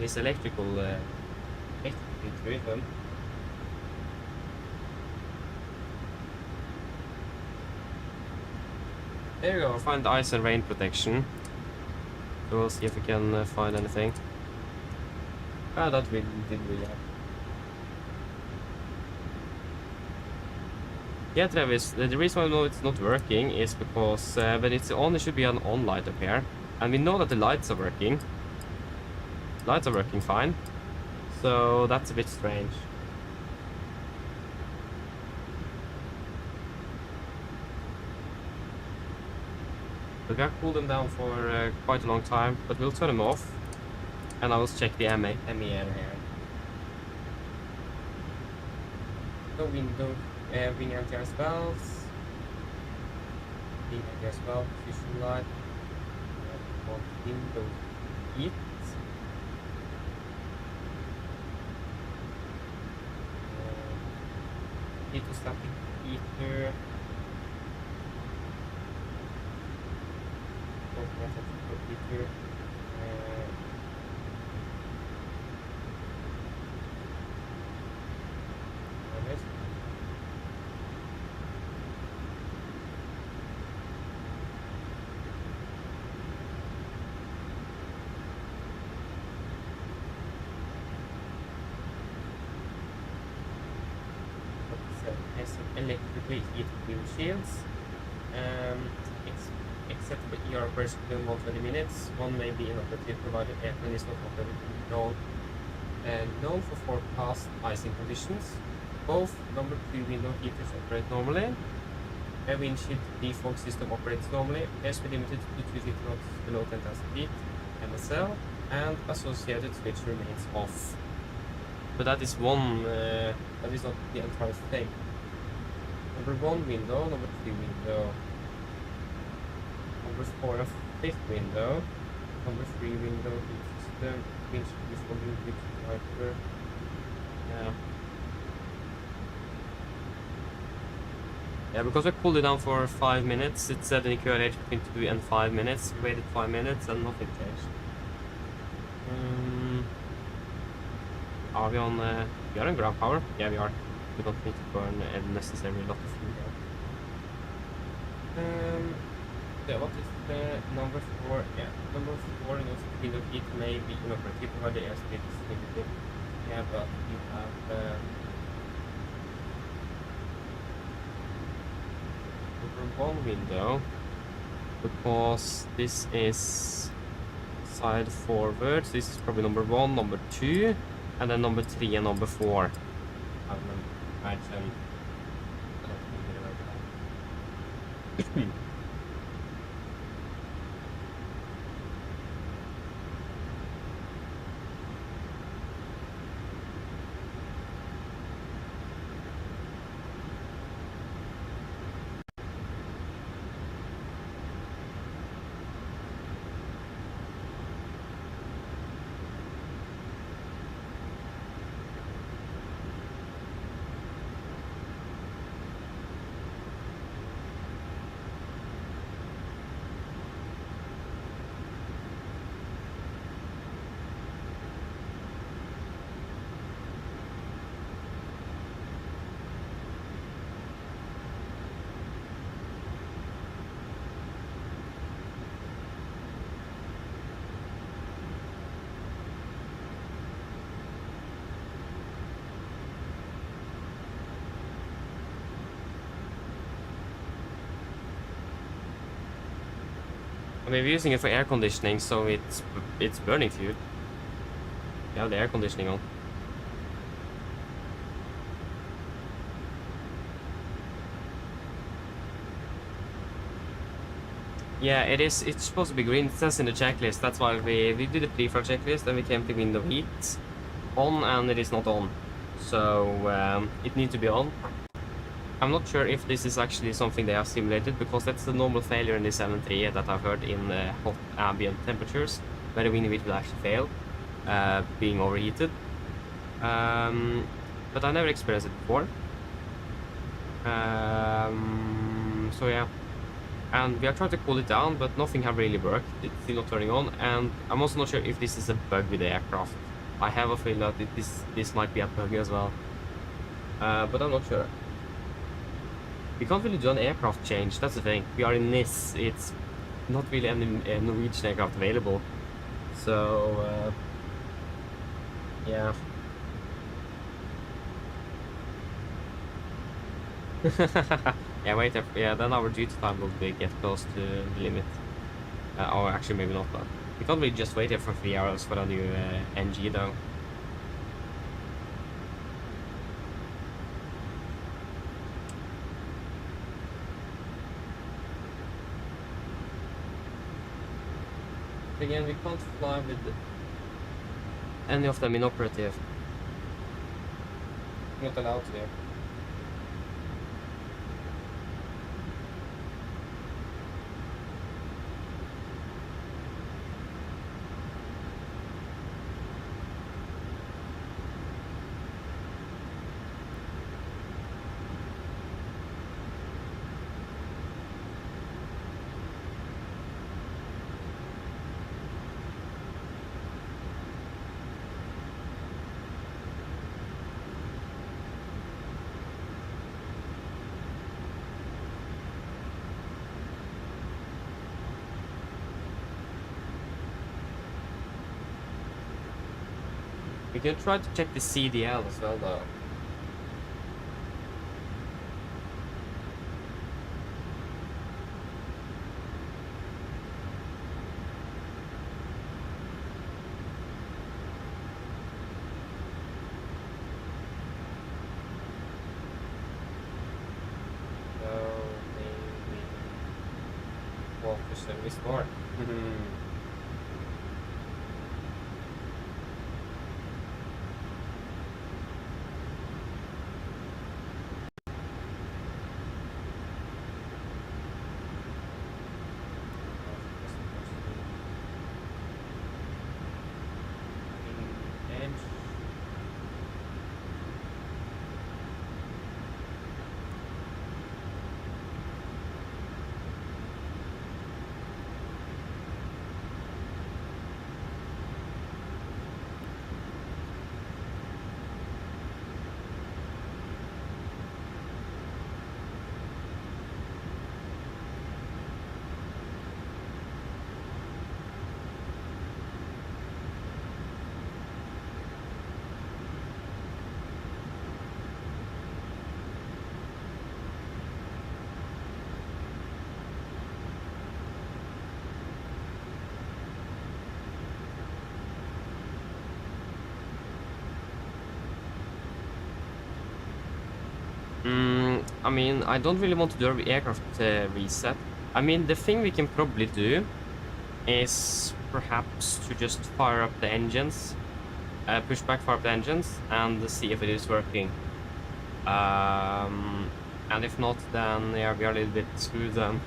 is electrically driven. There you go, find ice and rain protection. So we'll see if we can find anything. Ah, that we didn't really have. Yeah, Travis, the reason I know it's not working is because when it's on, it should be an on light up here. And we know that the lights are working. Lights are working fine. So that's a bit strange. We got cooled them down for quite a long time, but we'll turn them off. And I will check the MER here. The window, wing anti-ice valves. Wing anti-ice valve, position light. One window heat. Heat-static heater. Heater. Has some electrically heated windshields. Except for ER burst within 120 minutes. One may be inoperative provided airplane is not operated known for forecast icing conditions. Both number 2 window heaters operate normally. A windshield defog system operates normally. Airspeed limited to 250 knots below 10,000 feet. MSL and associated switch remains off. But that is one. That is not the entire thing. Number 1 window, number 3 window, number 4 and 5th window, number 3 window, heat system, windshield defoging, heat wiper. Yeah, because we cooled it down for 5 minutes, it said in the QRH between 2 and 5 minutes. We waited 5 minutes and nothing changed. Are we on? We are on ground power. Yeah, we are. We don't need to burn a necessarily lot of fuel. Yeah, what is the number 4? Yeah, number 4 in also window heat may be inoperative while the airspeed is limited. Yeah, but we have number 1 window because this is side forward. So this is probably number 1, number 2, and then number 3 and number 4. I don't imagine. I don't think it I mean, we're using it for air conditioning, so it's burning fuel. We have the air conditioning on. Yeah, it is. It's supposed to be green. It says in the checklist. That's why we did the pre-flight checklist, and we came to window heat on, and it is not on. So it needs to be on. I'm not sure if this is actually something they have simulated, because that's the normal failure in the 738 that I've heard in hot ambient temperatures, where the window heat will actually fail, being overheated. But I never experienced it before. So yeah. And we are trying to cool it down, but nothing have really worked. It's still not turning on, and I'm also not sure if this is a bug with the aircraft. I have a feeling that this might be a bug as well. But I'm not sure. We can't really do an aircraft change, that's the thing. We are in NIS, it's not really any Norwegian aircraft available. So, yeah. Yeah, wait, yeah, then our duty time will get close to the limit. Or actually, maybe not, but we can't really just wait here for 3 hours for a new NG though. Again, we can't fly with the... any of them inoperative. Not allowed to. We can try to check the CDL as well, though. So maybe walk to service more. I mean, I don't really want to do a aircraft reset. I mean, the thing we can probably do is perhaps to just fire up the engines, push back, fire up the engines, and see if it is working. And if not, then yeah, we are a little bit screwed then.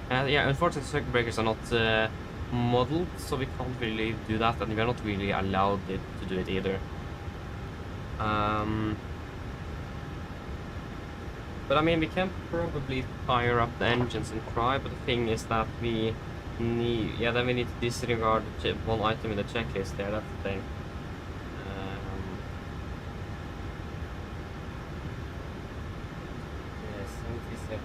And yeah, unfortunately, circuit breakers are not modeled, so we can't really do that, and we are not really allowed to do it either. But I mean, we can probably fire up the engines and try, but the thing is that we need, yeah, then we need to disregard one item in the checklist there, that's the thing. Yes, 77.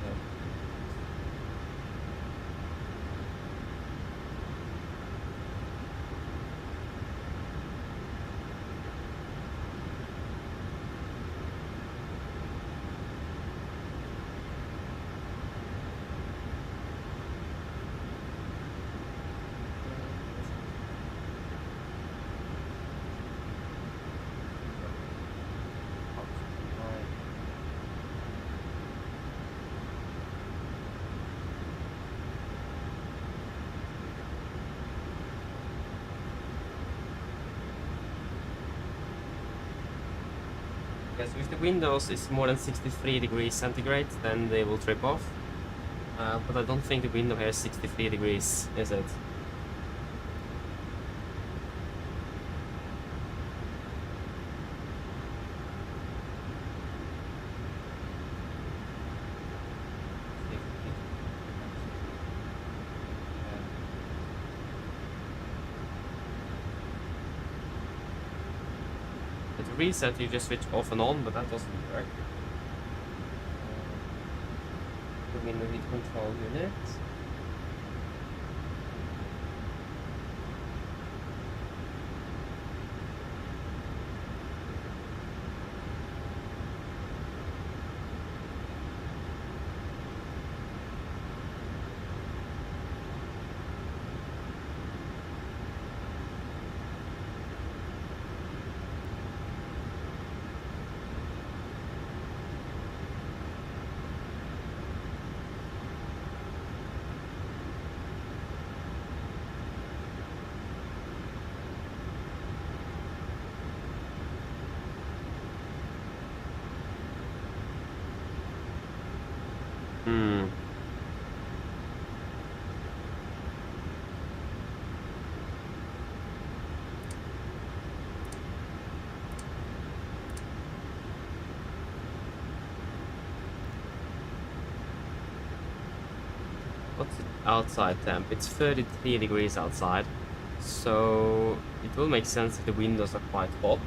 Yes, if the windows is more than 63 degrees centigrade, then they will trip off. But I don't think the window here is 63 degrees, is it? Reset, you just switch off and on, but that doesn't work. The window heat control unit. Hmm. What's the outside temp? It's 33 degrees outside. So it will make sense if the windows are quite hot.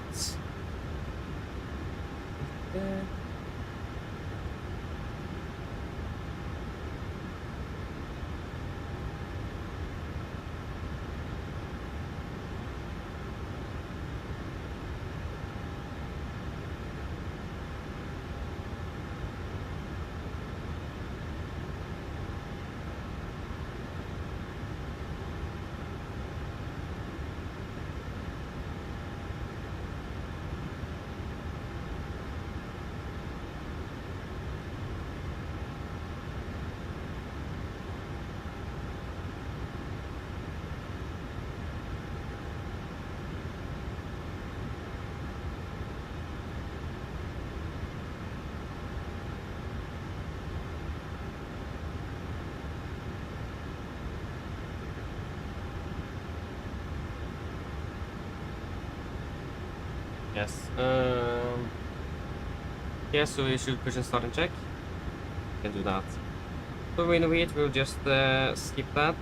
Yes. Yeah, so we should push and start and check. Can do that. So in a wait, we'll just skip that.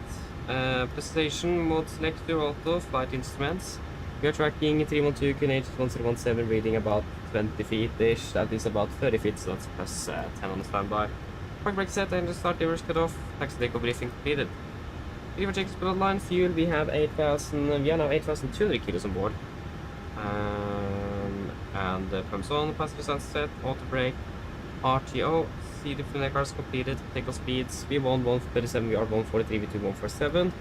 Presentation mode selector auto flight instruments. We are tracking 312 QNH 1017 reading about 20 feet-ish. That is about 30 feet, so that's plus 10 on the standby. Park brake set and start levers cut off. Taxi deco briefing completed. River checks bloodline fuel. We have 8,000. We are now 8,200 kilos on board. And pumps on, passenger sunset, auto brake, RTO, see the fuel cars completed, takeoff speeds, V1 137, VR 143, V2 147.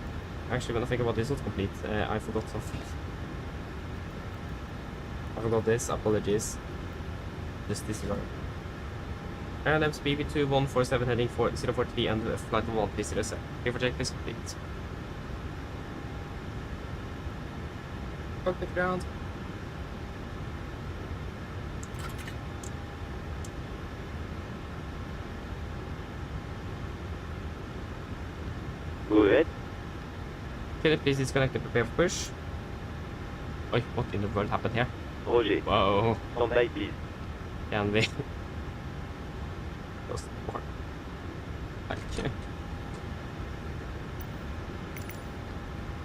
Actually, when I think about this, not complete. I forgot something. I forgot this, apologies. Just disregard. And speed V2 147 heading for 043 and flight 1307. River check is complete. Cockpit ground. Go ahead. Can you please disconnect and prepare for push? Oi, what in the world happened here? Roger. Whoa. Stand by, please. Can we? Close the door. Okay.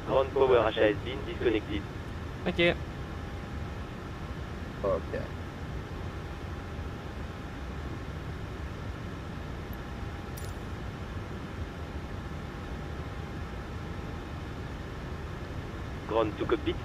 Ground power HA has been disconnected. Thank you. Okay. Ground to cockpit.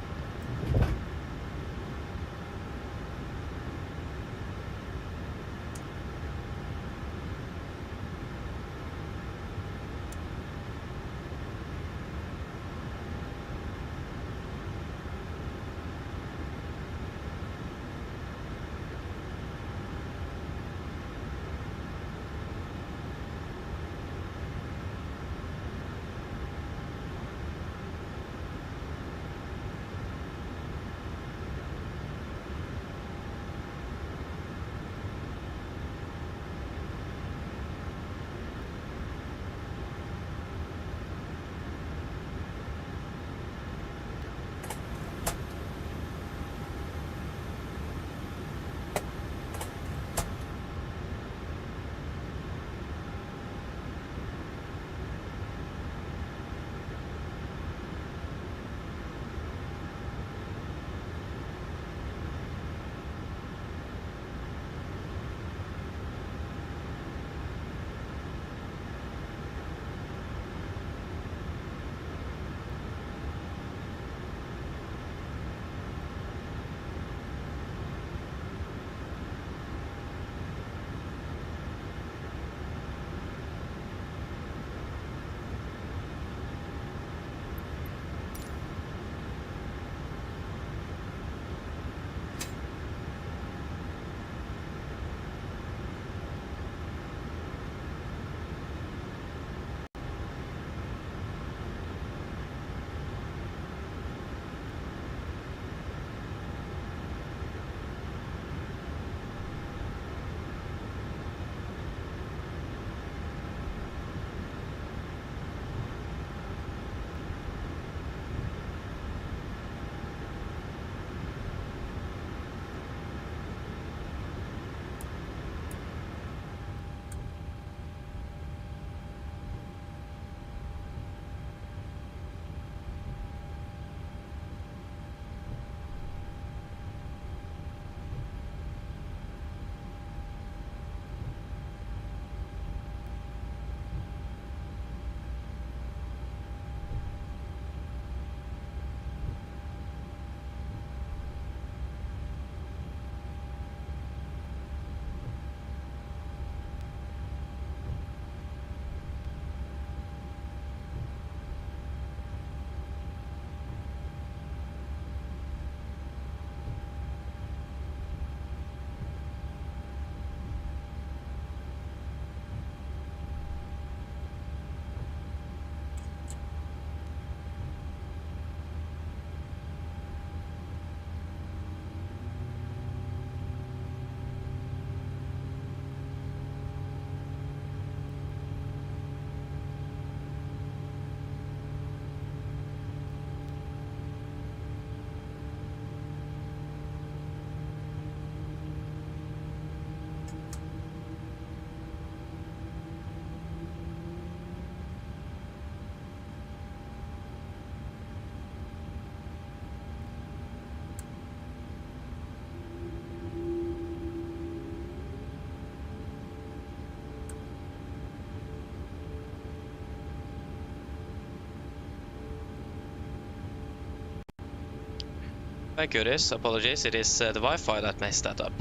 My goodness, apologies. It is the Wi-Fi that messed that up.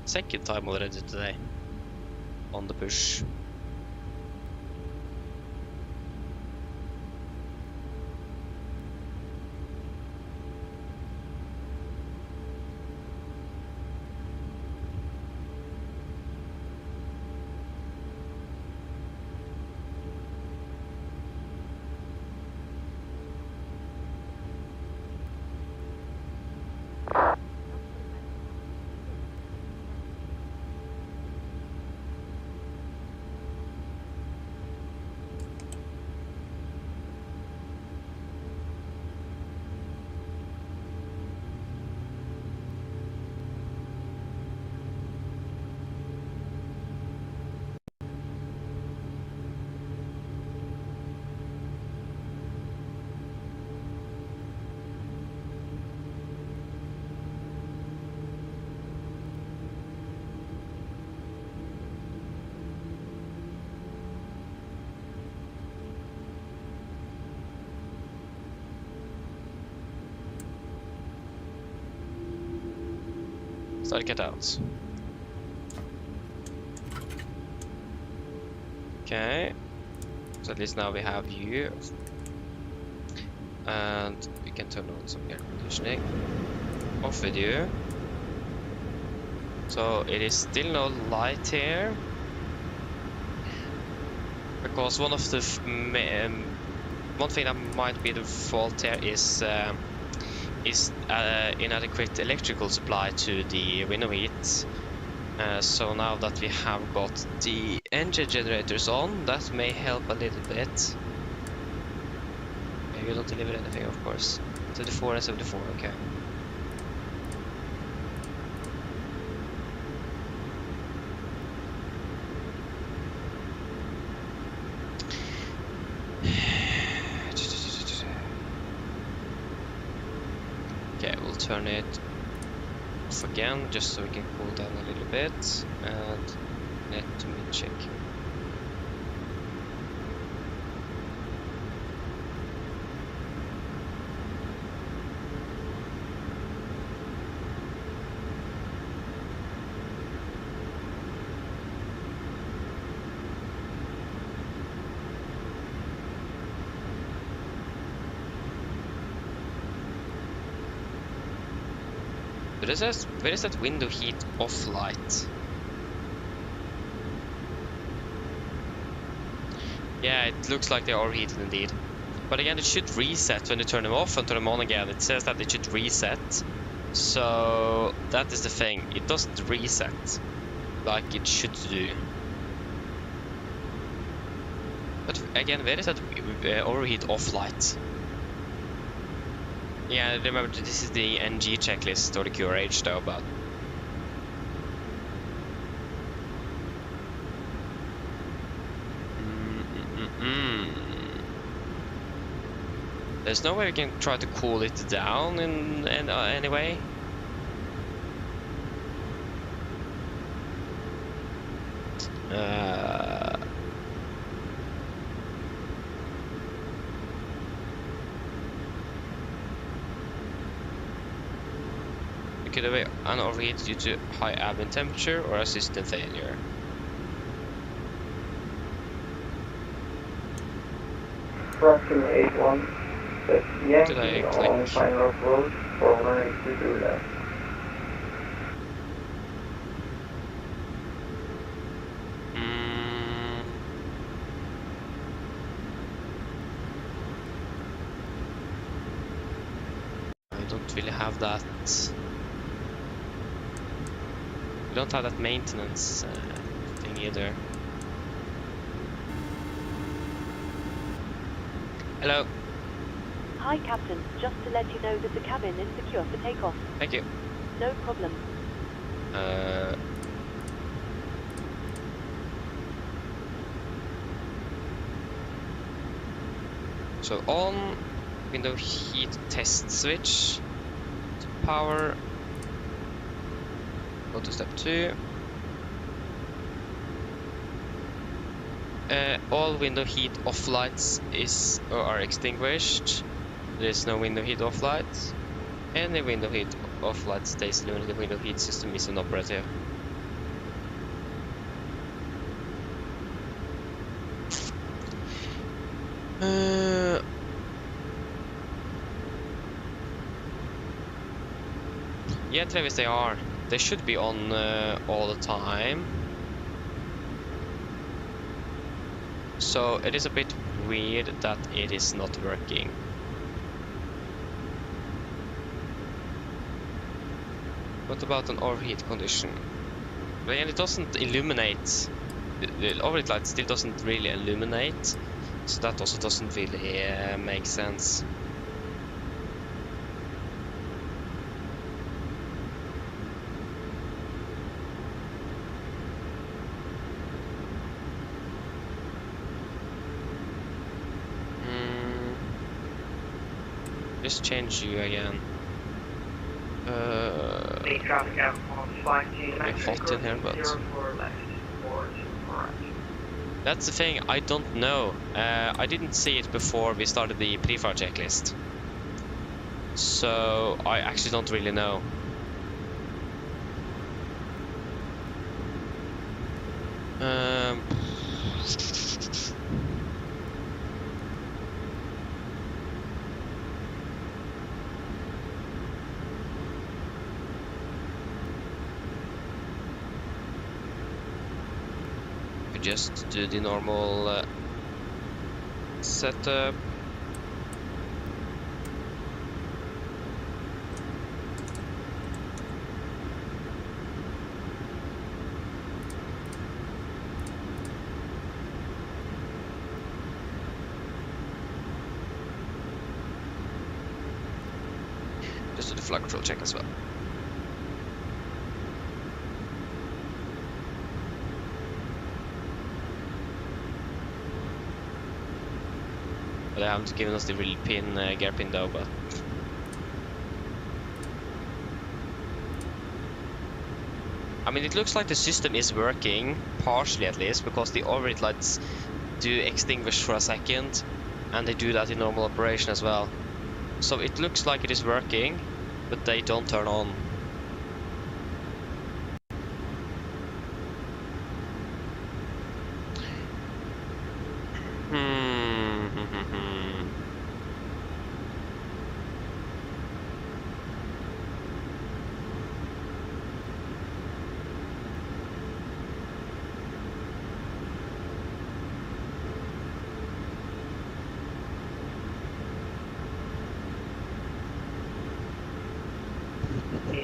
Second time already today. On the push. Start get out. Okay. So at least now we have you. And we can turn on some air conditioning. Off with you. So it is still no light here. Because one of the one thing that might be the fault here is inadequate electrical supply to the window heat. So now that we have got the engine generators on, that may help a little bit. Maybe you don't deliver anything, of course. 74 and 74, okay. Turn it off again just so we can cool down a little bit and net to mid check. Where is that window heat off light? Yeah, it looks like they are heated indeed. But again, it should reset when you turn them off and turn them on again. It says that it should reset. So that is the thing. It doesn't reset like it should do. But again, where is that overheat off light? Yeah, remember this is the NG checklist or the QRH though, but there's no way we can try to cool it down in any way. Could have an overheat due to high ambient temperature or a system failure. Crossing 81, that's Yankee click? on final road for 182 left. I don't really have that. We don't have that maintenance thing either. Hello. Hi, Captain. Just to let you know that the cabin is secure for takeoff. Thank you. No problem. So on window heat test switch to power. Go to step 2. All window heat off lights are extinguished. There is no window heat off lights. Any window heat off light stays illuminated. The window heat system is inoperative. Yeah, Travis, they are. They should be on all the time. So it is a bit weird that it is not working. What about an overheat condition? Well, and it doesn't illuminate. The overheat light still doesn't really illuminate, so that also doesn't really make sense. Just change you again. Traffic out on 5G. A bit hot in here, but that's the thing. I don't know. I didn't see it before we started the pre-fire checklist, so I actually don't really know. Just do the normal setup. Just do the flight control check as well. They haven't given us the real pin, gear pin though, but I mean, it looks like the system is working, partially at least, because the overheat lights do extinguish for a second, and they do that in normal operation as well. So it looks like it is working, but they don't turn on.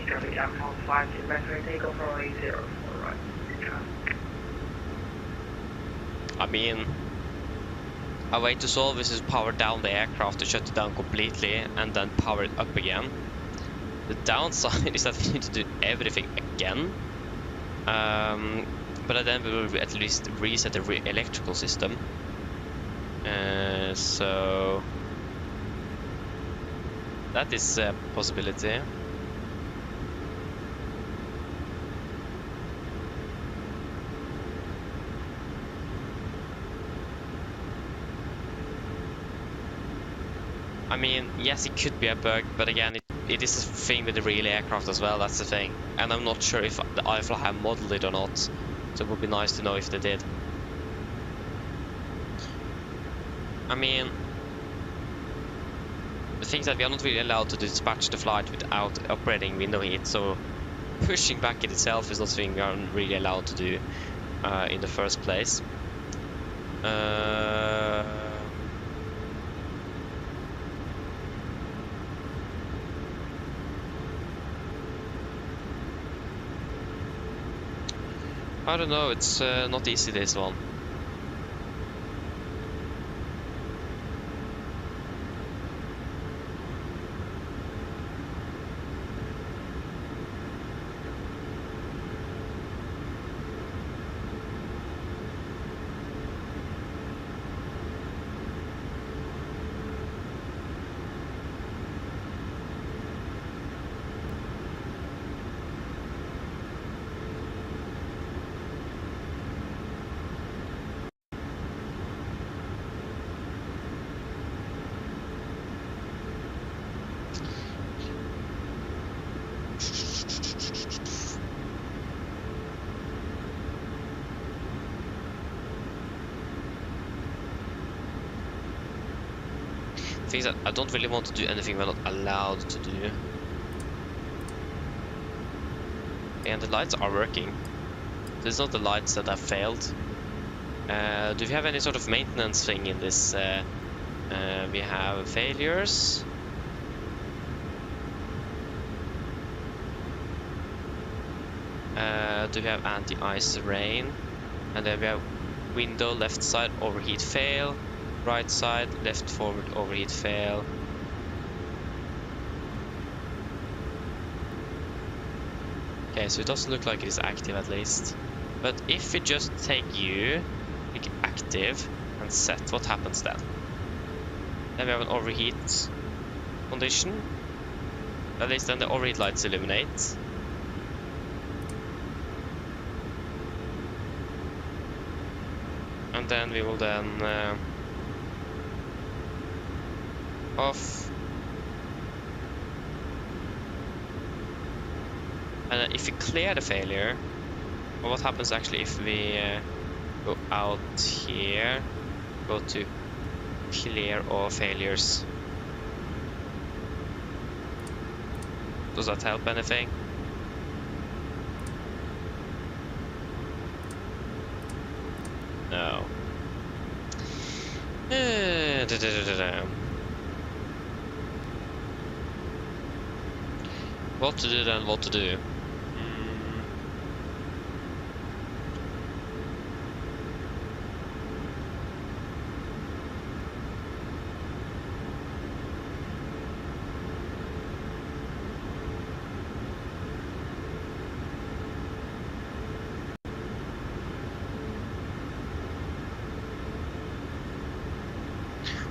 Traffic out on 5G. Metro takeoff for 80 right. I mean, a way to solve this is power down the aircraft to shut it down completely and then power it up again. The downside is that we need to do everything again, but then we will at least reset the electrical system. So that is a possibility. I mean, yes, it could be a bug, but again, it is a thing with the real aircraft as well, that's the thing. And I'm not sure if the iFly have modeled it or not, so it would be nice to know if they did. I mean, the thing is that we are not really allowed to dispatch the flight without operating window heat, so pushing back in itself is not something we are really allowed to do in the first place. I don't know, it's not easy, this one. thing is that I don't really want to do anything we're not allowed to do. And the lights are working. It's not the lights that have failed. Do we have any sort of maintenance thing in this? We have failures. Do we have anti-ice rain? And then we have window left side overheat fail, right side left forward overheat fail. Okay, so it doesn't look like it is active at least. But if we just take you, click active, and set, what happens then? Then we have an overheat condition. At least then the overheat lights illuminate. And then we will then off. And then if we clear the failure, well, what happens actually if we go out here, go to clear all failures? Does that help anything? No. What to do then, what to do?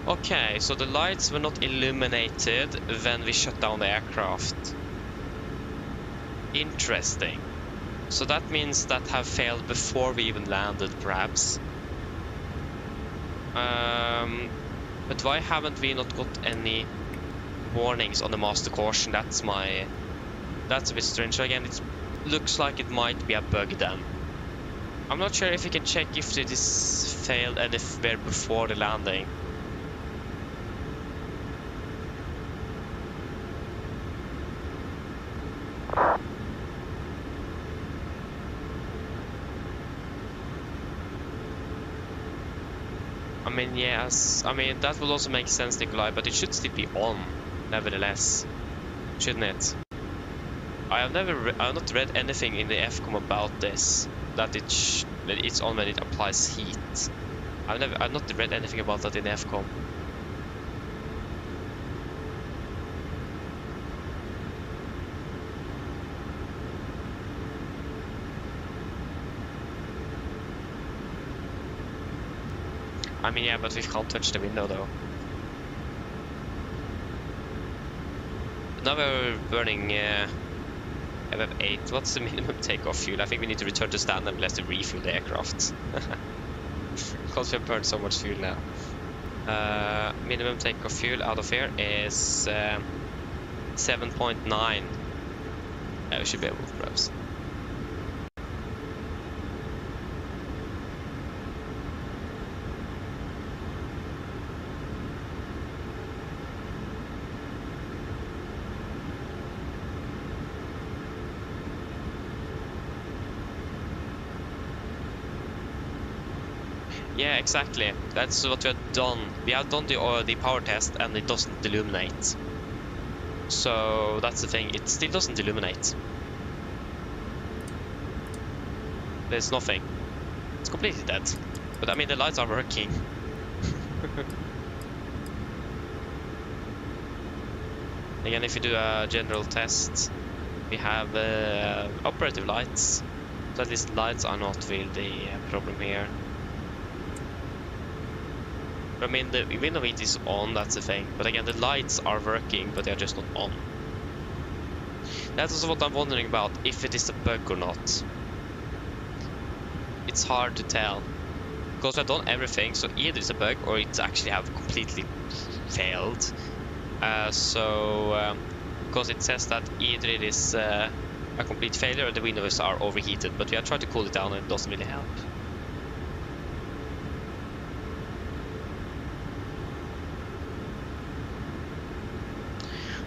Okay, so the lights were not illuminated when we shut down the aircraft. Interesting. So that means that have failed before we even landed, perhaps. But why haven't we not got any warnings on the master caution? That's a bit strange. So again, it looks like it might be a bug then. I'm not sure if we can check if it is failed anywhere before the landing. I mean, yes, I mean, that will also make sense, Nikolai, but it should still be on, nevertheless, shouldn't it? I have not read anything in the FCOM about this, that it's on when it applies heat. I've not read anything about that in the FCOM. I mean, yeah, but we can't touch the window though. Now we're burning FF8. What's the minimum takeoff fuel? I think we need to return to stand and let's refuel the aircraft. Because we have burned so much fuel now. Minimum takeoff fuel out of here is 7.9. We should be able to perhaps. Yeah, exactly. That's what we have done. We have done the power test and it doesn't illuminate. So that's the thing. It still doesn't illuminate. There's nothing. It's completely dead. But I mean, the lights are working. Again, if you do a general test, we have operative lights. So at least lights are not really the problem here. I mean, the window heat is on, that's the thing. But again, the lights are working, but they're just not on. That's also what I'm wondering about, if it is a bug or not. It's hard to tell. Because I've done everything, so either it's a bug or it's actually have completely failed. Because it says that either it is a complete failure or the windows are overheated. But we have tried to cool it down and it doesn't really help.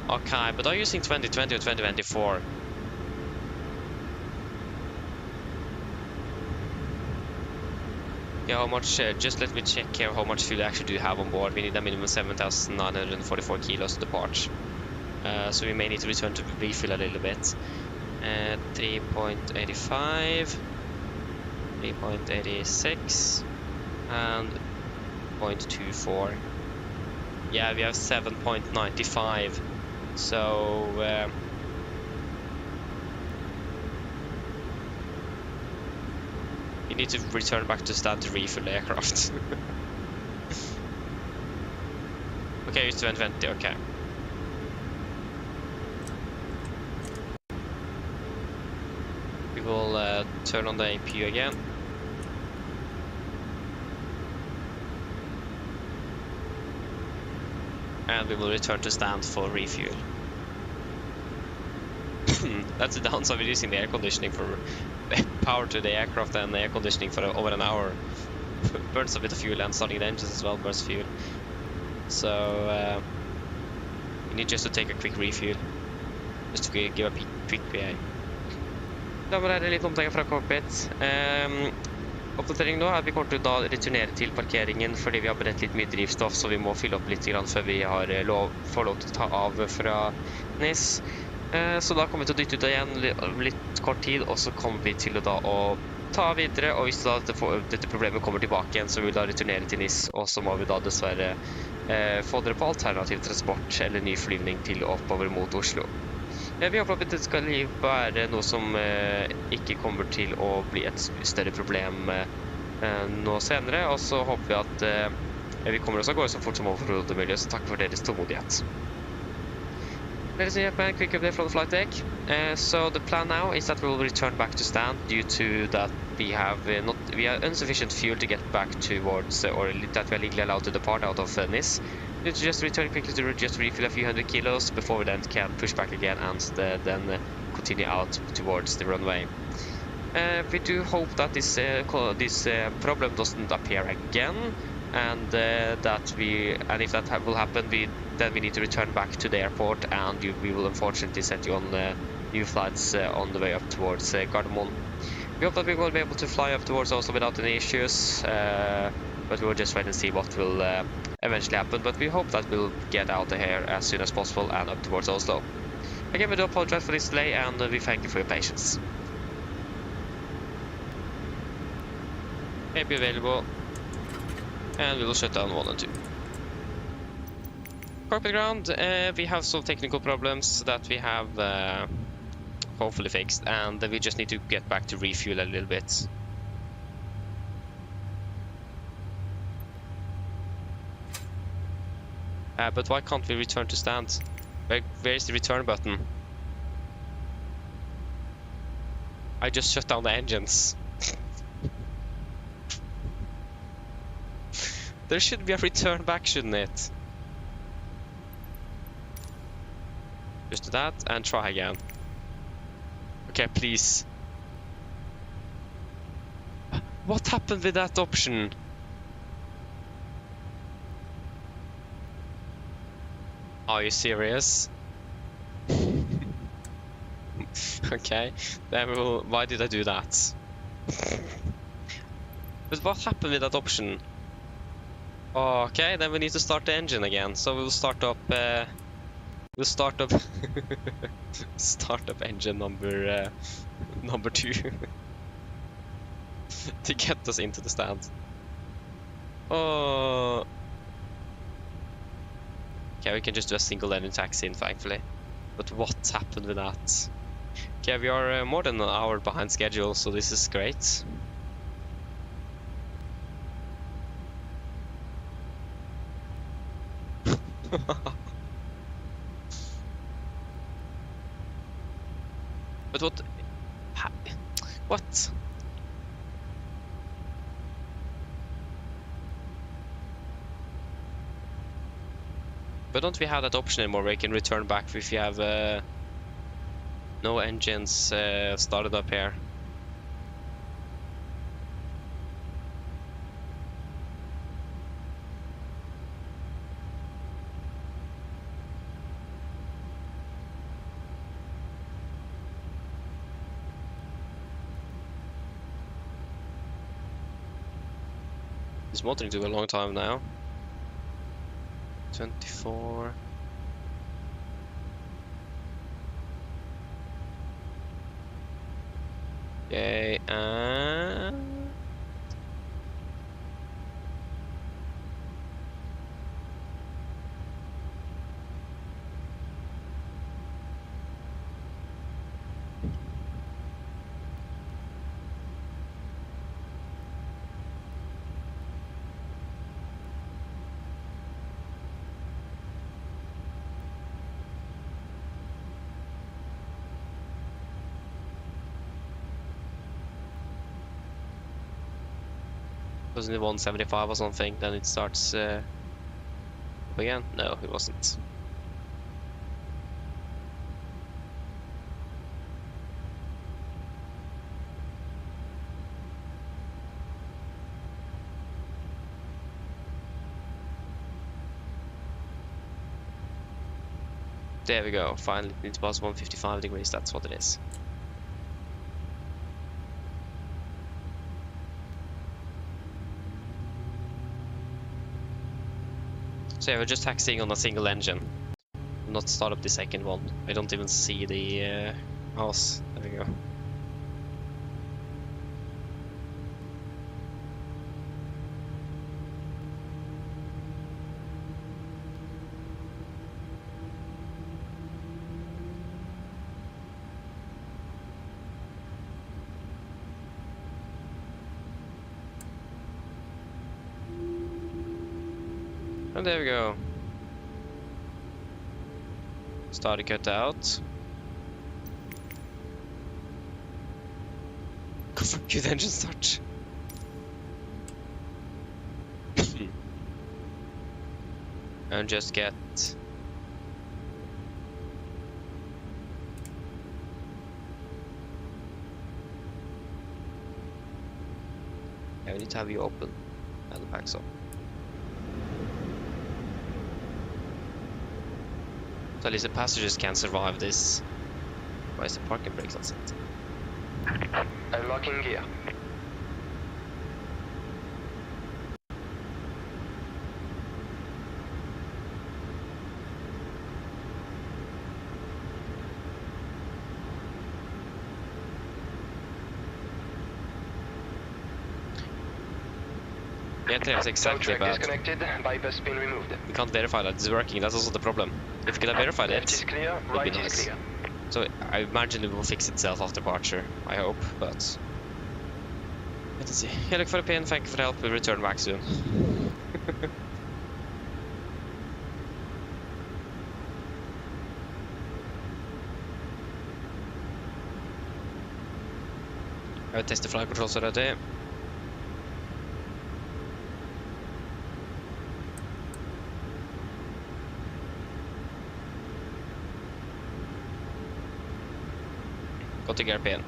Okay, but are you using 2020 or 2024? Yeah, how much, just let me check here how much fuel you actually do have on board. We need a minimum 7,944 kilos to depart. So we may need to return to refill a little bit. 3.85, 3.86, and 0.24. Yeah, we have 7.95. So you need to return back to stand to refill the aircraft. Okay, it's 220, okay. We will turn on the APU again. And we will return to stand for refuel. That's the downside of using the air conditioning for power to the aircraft and the air conditioning for over an hour. Burns a bit of fuel, and starting the engines as well burns fuel. So you need just to take a quick refuel. Just to give a quick PA. Da var det litt omtenkt fra Cockpit. Oppdatering nå er at vi kommer til å da returnere til parkeringen fordi vi har brent litt mye drivstoff, så vi må fylle opp litt grann før vi har får lov til å ta av fra NIS. Så da kommer vi til å dytte ut igjen litt kort tid, og så kommer vi til å da ta videre, og hvis da dette problemet kommer tilbake igjen, så vil vi da returnere til NIS, og så må vi da dessverre få dere på alternativ transport eller ny flyvning til oppover mot Oslo. Vi håper at det skal være noe som ikke kommer til å bli et større problem nå senere, og så håper vi at vi kommer oss av gårde så fort som overhodet mulig, så takk for deres tålmodighet. Ladies and gentlemen, quick update from the flight deck. So the plan now is that we will return back to stand due to that we have insufficient fuel to get back towards, or that we are legally allowed to depart out of Nice. We need to just return quickly to just refill a few hundred kilos before we then can push back again and then continue out towards the runway. We do hope that this problem doesn't appear again, and if that will happen, then we need to return back to the airport, and we will unfortunately send you on new flights on the way up towards Gardermoen. We hope that we will be able to fly up towards Oslo without any issues, but we will just wait and see what will eventually happen. But we hope that we'll get out of here as soon as possible and up towards Oslo. Again, we do apologize for this delay, and we thank you for your patience. AP available, and we will shut down 1 and 2. Cockpit ground, we have some technical problems that we have hopefully fixed, and we just need to get back to refuel a little bit. But why can't we return to stand? Where is the return button? I just shut down the engines. There should be a return back, shouldn't it? Just do that and try again. Okay, please. What happened with that option? Are you serious? Okay, then why did I do that? But what happened with that option? Okay, then we need to start the engine again. So we'll start up. Start up engine number 2 to get us into the stand. Oh. Okay, we can just do a single engine taxi in, thankfully. But what happened with that? Okay, we are more than an hour behind schedule, so this is great. But what? What? But don't we have that option anymore where you can return back if you have no engines started up here? This motoring took a long time now. 24. Okay, and wasn't it 175 or something? Then it starts up again? No, it wasn't. There we go. Finally, it was 155 degrees. That's what it is. So yeah, we're just taxiing on a single engine. Not start up the second one. I don't even see the house. There we go. And there we go. Started cut out. Good engine start. And just get we need to have you open and the packs up. So at least the passengers can survive this. Why is the parking brakes on set? Unlocking gear. Yeah, that's exactly Track bad. disconnected, bypass pin removed. We can't verify that it's working, that's also the problem. If we could have verified Left is it, clear, would be right nice. is clear. So I imagine it will fix itself after departure, I hope, but let's see. Yeah, look for the pin, thank you for the help, we'll return back soon. I will test the flight controls already. Got the gear pin.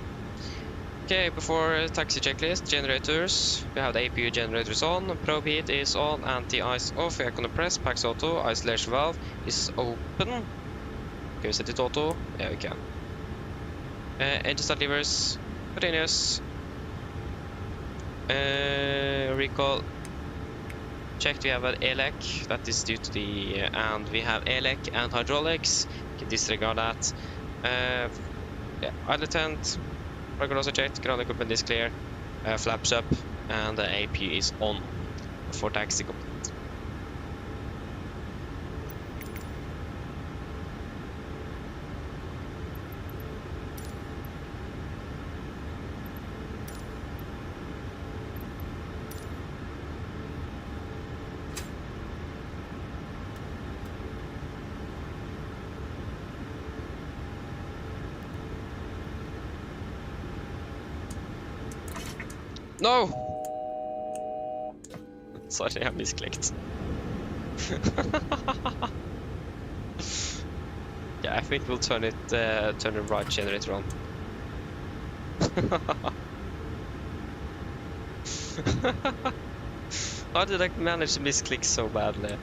Okay, before taxi checklist, generators. We have the APU generators on, probe heat is on, anti-ice off, air compress, packs auto, isolation valve is open. Can we set it auto? Yeah, we can. Engine start levers, continuous. Recall. Checked, we have an ELEC, that is due to the, and we have ELEC and hydraulics, you can disregard that. Yeah, idle tent, plug also checked, ground equipment is clear, flaps up, and the APU is on for taxi complete. No! Sorry, I misclicked. Yeah, I think we'll turn the right generator on. How did I manage to misclick so badly?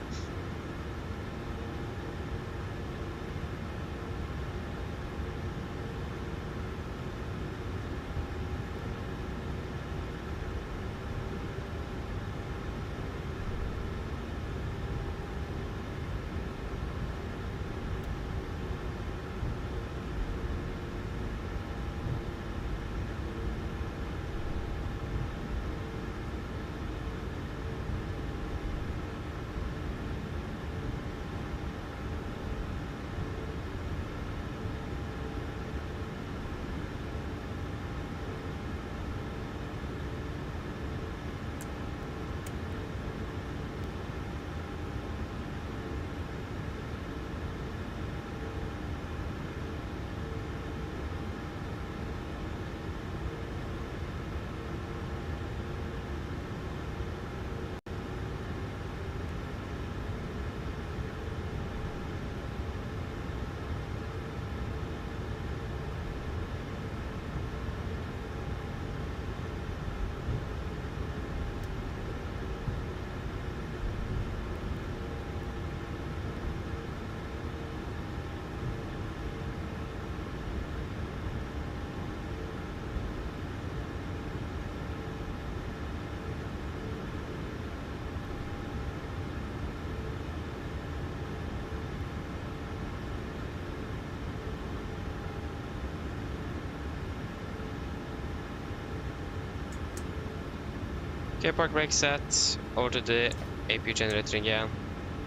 Okay, park brake set. Over to the APU generator again.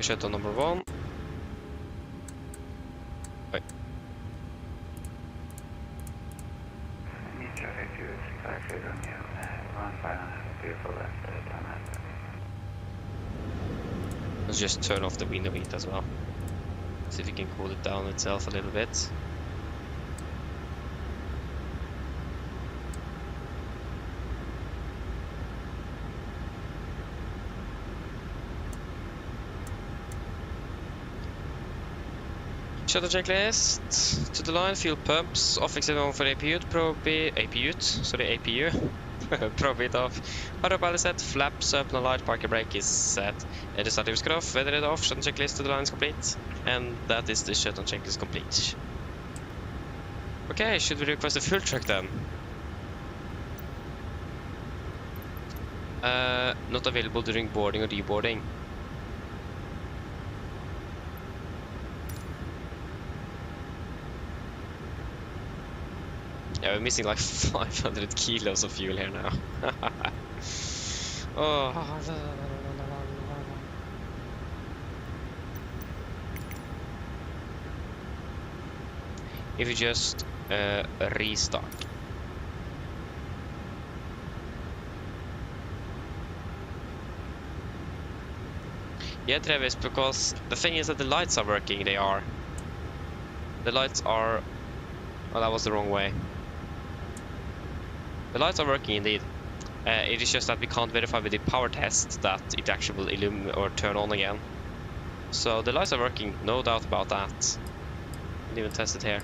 Shutdown number 1. Wait. Let's just turn off the window heat as well. See if we can cool it down itself a little bit. Shutdown checklist. To the line, fuel pumps, off exit on for APU, APU. Profit off. Hard up set, flaps up, no light, parking brake is set. The starter is cut off, weather it off, shutdown checklist to the line is complete. And that is the shutdown checklist complete. Okay, should we request a fuel truck then? Not available during boarding or deboarding. Yeah, we're missing like 500 kilos of fuel here now. Oh. If you just restart. Yeah, Travis, because the thing is that the lights are working, they are. The lights are... Oh, that was the wrong way. The lights are working indeed. It is just that we can't verify with the power test that it actually will illuminate or turn on again. So the lights are working, no doubt about that. Didn't even test it here.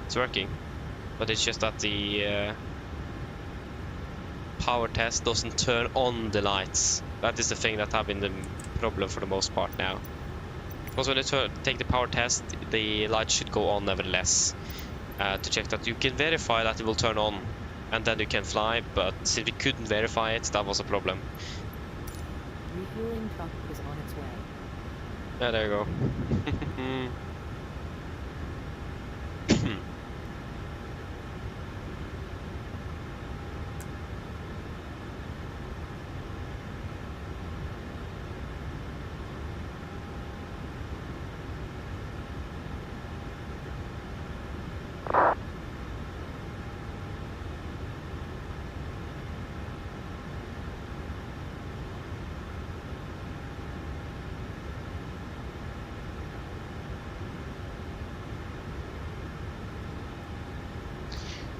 It's working, but it's just that the power test doesn't turn on the lights. That is the thing that have been the problem for the most part now. Because when you take the power test, the lights should go on nevertheless. To check that you can verify that it will turn on. And then you can fly, but since we couldn't verify it, that was a problem. Refueling truck is on its way. Yeah, there you go.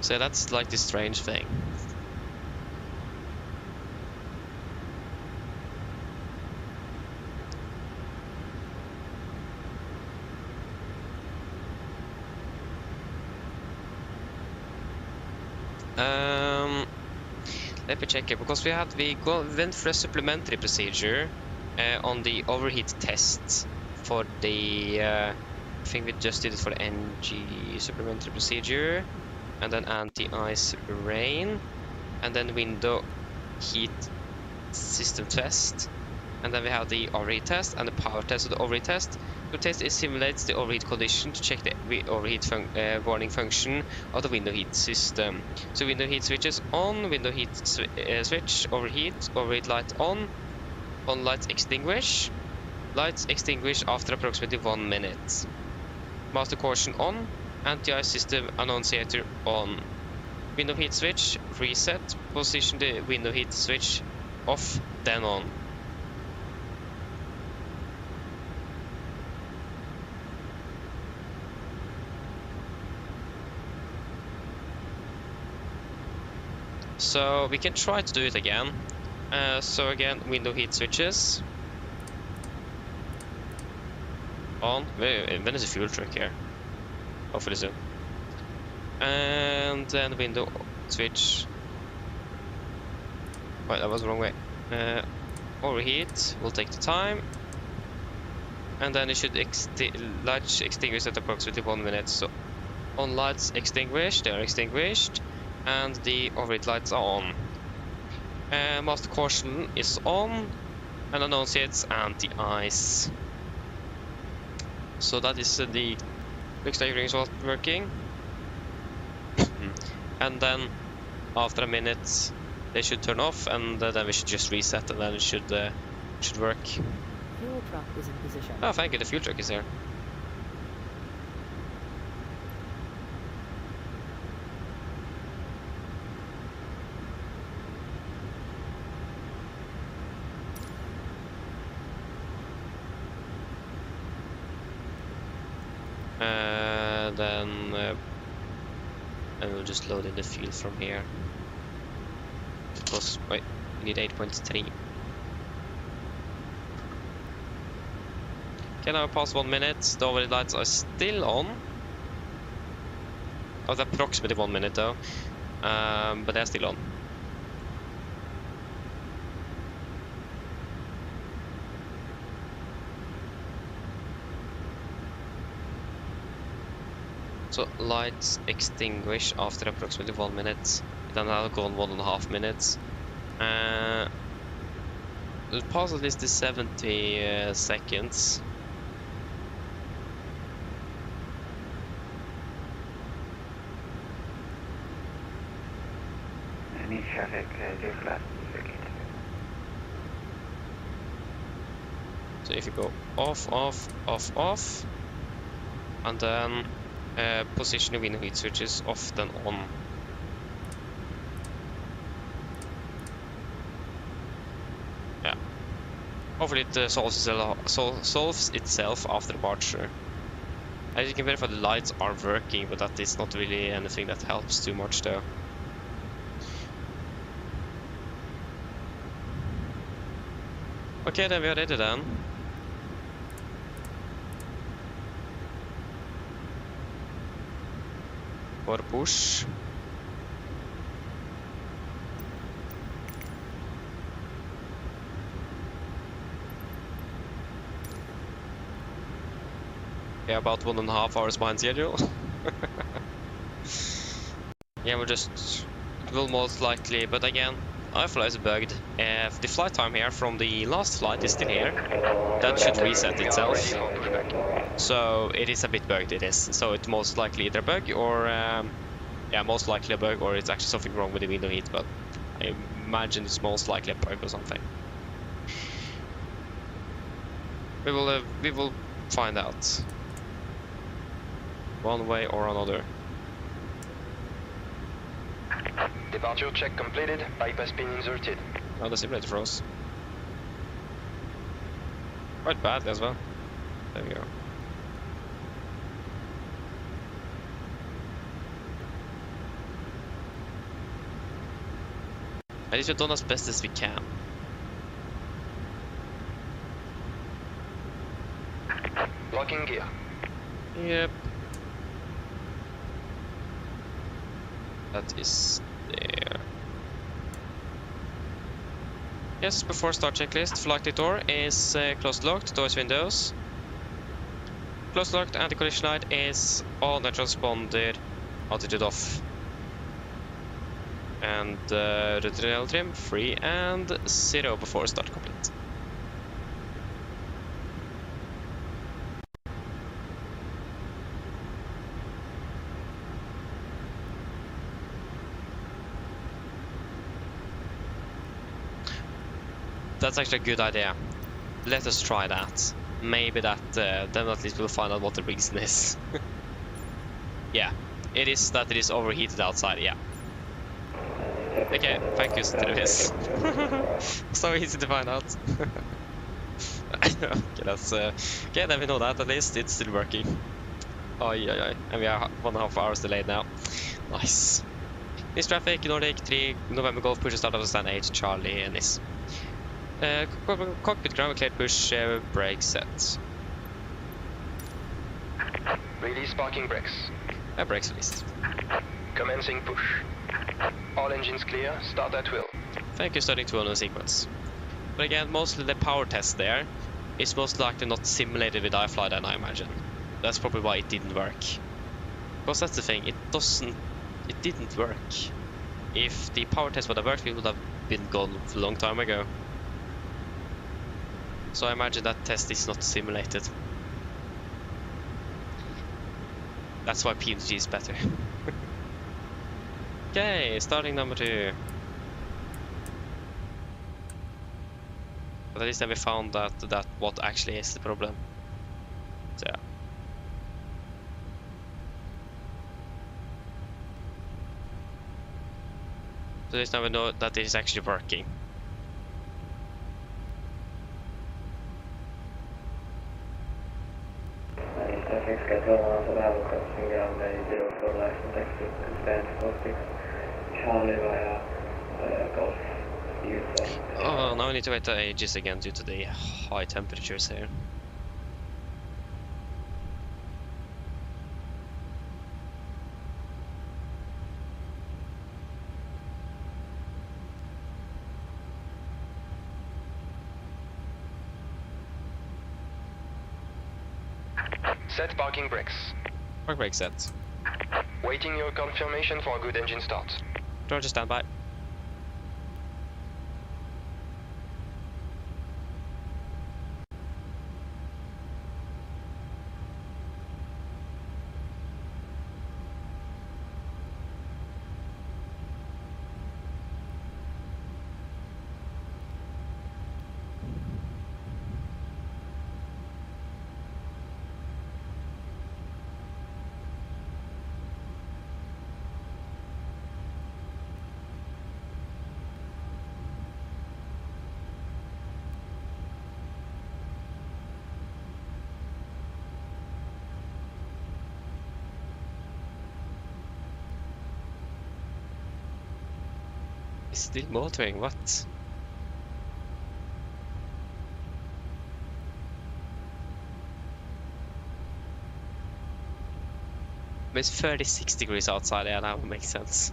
So that's like this strange thing. Let me check it, because we went for a supplementary procedure on the overheat test for the I think we just did it for the NG supplementary procedure, and then anti-ice rain, and then window heat system test, and then we have the overheat test and the power test of the overheat test. The test simulates the overheat condition to check the overheat warning function of the window heat system. So window heat switches on, window heat switch, overheat light on lights extinguish after approximately 1 minute. Master caution on, anti-ice system annunciator on. Window heat switch reset, position the window heat switch off, then on. So we can try to do it again. So again, window heat switches on. When is the fuel truck here? Hopefully soon. And then window switch. Wait, that was the wrong way. Overheat will take the time. And then it should lights extinguish at approximately 1 minute. So on lights extinguished, they are extinguished. And the overheat lights are on. Master caution is on, and annunciates anti-ice. So that is the looks like everything's working. And then after a minute, They should turn off, and then we should just reset, and then it should work. Fuel truck is in position. Oh, thank you, the fuel truck is here. And we'll just load in the fuel from here. Because, wait, we need 8.3. Okay, now past 1 minute. The overhead lights are still on. Oh, that's approximately 1 minute though. But they're still on. So lights extinguish after approximately 1 minute. Then I'll go on 1.5 minutes. It'll pass at least the 70 seconds. So if you go off, off, off, off, and then position the window heat switches off then on. Yeah. Hopefully it solves itself after departure. As you can verify, the lights are working, but that is not really anything that helps too much though. Okay, then we are ready then. For push. Yeah, about 1.5 hours behind schedule. Yeah, it will most likely, but again, iFly is bugged. If the flight time here from the last flight is still here, that should reset itself. So it is a bit bugged, it is. So it's most likely either a bug or, yeah, most likely a bug, or it's actually something wrong with the window heat, but I imagine it's most likely a bug or something. We will find out. One way or another. Departure check completed. Bypass pin inserted. Oh, the simulator froze. Quite badly as well. There we go. At least we've done as best as we can. Locking gear. Yep. That is there. Yes, before start checklist, flight door is closed locked, doors windows. Closed locked, anti-collision light is on, and transponder altitude off. And rotor trim free and 0 before start complete. That's actually a good idea. Let us try that. Maybe that, then at least we'll find out what the reason is. Yeah, it is that it is overheated outside, yeah. Okay, thank you, Travis. So easy to find out. Okay, that's, okay, then we know that at least, it's still working. And we are 1.5 hours delayed now. Nice. This traffic, Nordic 3, November Golf, pushes start of stand 8, Charlie, and this. Cockpit ground cleared, push brake set. Release parking brakes. Brakes released. Commencing push. All engines clear, start at will. Thank you, starting to on sequence. But again, mostly the power test there is most likely not simulated with iFly then, I imagine. That's probably why it didn't work. Because that's the thing, it didn't work. If the power test would have worked, we would have been gone a long time ago. So I imagine that test is not simulated. That's why PMDG is better. Okay, starting number 2. But at least then we found that what actually is the problem. So yeah. So at least now we know that it is actually working. Oh, now I need to wait ages again due to the high temperatures here. Set parking brakes. Park brake set. Waiting your confirmation for a good engine start. Roger, standby. It's still motoring, what? It's 36 degrees outside, yeah, that would make sense.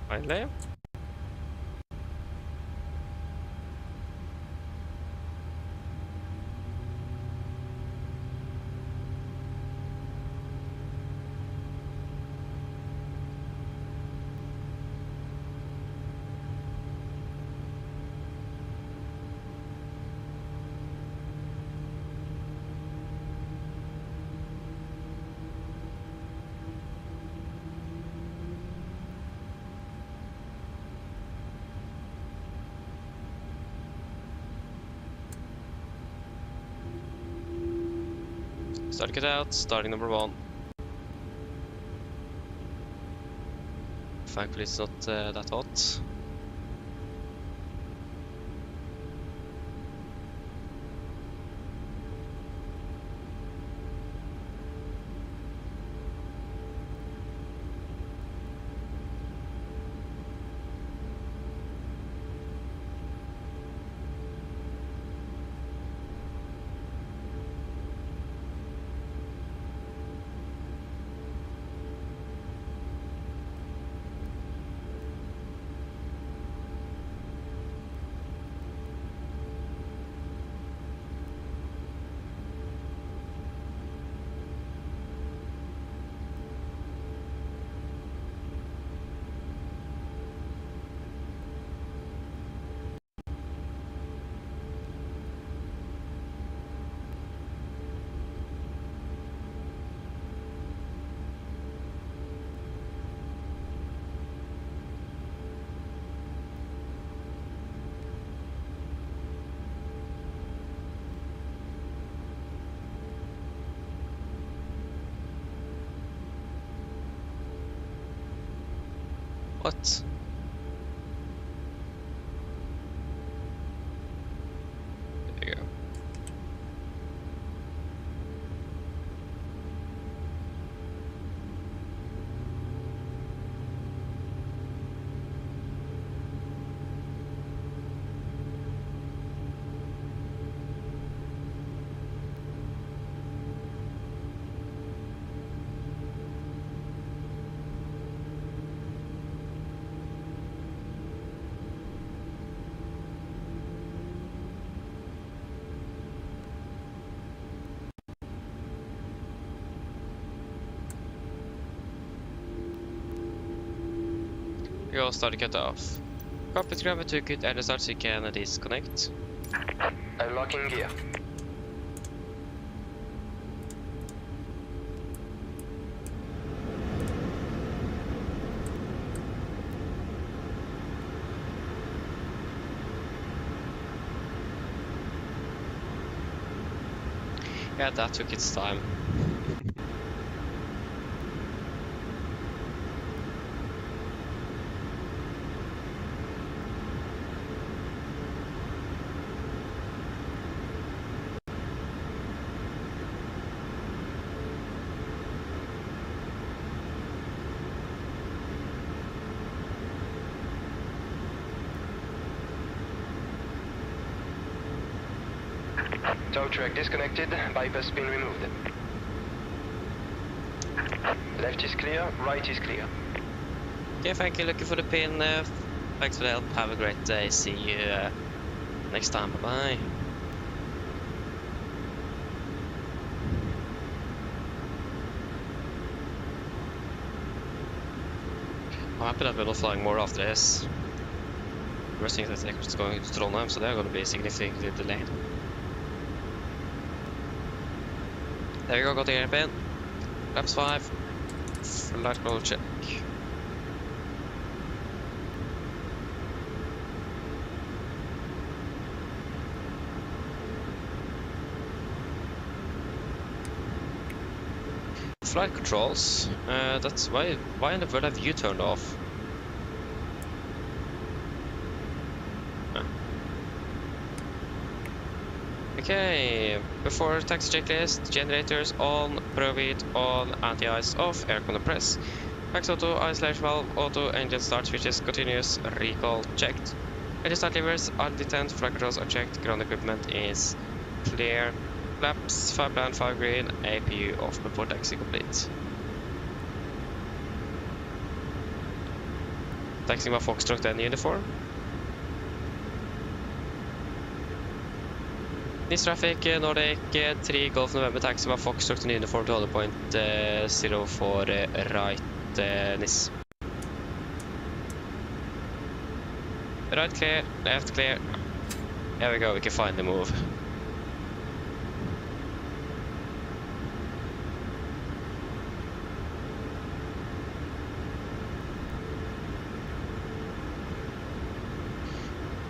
Finally. Starting it out, starting number 1. Thankfully it's not that hot. What? There you go. go, start cut off. Cockpit grab a toolkit and start so you can disconnect. Unlocking gear. Yeah, that took its time. Tow track disconnected, bypass pin removed. Left is clear, right is clear. Okay, thank you. Looking for the pin. Thanks for the help. Have a great day. See you next time. Bye bye. I'm happy that we're not flying more after this. Worst thing is that it's going to Trondheim, so they're going to be significantly delayed. There we go, got the airplane. Laps 5. Flight control check. Flight controls. That's why in the world have you turned off? Okay, before taxi checklist, generators on, provid on, anti-ice off, aircon compress, max auto, ice slash valve, auto, engine start switches, continuous, recall checked. Engine start levers are detent, flight controls are checked, ground equipment is clear, flaps, 5 plan, 5 green, APU off before taxi complete. Taxi my Foxtrot and uniform. NIS traffic, Nordic 3 Golf November, taxi by Foxtrot and uniform to holder point 04 right NIS. Right clear, left clear. There we go, we can finally move.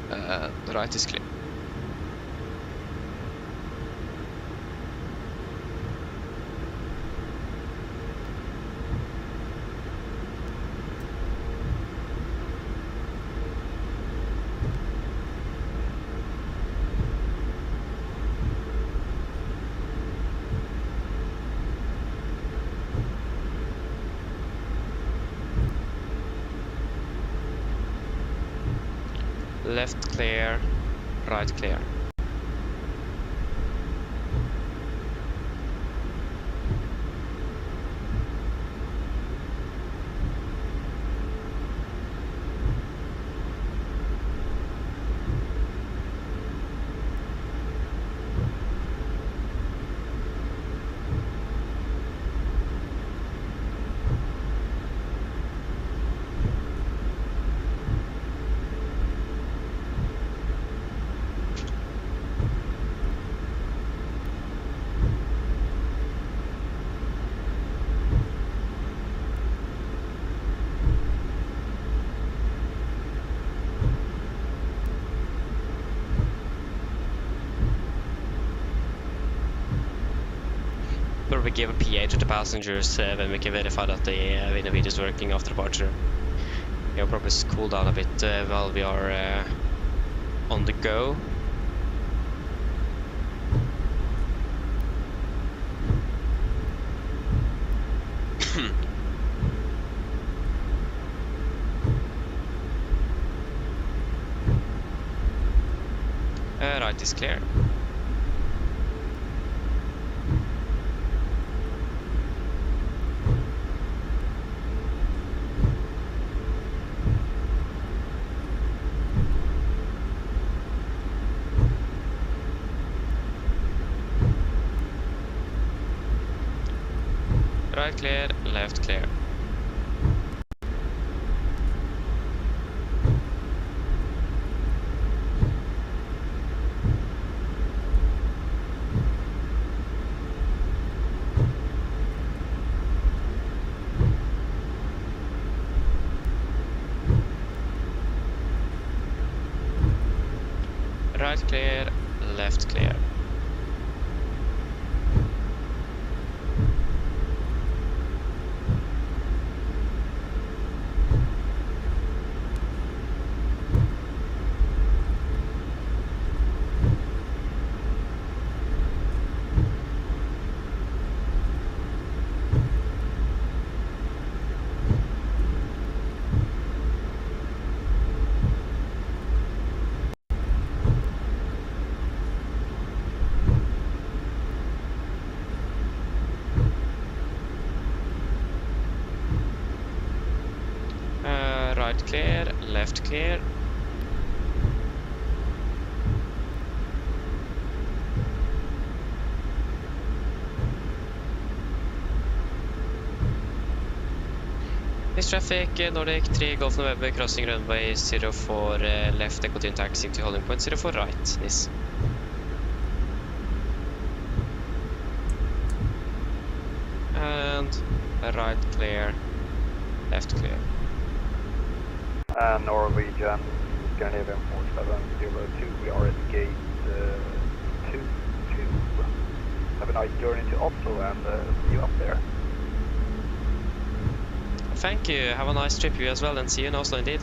The right is clear. Left clear, right clear. We give a PA to the passengers when we can verify that the window is working after departure. We'll probably cool down a bit while we are on the go. Right is clear. Right clear, left clear. Right clear, left clear. Right clear, left clear. This traffic, Nordic 3 Golf November crossing runway 04 left and continue taxiing to holding point 04 right. This. And right clear, left clear. Norwegian, Scandinavian 4702, we are at gate 22. Have a nice journey to Oslo and see you up there. Thank you, have a nice trip you as well and see you in Oslo indeed.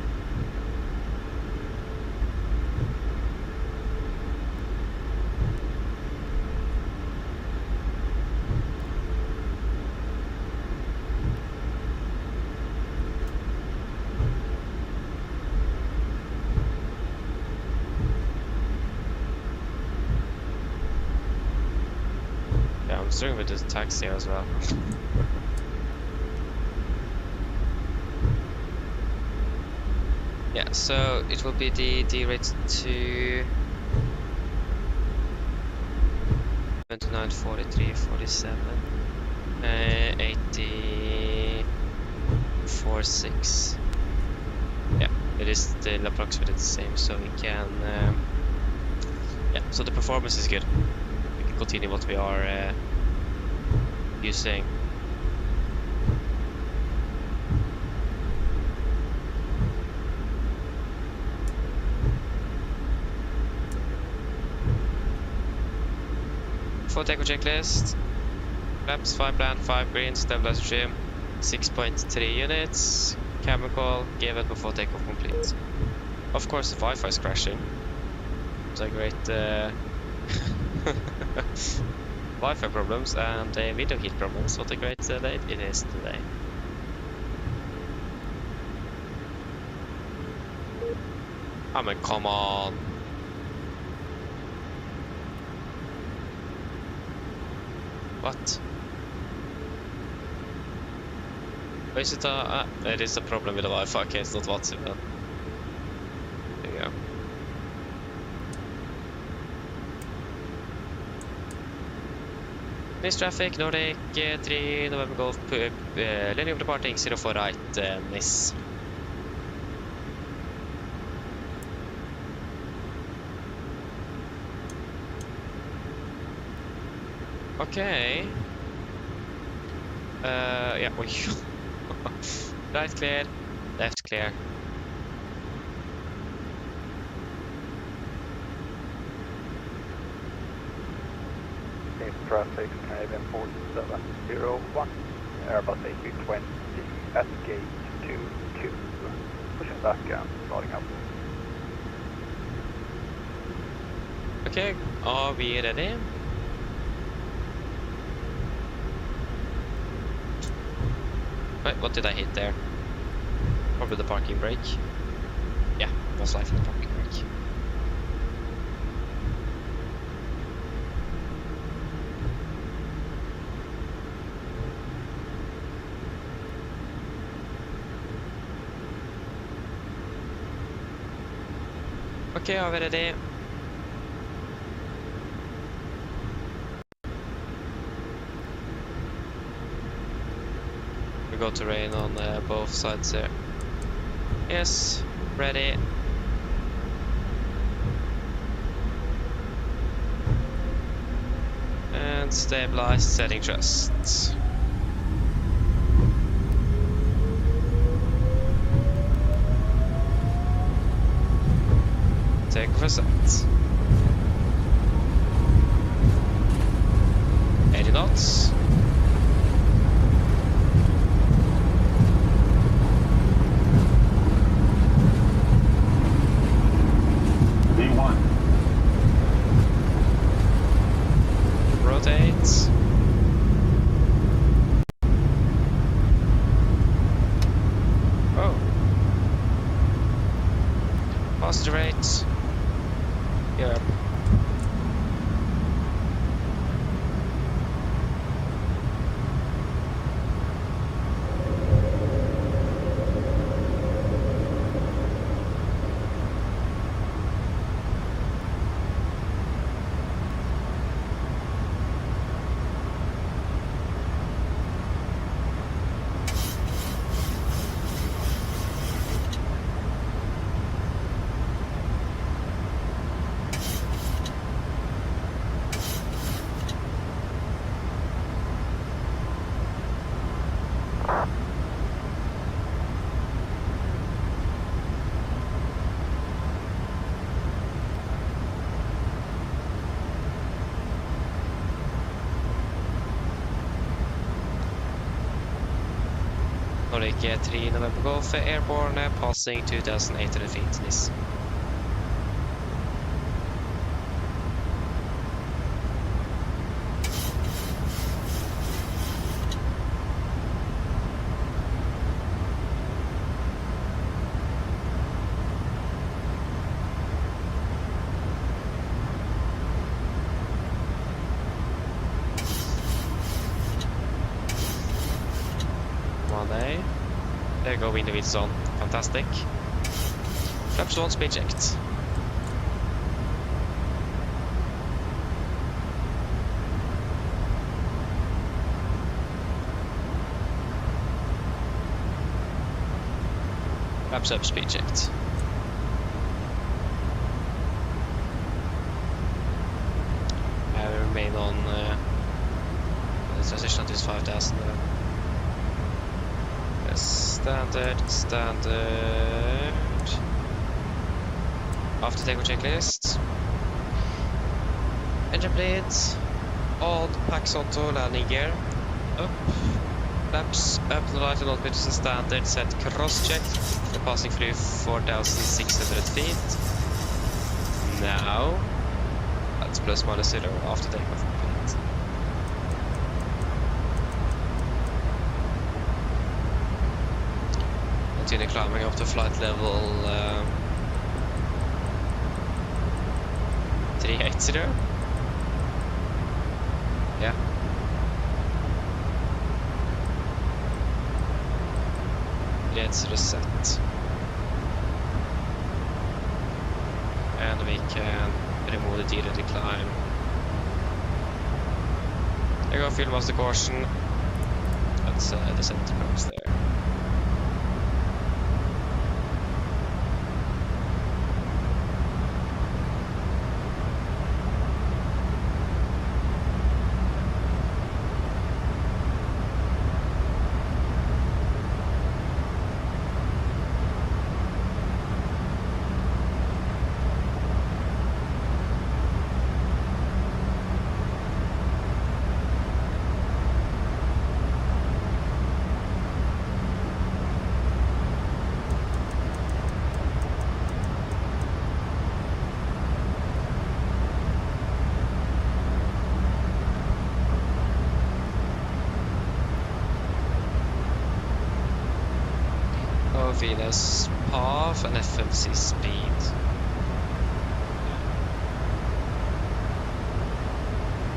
I'm struggling with this taxi as well. Yeah, so it will be the D-rate to 29, 43, 47, 80, 46. Yeah, it is still approximately the same, so we can. Yeah, so the performance is good. We can continue what we are using. Full takeoff checklist. Flaps 5 bland, 5 green, stabilizer trim, 6.3 units. Chemical given before takeoff complete. Of course, the Wi-Fi is crashing. It's a great Wi-Fi problems and video heat problems. What a great day it is today. I mean, come on. What? Is it it is a problem with the Wi-Fi. Okay, it's not WhatsApp then. There you go. Nice traffic, Nordic 3 November Golf, landing departing 04 right, miss. Okay. Yeah, we right clear, left clear. Safe traffic, Canadian 4701, Airbus A320 at gate 22, pushing back and starting up. Okay, are we ready? Wait, what did I hit there? Probably the parking brake. Yeah, most likely the parking brake. Okay, are we ready? We got terrain on both sides here. Yes, ready. And stabilize, setting thrust. Take for set. 20 knots. V1. Rotate. Oh. Positive rate. Yep. Nordic 3 November Golf airborne, passing 2,800 feet, please. Day. There you go, wind of its on. Fantastic. Flaps 1 speed checked. Flaps up, speed checked. We remain on the transition until 5,000. Standard. After takeoff checklist. Engine blades. On, packs onto landing gear. Up. Flaps up, the light and not meters standard. Set cross check. We're passing through 4,600 feet. Now. That's plus minus 0 after takeoff. Continue climbing up to flight level 380. Yeah. Let's reset. And we can remove the dealer decline. There you go, fuel master caution. That's the center box there. Venus path and FMC speed.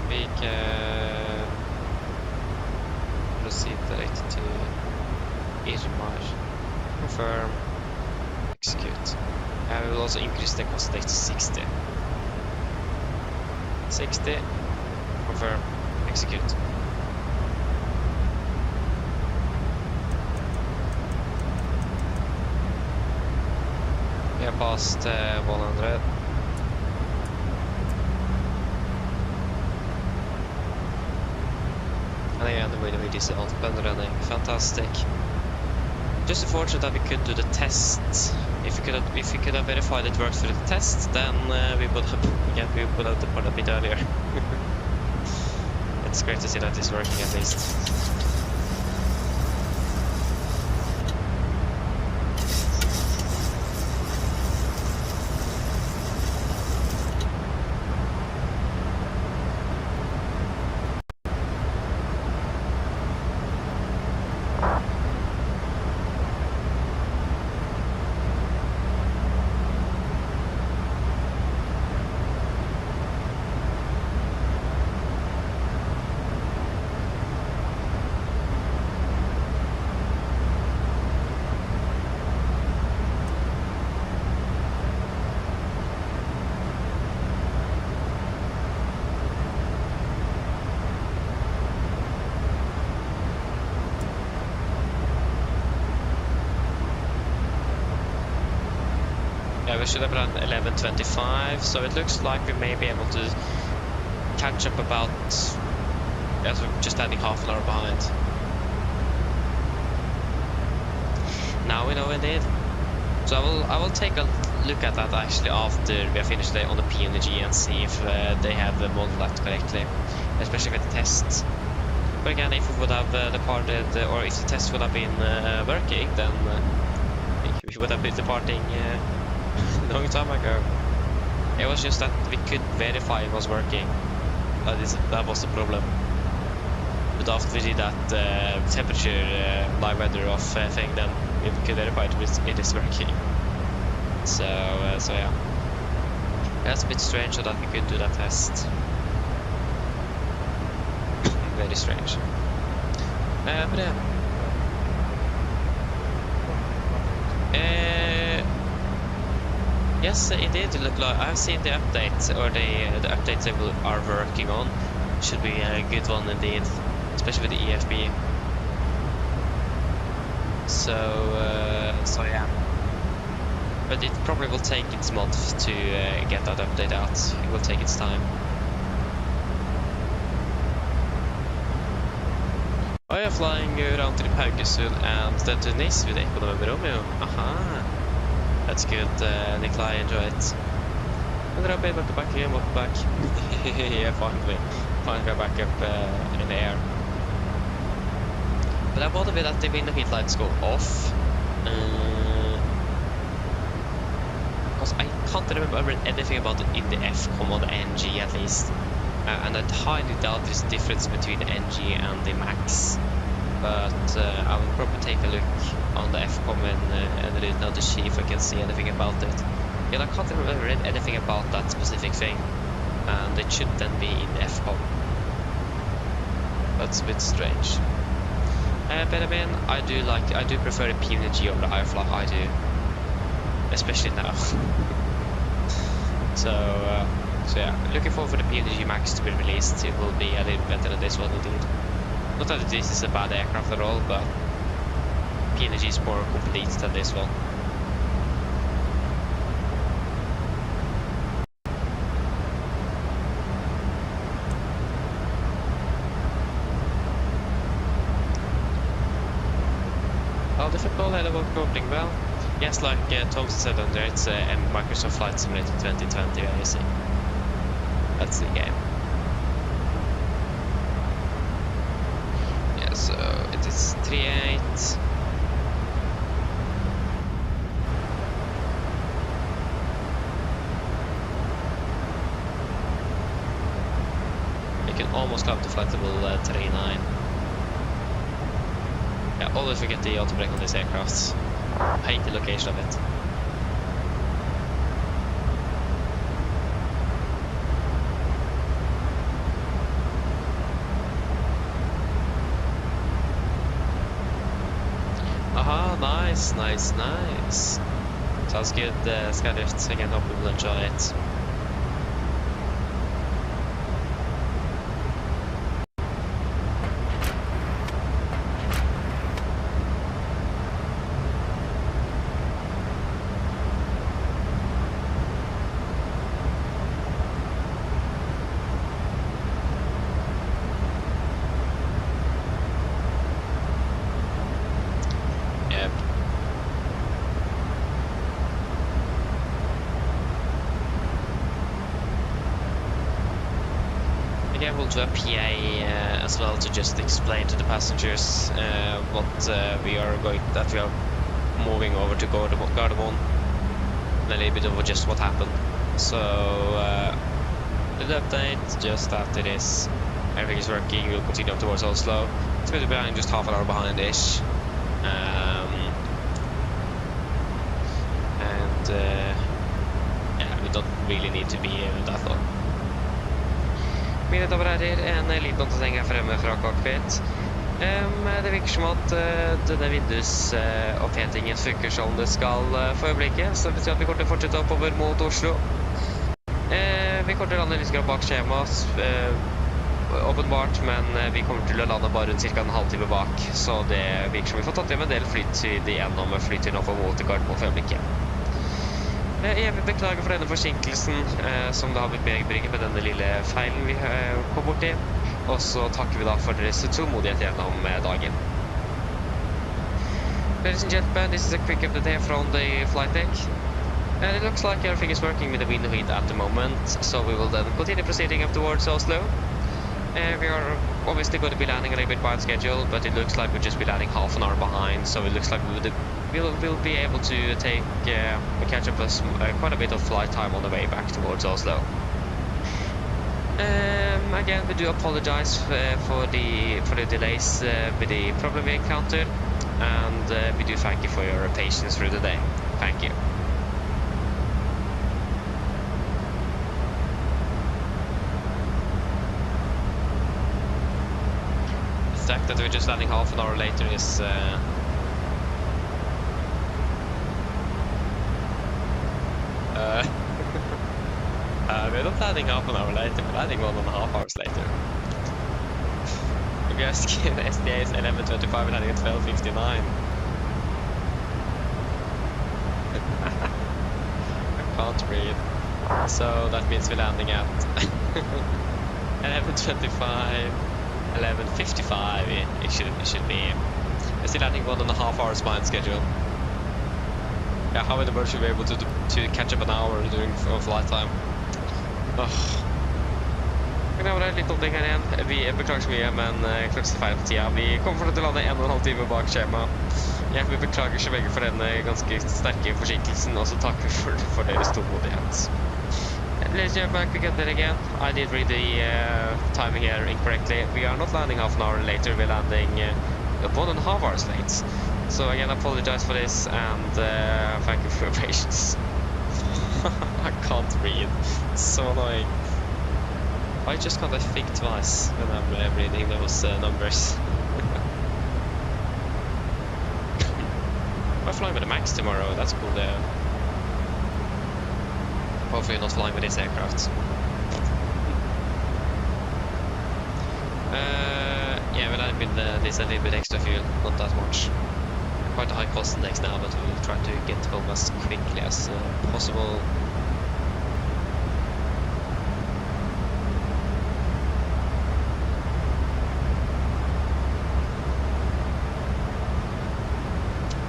We can proceed direct to Irmar. Confirm. Execute. And we will also increase the cost date to 60. 60. Confirm. Execute. We have passed 100. And again, the way this is open running. Fantastic. Just unfortunate that we couldn't do the test. If we could have verified it worked for the test, then we would have departed a bit earlier. It's great to see that it's working at least. Yeah, we should have run 11:25, so it looks like we may be able to catch up about, as we're just landing half an hour behind. Now we know indeed. So I will take a look at that actually after we have finished on the PMDG and see if they have modeled that correctly, especially with the tests. But again, if we would have departed, or if the test would have been working, then we would have been departing a long time ago. It was just that we couldn't verify it was working. That was the problem. But after we did that temperature live weather off thing, then we could verify it is working. So yeah, that's a bit strange that we could do that test. Very strange. But yeah. Yes, indeed. Look, like I've seen the update, or the updates they are working on. Should be a good one indeed, especially with the EFB. So yeah. But it probably will take its month to get that update out. It will take its time. I am flying around to the Haugesund and then to Nice with Economy Romeo. Aha! That's good, Nikolai, enjoy it. And Robin, welcome back here, welcome back. Yeah, finally got back up in the air. But I'm bothered with that the window heat lights go off. Because I can't remember anything about it in the FCOM or the NG at least. And I highly doubt there's a difference between the NG and the Max. But I will probably take a look on the FCOM and read now to see if I can see anything about it. Yeah, I can't remember anything about that specific thing. And it should then be in the FCOM. That's a bit strange. But I mean, I do prefer the PMDG over the iFly, I do. Especially now. So yeah, looking forward for the PMDG Max to be released. It will be a little better than this one indeed. Not that this is a bad aircraft at all, but PMDG is more complete than this one. Well, the football level coping well. Yes, like Thompson said under, it's Microsoft Flight Simulator 2020, I see. That's the game. Yeah, so it is 3.8. You can almost climb to flight level 3.9. Yeah, always forget the auto brake on this aircraft. I hate the location of it. Aha, nice. Sounds good, Skylift. Again, hope you will enjoy it. Again, we'll do a PA as well to just explain to the passengers what we are moving over to Gardermoen, and a little bit of just what happened. So the update just after this, everything is working. We'll continue up towards Oslo. It's going to be behind, just half an hour behind-ish, yeah, we don't really need to be that long. Mine damer og herrer, en liten oppdatering her fremme fra Cockpit. Det virker som at denne vindusopphetingen funker som det skal for øyeblikket, så det betyr at vi kommer til å fortsette oppover mot Oslo. Vi kommer til å lande litt bak skjemaet, åpenbart, men vi kommer til å lande bare cirka en halvtime bak, så det virker som vi får tatt hjem en del flytid igjennom flytiden oppover mot Gardermoen for øyeblikket. Jeg vil beklage for denne forsinkelsen som det har blitt medbrygget med denne lille feilen vi kom bort til, og så takker vi da for deres tålmodighet gjennom dagen. Ladies and gentlemen, this is a quick update here from the flight deck. And it looks like everything is working with the wind lead at the moment, so we will then continue proceeding up towards Oslo. We are obviously going to be landing a little bit behind schedule, but it looks like we'll just be landing half an hour behind, so it looks like we'll be able to catch up quite a bit of flight time on the way back towards Oslo. Again, we do apologize for the delays with the problem we encountered, and we do thank you for your patience through the day. Thank you. The fact that we're just landing half an hour later is we're not landing half an hour later, we're landing 1.5 hours later. If you ask SDA is 11:25, we're landing at 12:59. I can't read. So that means we're landing at 11:25, 11:55. It should be. We're still landing 1.5 hours behind schedule. Yeah, how in the world should we be able to catch up an hour during flight time? Det var litt oppdekk her igjen. Vi beklager så mye, men klokkesfeil på tida. Vi kommer til å lande 1,5 time bak skjema. Ja, vi beklager så begge for denne ganske sterke forsinkelsen, og så takker vi for deres tålmodighet. Ladies and gentlemen, quick update again. I did read the timing here incorrectly. We are not landing half an hour later, we're landing 1.5 hours late. So again, I apologize for this, and thank you for your patience. I can't read. It's so annoying. I just can't think twice when I'm reading those numbers. We're flying with the MAX tomorrow, that's cool there. Hopefully not flying with this aircraft. Yeah, we'll add with this a little bit extra fuel, not that much. Quite a high cost index now, but we'll try to get home as quickly as possible.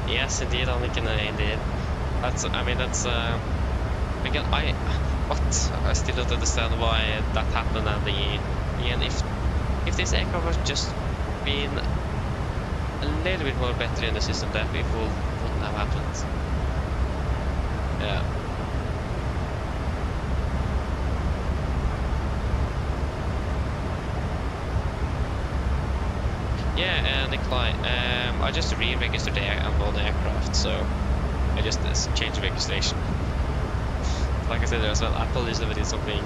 Yes, indeed, Anniken, indeed. That's again, I still don't understand why that happened, and again, if this aircraft was just been a little bit more better in the system, that it wouldn't have happened. Yeah. Yeah, Nikolai, I just re-registered on the aircraft, so I just changed the registration. Like I said there as well, Apple is limited something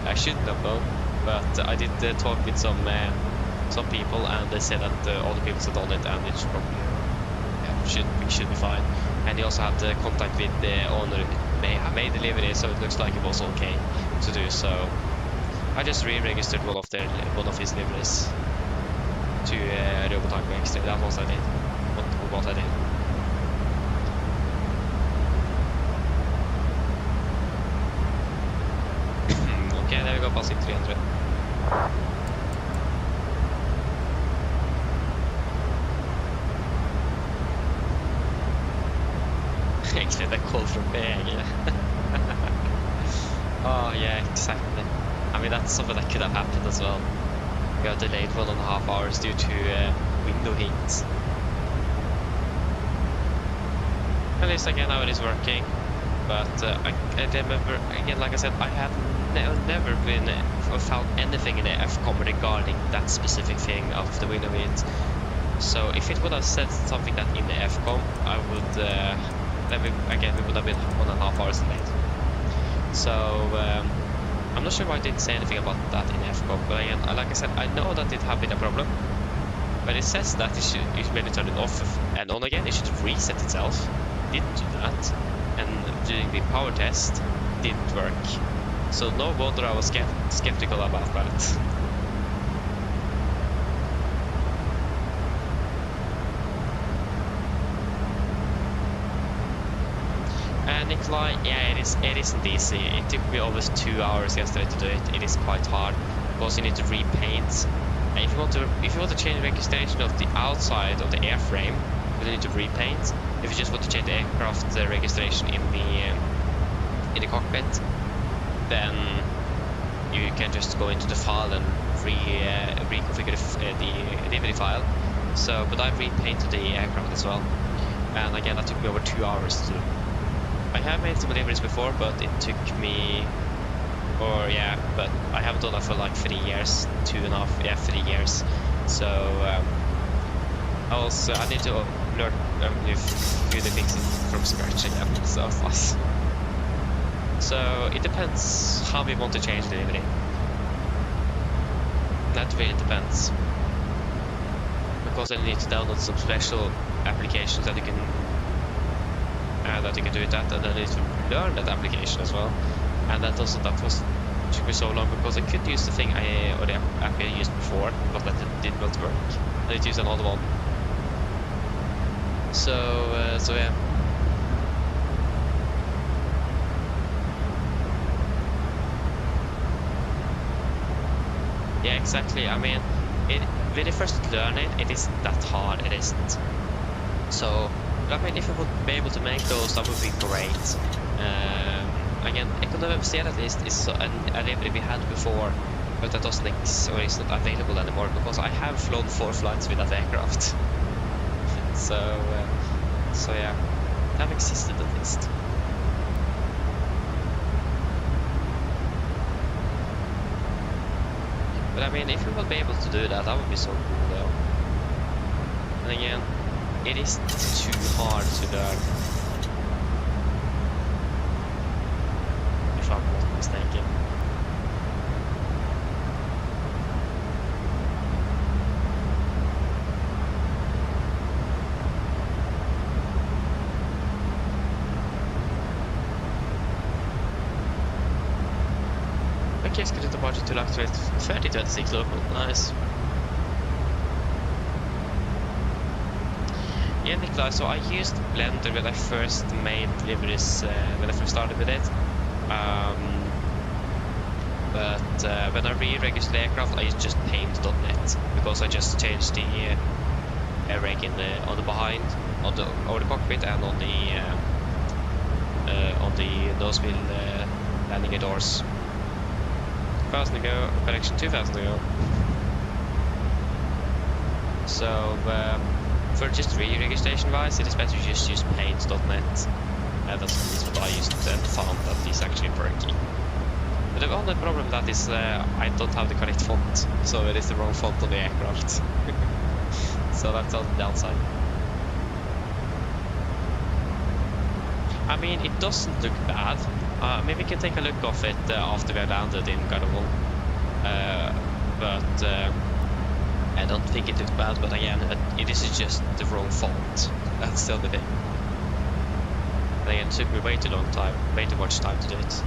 I shouldn't have known, but I did talk with some people, and they said that all the people had done it, and it should probably should be fine. And he also had contact with the owner who made delivery, so it looks like it was okay to do. So I just re-registered one of his deliveries to Robotango Extra. That was what I did. Okay, there we go, passing 300. Actually, that call from me. Oh yeah, exactly. I mean, that's something that could have happened as well. We got delayed 1.5 hours due to window heat. At least again now it is working. But I remember, again, like I said, I have never been or found anything in the FCOM regarding that specific thing of the window heat. So if it would have said something that in the FCOM, I would, then we would have been 1.5 hours delayed. So I'm not sure why I didn't say anything about that in FCOM, but again, like I said, I know that it have been a problem. But it says that when you turn it off and on again, it should reset itself. It didn't do that. And doing the power test didn't work. So no wonder I was skeptical about that. And Nikolai, yeah, it isn't easy. It took me almost 2 hours yesterday to do it. It is quite hard because you need to repaint. And if you want to change the registration of the outside of the airframe, you need to repaint. If you just want to change the aircraft registration in the cockpit, then you can just go into the file and reconfigure the delivery file. So, but I've repainted the aircraft as well, and again that took me over 2 hours to do. I have made some deliveries before, but it took me, but I haven't done that for like 3 years, 2.5, 3 years. So also I need to learn a few things from scratch again. So it depends how we want to change the delivery. That really depends. Because I need to download some special applications that you can do it at, and then I need to learn that application as well. And that took me so long because I could use the thing or the app I used before, but that did not work. I need to use another one. So yeah. Yeah, exactly. I mean, when you first learn it, it isn't that hard. It isn't. So, I mean, if you would be able to make those, that would be great. Again, Economy at least is an livery we had before, but that doesn't exist or is not available anymore because I have flown 4 flights with that aircraft. So yeah, that existed at least. But I mean, if we would be able to do that, that would be so cool though. And again, it is too hard to learn. If I'm not mistaken. Okay, let's get the budget to activate 3026 local. Nice. Yeah, Nikolai, so I used Blender when I first made deliveries, when I first started with it. But when I re-registered the aircraft, I used just paint.net because I just changed the air reg on the behind, over the cockpit, and on the nose wheel landing gear doors. 1,000 to go, correction 2,000 to go. So for just re-registration wise, it is better to just use paint.net. That's at least what I used and found that is actually working. But the only problem with that is I don't have the correct font, so it is the wrong font on the aircraft. So that's on the downside. I mean, it doesn't look bad. Maybe we can take a look of it after we are landed in Gardermoen. But I don't think it looks bad, but again, it is just the wrong font. That's the only thing. And again, it took me way too much time to do it.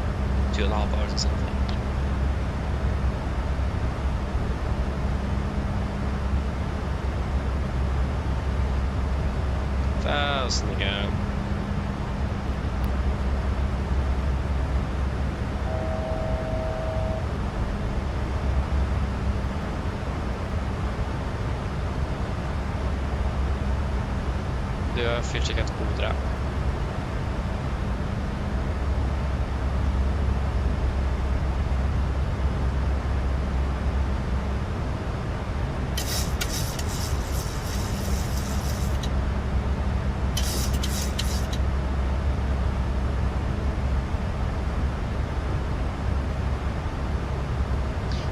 2.5 hours or something. Thousand to go. Du har fyllcheckat koder.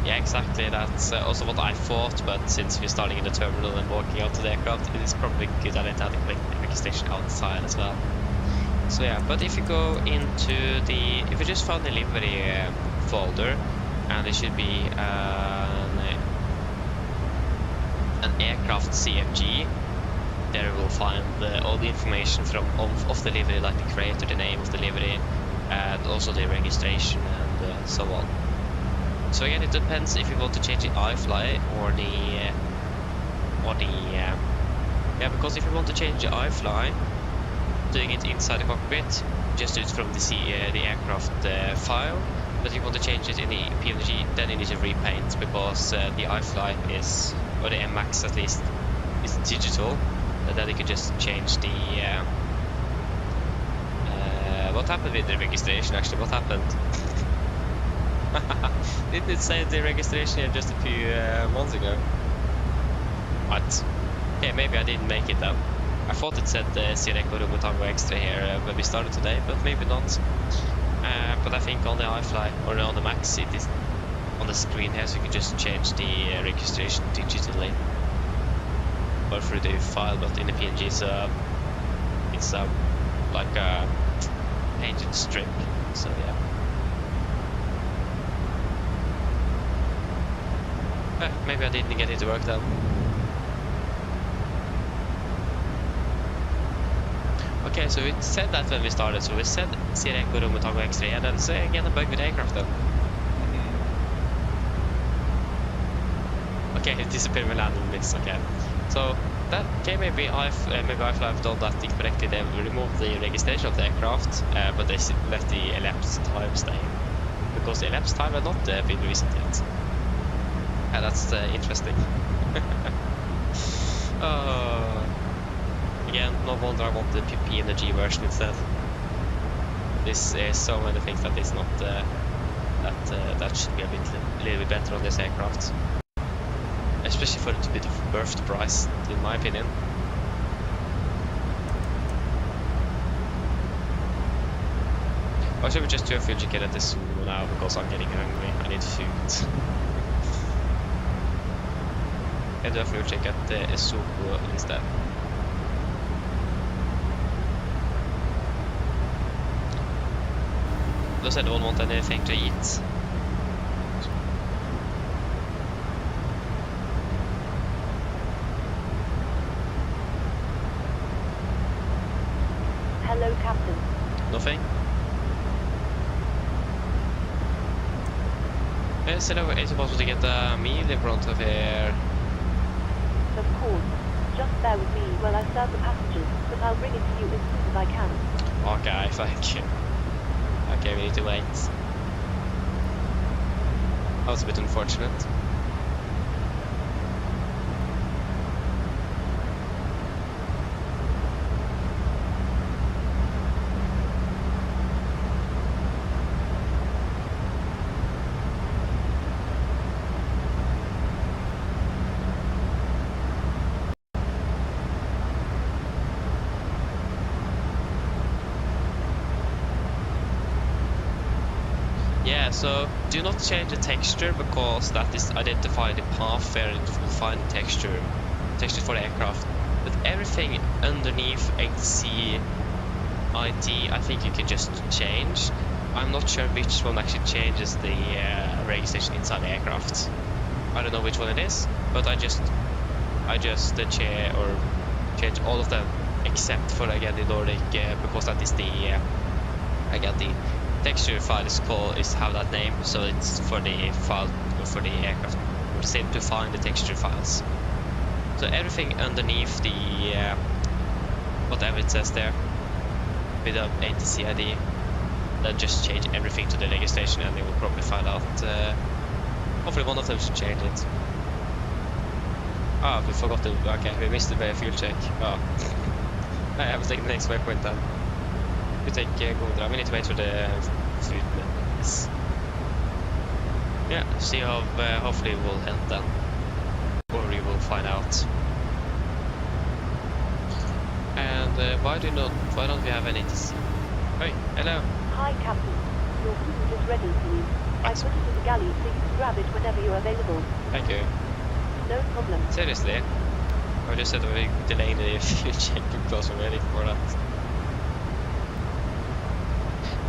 Yeah, exactly. That's also what I thought, but since we're starting in the terminal and walking out to the aircraft, it is probably a good idea to have the registration outside as well. So yeah, but if you go into if you just found the livery folder, and there should be an aircraft CFG, there you will find all the information of the livery, like the creator, the name of the livery, and also the registration and so on. So again, it depends if you want to change the iFly or yeah, because if you want to change the iFly, doing it inside the cockpit, just do it from the aircraft file. But if you want to change it in the PMDG, then you need to repaint, because the iFly is, or the MX at least, is digital. And then you can just change the what happened with the registration actually? What happened? Didn't it say the registration here just a few months ago? What? Okay, maybe I didn't make it then. I thought it said Sierra Echo Tango Extra here when we started today, but maybe not. But I think on the iFly or on the Max it is on the screen here, so you can just change the registration digitally or through the file, but in the PNG it's like a painted strip, so yeah. Maybe I didn't get it to work then. Okay, so it said that when we started, so we said Sierra Echo Romeo Tango X3, and then say again a bug with the aircraft then. Okay, it disappeared when landing this, okay. So that, okay, maybe iFly have done that incorrectly. They removed the registration of the aircraft, but they let the elapsed time stay, because the elapsed time had not been reset yet. That's interesting. Again, no wonder I want the PMDG version instead. This is so many things that is not that should be a little bit better on this aircraft, especially for it to be worth the price, in my opinion. Or should we just do a fuel check at this now, because I'm getting hungry? I need food. I do a fuel check at the Esoko instead. Does anyone want anything to eat? Hello, Captain. Nothing? Is it possible to get a meal in front of here? Of course. Just bear with me while I serve the passengers, but I'll bring it to you as soon as I can. Okay, thank you. Okay, we need to wait. That was a bit unfortunate. So do not change the texture, because that is identify the path where it will find the texture for the aircraft. But everything underneath HC IT, I think you can just change. I'm not sure which one actually changes the registration inside the aircraft. I don't know which one it is, but I just change all of them except for again the Nordic, because that is the again the texture file is have that name, so it's for the file for the aircraft. We're same to find the texture files. So everything underneath the whatever it says there with the ATC ID, then just change everything to the registration, and they will probably find out. Hopefully one of them should change it. Ah, we forgot to. Okay, we missed the fuel check. Oh, I was taking the next waypoint then. We take Gondra. We need to wait for the food. Yes. Yeah, see how hopefully it will end then, or we will find out. And why don't we have any? Hey, hello. Hi, Captain. Your food is ready for you. I put it in the galley so you can grab it whenever you're available. Thank you. No problem. Seriously? I just said we're delaying the fuel change because we're waiting for that.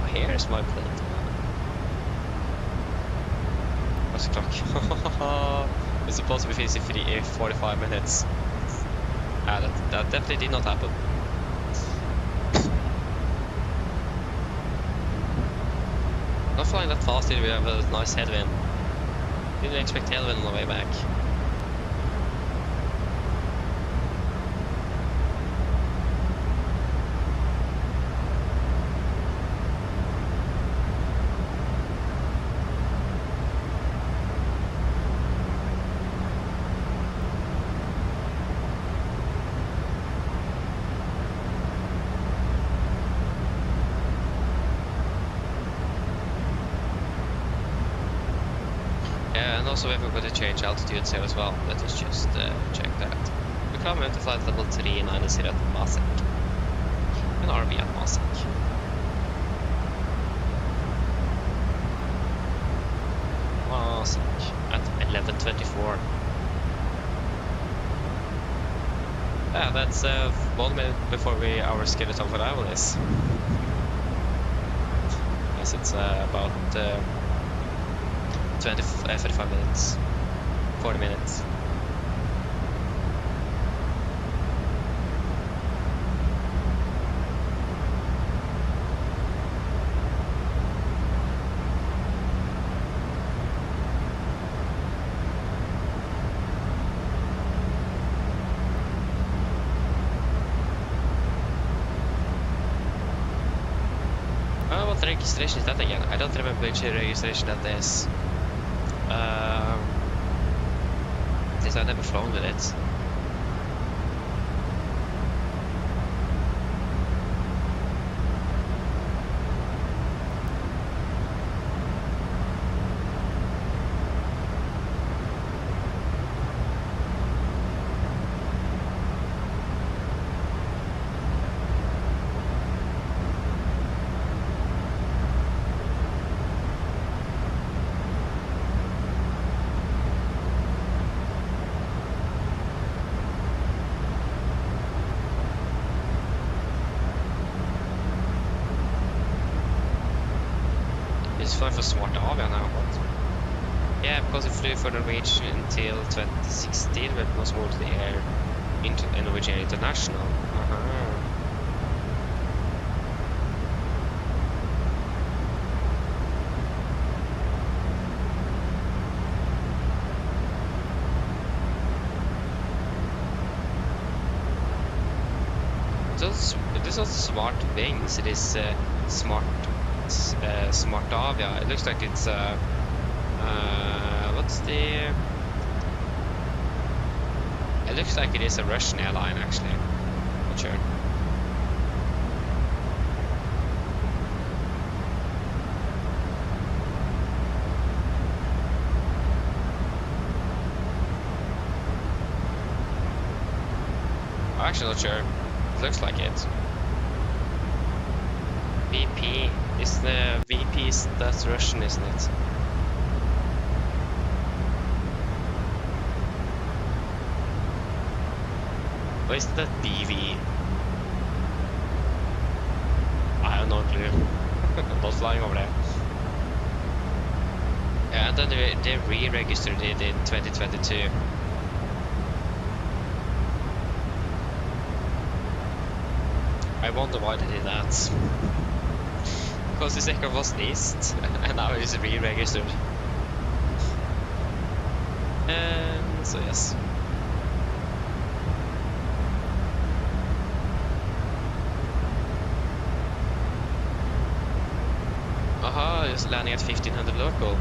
Oh, here's my plate. What's the clock? It's supposed to be finished in 45 minutes. That definitely did not happen. Not flying that fast did we have a nice headwind. Didn't expect headwind on the way back. Also, we have got to change altitudes here as well. Let us just check that. We come to flight level 390 at Masek. An RV at Masek. Masek at 11:24. Yeah, that's 1 minute before our scheduled time for arrival is. Yes, it's about 35 minutes, 40 minutes. What registration is that again? I don't remember which registration that is. Since I've never flown with it. It's flying for Smart Avia now, but yeah, because it flew for Norwegian until 2016, but it was moved to the air into Norwegian International. It is not smart wings, it is smart Avia. It looks like it's what's the? It looks like it is a Russian airline actually. Not sure. I'm actually not sure. It looks like it. VP. Is the VP, that's Russian, isn't it? Or is that BV? I have no clue. I'm not flying over there. Yeah, and then they re-registered it in 2022. I wonder why they did that. Because the second was leased, and now it's re-registered. And so yes. Aha, just landing at 1500 local.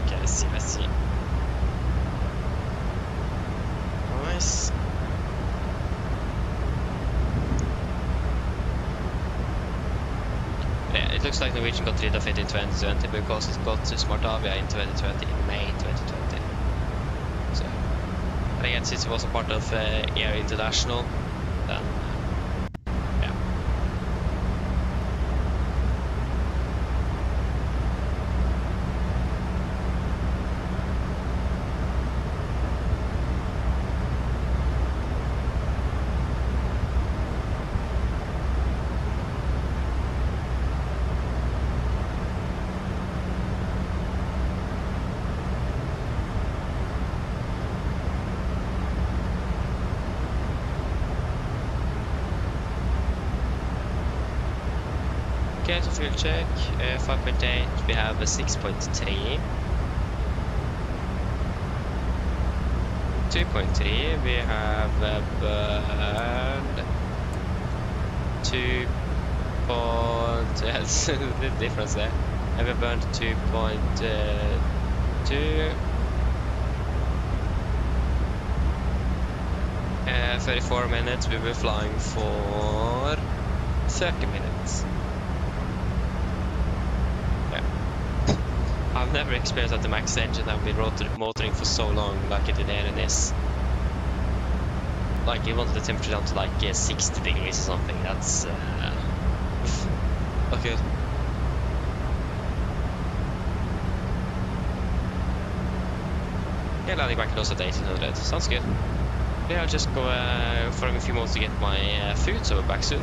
Okay, I see. Nice. It looks like Norwegian got rid of it in 2020 because it got to Smart Avia in 2020, in May 2020. So, but again, since it was a part of Air International, then yeah. Okay, so fuel check. 5.8, we have a 6.3. 2.3, we have burned 2. Yes, the difference there. And we burned 2.2. 34 minutes, we were flying for 30 minutes. Yeah. I've never experienced that the max engine I've been motoring for so long like it in Addons. Like it wanted the temperature down to like 60 degrees or something. That's okay. Yeah, landing back close at 1800. Sounds good. Yeah, I'll just go for a few more to get my food, so we're back soon.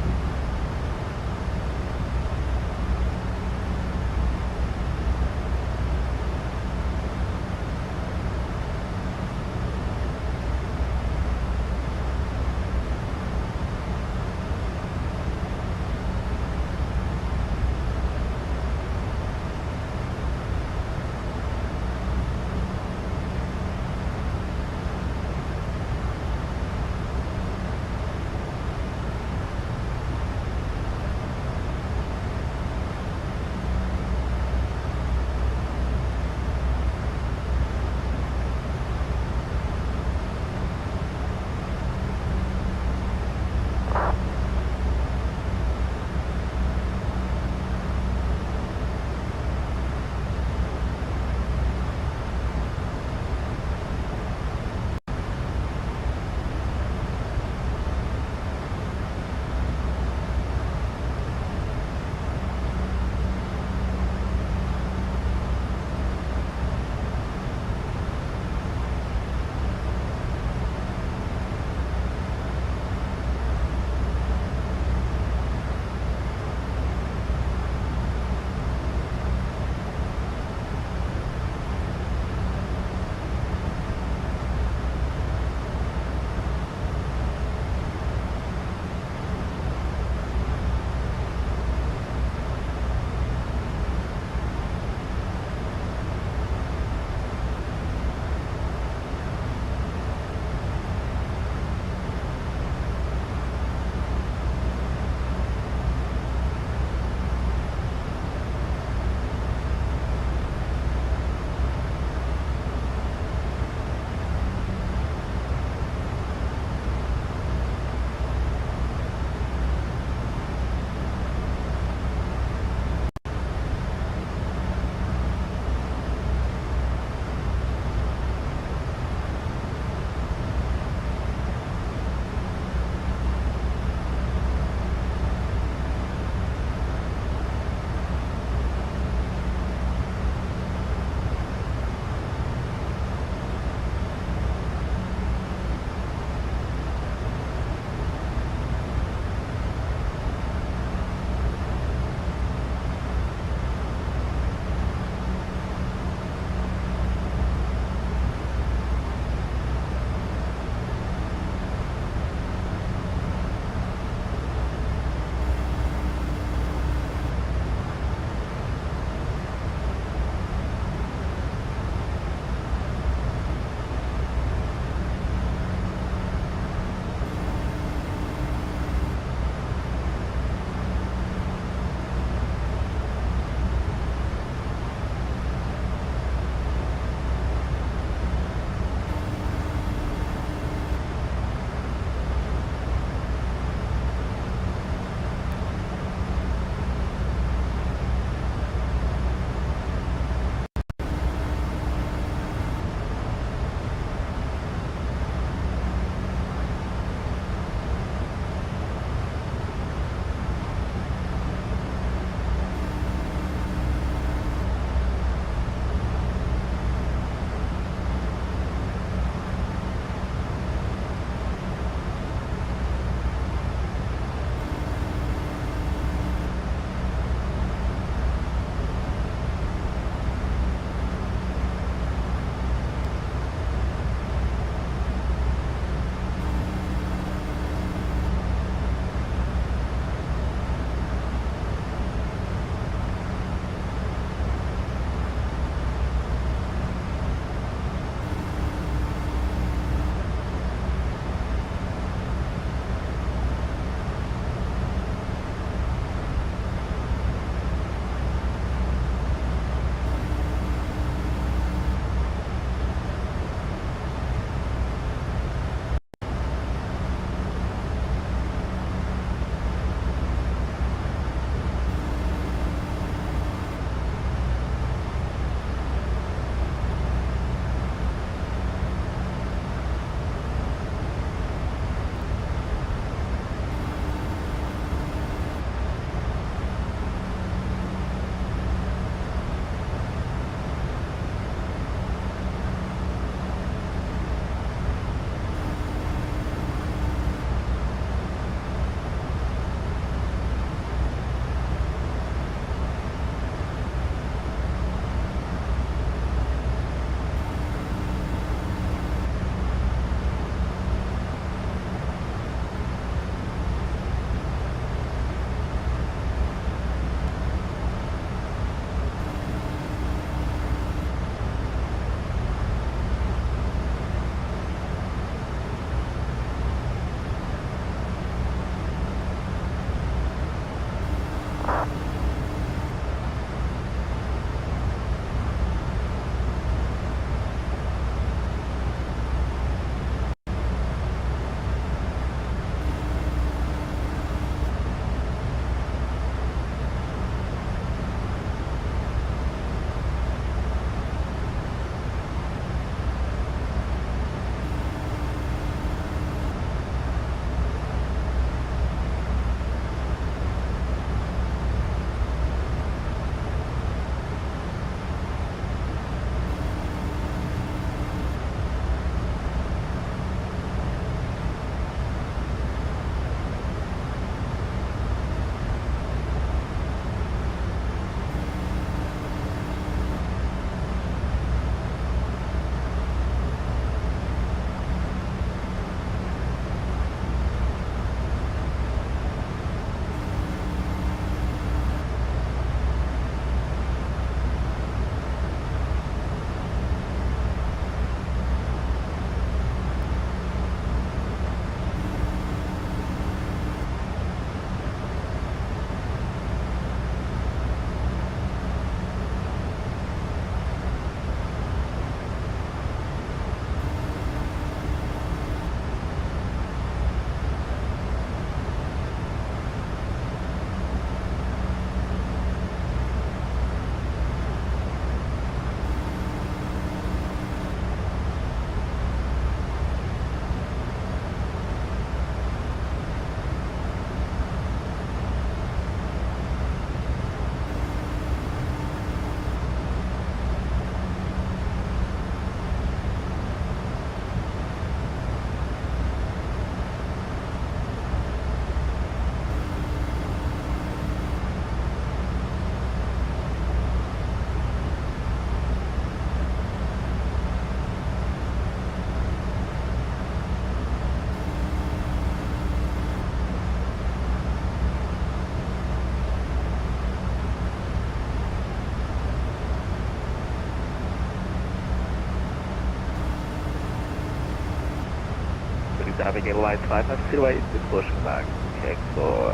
Navigator line 5 and silhouette with pushback. Okay, so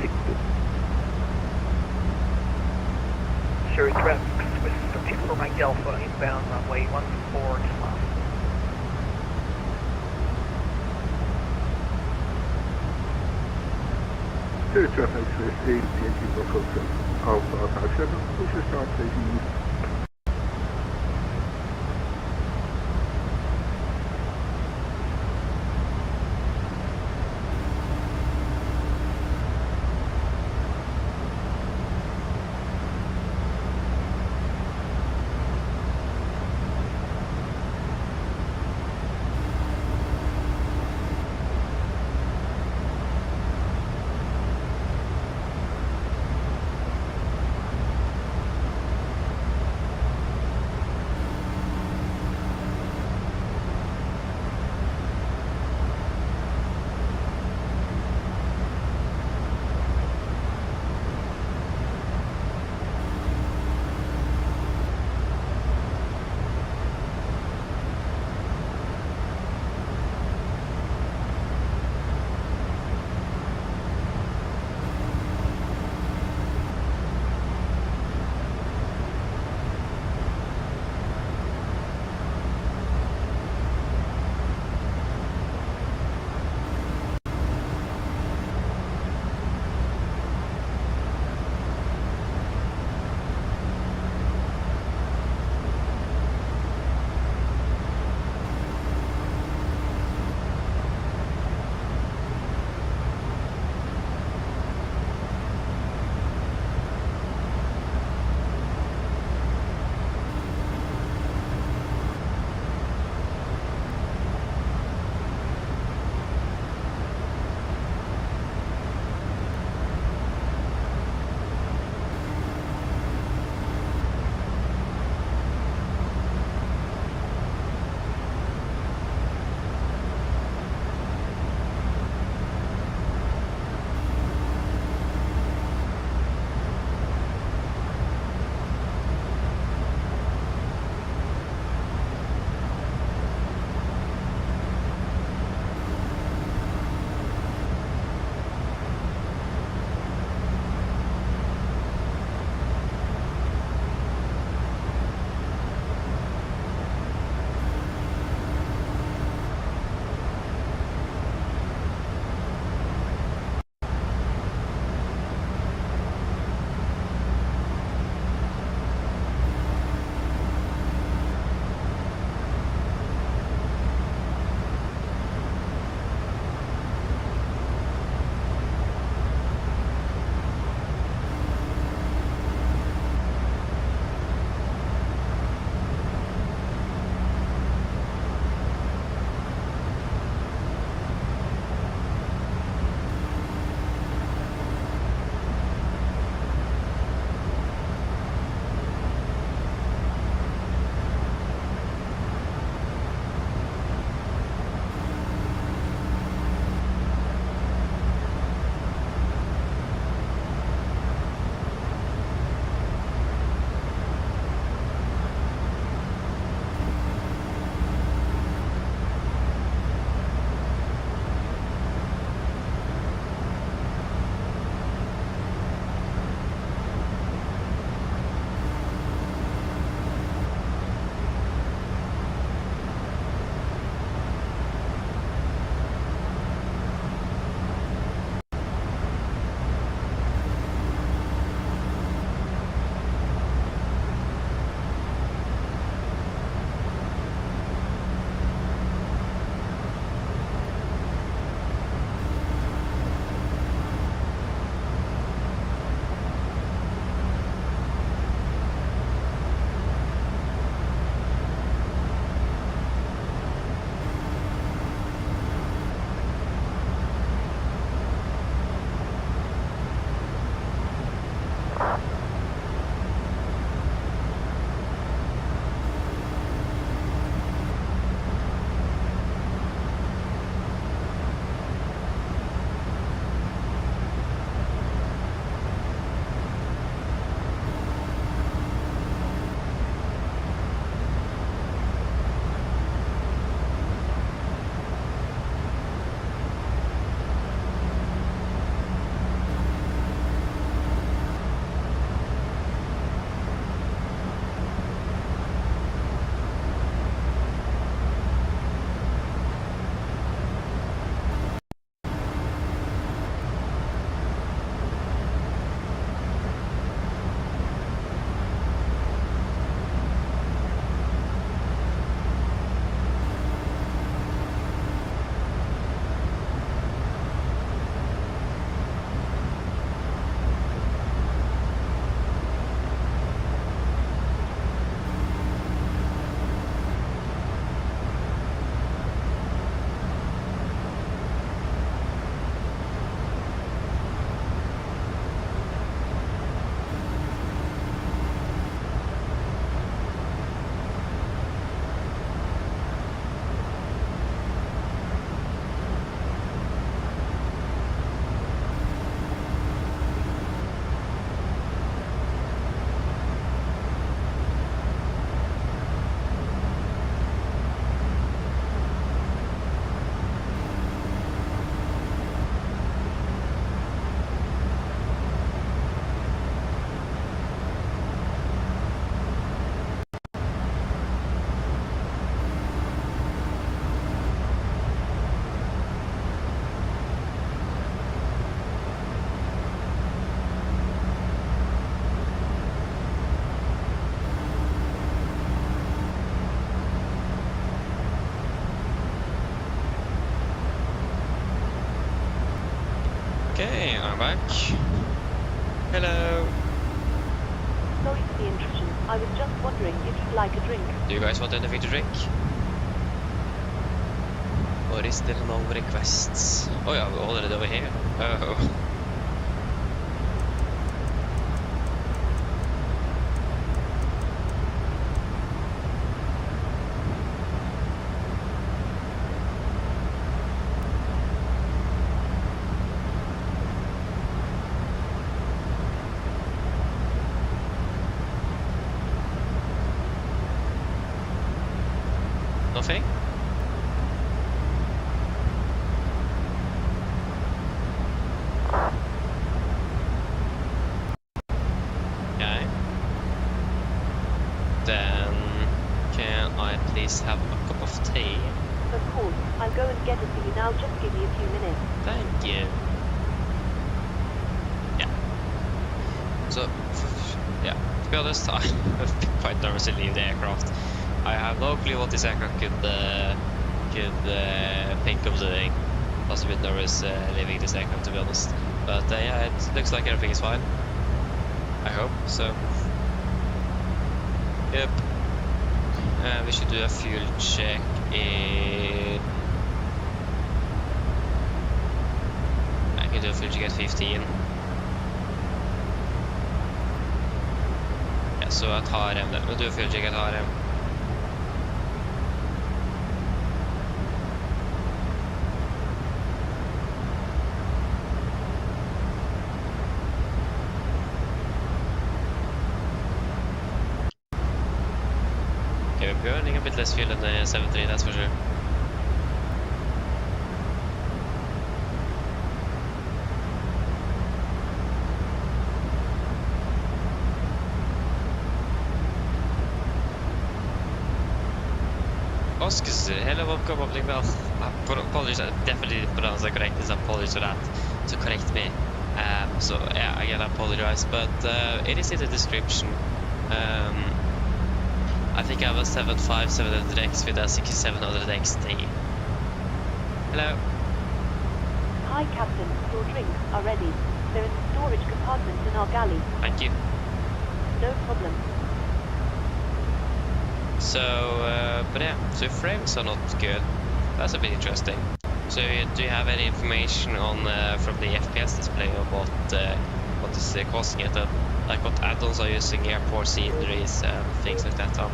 6 Sherry traffic with for Mike Alpha inbound runway 14 left. Sherry traffic with AMD Radeon Alpha 57, push your start facing east. Okay, I'm back. Hello. Sorry for the intrusion. I was just wondering if you'd like a drink. Do you guys want anything to drink? Or is there no requests? Oh yeah, we're already over here. Oh. Nothing? Okay. Then can I please have a cup of tea? Of course, I'll go and get it for you now. Just give me a few minutes. Thank you. Yeah. So, yeah, to be honest, I'm quite nervous to leave the aircraft. I have no clue what this aircraft could think of doing. I was a bit nervous leaving this aircraft, to be honest. But yeah, it looks like everything is fine. I hope so. Yep. We should do a fuel check in... I can do a fuel check at 15. Ja, så at HRM det. We'll do a fuel check at HRM. Okay, we're burning a bit less fuel than the 73, that's for sure. Oscars, hello, welcome, opening bell. Apologies, I definitely didn't pronounce that correct. Apologies for that. To correct me. So yeah, again, I apologize, but it is in the description. I think I have a 75700X with a 6700XT. Hello. Hi, Captain. Your drinks are ready. They're in the storage compartment in our galley. Thank you. No problem. So, but yeah, so frames are not good. That's a bit interesting. So, do you have any information on from the FPS display of what is causing it? Like what add-ons are using, airport sceneries, and things like that on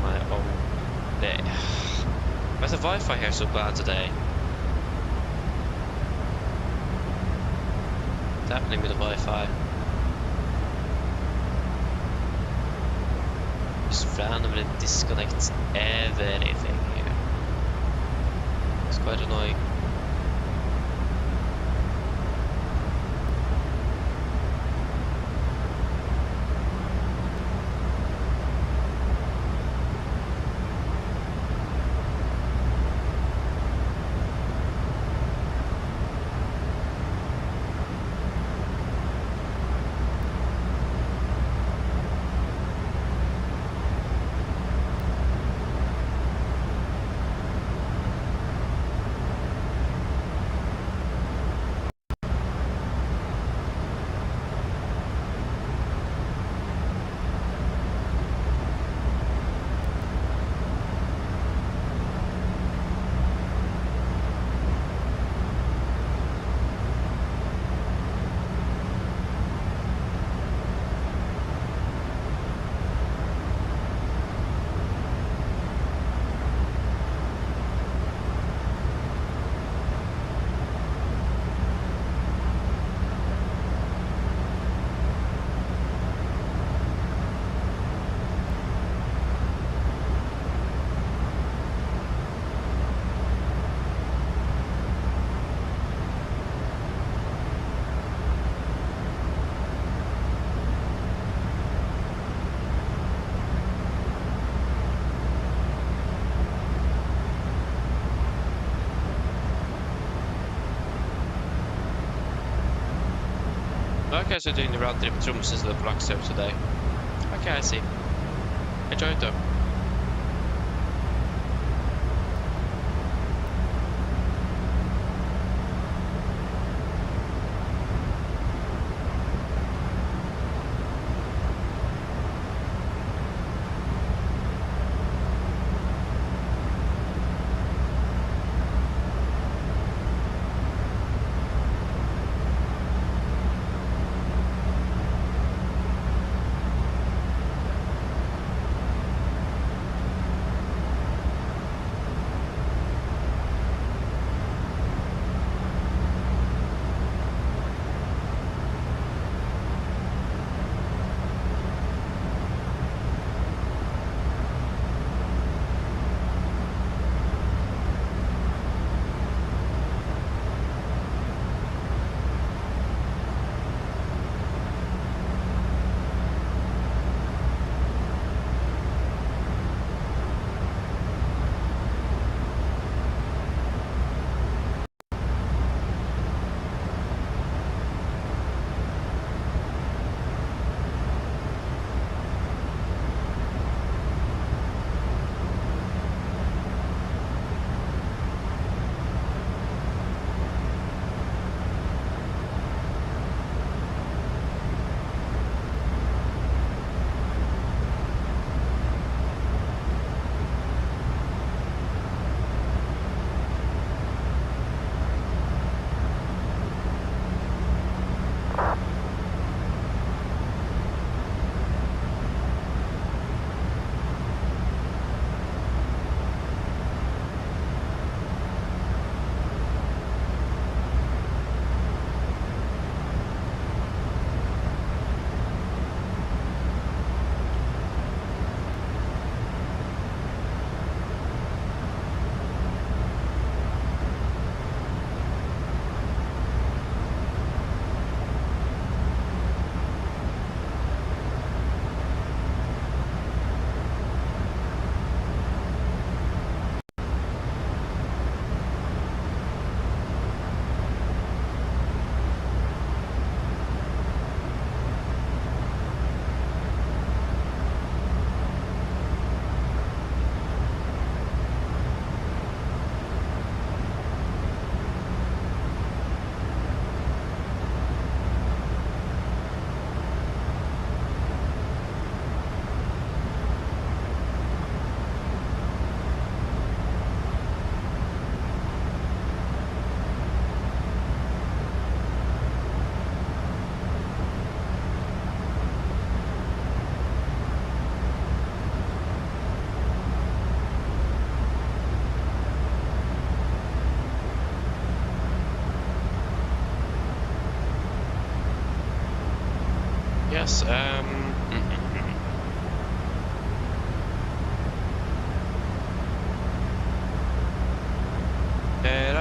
the... Why is the Wi-Fi here so bad today? What's happening with the Wi-Fi? Just randomly disconnects everything here. It's quite annoying. Okay, so doing the round trip Tromsø instead of Lakselv today. Okay, I see. Enjoy it though.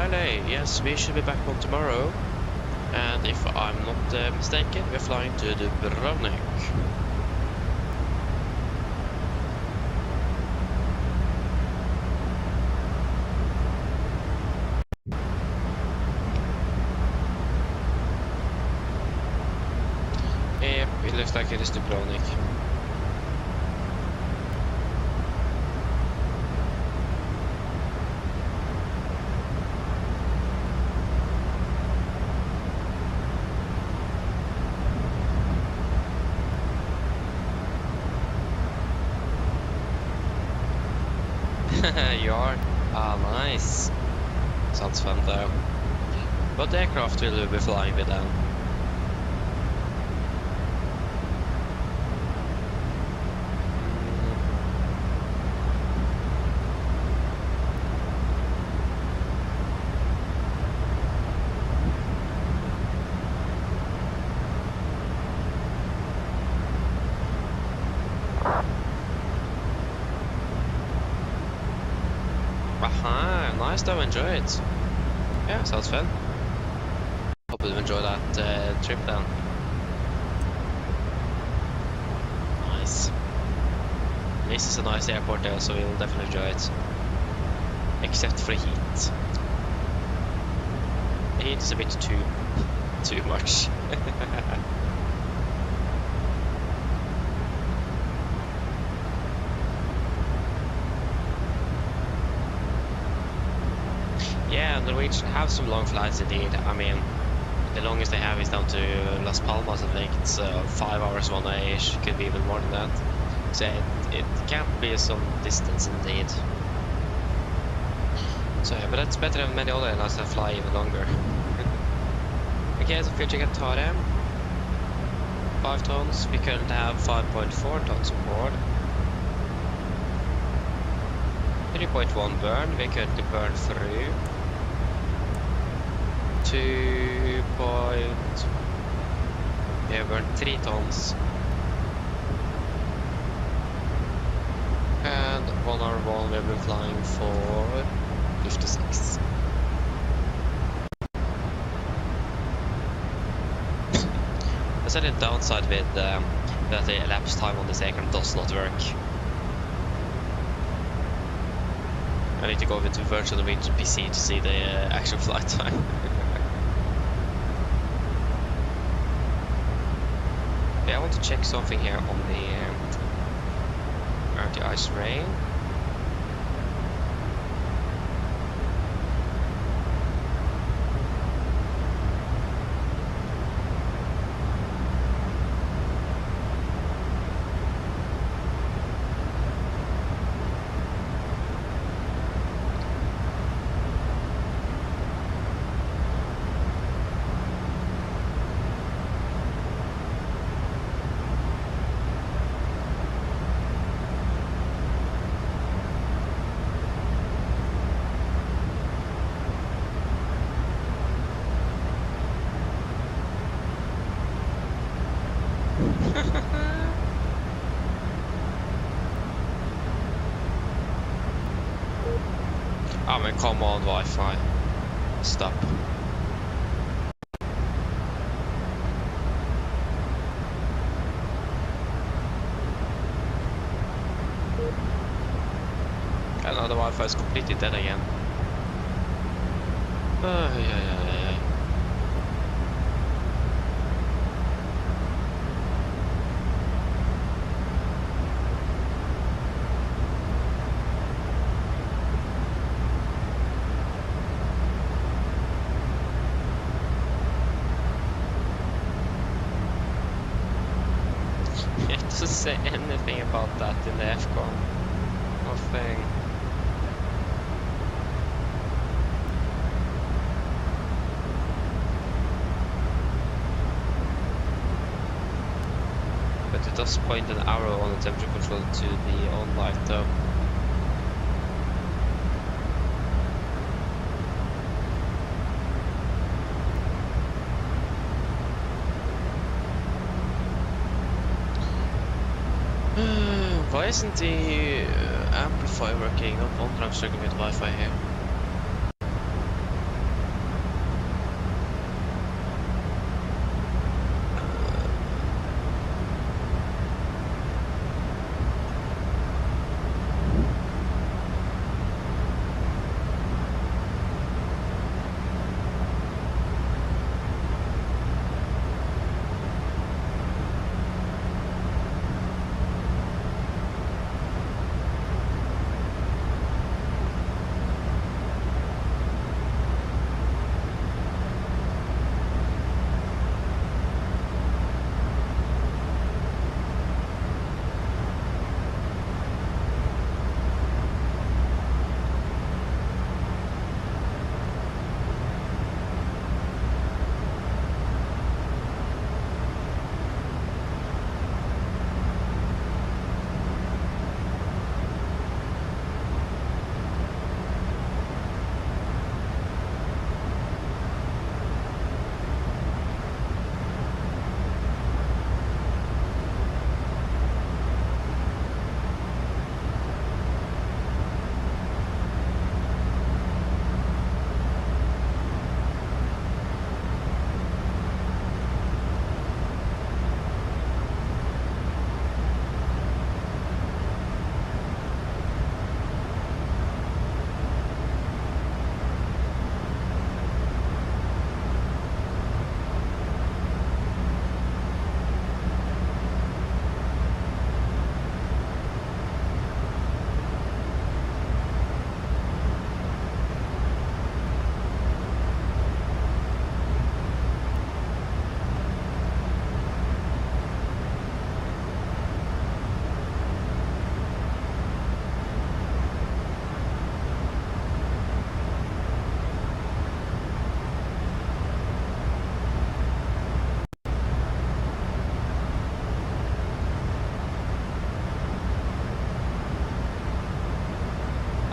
Riley, yes, we should be back on tomorrow. And if I'm not mistaken, we're flying to Dubrovnik. Yep, it looks like it is Dubrovnik. You are? Ah, nice. Sounds fun though. What aircraft will you be flying with then? Aha, nice though, enjoy it. Yeah, sounds fun. Hope you enjoy that trip then. Nice. This is a nice airport there, so we'll definitely enjoy it. Except for heat. The heat is a bit too much. Yeah, Norwegian have some long flights indeed. I mean, the longest they have is down to Las Palmas, I think. It's 5 hours one way-ish, could be even more than that. So it can be some distance indeed. So yeah, but that's better than many other airlines that fly even longer. Okay, so fuel check at Tarem. 5 tons, we currently have 5.4 tons on board. 3.1 burn, we currently burn through. burn 3 tons. And 1 hour one we've been flying for 56. That's only a downside with that the elapsed time on this aircraft does not work. I need to go into virtual Norwegian PC to see the actual flight time. Yeah, I want to check something here on the anti-ice rain. I mean, come on, Wi-Fi. Stop. And now the Wi-Fi is completely dead again. Yeah. It doesn't say anything about that in the FCON. Nothing. But it does point an arrow on the temperature control to the on light though. Why isn't the amplifier working? No wonder I'm struggling with Wi-Fi here.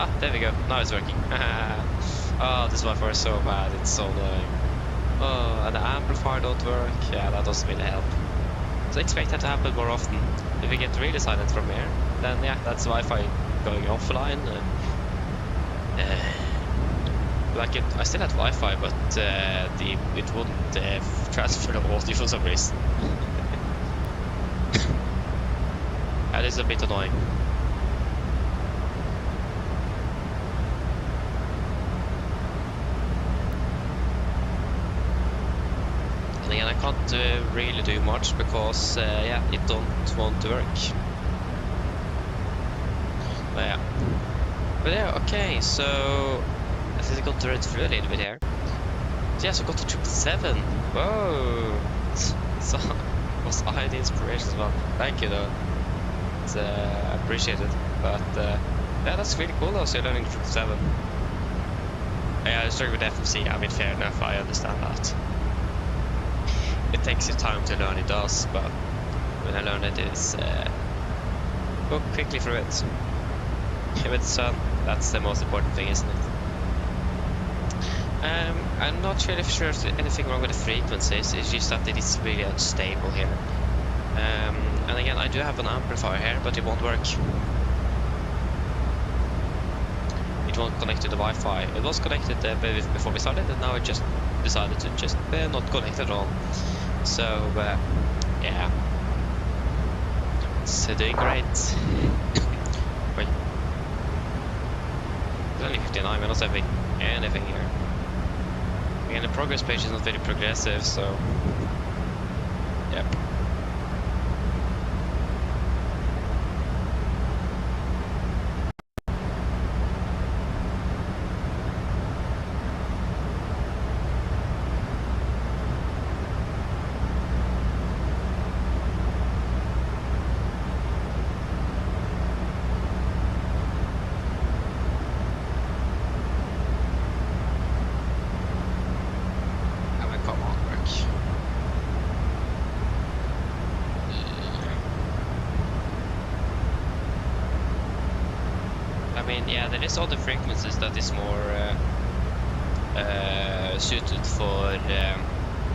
Ah, there we go. Now it's working. Oh, this Wi-Fi is so bad. It's so annoying. Oh, and the amplifier don't work. Yeah, that doesn't really help. So expect that to happen more often. If we get really silent from here, then yeah, that's Wi-Fi going offline. Like I still had Wi-Fi, but it wouldn't transfer the audio for some reason. That is a bit annoying. And again, I can't really do much because yeah, it don't want to work. But yeah, okay, so I think I got to read through a little bit here. So yes, I got to 777. Whoa! So was I the inspiration as well? Thank you though. It's appreciated. But yeah, that's really cool though. So you're learning 777. Yeah, I struggle with FMC. I mean, fair enough. I understand that. It takes you time to learn. It does, but when I learn it, it's go quickly through it. With the sun, that's the most important thing, isn't it? I'm not really sure if there's anything wrong with the frequencies. It's just that it is really unstable here. And again, I do have an amplifier here, but it won't work. It won't connect to the Wi-Fi. It was connected before we started, and now it just decided to just not connect at all. So yeah, it's doing great. Wait, it's only 59. We're not having anything here. Again, the progress page is not very progressive, so yep. Yeah, there is other frequencies that is more suited for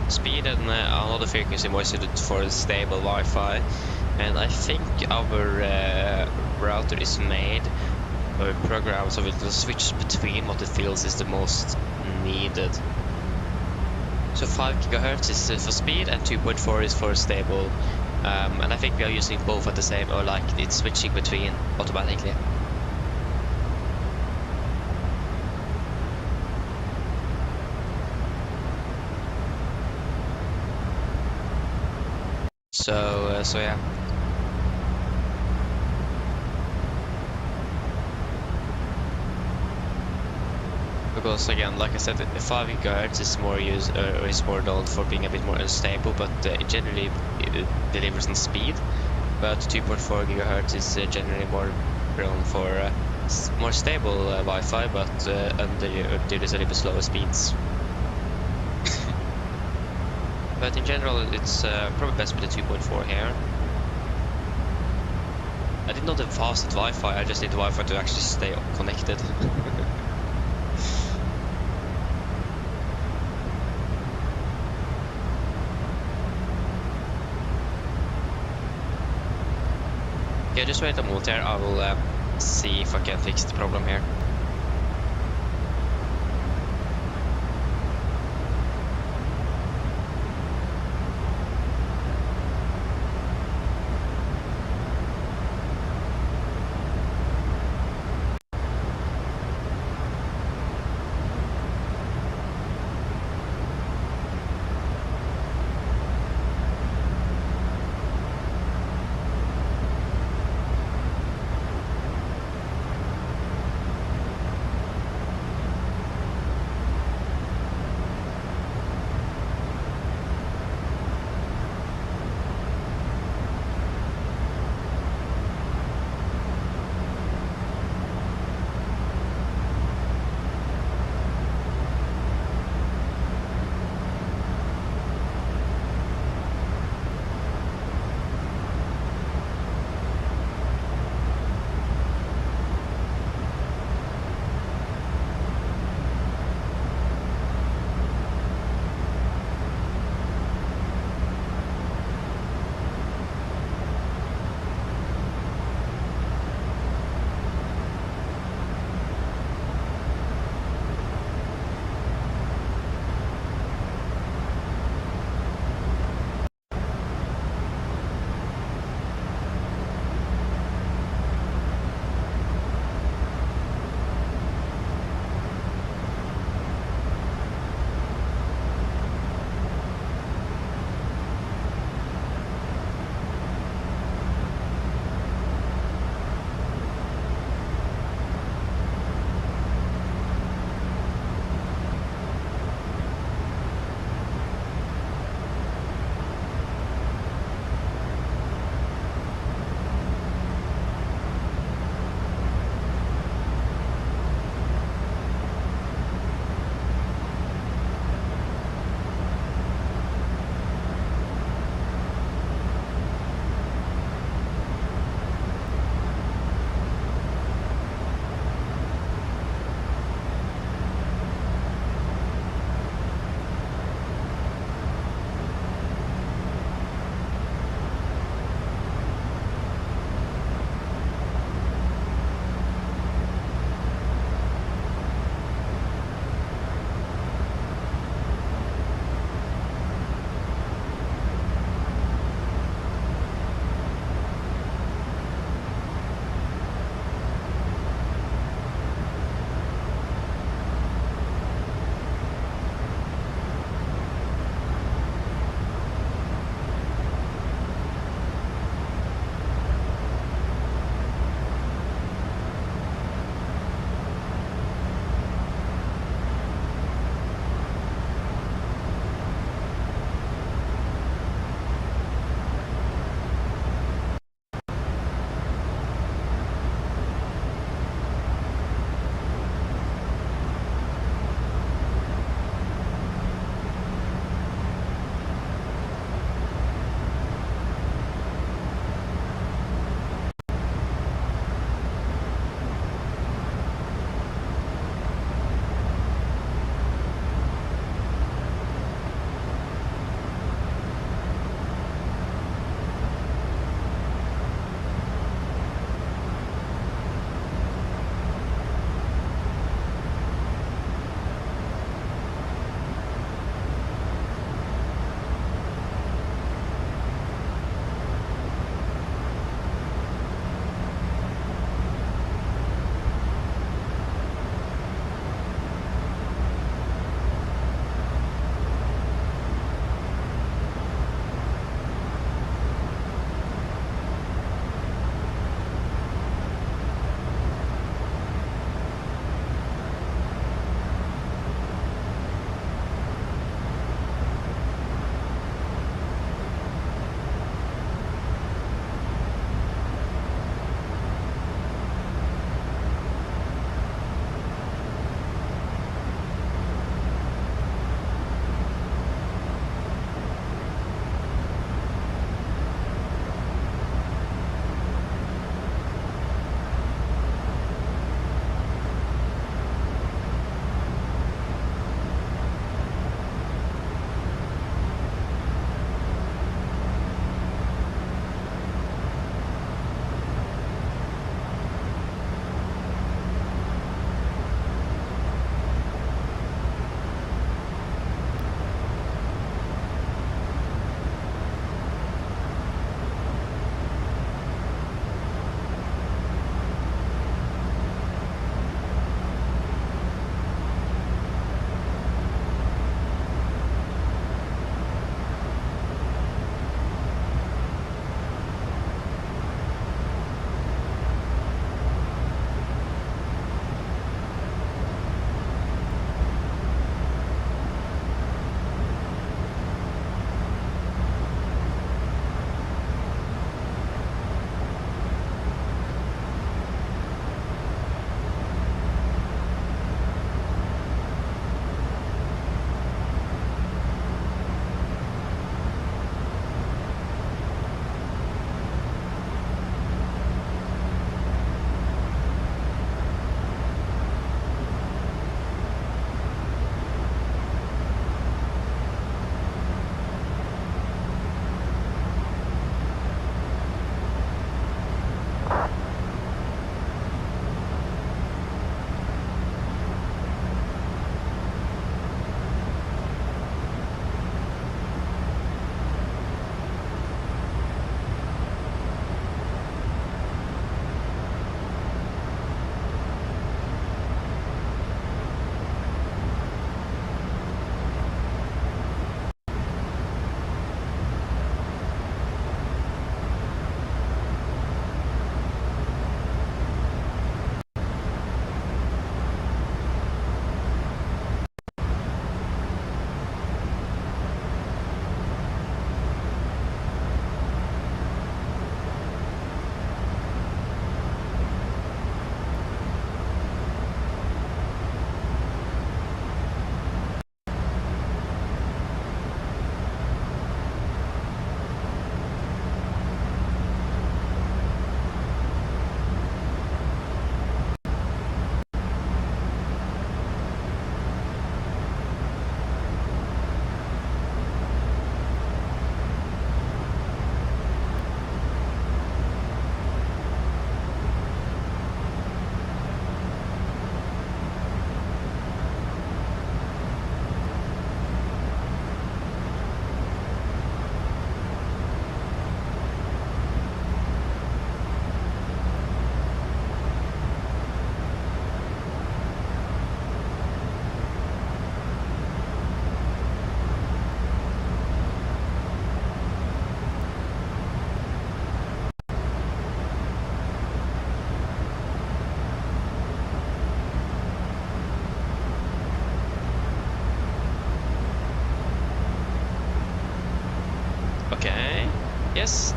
speed, and another frequency more suited for stable Wi-Fi. And I think our router is made or programmed so it will switch between what it feels is the most needed. So 5 GHz is for speed and 2.4 is for stable. And I think we are using both at the same, or like it's switching between automatically. So yeah. Because again, like I said, the 5 GHz is more used, is more known for being a bit more unstable, but it generally delivers on speed. But 2.4 GHz is generally more known for more stable Wi-Fi, but delivers a little bit slower speeds. But in general, it's probably best with the 2.4 here. I did not have fastest Wi-Fi, I just need the Wi-Fi to actually stay connected. Okay, just wait a moment here, I will see if I can fix the problem here.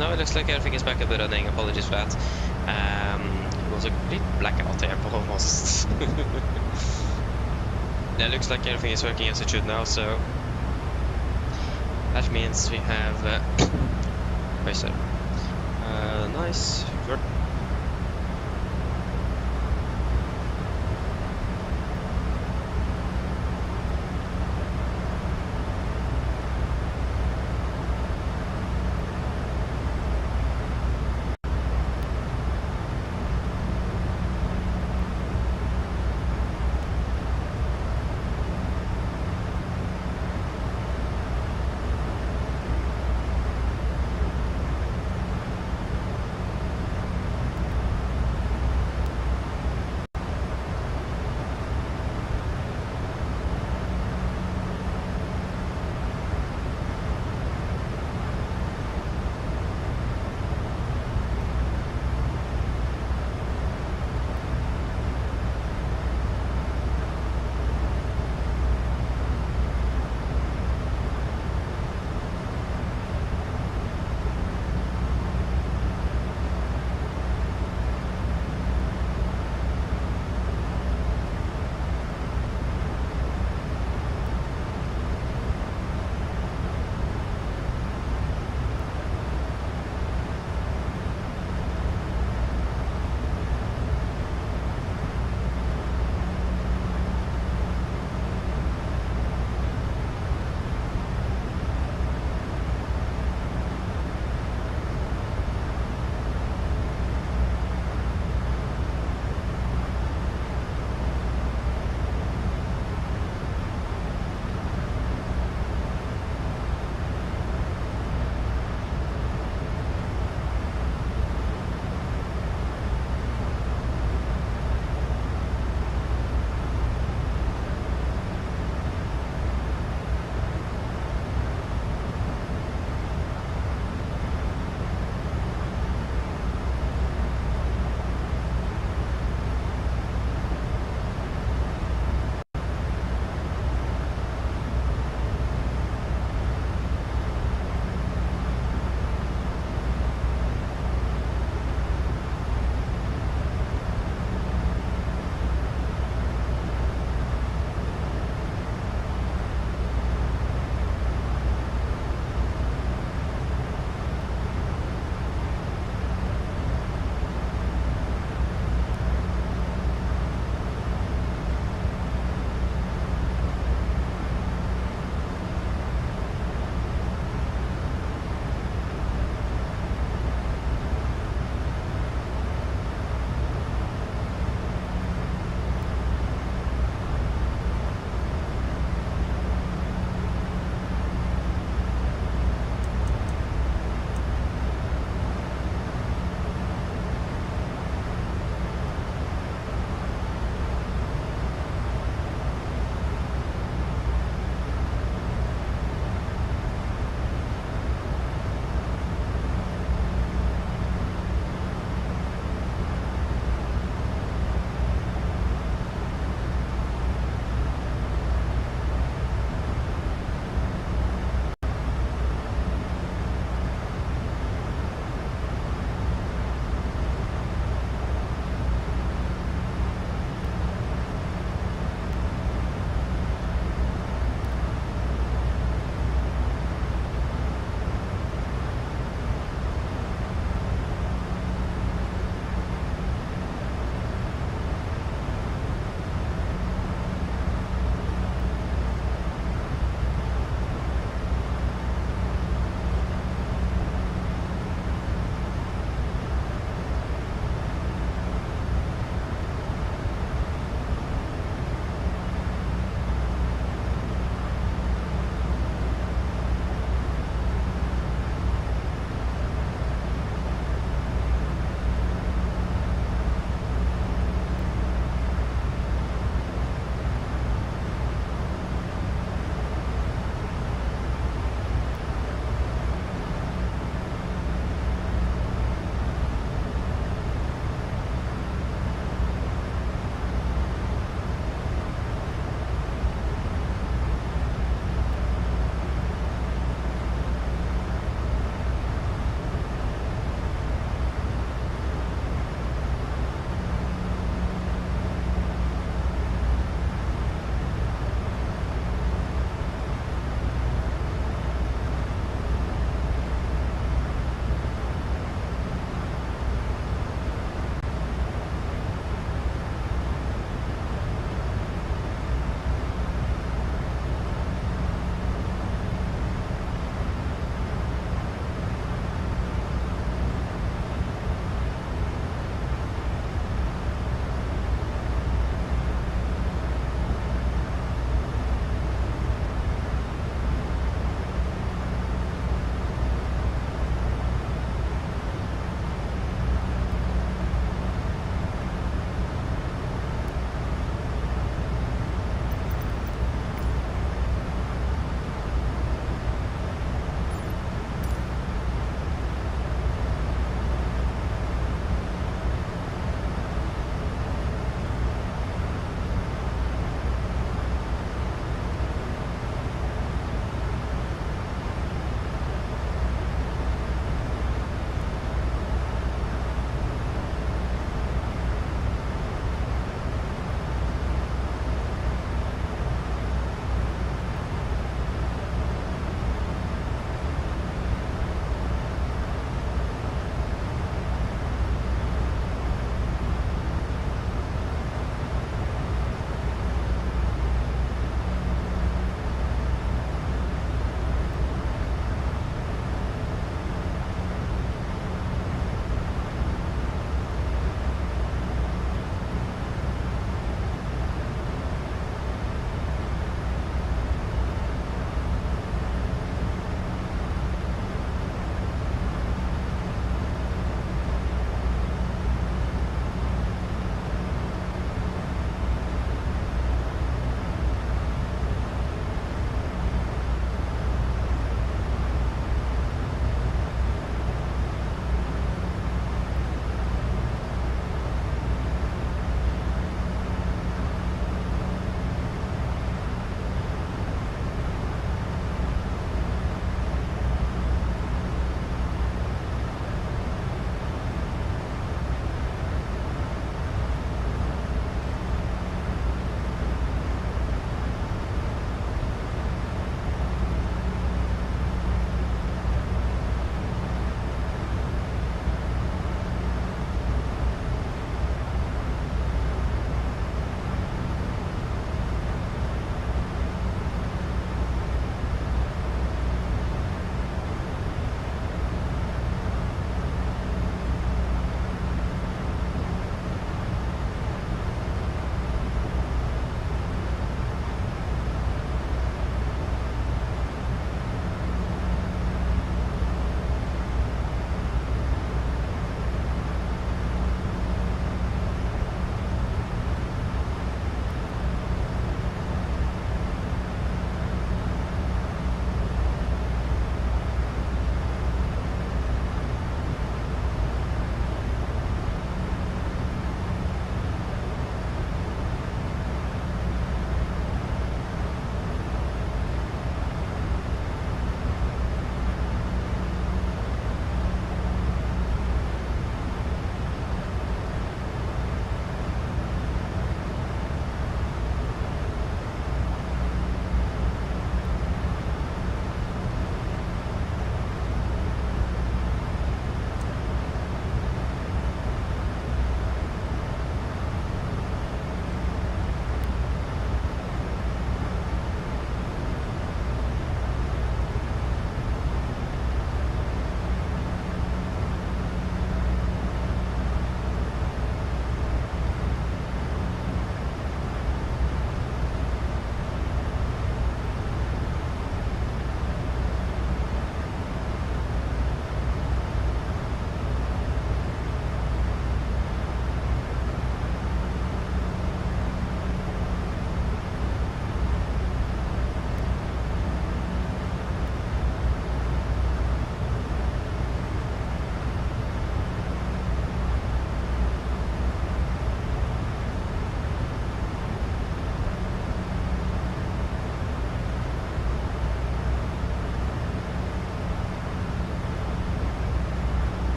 no, it looks like everything is back up and running. Apologies for that. It was a complete blackout here, almost. Yeah, it looks like everything is working as it should now, so that means we have nice.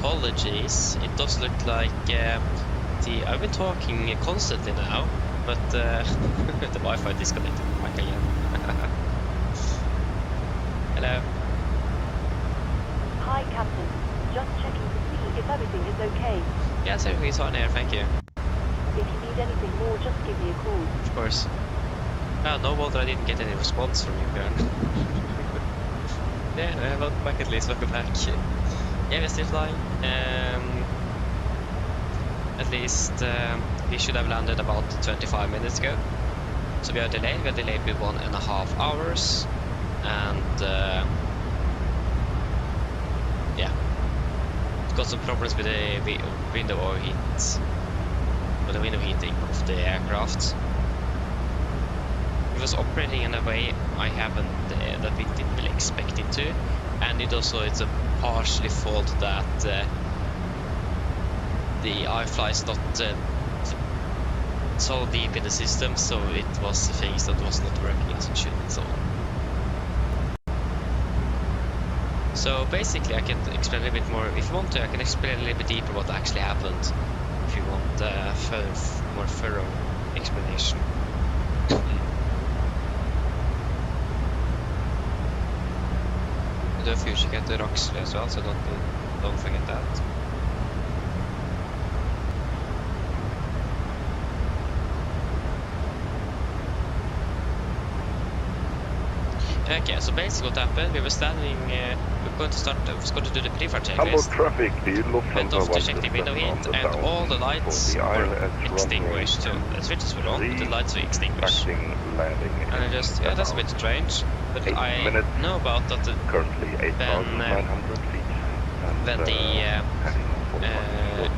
apologies. It does look like I've been talking constantly now, but the Wi-Fi disconnected back again. Hello. Hi, Captain. Just checking to see if everything is okay. Yes, everything is fine here, thank you. If you need anything more, just give me a call. Of course. No wonder I didn't get any response from you, Björn. Yeah, welcome back at least, welcome back. Yeah, we're still flying. At least we should have landed about 25 minutes ago. So we are delayed with 1.5 hours. And yeah, got some problems with the window overheat, with the window heating of the aircraft. It was operating in a way I haven't that we didn't really expect it to, and it's a partially fault that the iFly is not so deep in the system, so it was things that was not working as it should and so on. So basically I can explain a little bit more, if you want to I can explain a little bit deeper what actually happened, if you want a more thorough explanation. We do a future get to Roxley as well, so don't forget that. Okay, so basically what happened, we were standing, we're going to do the pre-fire checklist. Traffic, Went off to check the window heat, and all the lights were extinguished. So the switches were on, but the lights were extinguished. And I just, yeah, that's a bit strange, but I know about that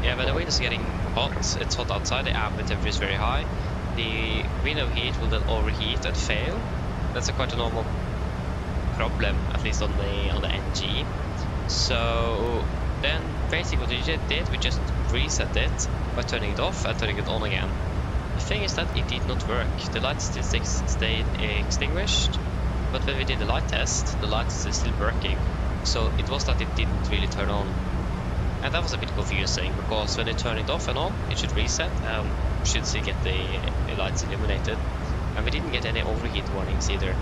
when the wind is getting hot, it's hot outside, the ambient temperature is very high, the window heat will then overheat and fail. That's quite a normal problem, at least on the NG. So then basically what we did, we just reset it by turning it off and turning it on again. The thing is that it did not work. The lights still stayed extinguished, but when we did the light test, the lights are still working. So it was that it didn't really turn on. And that was a bit confusing, because when you turn it off and on, it should reset and should still get the lights illuminated. And we didn't get any overheat warnings either.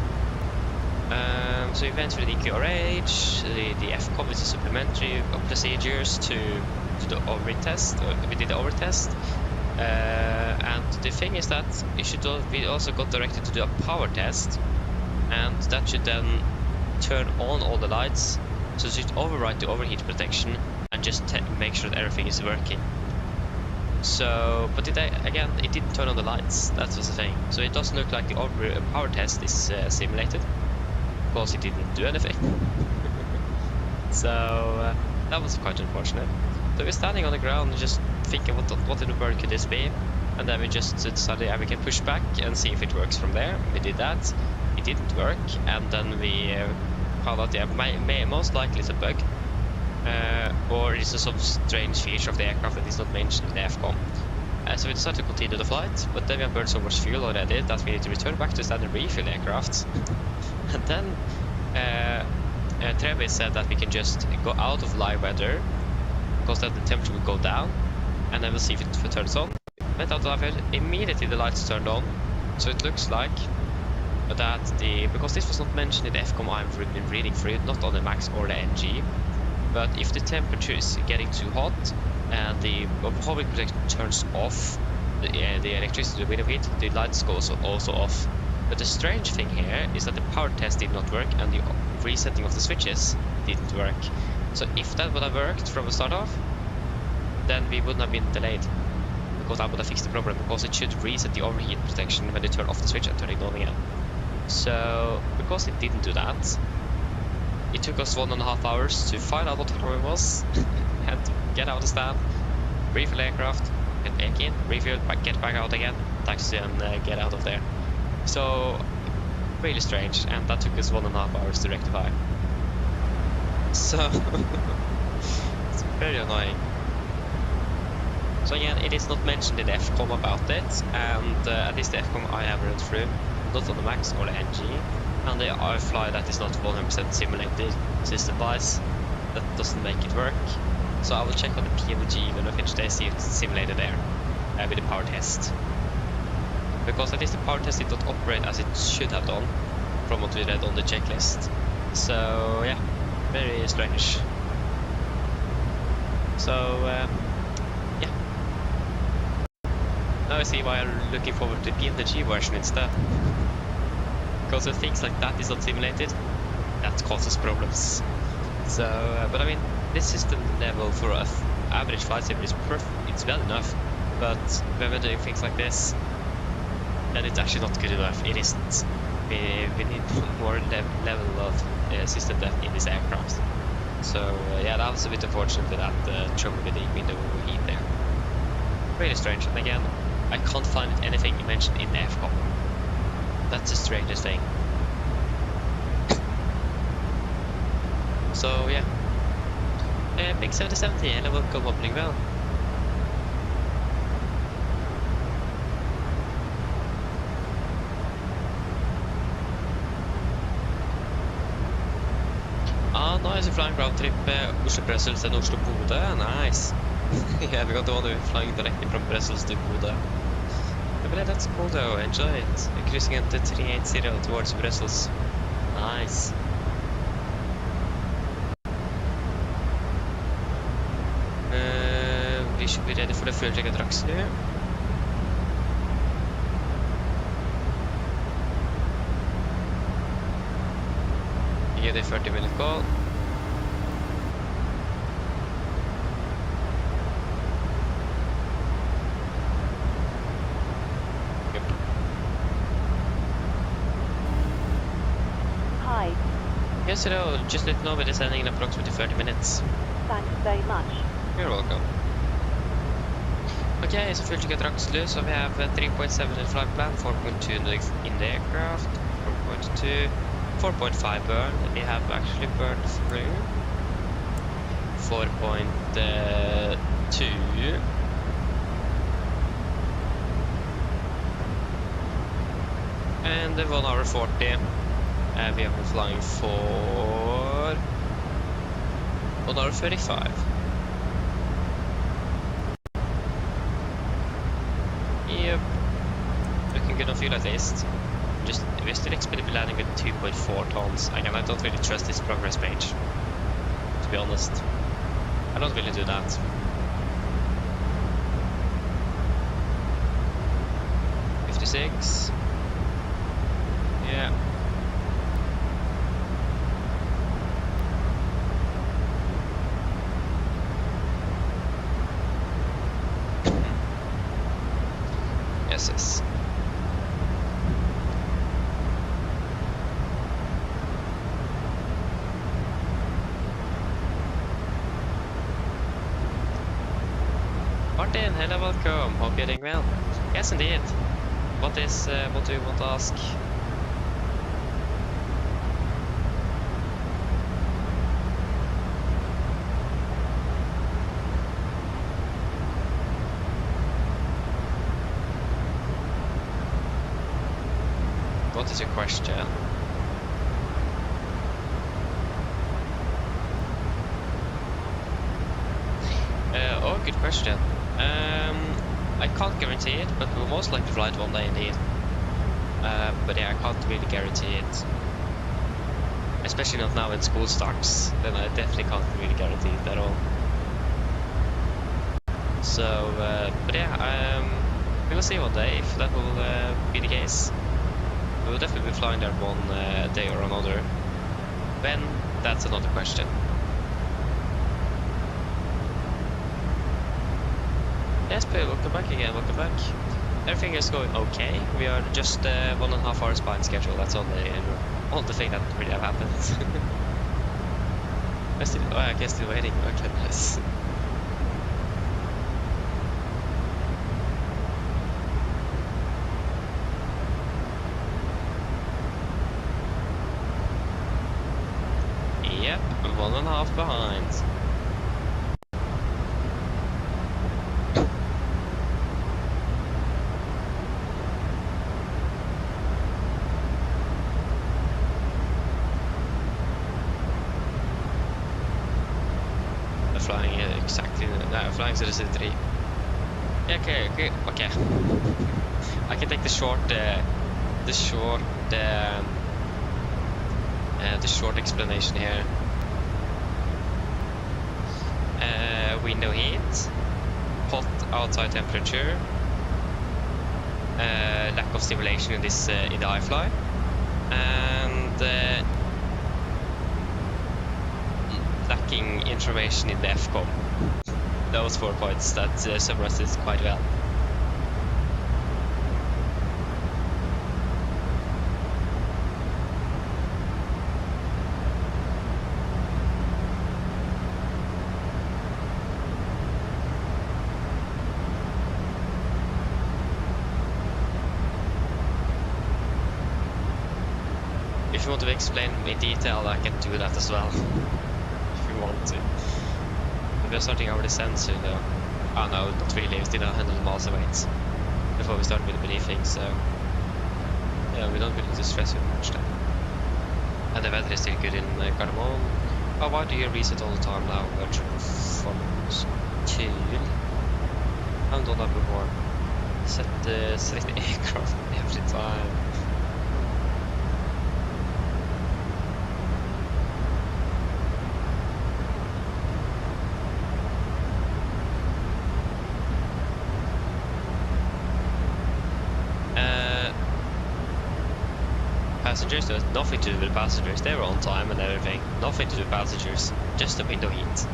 So we went through the EQRH, the FCOM is a supplementary procedures to the overheat test. We did the overheat test. And the thing is that we also got directed to do a power test. And that should then turn on all the lights. So it should override the overheat protection and just make sure that everything is working. So, but it didn't turn on the lights. That was the thing. So it doesn't look like the power test is simulated, because it didn't do anything. So that was quite unfortunate. So we're standing on the ground and just thinking what in the world could this be, and then we just decided we can push back and see if it works from there. We did that. It didn't work, and then we found out most likely it's a bug. Or it's some strange feature of the aircraft that is not mentioned in the FCOM. So we decided to continue the flight, but then we have burned so much fuel already that we need to return back to standard refuel aircraft. And then Travis said that we can just go out of live weather, because then the temperature will go down, and then we'll see if it turns on. Went out of live weather, immediately the lights turned on, so it looks like that because this was not mentioned in the FCOM I've been reading through it, not on the MAX or the NG. But if the temperature is getting too hot and the overheat protection turns off, the electricity, the window heat, the lights go also off. But the strange thing here is that the power test did not work and the resetting of the switches didn't work. So if that would have worked from the start off, then we wouldn't have been delayed, because that would have fixed the problem, because it should reset the overheat protection when they turn off the switch and turn it on again. So because it didn't do that, it took us 1.5 hours to find out what the problem was, and to get out of the stand, refuel aircraft, get back in, refuel, get back out again, taxi, and get out of there. So really strange, and that took us 1.5 hours to rectify. So it's very annoying. So again, it is not mentioned in the FCOM about it, and at least the FCOM I have read through, not on the MAX or the NG. And the iFly that is not 100% simulated system-wise, that doesn't make it work. So I will check on the PMDG when we finish the simulator there with the power test. Because at least the power test did not operate as it should have done from what we read on the checklist. So yeah, very strange. So yeah. Now I see why I'm looking forward to the PMDG version instead. Because when things like that is not simulated, that causes problems. So, but I mean, this system level for an average flight sim is perfect. It's well enough, but when we're doing things like this, then it's actually not good enough. It isn't. We need more level of system depth in this aircraft. So yeah, that was a bit unfortunate with that trouble with the window overheat there. Really strange. And again, I can't find anything mentioned in the FCOM. That's the strangest thing. So yeah, big 7070 eller welcome opening well. Ah, nice, flying round trip Oslo Brussels and Oslo Bodø. Nice. Yeah, we got the one flying directly from Brussels to Bodø. I believe that's cool though. Enjoy it. We're cruising into 380 towards Brussels. Nice. We should be ready for the fuel check at Rakslu. Give it a 30-minute call. Yep. Hi. Yes, hello. Just let me know we're descending in approximately 30 minutes. Thanks very much. You're welcome. Okay, so fuel check at Rakslu. So we have 3.7 in flight plan, 4.2 in the aircraft, 4.2. 4.5 burn. We have actually burned through 4.2. And 1 hour 40. And we have been flying for 1 hour 35. Yep. Looking good on fuel at least. We're still expected to be landing with 2.4 tons. Again, I don't really trust this progress page, to be honest. I don't really do that. $56. Yeah. Yes. Martin, hello, welcome. Hope you're doing well. Yes, indeed. What do you want to ask? What is your question? Oh, good question. I can't guarantee it, but we'll most likely fly it one day indeed. But yeah, I can't really guarantee it. Especially not now when school starts, then I definitely can't really guarantee it at all. So, but yeah, we will see one day if that will be the case. We will definitely be flying there one day or another. When? That's another question. Yes, but welcome back again, welcome back. Everything is going okay. We are just 1.5 hours behind schedule. That's all the thing that really have happened. I guess still waiting. Okay, nice. Yep, 1.5 behind. flying exactly, flying 003. Yeah, okay. I can take the short explanation here. Window heat, hot outside temperature, lack of stimulation in this in the iFly, and lacking information in the FCOM. Those 4 points that summarize this quite well. If you want to explain in detail, I can do that as well. If you want to. We're starting our descent soon though. Oh no, not really, we still have 100 miles away before we start with the briefing, so yeah, we don't really stress too much then. And the weather is still good in Gardermoen. Oh, why do you reset all the time now? Virtual performance. Kul. I haven't done that before. Set the aircraft every time. Passengers, there's nothing to do with passengers. They were on time and everything. Nothing to do with passengers. Just the window heat.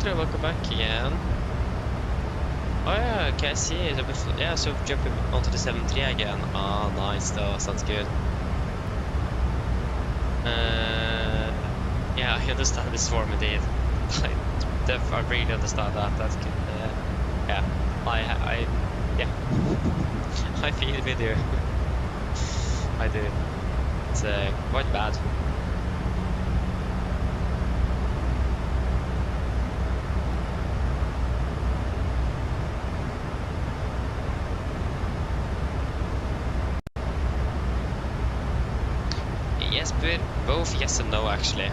Welcome back again. Oh yeah, okay, I see. Yeah, so jumping onto the 73 again. Oh, nice though, sounds good. Yeah, I understand this form indeed. I really understand that. That's good. Yeah, yeah, I feel it with you. I do. It's quite bad. Both yes and no actually.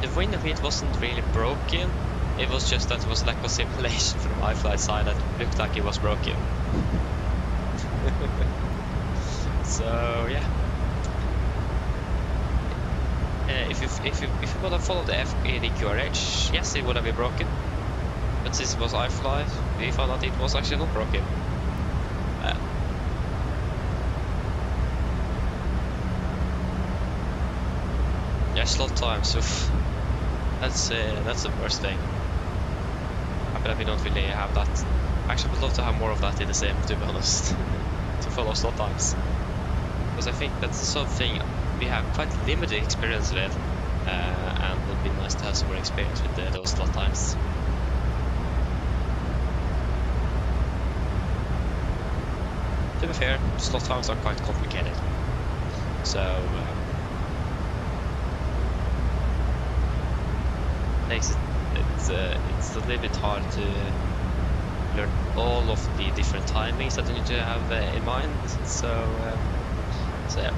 The window heat wasn't really broken, it was just that there was lack of simulation from iFly's side that looked like it was broken. So yeah. If you would have followed the QRH, yes it would have been broken. But since it was iFly, we found out it was actually not broken. Yeah, slot times, oof. That's the worst thing. I bet we don't really have that. Actually, I would love to have more of that in the sim, to be honest. To follow slot times. Because I think that's something we have quite limited experience with. And it would be nice to have some more experience with those slot times. To be fair, slot times are quite complicated. So it's a little bit hard to learn all of the different timings that you need to have in mind. So yeah.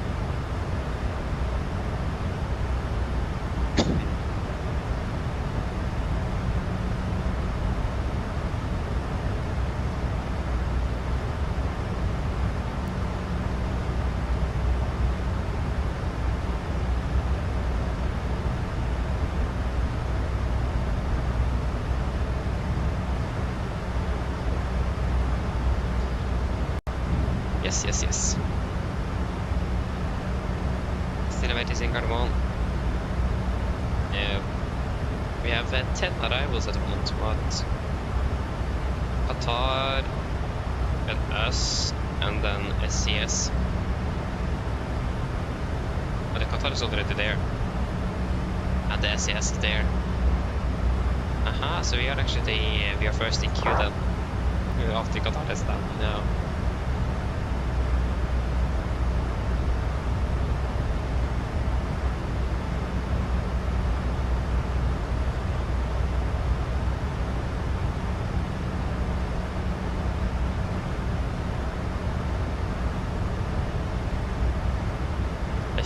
Yes. Still Elevatex in Gardermoen. We have 10 arrivals at the moment, but Qatar and us, and then SCS. But the Qatar is already there, and the SCS is there. Aha, so we are actually we are first in queue then. After Qatar is done, you know.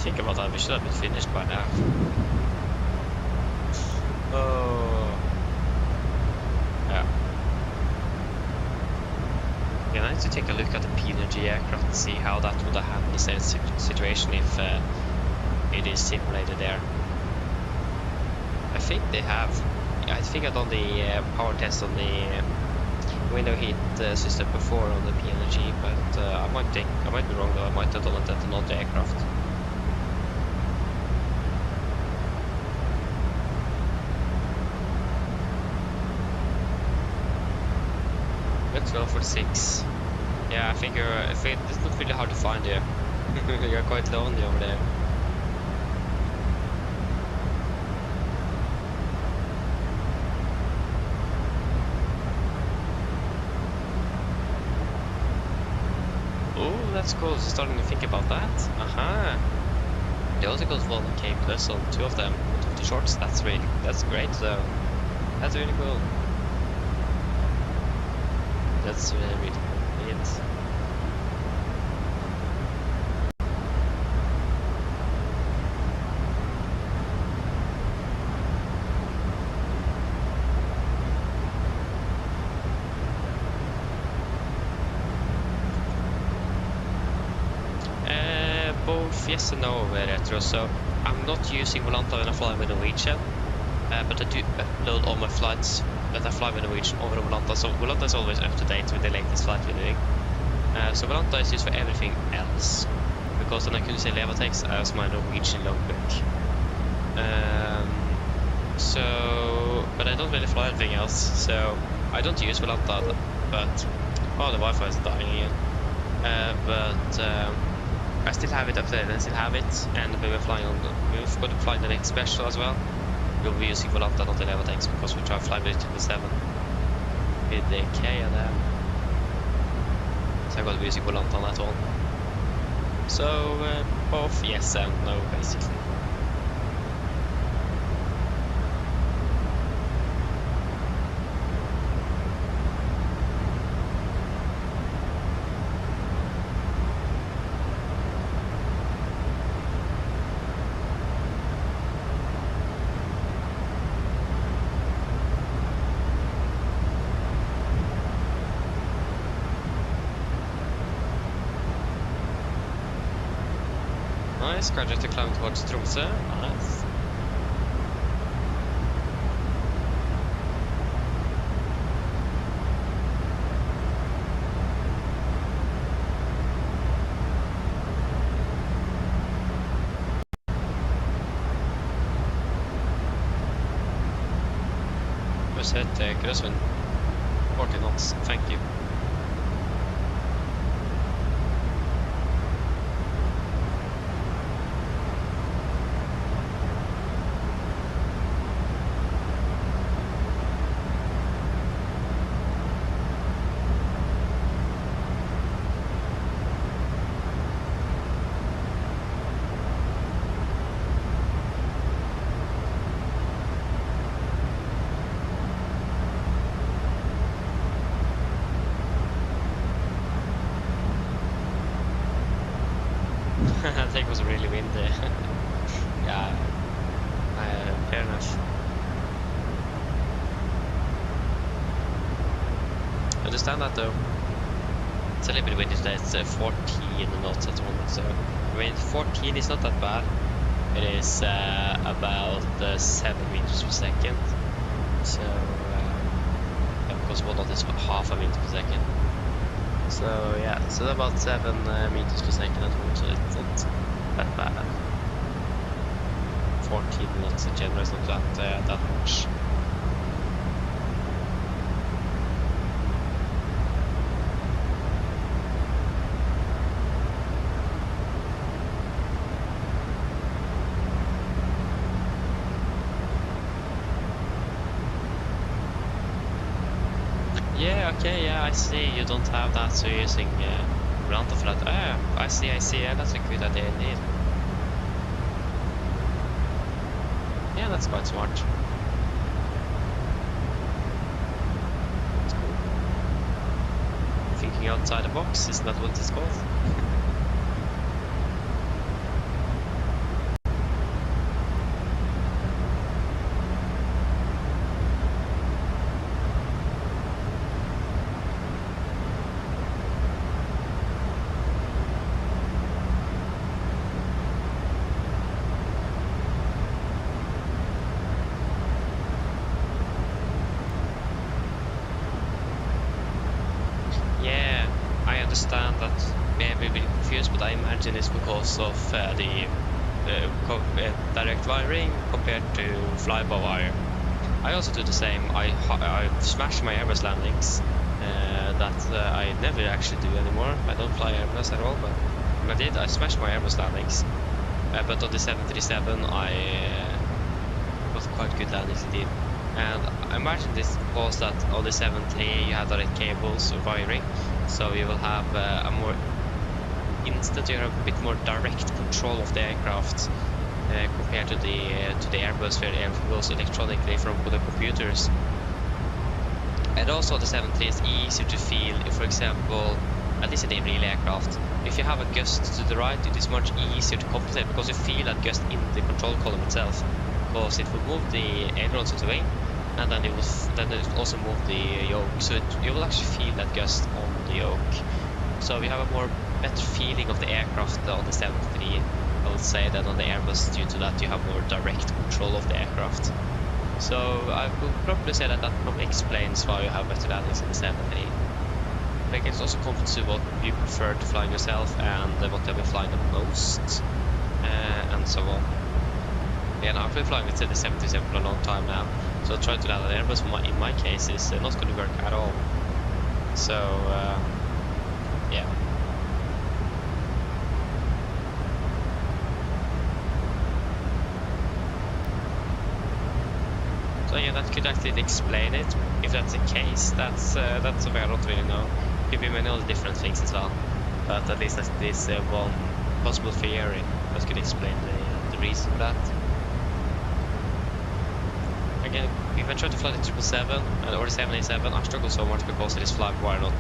think about that, we should have been finished by now. Oh. Yeah. Yeah, I need to take a look at the PMDG aircraft and see how that would have handled the same situation if it is simulated there. I think they have. I think I've done the power test on the window heat system before on the PMDG, but I might be wrong though. I might have done it at another aircraft. Let's go for 6. Yeah, I think it's not really hard to find you. You're quite lonely over there. Oh, that's cool. So starting to think about that. Aha. They also got Volanta K Plus on 2 of them, on 2 of the shorts. That's great. So that's really cool. That's really cool. Yes. Both yes and no retro. So I'm not using Volanta when I fly with Norwegian, but I do upload all my flights that I fly with Norwegian over Volanta. So Volanta is always up to date with the latest flight we're doing. So Volanta is used for everything else, because then I can use Elevatex as my Norwegian logbook. But I don't really fly anything else, so I don't use Volanta. But oh, the Wi-Fi is dying again. I still have it updated, I still have it, and we're going to fly the next special as well. We'll be using Volanta, not Elevatex, because we try to fly with 7 with the K and M. So I'm going to be using Volanta on that one. So both yes and no, basically. Nice, graduate to climb towards Tromsø. Nice. Just hit crosswind. 40 knots, thank you. I think it was really windy. Yeah, fair enough. I understand that though. It's a little bit windy today. It's 14 knots at the moment, so I mean 14 is not that bad. It is about 7 meters per second. So yeah, because 1 knot is half a meter per second. So yeah, so about 7 meters per second at home, so it's not that bad. 14 knots in general is not that much. Yeah, okay, yeah, I see you don't have that, so you're using Volanta for that. Ah, I see, yeah, that's a good idea indeed. Yeah, that's quite smart. That's cool. Thinking outside the box, isn't that what it's called? understand that maybe we'll be confused, but I imagine it's because of the direct wiring compared to flyby wire. I also do the same. I smash my Airbus landings that I never actually do anymore. I don't fly Airbus at all, but when I smashed my Airbus landings. But on the 737 I got quite good landings indeed. And I imagine this was that on the 73 you have direct cables or wiring, so you will have a more instant, you have a bit more direct control of the aircraft compared to the Airbus, where everything goes electronically from the computers. And also the 73 is easier to feel, if, for example, at least in the real aircraft, if you have a gust to the right, it is much easier to compensate because you feel that gust in the control column itself, because it will move the ailerons to the wing, and then it will also move the yoke, so you will actually feel that gust on the yoke. So you have a better feeling of the aircraft on the 73, I would say, than on the Airbus. Due to that, you have more direct control of the aircraft. So I will probably say that probably explains why you have better landings in the 73. But I guess it also comes to what you prefer to fly yourself and what you have been flying the most, and so on. Yeah, now I've been flying with the 77 for a long time now, so trying to land an Airbus in my case is not going to work at all. So yeah. So yeah, that could actually explain it. If that's the case, that's something I don't really know. Could be many other different things as well, but at least that's this one possible theory that could explain the reason for that. Again, if I try to fly the 777 or the 787, I struggle so much because it is flight wire, not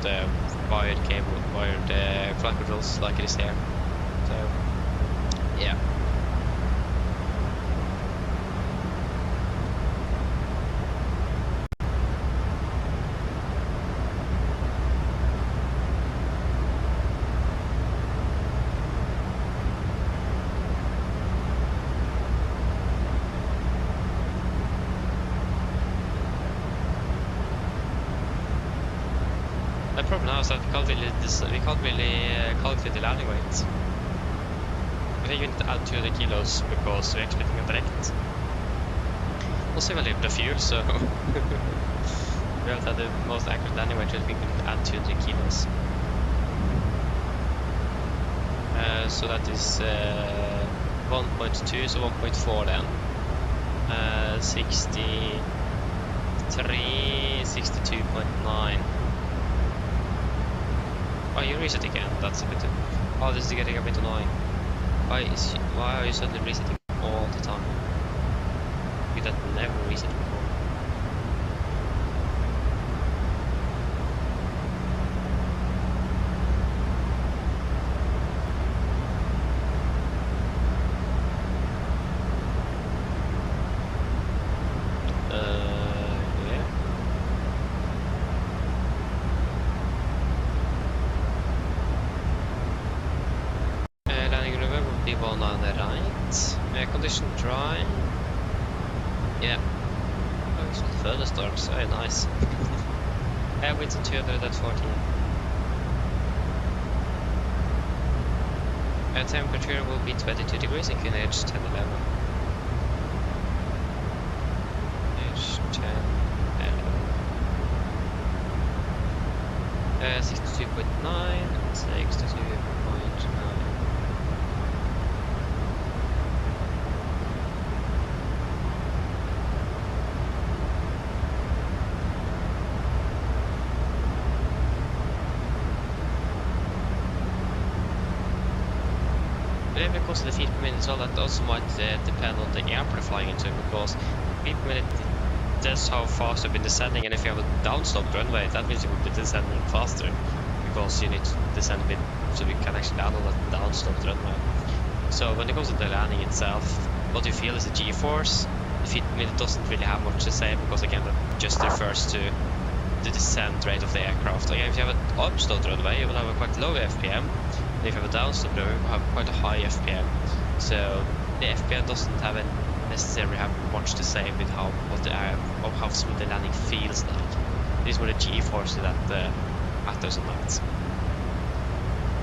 wired cable, wired flight controls like it is here. So yeah. The problem now is that we can't really calculate the landing weight. I think we need to add 200 kilos because we're expecting a direct. Also, we live the fuel, so we have to have the most accurate landing weight. I think we need to add 200 kilos. So that is 1.2, so 1.4 then. 63, 62.9. Oh, you reset again. That's a bit. Oh, this is getting a bit annoying. Why are you suddenly resetting all the time? You that never reset before. One on the right. Condition dry. Yeah. Oh, it's further storms. Very nice. Winds at 214. Temperature will be 22 degrees in QNH 1011. QNH 1011. 62.9. 62.9. Because of the feet per minute as well, that also might depend on the airport flying into, because feet per minute that's how fast you've been descending, and if you have a downsloped runway, that means you will be descending faster, because you need to descend a bit so we can actually land on that downsloped runway. So when it comes to the landing itself, what you feel is a G-force. The feet per minute doesn't really have much to say, because again that just refers to the descent rate of the aircraft. Again, if you have an upsloped runway, you will have a quite low FPM. If you have a downsloped runway, you will have quite a high FPM. So the FPM doesn't necessarily have much to say with how smooth the landing feels like. It is more the G-force that matters on that.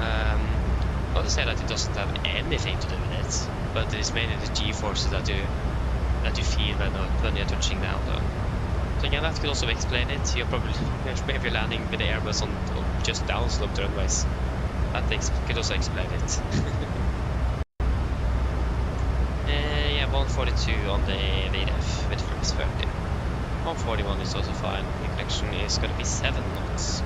Not to say that it doesn't have anything to do with it, but it's mainly the G-forces that you feel when you're touching down though. So yeah, that could also explain it. You're probably maybe landing with the Airbus on just downsloped runways. That could also explain it. Yeah, 142 on the VDF with flaps 30. 141 is also fine. The collection is going to be 7 knots.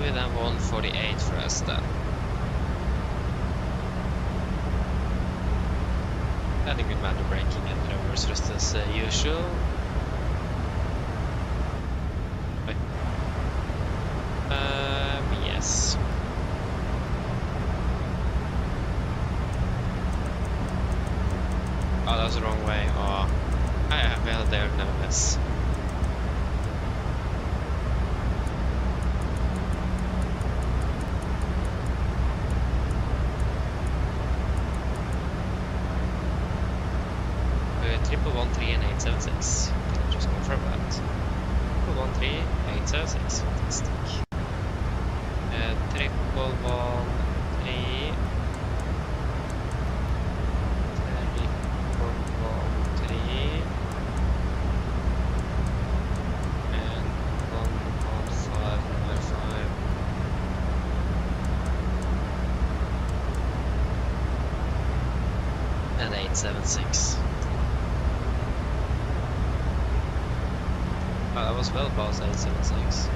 Than 148 for us then. Adding good manual braking and reverse thrust as usual. Wait. Yes. Oh, that was the wrong way. Oh, well, there, nevertheless. Triple 13 and 876. Can I just confirm that? Triple 13 876. Fantastic. Triple 13. And 11595. And 876. Oh, that was well past 876.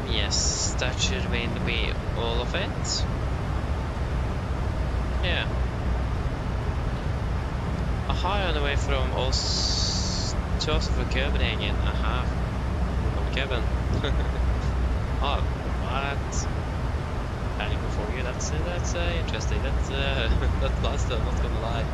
Yes, that should mainly be all of it. Yeah. Aha, on the way from Os to Oslo Copenhagen. Aha. From Copenhagen. Oh, what? Planning before you, that's interesting. That's nice though, not gonna lie.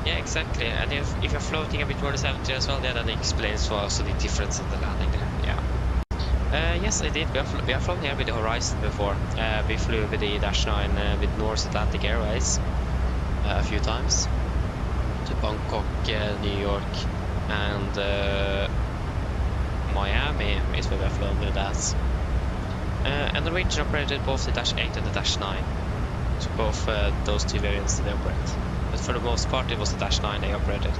Yeah, exactly. And if you're floating a bit more to 70 as well, yeah, that explains also the difference in the landing there. Yeah. Yes, I did. We have flown here with the Horizon before. We flew with the Dash 9 with North Atlantic Airways a few times to Bangkok, New York, and Miami is where we have flown with that. And Norwegian operated both the Dash 8 and the Dash 9. So both those two variants that they operate. But for the most part, it was the Dash 9 they operated.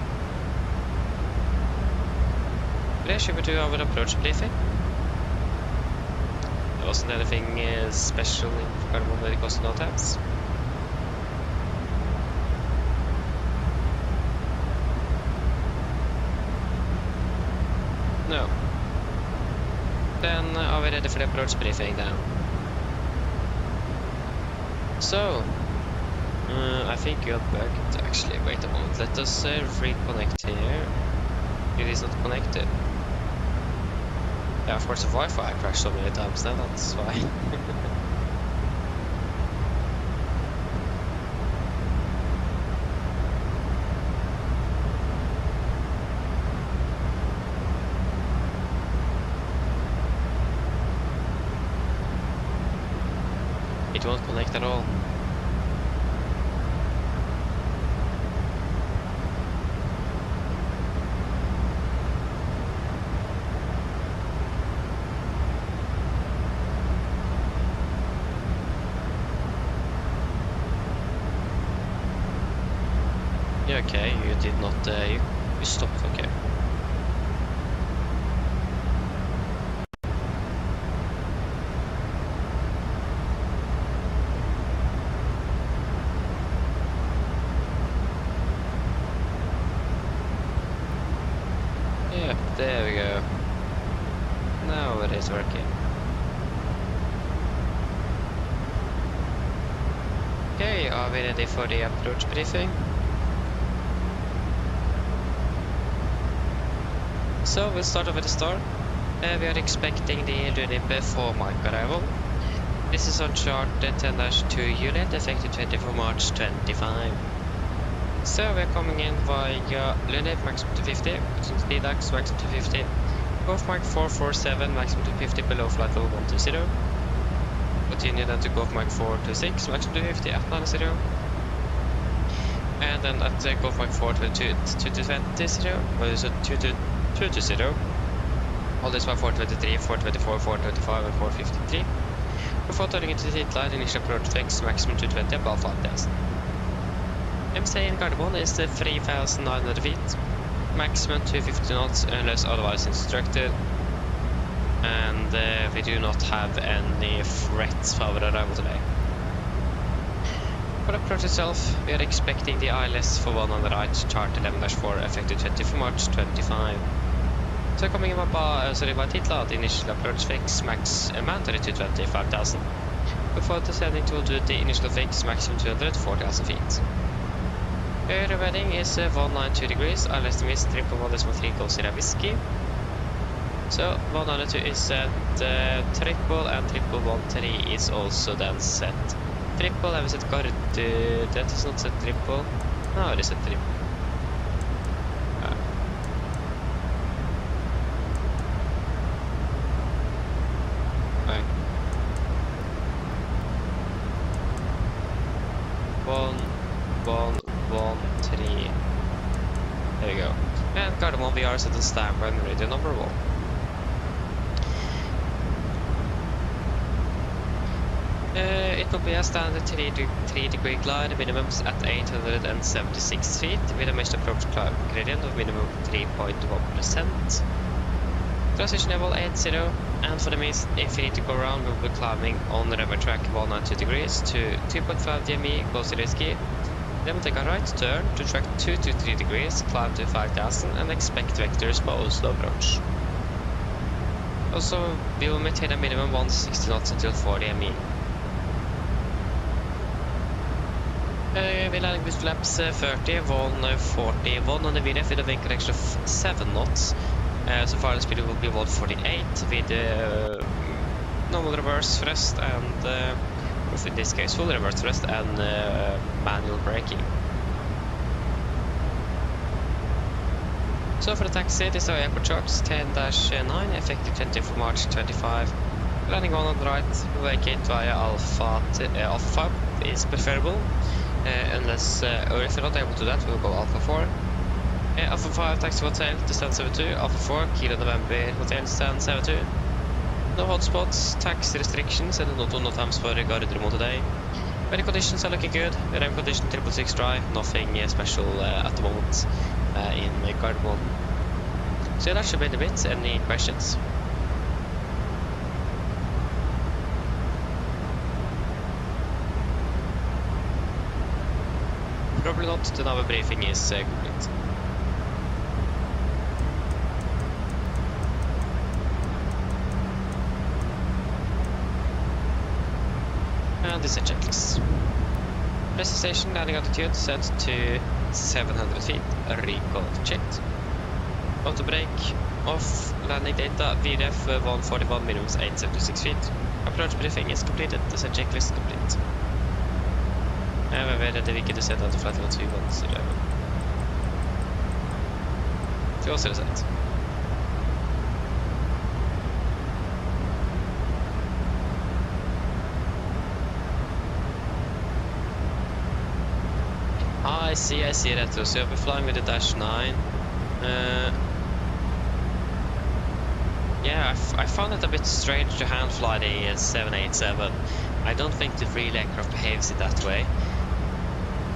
Today, should we do our approach briefing? There wasn't anything special in Perfermance when it comes to no tabs. No. Then are we ready for the approach briefing then? So, I think you're bugged actually. Wait a moment, let us reconnect here. It is not connected. Yeah, of course the Wi-Fi crashed so many times now, that's why. It won't connect at all. Yeah, okay, you did not, you stopped, okay. Yeah, there we go. Now it is working. Okay, are we ready for the approach briefing? So we'll start off with the start. We are expecting the Lunib for mic arrival. This is on chart 10-2 unit, effective 24 March 25. So we're coming in via Lunib maximum to 50, speed ax maximum to 50, Golf Mike 447 maximum to 50 below flight level 120. Continue then to Golf Mike 426 maximum to 50 at 90. And then at Golf Mike 422 to 20, or so 220. All this by 423, 424, 425 and 453. Before turning into the hit line, initial approach fix maximum 220 above flight test. MC in Gardermoen is 3,900 feet, maximum 250 knots unless otherwise instructed. And we do not have any threats for our arrival today. For the approach itself, we are expecting the ILS for 1 on the right, chart 11-4, effective 24 March 25. So coming in by Titla, the initial approach fix, max mandatory 225,000. Before descending to do the initial fix, maximum 240,000 feet. The wedding is 192 degrees, ILS to miss 3.1.3 goes in a whiskey. So 192 is set, triple and 113 is also then set. Triple, have we set guard? That is not set triple. No, it is set triple. There we go. And Gardermoen, we are set on standby on radio number 1. It will be a standard 3-degree glide, minimums at 876 feet, with a measured approach climb gradient of minimum 3.1%. Transition level 80, and for the means, if you need to go around, we'll be climbing on the river track 192 degrees to 2.5 DME, goes to risky. Then we'll take a right turn to track 2 to 3 degrees, climb to 5,000 and expect vectors by Oslo approach. Also, we will maintain a minimum 160 knots until 4 DME. We're landing with flaps 30, 141 on the VRF with a wind correction of 7 knots. So far the speed will be 148 with normal reverse thrust and in this case full reverse thrust and manual braking. So for the taxi, this is our airport charts 10-9, effective 24 March 25. Landing on the right, vacate via Alpha 5 is preferable, unless, or if you're not able to do that, we'll go Alpha 4. Alpha 5 taxi hotel to stand 72, Alpha 4 Kilo November hotel stand 72. No hotspots, taxi restrictions, and no times for Gardermoen today. Weather conditions are looking good. Rain condition 666 dry, nothing special at the moment in Gardermoen. So that should be the bit. Any questions? Probably not. The Navigraph briefing is complete. And this is a checklist. Rest station landing altitude set to 700 feet. Recall checked. Auto brake off. Landing data VRF 141 minimum 876 feet. Approach briefing is completed. This is a checklist complete. And we're ready to set out to flight level 210. To also set. I see that. So you'll be flying with the Dash 9. Yeah, I found it a bit strange to hand fly the 787. I don't think the real aircraft behaves it that way.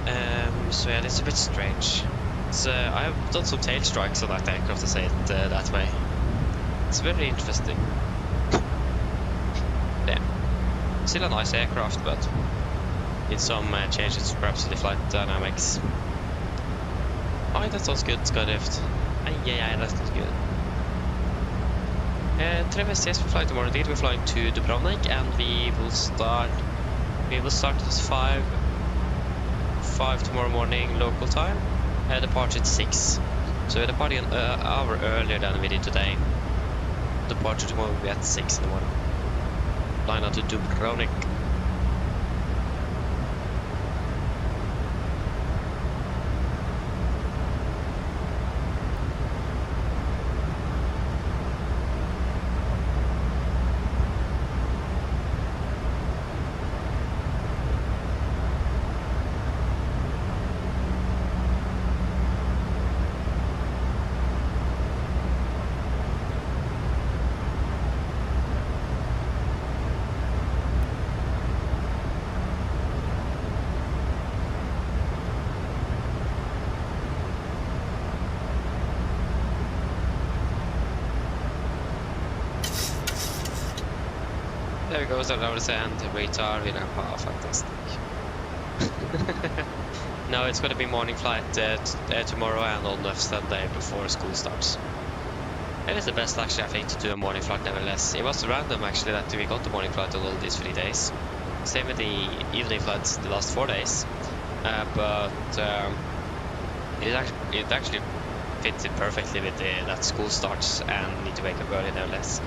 So yeah, it's a bit strange. So I have done some tail strikes on that aircraft, to say it that way. It's very interesting. Yeah, still a nice aircraft, but need some changes perhaps to the flight dynamics. Oh, that sounds good, Skylift. Yeah, that sounds good. Travis, yes, we fly tomorrow indeed. We're flying to Dubrovnik, and we will start at 5 tomorrow morning local time. Departure at 6. So we're departing an hour earlier than we did today. Departure tomorrow will be at 6 in the morning. Flying out to Dubrovnik. There goes another sand retard in our path. Fantastic. No, it's going to be morning flight tomorrow and on the Sunday before school starts. It is the best actually, I think, to do a morning flight nevertheless. It was random actually that we got the morning flight on all these 3 days. Same with the evening flights the last 4 days. But it actually fits it perfectly with that school starts and need to wake up early nevertheless.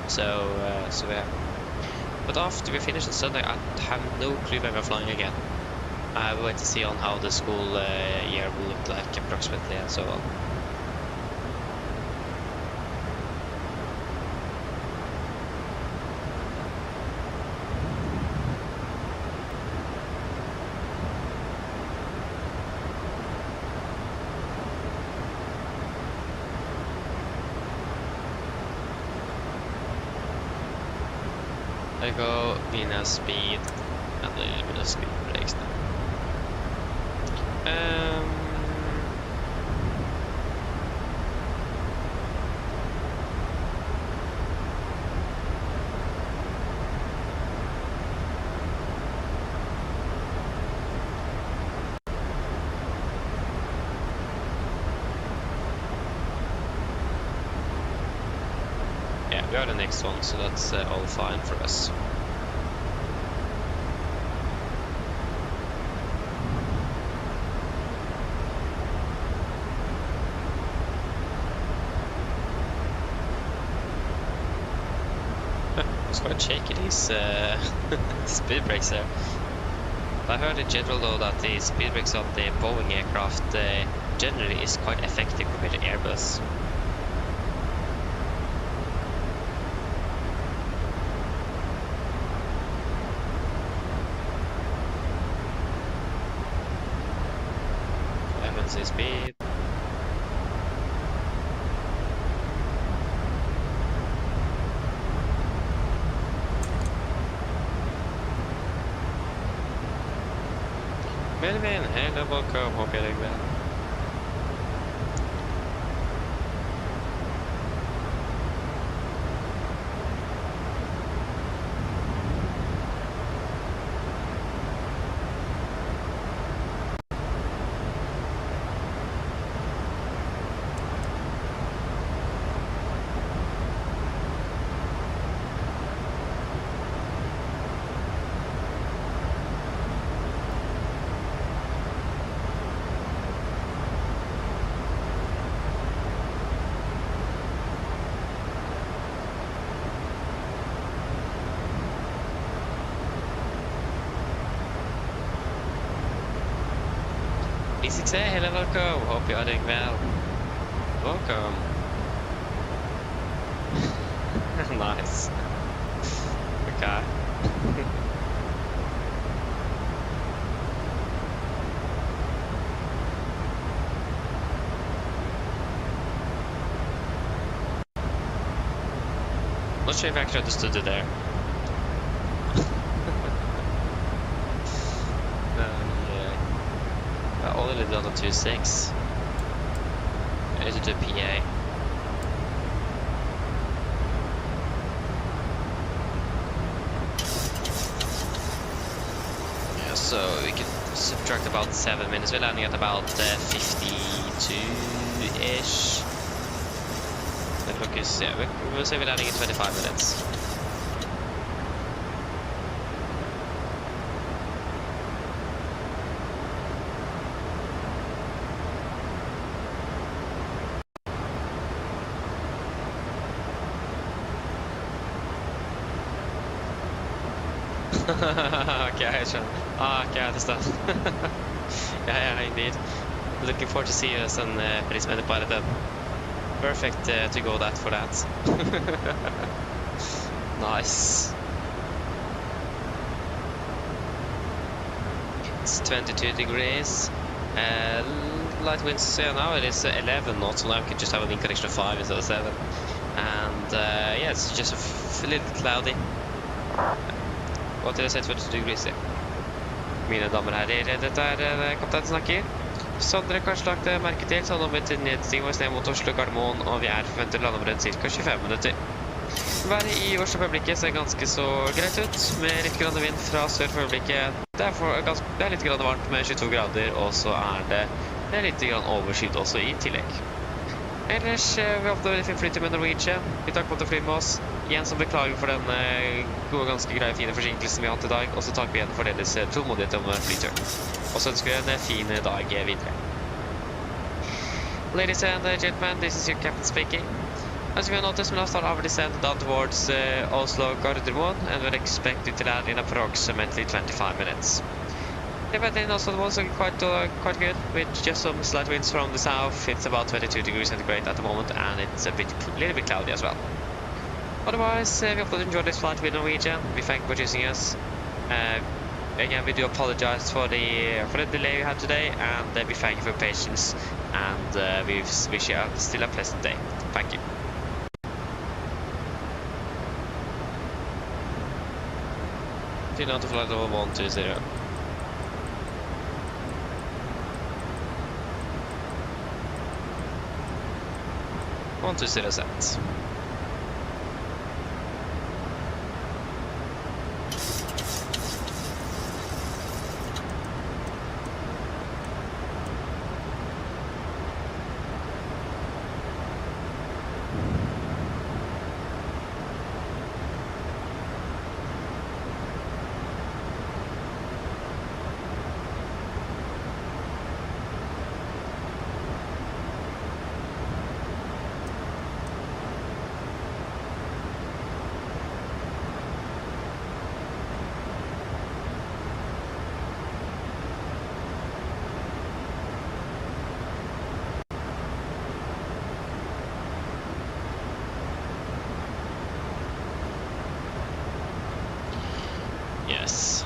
So yeah. But after we finish on Sunday, I have no clue when we're flying again. I will wait to see on how the school year will look like approximately and so on. I go minus speed and a little bit of speed breaks now. Yeah, we are the next one, so that's all fine for us. It's quite shaky, these speed brakes there. I heard in general though that the speed brakes on the Boeing aircraft generally is quite effective compared to Airbus. Speed. Melvin, hello, welcome, hope you're doing well. Say hello, welcome. Hope you are doing well. Welcome. Nice. Okay. Not sure if I actually understood it there. Yeah. landed on the 2.6. Ready to do PA. Yeah, so we can subtract about 7 minutes. We're landing at about 52-ish. The clock is, yeah, we'll say we're landing in 25 minutes. Okay, I understand. yeah, indeed. Looking forward to see you as an policeman pilot then. Perfect to go that for that. Nice. It's 22 degrees. Light winds now, it is 11 knots, so now we can just have an incorrection of 5 instead of 7. And yeah, it's just a little cloudy. Hva til det sett 22 degrees i? Mine damer og herrer, dette kapteinen snakker. Som dere kanskje lagt merke til, så nå med nedstigning vår ned mot Oslo Gardermoen, og vi forventer landområdet ca. 25 minutter. Været i Oslo for øyeblikket ser ganske så greit ut, med litt grann vind fra sør for øyeblikket. Det er litt grann varmt med 22 grader, og så det litt grann overskydd også i tillegg. Ellers, vi håper det fin flyt med Norwegian. Vi takker på at du flyr med oss. Igjen som beklager for den gode, ganske greie, fine forsinkelsen vi har hatt i dag. Og så takker vi igjen for deres tålmodighet om flyturen. Og så ønsker vi en fin dag videre. Ladies and gentlemen, this is your captain speaking. As we have noticed, we now start our descent down towards Oslo Gardermoen, and we're expected to land in approximately 25 minutes. The weather in Oslo was quite good, with just some slight winds from the south. It's about 22 degrees centigrade at the moment, and it's a little bit cloudy as well. Otherwise, we hope you enjoyed this flight with Norwegian. We thank you for choosing us. Again, we do apologize for the delay we had today, and we thank you for your patience, and we wish you still a pleasant day. Thank you. Do not flight over 120. 120 set. Yes.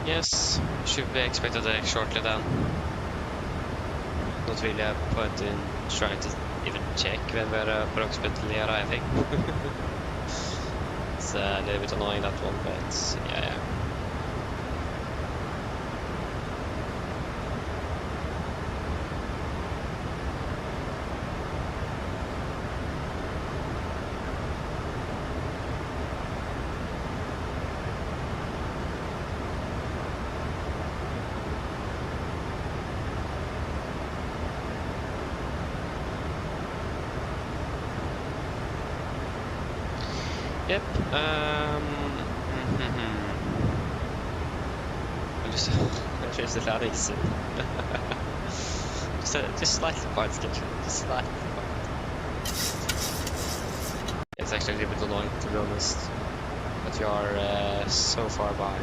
Yes, should be expected shortly then. Not really a point in trying to even check when we're approximately arriving. It's a little bit annoying, that one, but yeah. Yep. Just the landings. Just slightly behind schedule. Just slightly behind. It's actually a little bit annoying, to be honest. But you are so far behind.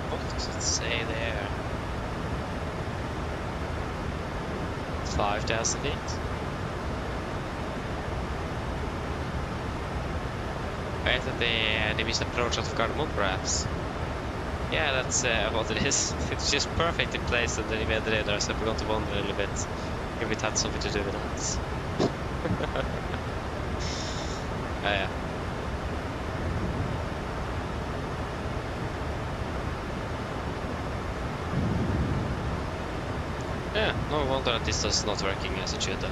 What does it say there? 5,000 feet? Right at the missed approach of Gardermoen, perhaps? Yeah, that's what it is. It's just perfectly placed on the Elevatex radar, so we're going to wonder a little bit if it had something to do with that. Yeah. Yeah, no wonder that this is not working as it should.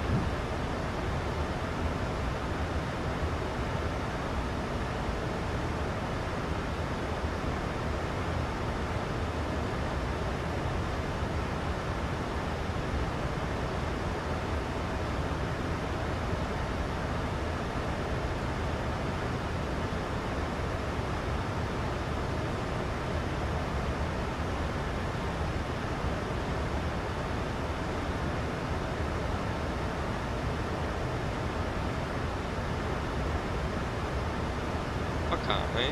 Okay.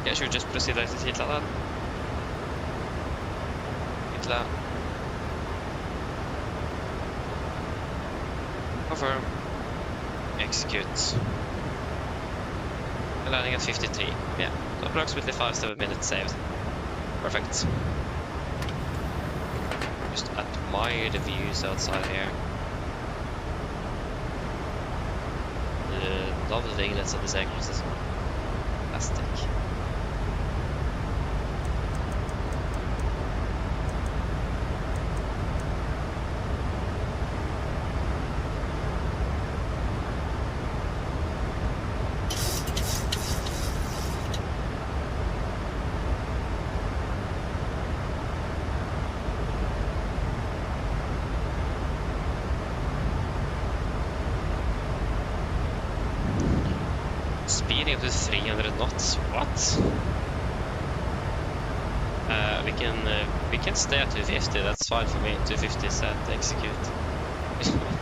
Yeah, should we just proceed like to Hitler then? Hitler. Confirm. Execute. We're landing at 53. Yeah, so approximately 5-7 minutes saved. Perfect. Just admire the views outside here. Love the winglets of this aircraft as well. Fantastic. Speeding up to 300 knots. What? We can stay at 250. That's fine for me. 250 set execute.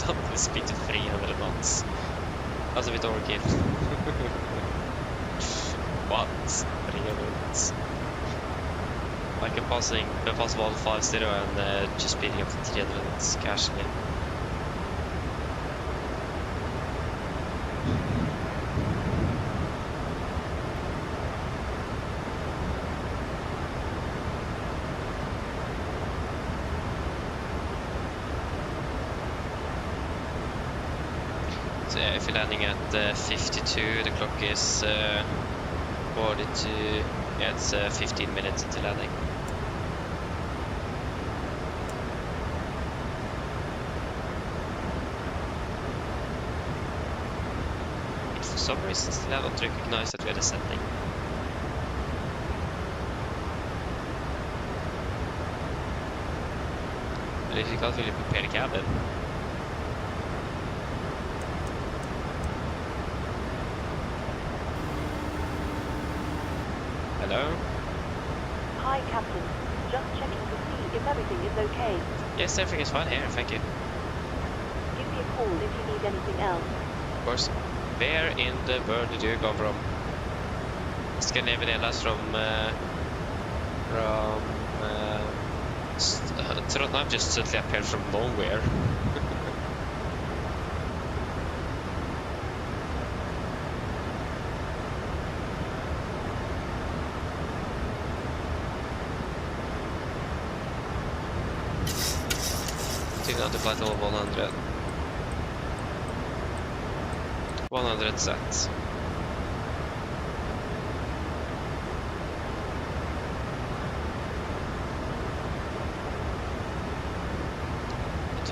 Don't do speed to 300 knots. That's a bit overkill. What? 300 knots. Like a possible 50 and just speeding up to 300 knots casually. So yeah, if you're landing at 52, the clock is 42. Yeah, it's 15 minutes until landing. For some reason, still I don't recognize that we are descending. But if you can't really prepare the cabin. Hello? Hi, Captain. Just checking to see if everything is okay. Yes, everything is fine here, thank you. Give me a call if you need anything else. Of course. Where in the world did you come from? Scandinavian from Trondheim just suddenly appeared from nowhere. Taking out the flight level 100. 100 set.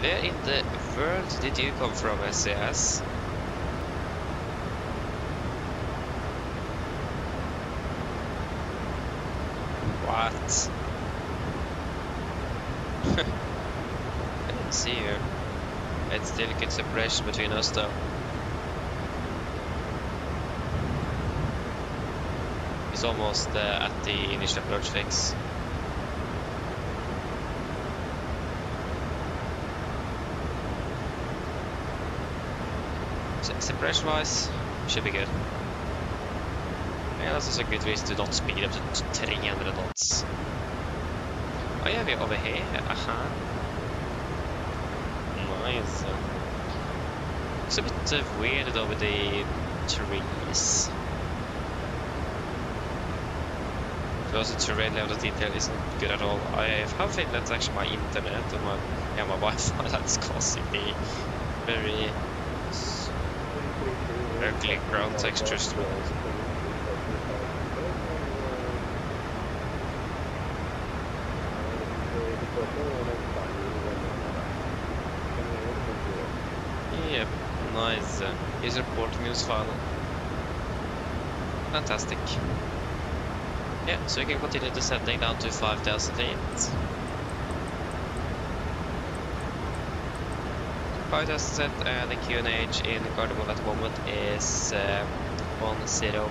Where in the world did you come from, SCS? What? I didn't see you. It's still good separation between us though. It's almost at the initial approach fix. Separation wise, should be good. Yeah, that's also a good reason to not speed up to 300 knots. Oh yeah, we're over here. Aha. Nice. It's a bit weird though with the trees. Because the terrain level of detail isn't good at all. I have a feeling that's actually my internet and my Wi-Fi that's causing the very ugly ground textures to me. Yep, nice. He's reporting news file. Fantastic. Yeah, so we can continue descending down to 5,000 feet. 5,000 feet, and the QNH in Gardermoen at the moment is 1011.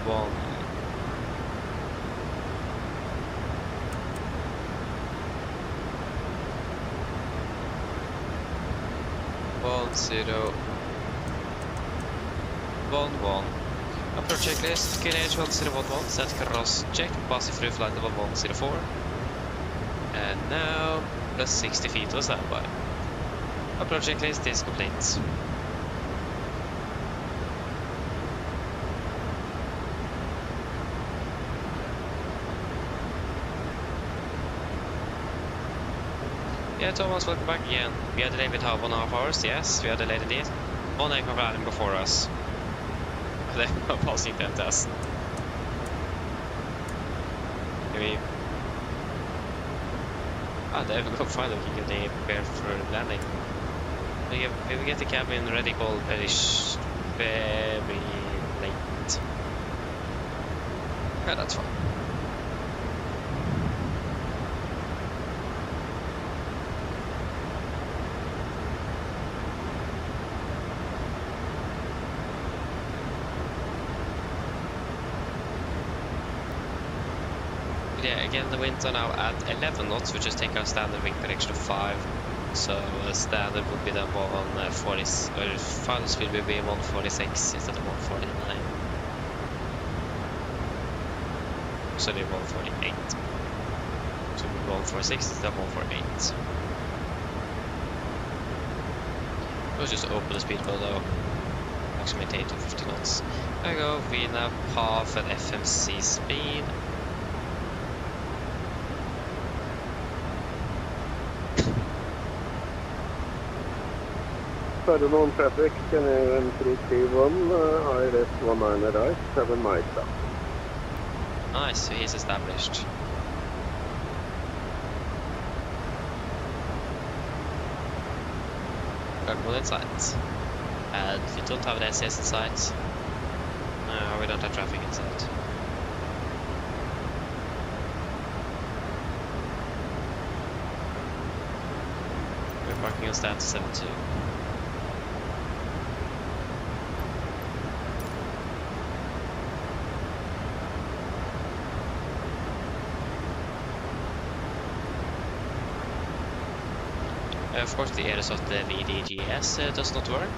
1011. Approach checklist, QNH 1011, set cross check, passing through flight level 104. And now, plus 60 feet on standby. Approach checklist is complete. Yeah, Thomas, welcome back again. We are delayed with half 1.5 hours, yes, we are delayed indeed. One aircraft landing before us. They are passing that test. There we go, finally we can get prepared for landing. We get the cabin ready called very late. Yeah, that's fine. Yeah, again the winds are now at 11 knots, which is taking our standard wind direction of 5. So standard will be then 140, or final speed will be 146 instead of 149. Sorry, 148. So 146 instead of 148. We'll just open the speed below. Actually maintain to 50 knots. There we go, we now half an FMC speed. Perfermance traffic, Canadian 331, IRS 19 right, 7 miles down. Nice, so he's established. Gardermoen in sight. And we don't have an SS in sight. No, we don't have traffic in sight. We're parking us down to 72. Of course, the errors of the VDGS does not work.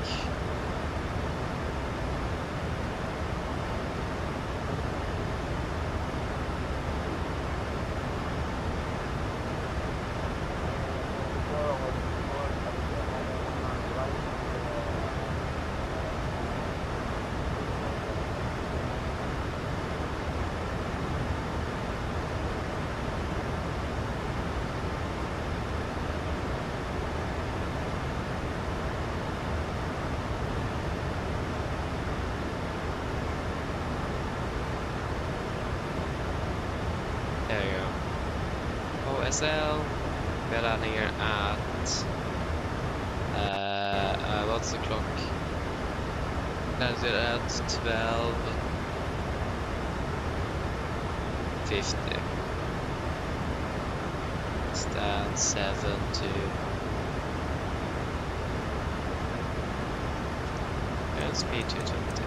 FSL. We're landing here at what's the clock? Landed at 12:50. Stand 7 to. And speed 220.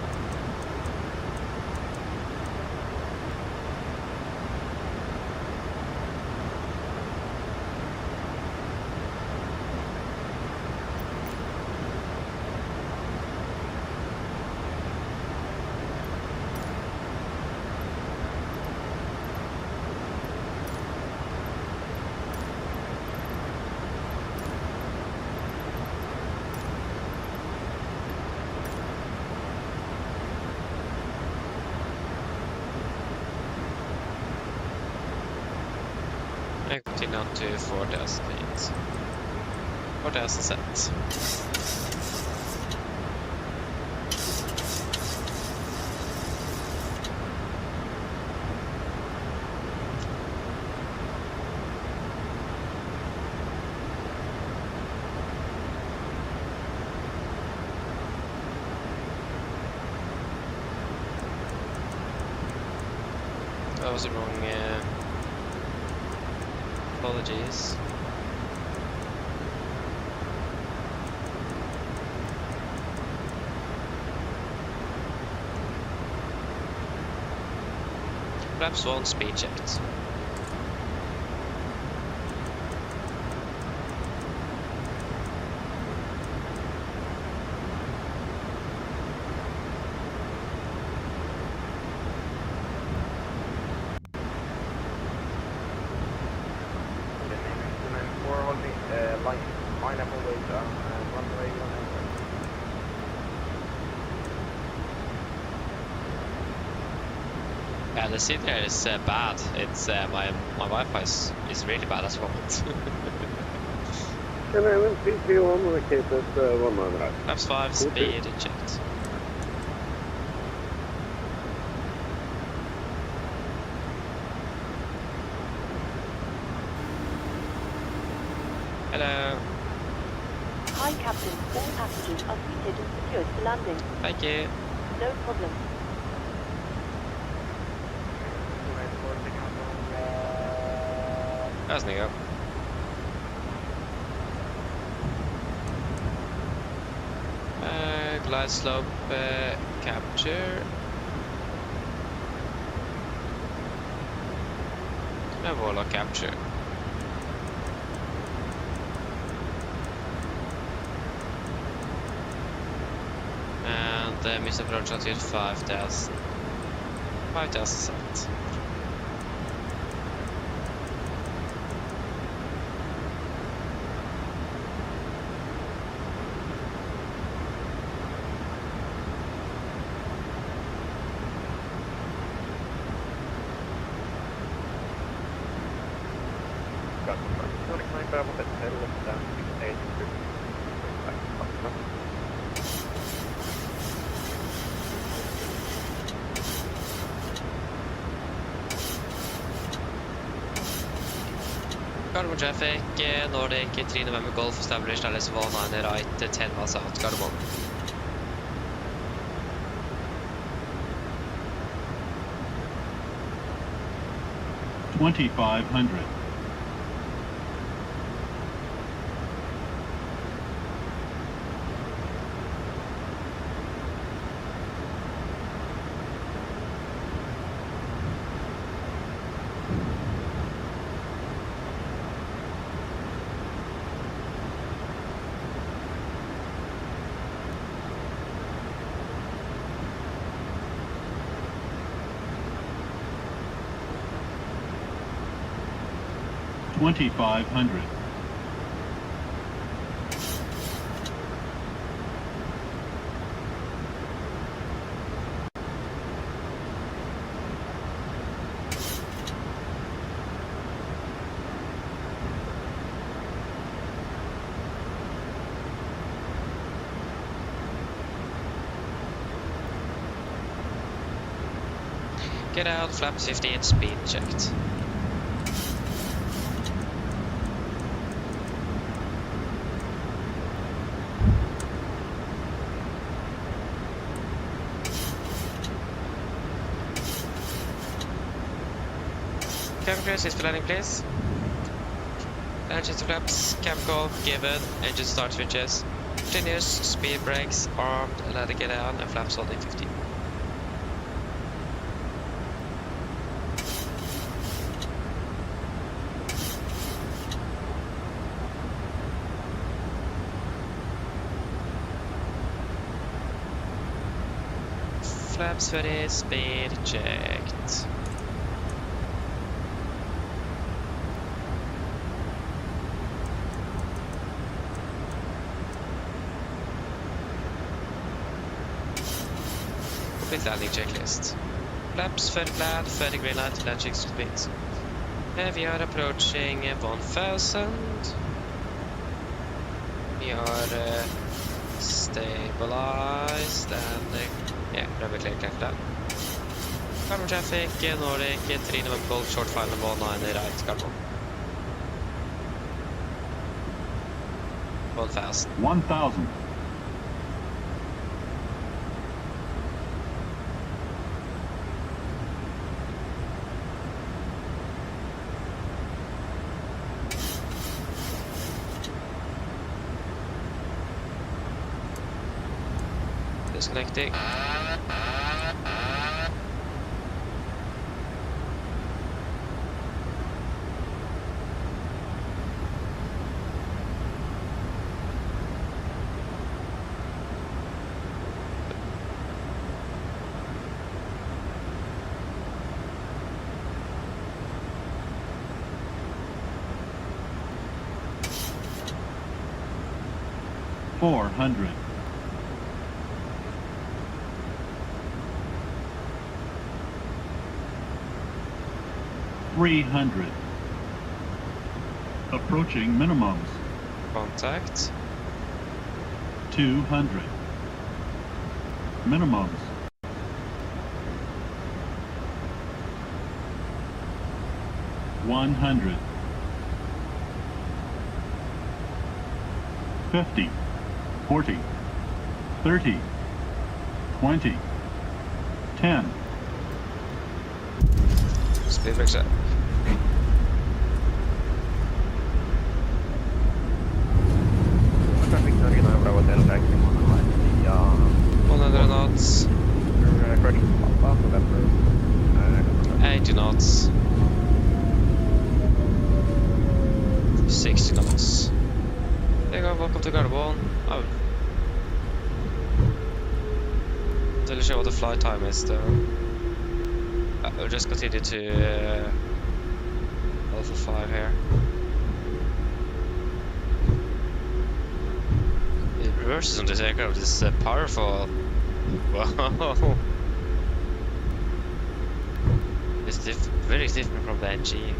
I continue on to 4,000 feet. 4,000 sets. That was the wrong apologies. Perhaps one speed checked. Yeah, the city here is bad. It's my Wi-Fi is really bad at the moment. Can I speak to you on the case at 100? Perhaps 5 speed checked. Hello. Hi, Captain. All passengers are seated and secured for landing. Thank you. No problem. That's me up. Glide slope capture. And Warlock capture. And miss approach altitude 5,000. 5,000 sets. Gardermoen traffic, Nordic 3 November Golf, established LS 19 right, 10 miles out, Gardermoen. $2,500. $2,500. Get out, flap 15, speed checked. Cabin crew, assist for landing, please. Engines to flaps, cam call, given, engine start switches. Continuous, speed brakes, armed, ladder get down, and flaps holding 15. Flaps ready, speed checked. Complete landing checklist. Flaps, fairly flat, fairly green light, land checks complete. We are approaching 1000. We are stabilized and yeah, runway clear that. Carbon traffic, Nordic, 3 November Golf, short final 19 right, carbon. 1000. 1,000. Disconnecting. $400. 300. Approaching minimums. Contact. 200. Minimums. 100. 50. 40. 30. 20. 10. Speed brakes up. Traffic 39 Bravo Delta, 100 knots. correction, November. 80 knots. 60 knots. There you go, welcome to Gardermoen. Oh. Tell you what the flight time is though. We'll just continue to Alpha 5 here. The reverses on this aircraft is powerful. Wow. It's very different from the NG.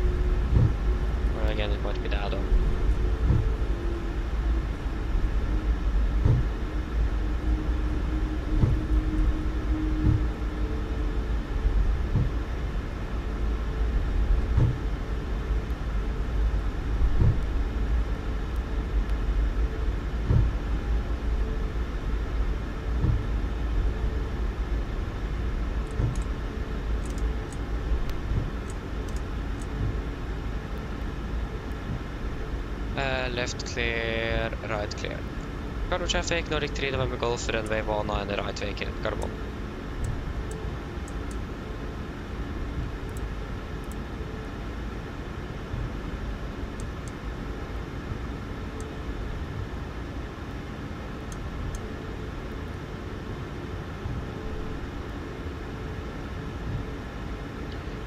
Or again, it might be the Addon. Left clear, right clear. Cargo traffic, Nordic 3 November Golf, runway 19 right vacant, Gardermoen.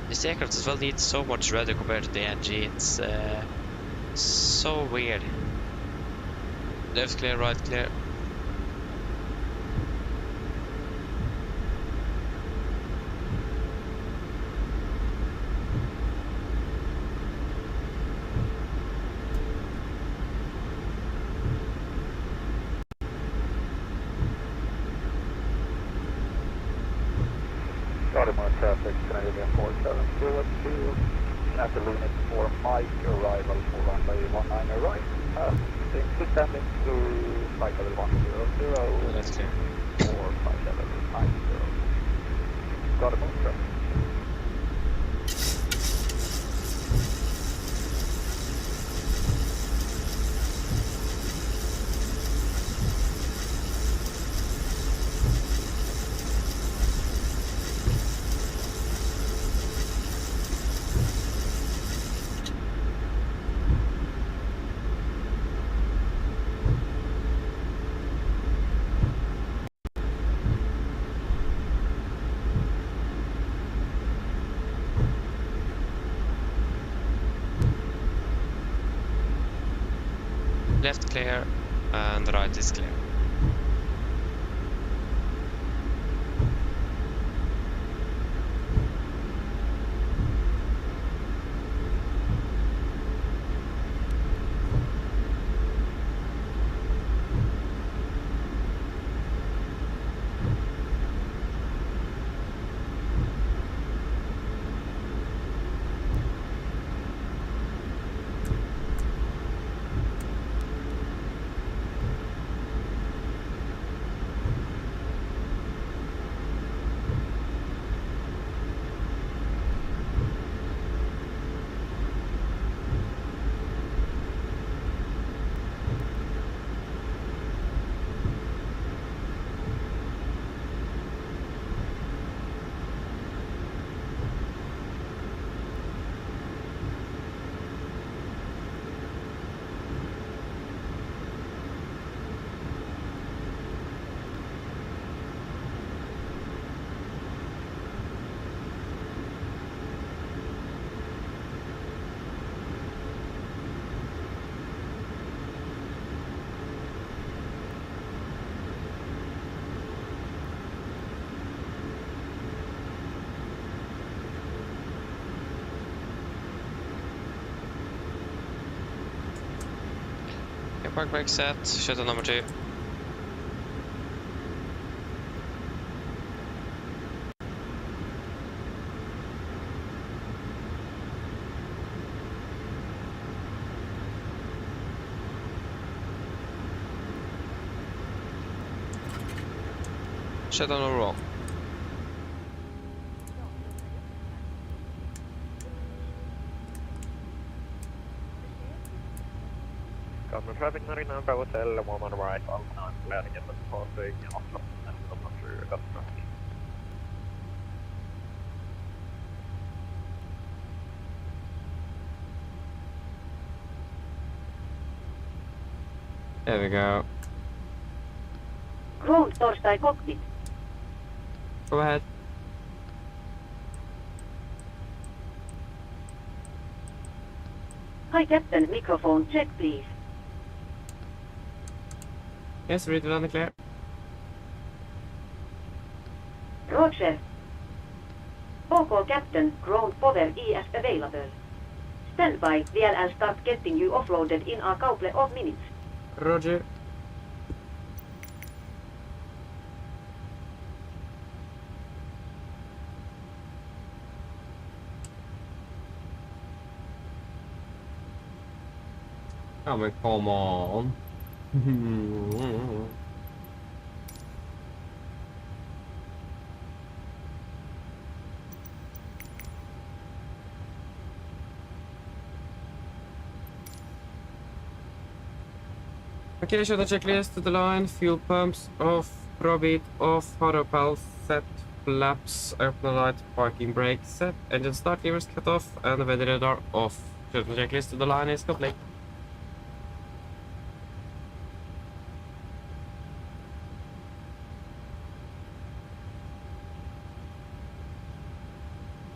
This aircraft as well needs so much rudder compared to the NG. It's so weird. Left clear, right clear. Gardermoen traffic, Canadian 4702. After limit for Mike, arrival for runway 19 right. Descending to flight level 100. That's clear. For flight level 90. Gardermoen traffic. left clear and the right is clear. Park brake set, shutdown number 2. Shutdown number 1. Common traffic 99 Bravo Hotel, 1 on the right, all now landing at the passing Oslo, and Oslo through Gothenburg. There we go. Ground Torstai Cockpit. Go ahead. Hi Captain, microphone check please. Yes, read it on the clear. Roger. OK Captain, ground power is available. Stand by, VLL start getting you offloaded in a couple of minutes. Roger. Oh, but come on. Okay, show the checklist to the line. Fuel pumps off, probit off, autopal set, flaps, open light, parking brake set, engine start levers cut off, and the weather radar off. Show the checklist to the line is complete.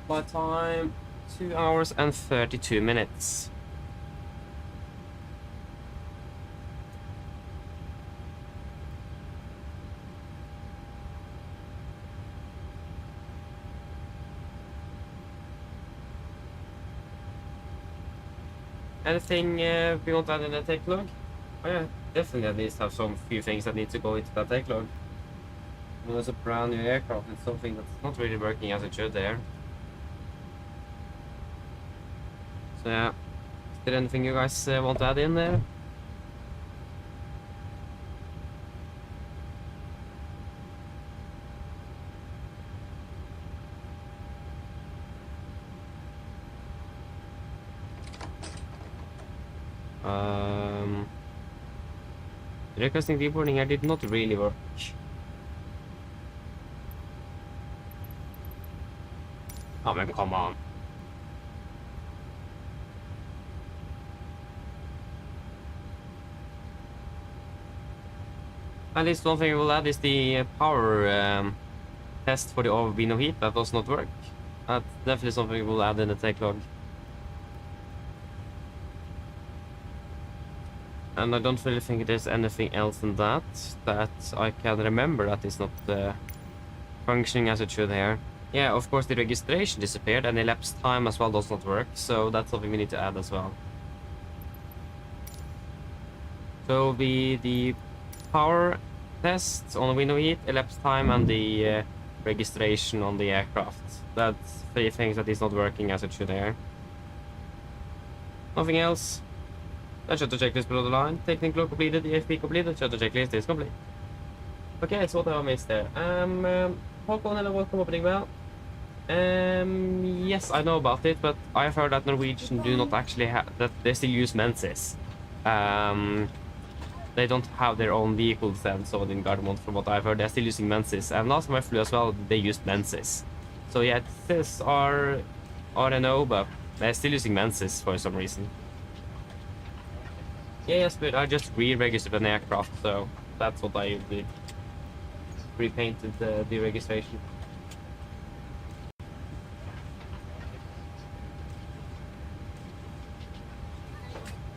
Flight time 2 hours and 32 minutes. Anything we want to add in the take log? Oh yeah, definitely at least have some few things that need to go into that take log. When it's a brand new aircraft, it's something that's not really working as it should there. So yeah, is there anything you guys want to add in there? Requesting deboarding here did not really work. Oh man, come on. At least one thing we'll add is the power test for the overbeam heat that does not work. That's definitely something we'll add in the take log. And I don't really think there's anything else than that I can remember that is not functioning as it should here. Yeah, of course the registration disappeared and elapsed time as well does not work, so that's something we need to add as well. So the power test on window heat, elapsed time, and the registration on the aircraft. That's 3 things that is not working as it should here. Nothing else. The shuttle checklist below the line. Technical completed, EFP completed, shuttle checklist is complete. Okay, so what have I missed there? Håkon, hello, welcome, opening bell. Yes, I know about it, but I've heard that Norwegian do not actually have, that they still use Menzies. They don't have their own vehicles then, so in Gardermoen, from what I've heard, they're still using Menzies. And last time I flew as well, they used Menzies. So yeah, it says RNO, but they're still using Menzies for some reason. Yeah, yes, but I just re-registered an aircraft, so that's what I did. Repainted the registration.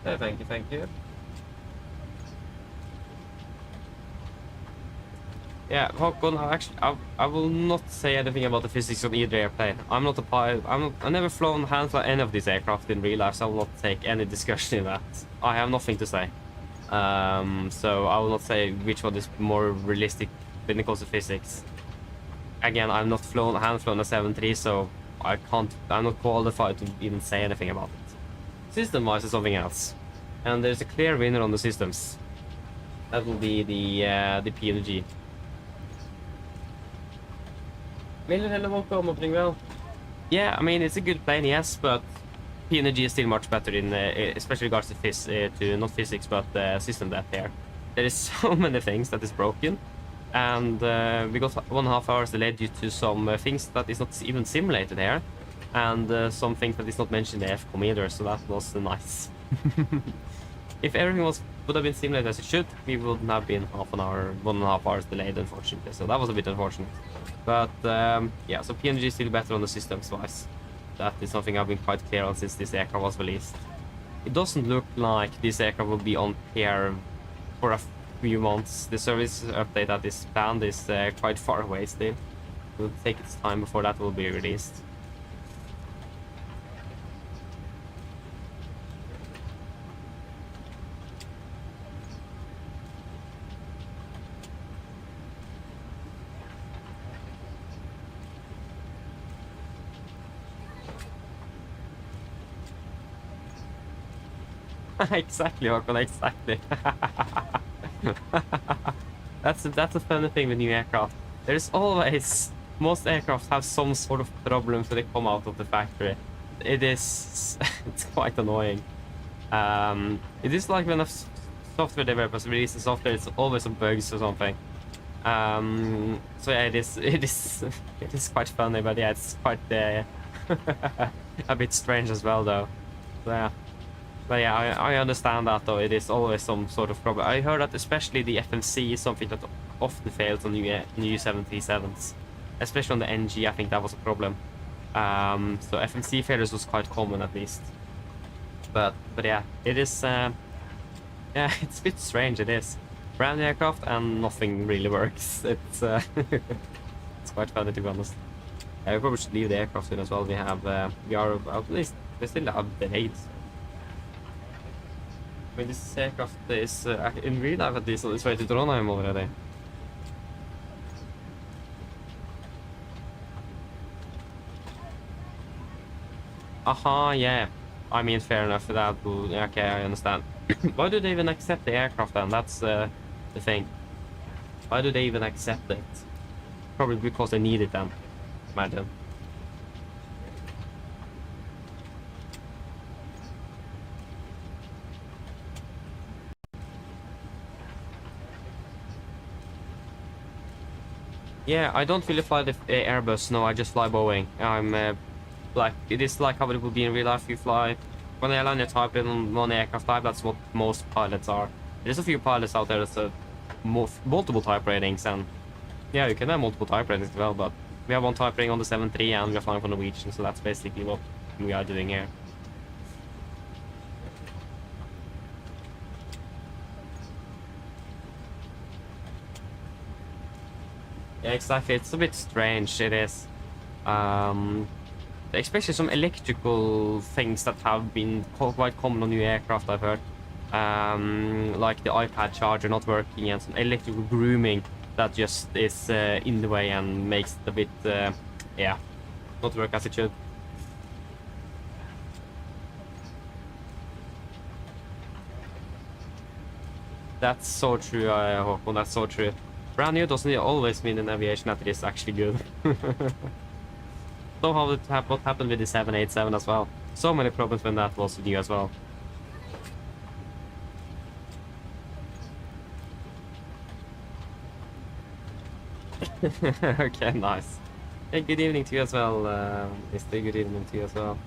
Thank you, thank you. Yeah, Håkon, I will not say anything about the physics on either airplane. I'm not a pilot. I never flown hands on any of these aircraft in real life, so I will not take any discussion in that. I have nothing to say. So I will not say which one is more realistic when it comes to physics. Again, I've not hand-flown a 7.3, so I'm not qualified to even say anything about it. System-wise is something else. And there's a clear winner on the systems. That will be the PMDG. Miller, hello, welcome, opening well. Yeah, I mean, it's a good plane, yes, but PMDG is still much better in, especially regards to not physics, but system depth here. There is so many things that is broken, and we got 1.5 hours delayed due to some things that is not even simulated here, and some things that is not mentioned in the FCOM either, so that was nice. If everything would have been simulated as it should, we wouldn't have been 1.5 hours delayed, unfortunately, so that was a bit unfortunate. But yeah, so PMDG is still better on the systems wise. That is something I've been quite clear on since this aircraft was released. It doesn't look like this aircraft will be on pair for a few months. The service update that is planned is quite far away still. It will take its time before that will be released. Exactly, Håkon, exactly. That's a funny thing with new aircraft. There's always, most aircraft have some sort of problems when they come out of the factory. It's quite annoying. It is like when a software developer releases software, it's always some bugs or something. So yeah, it is quite funny, but yeah, it's quite a bit strange as well, though. So, yeah. But yeah, I understand that, though. It is always some sort of problem. I heard that especially the FMC is something that often fails on new 737s. Especially on the NG, I think that was a problem. So FMC failures was quite common, at least. But yeah, it is... yeah, it's a bit strange, it is. Brand new aircraft and nothing really works. It's it's quite funny, to be honest. We probably should leave the aircraft soon as well. We are at least... we still have delayed. I mean, this aircraft is in real life at least on its way to Trondheim already. Aha, yeah. I mean, fair enough for that. Okay, I understand. Why do they even accept the aircraft then? That's the thing. Why do they even accept it? Probably because they need it then. Imagine. Yeah, I don't really fly the Airbus, no, I just fly Boeing. I'm, like, it is like how it would be in real life. You fly one airline, you type in one aircraft type, that's what most pilots are. There's a few pilots out there that's multiple type ratings, and yeah, you can have multiple type ratings as well, but we have one type rating on the 7.3 and we're flying for Norwegian, so that's basically what we are doing here. Yeah, exactly. It's a bit strange. It is. Especially some electrical things that have been quite common on new aircraft, I've heard. Like the iPad charger not working and some electrical grooming that just is in the way and makes it a bit, yeah, not work as it should. That's so true, Håkon, that's so true. Brand new doesn't always mean in aviation that it is actually good. So what happened with the 787 as well. So many problems when that was new as well. Okay, nice. Hey, good evening to you as well, Mr. Good evening to you as well.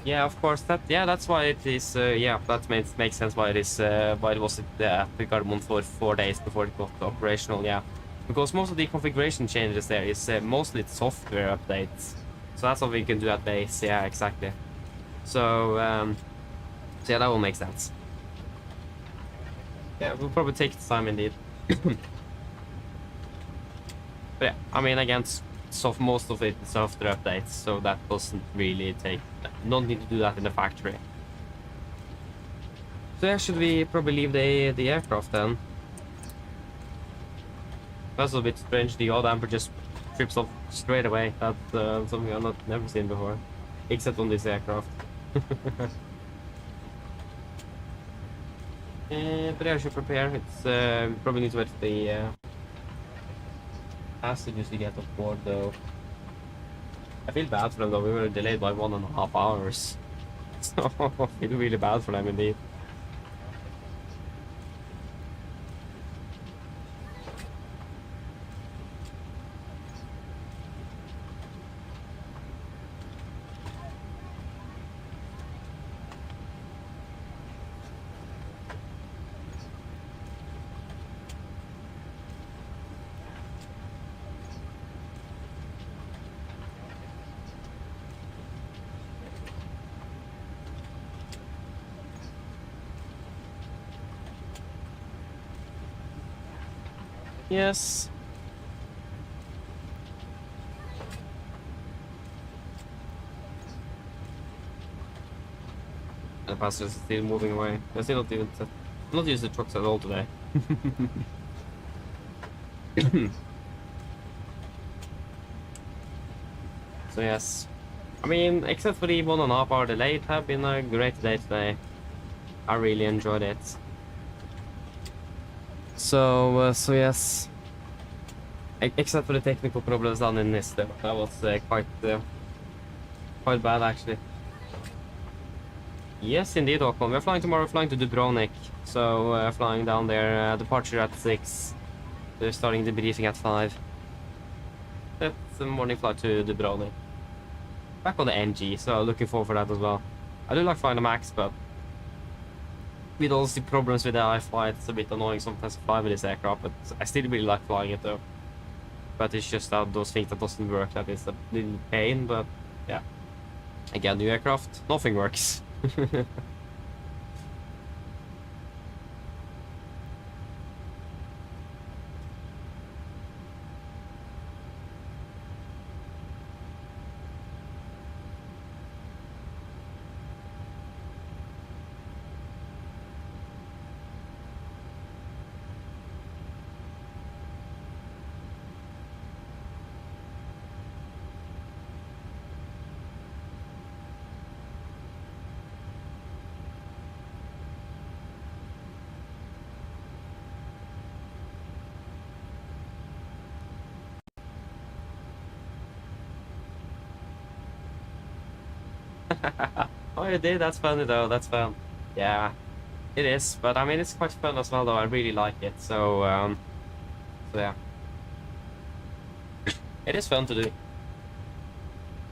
Yeah, of course. That's why it is. Yeah, that makes sense why it is. Why it was at the Gardermoen for 4 days before it got operational. Yeah, because most of the configuration changes there is mostly software updates. So that's what we can do at base. Yeah, exactly. So, so yeah, that will make sense. Yeah, we'll probably take time indeed. But yeah, I mean, again, most of it is software updates, so that doesn't really take. Don't need to do that in the factory. So yeah, should we probably leave the aircraft then? That's a bit strange. The yaw damper just trips off straight away. That's something I've never seen before, except on this aircraft. But yeah, I should prepare. It's probably need to wait for the passengers to get on board though. I feel bad for them though. We were delayed by 1.5 hours. So I feel really bad for them indeed. Yes. The passengers are still moving away. They're still not even not use the trucks at all today. So yes. I mean, except for the 1.5 hour delay, it has been a great day today. I really enjoyed it. So yes. Except for the technical problems down in this, that was quite bad actually. Yes, indeed, Håkon. We're flying tomorrow. We're flying to Dubrovnik, so flying down there. Departure at 6. They're starting the briefing at 5. That's a morning flight to Dubrovnik. Back on the NG, so looking forward for that as well. I do like flying the Max, but with all the problems with the iFly, it's a bit annoying sometimes to fly with this aircraft, but I still really like flying it though. But it's just that those things that doesn't work, that is a little pain, but yeah. Again, new aircraft, nothing works. Oh, you did? That's funny though, that's fun. Yeah, it is, but I mean, it's quite fun as well though, I really like it, so yeah. It is fun to do.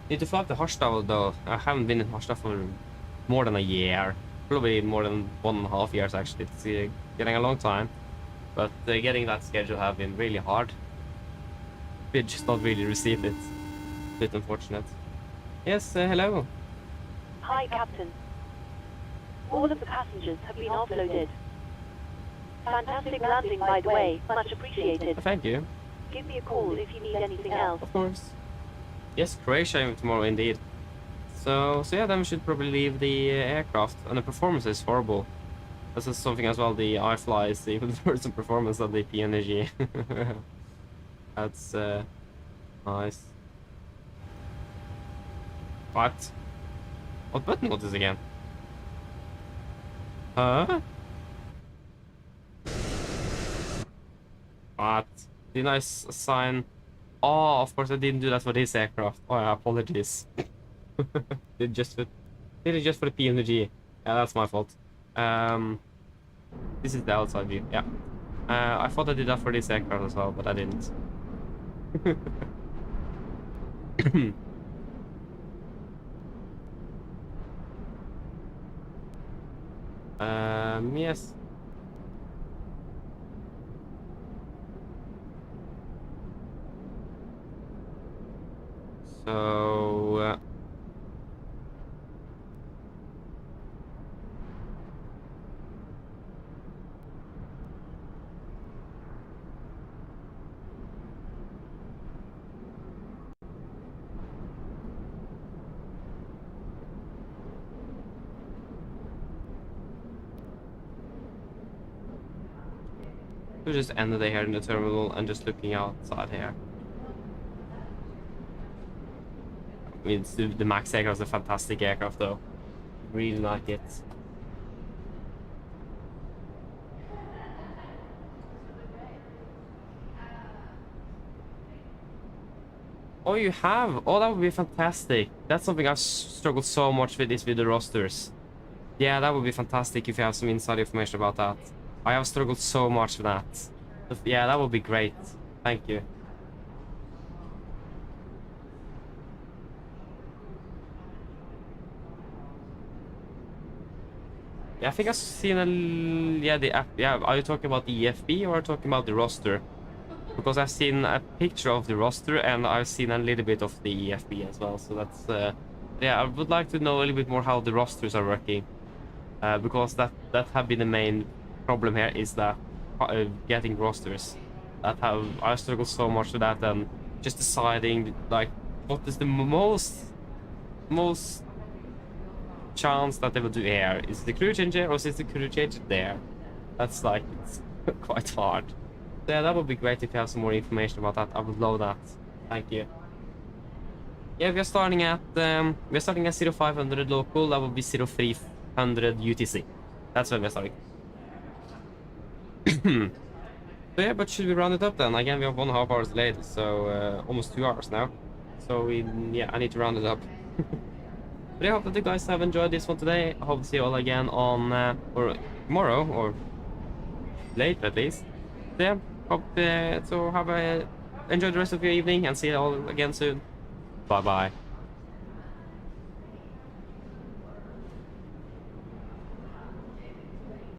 Need to fly up to Harstad though. I haven't been in Harstad for more than a year. probably more than 1.5 years actually. It's getting a long time, but getting that schedule have been really hard. We just not really received it. A bit unfortunate. Yes, hello. Hi, Captain. All of the passengers have been offloaded. Fantastic landing, by the way. Much appreciated. Thank you. Give me a call if you need anything else. Of course. Yes, Croatia tomorrow indeed. So yeah, then we should probably leave the aircraft, and the performance is horrible. This is something as well. The iFly is even worse in performance than the PMDG. That's nice. What? What button was this again? Huh? What? Didn't I assign? Oh, of course I didn't do that for this aircraft. Oh, yeah, apologies. Did it just for the PMDG. Yeah, that's my fault. This is the outside view. Yeah. I thought I did that for this aircraft as well, but I didn't. Yes. So we'll just end the day here in the terminal and just looking outside here. I mean, the Max aircraft is a fantastic aircraft though. Really like it. Oh, you have? Oh, that would be fantastic. That's something I've struggled so much with, is with the rosters. Yeah, that would be fantastic if you have some inside information about that. I have struggled so much with that. But yeah, that would be great. Thank you. Yeah, I think I've seen a... Yeah, the app. Yeah, are you talking about the EFB or are you talking about the roster? Because I've seen a picture of the roster and I've seen a little bit of the EFB as well. So that's... yeah, I would like to know a little bit more how the rosters are working. Because that have been the main problem here, is that getting rosters. I struggle so much with that, and just deciding like what is the most chance that they will do here. Is it the crew change here or is it the crew change there? That's like, it's quite hard. So yeah, that would be great if you have some more information about that. I would love that. Thank you. Yeah, we're starting at 0500 local. That would be 0300 UTC. That's when we're starting. So yeah, but should we round it up then? Again, we have 1.5 hours late, so almost 2 hours now. So yeah, I need to round it up. But I hope that you guys have enjoyed this one today. I hope to see you all again on or tomorrow, or late at least. So yeah, hope so enjoy the rest of your evening and see you all again soon. Bye bye.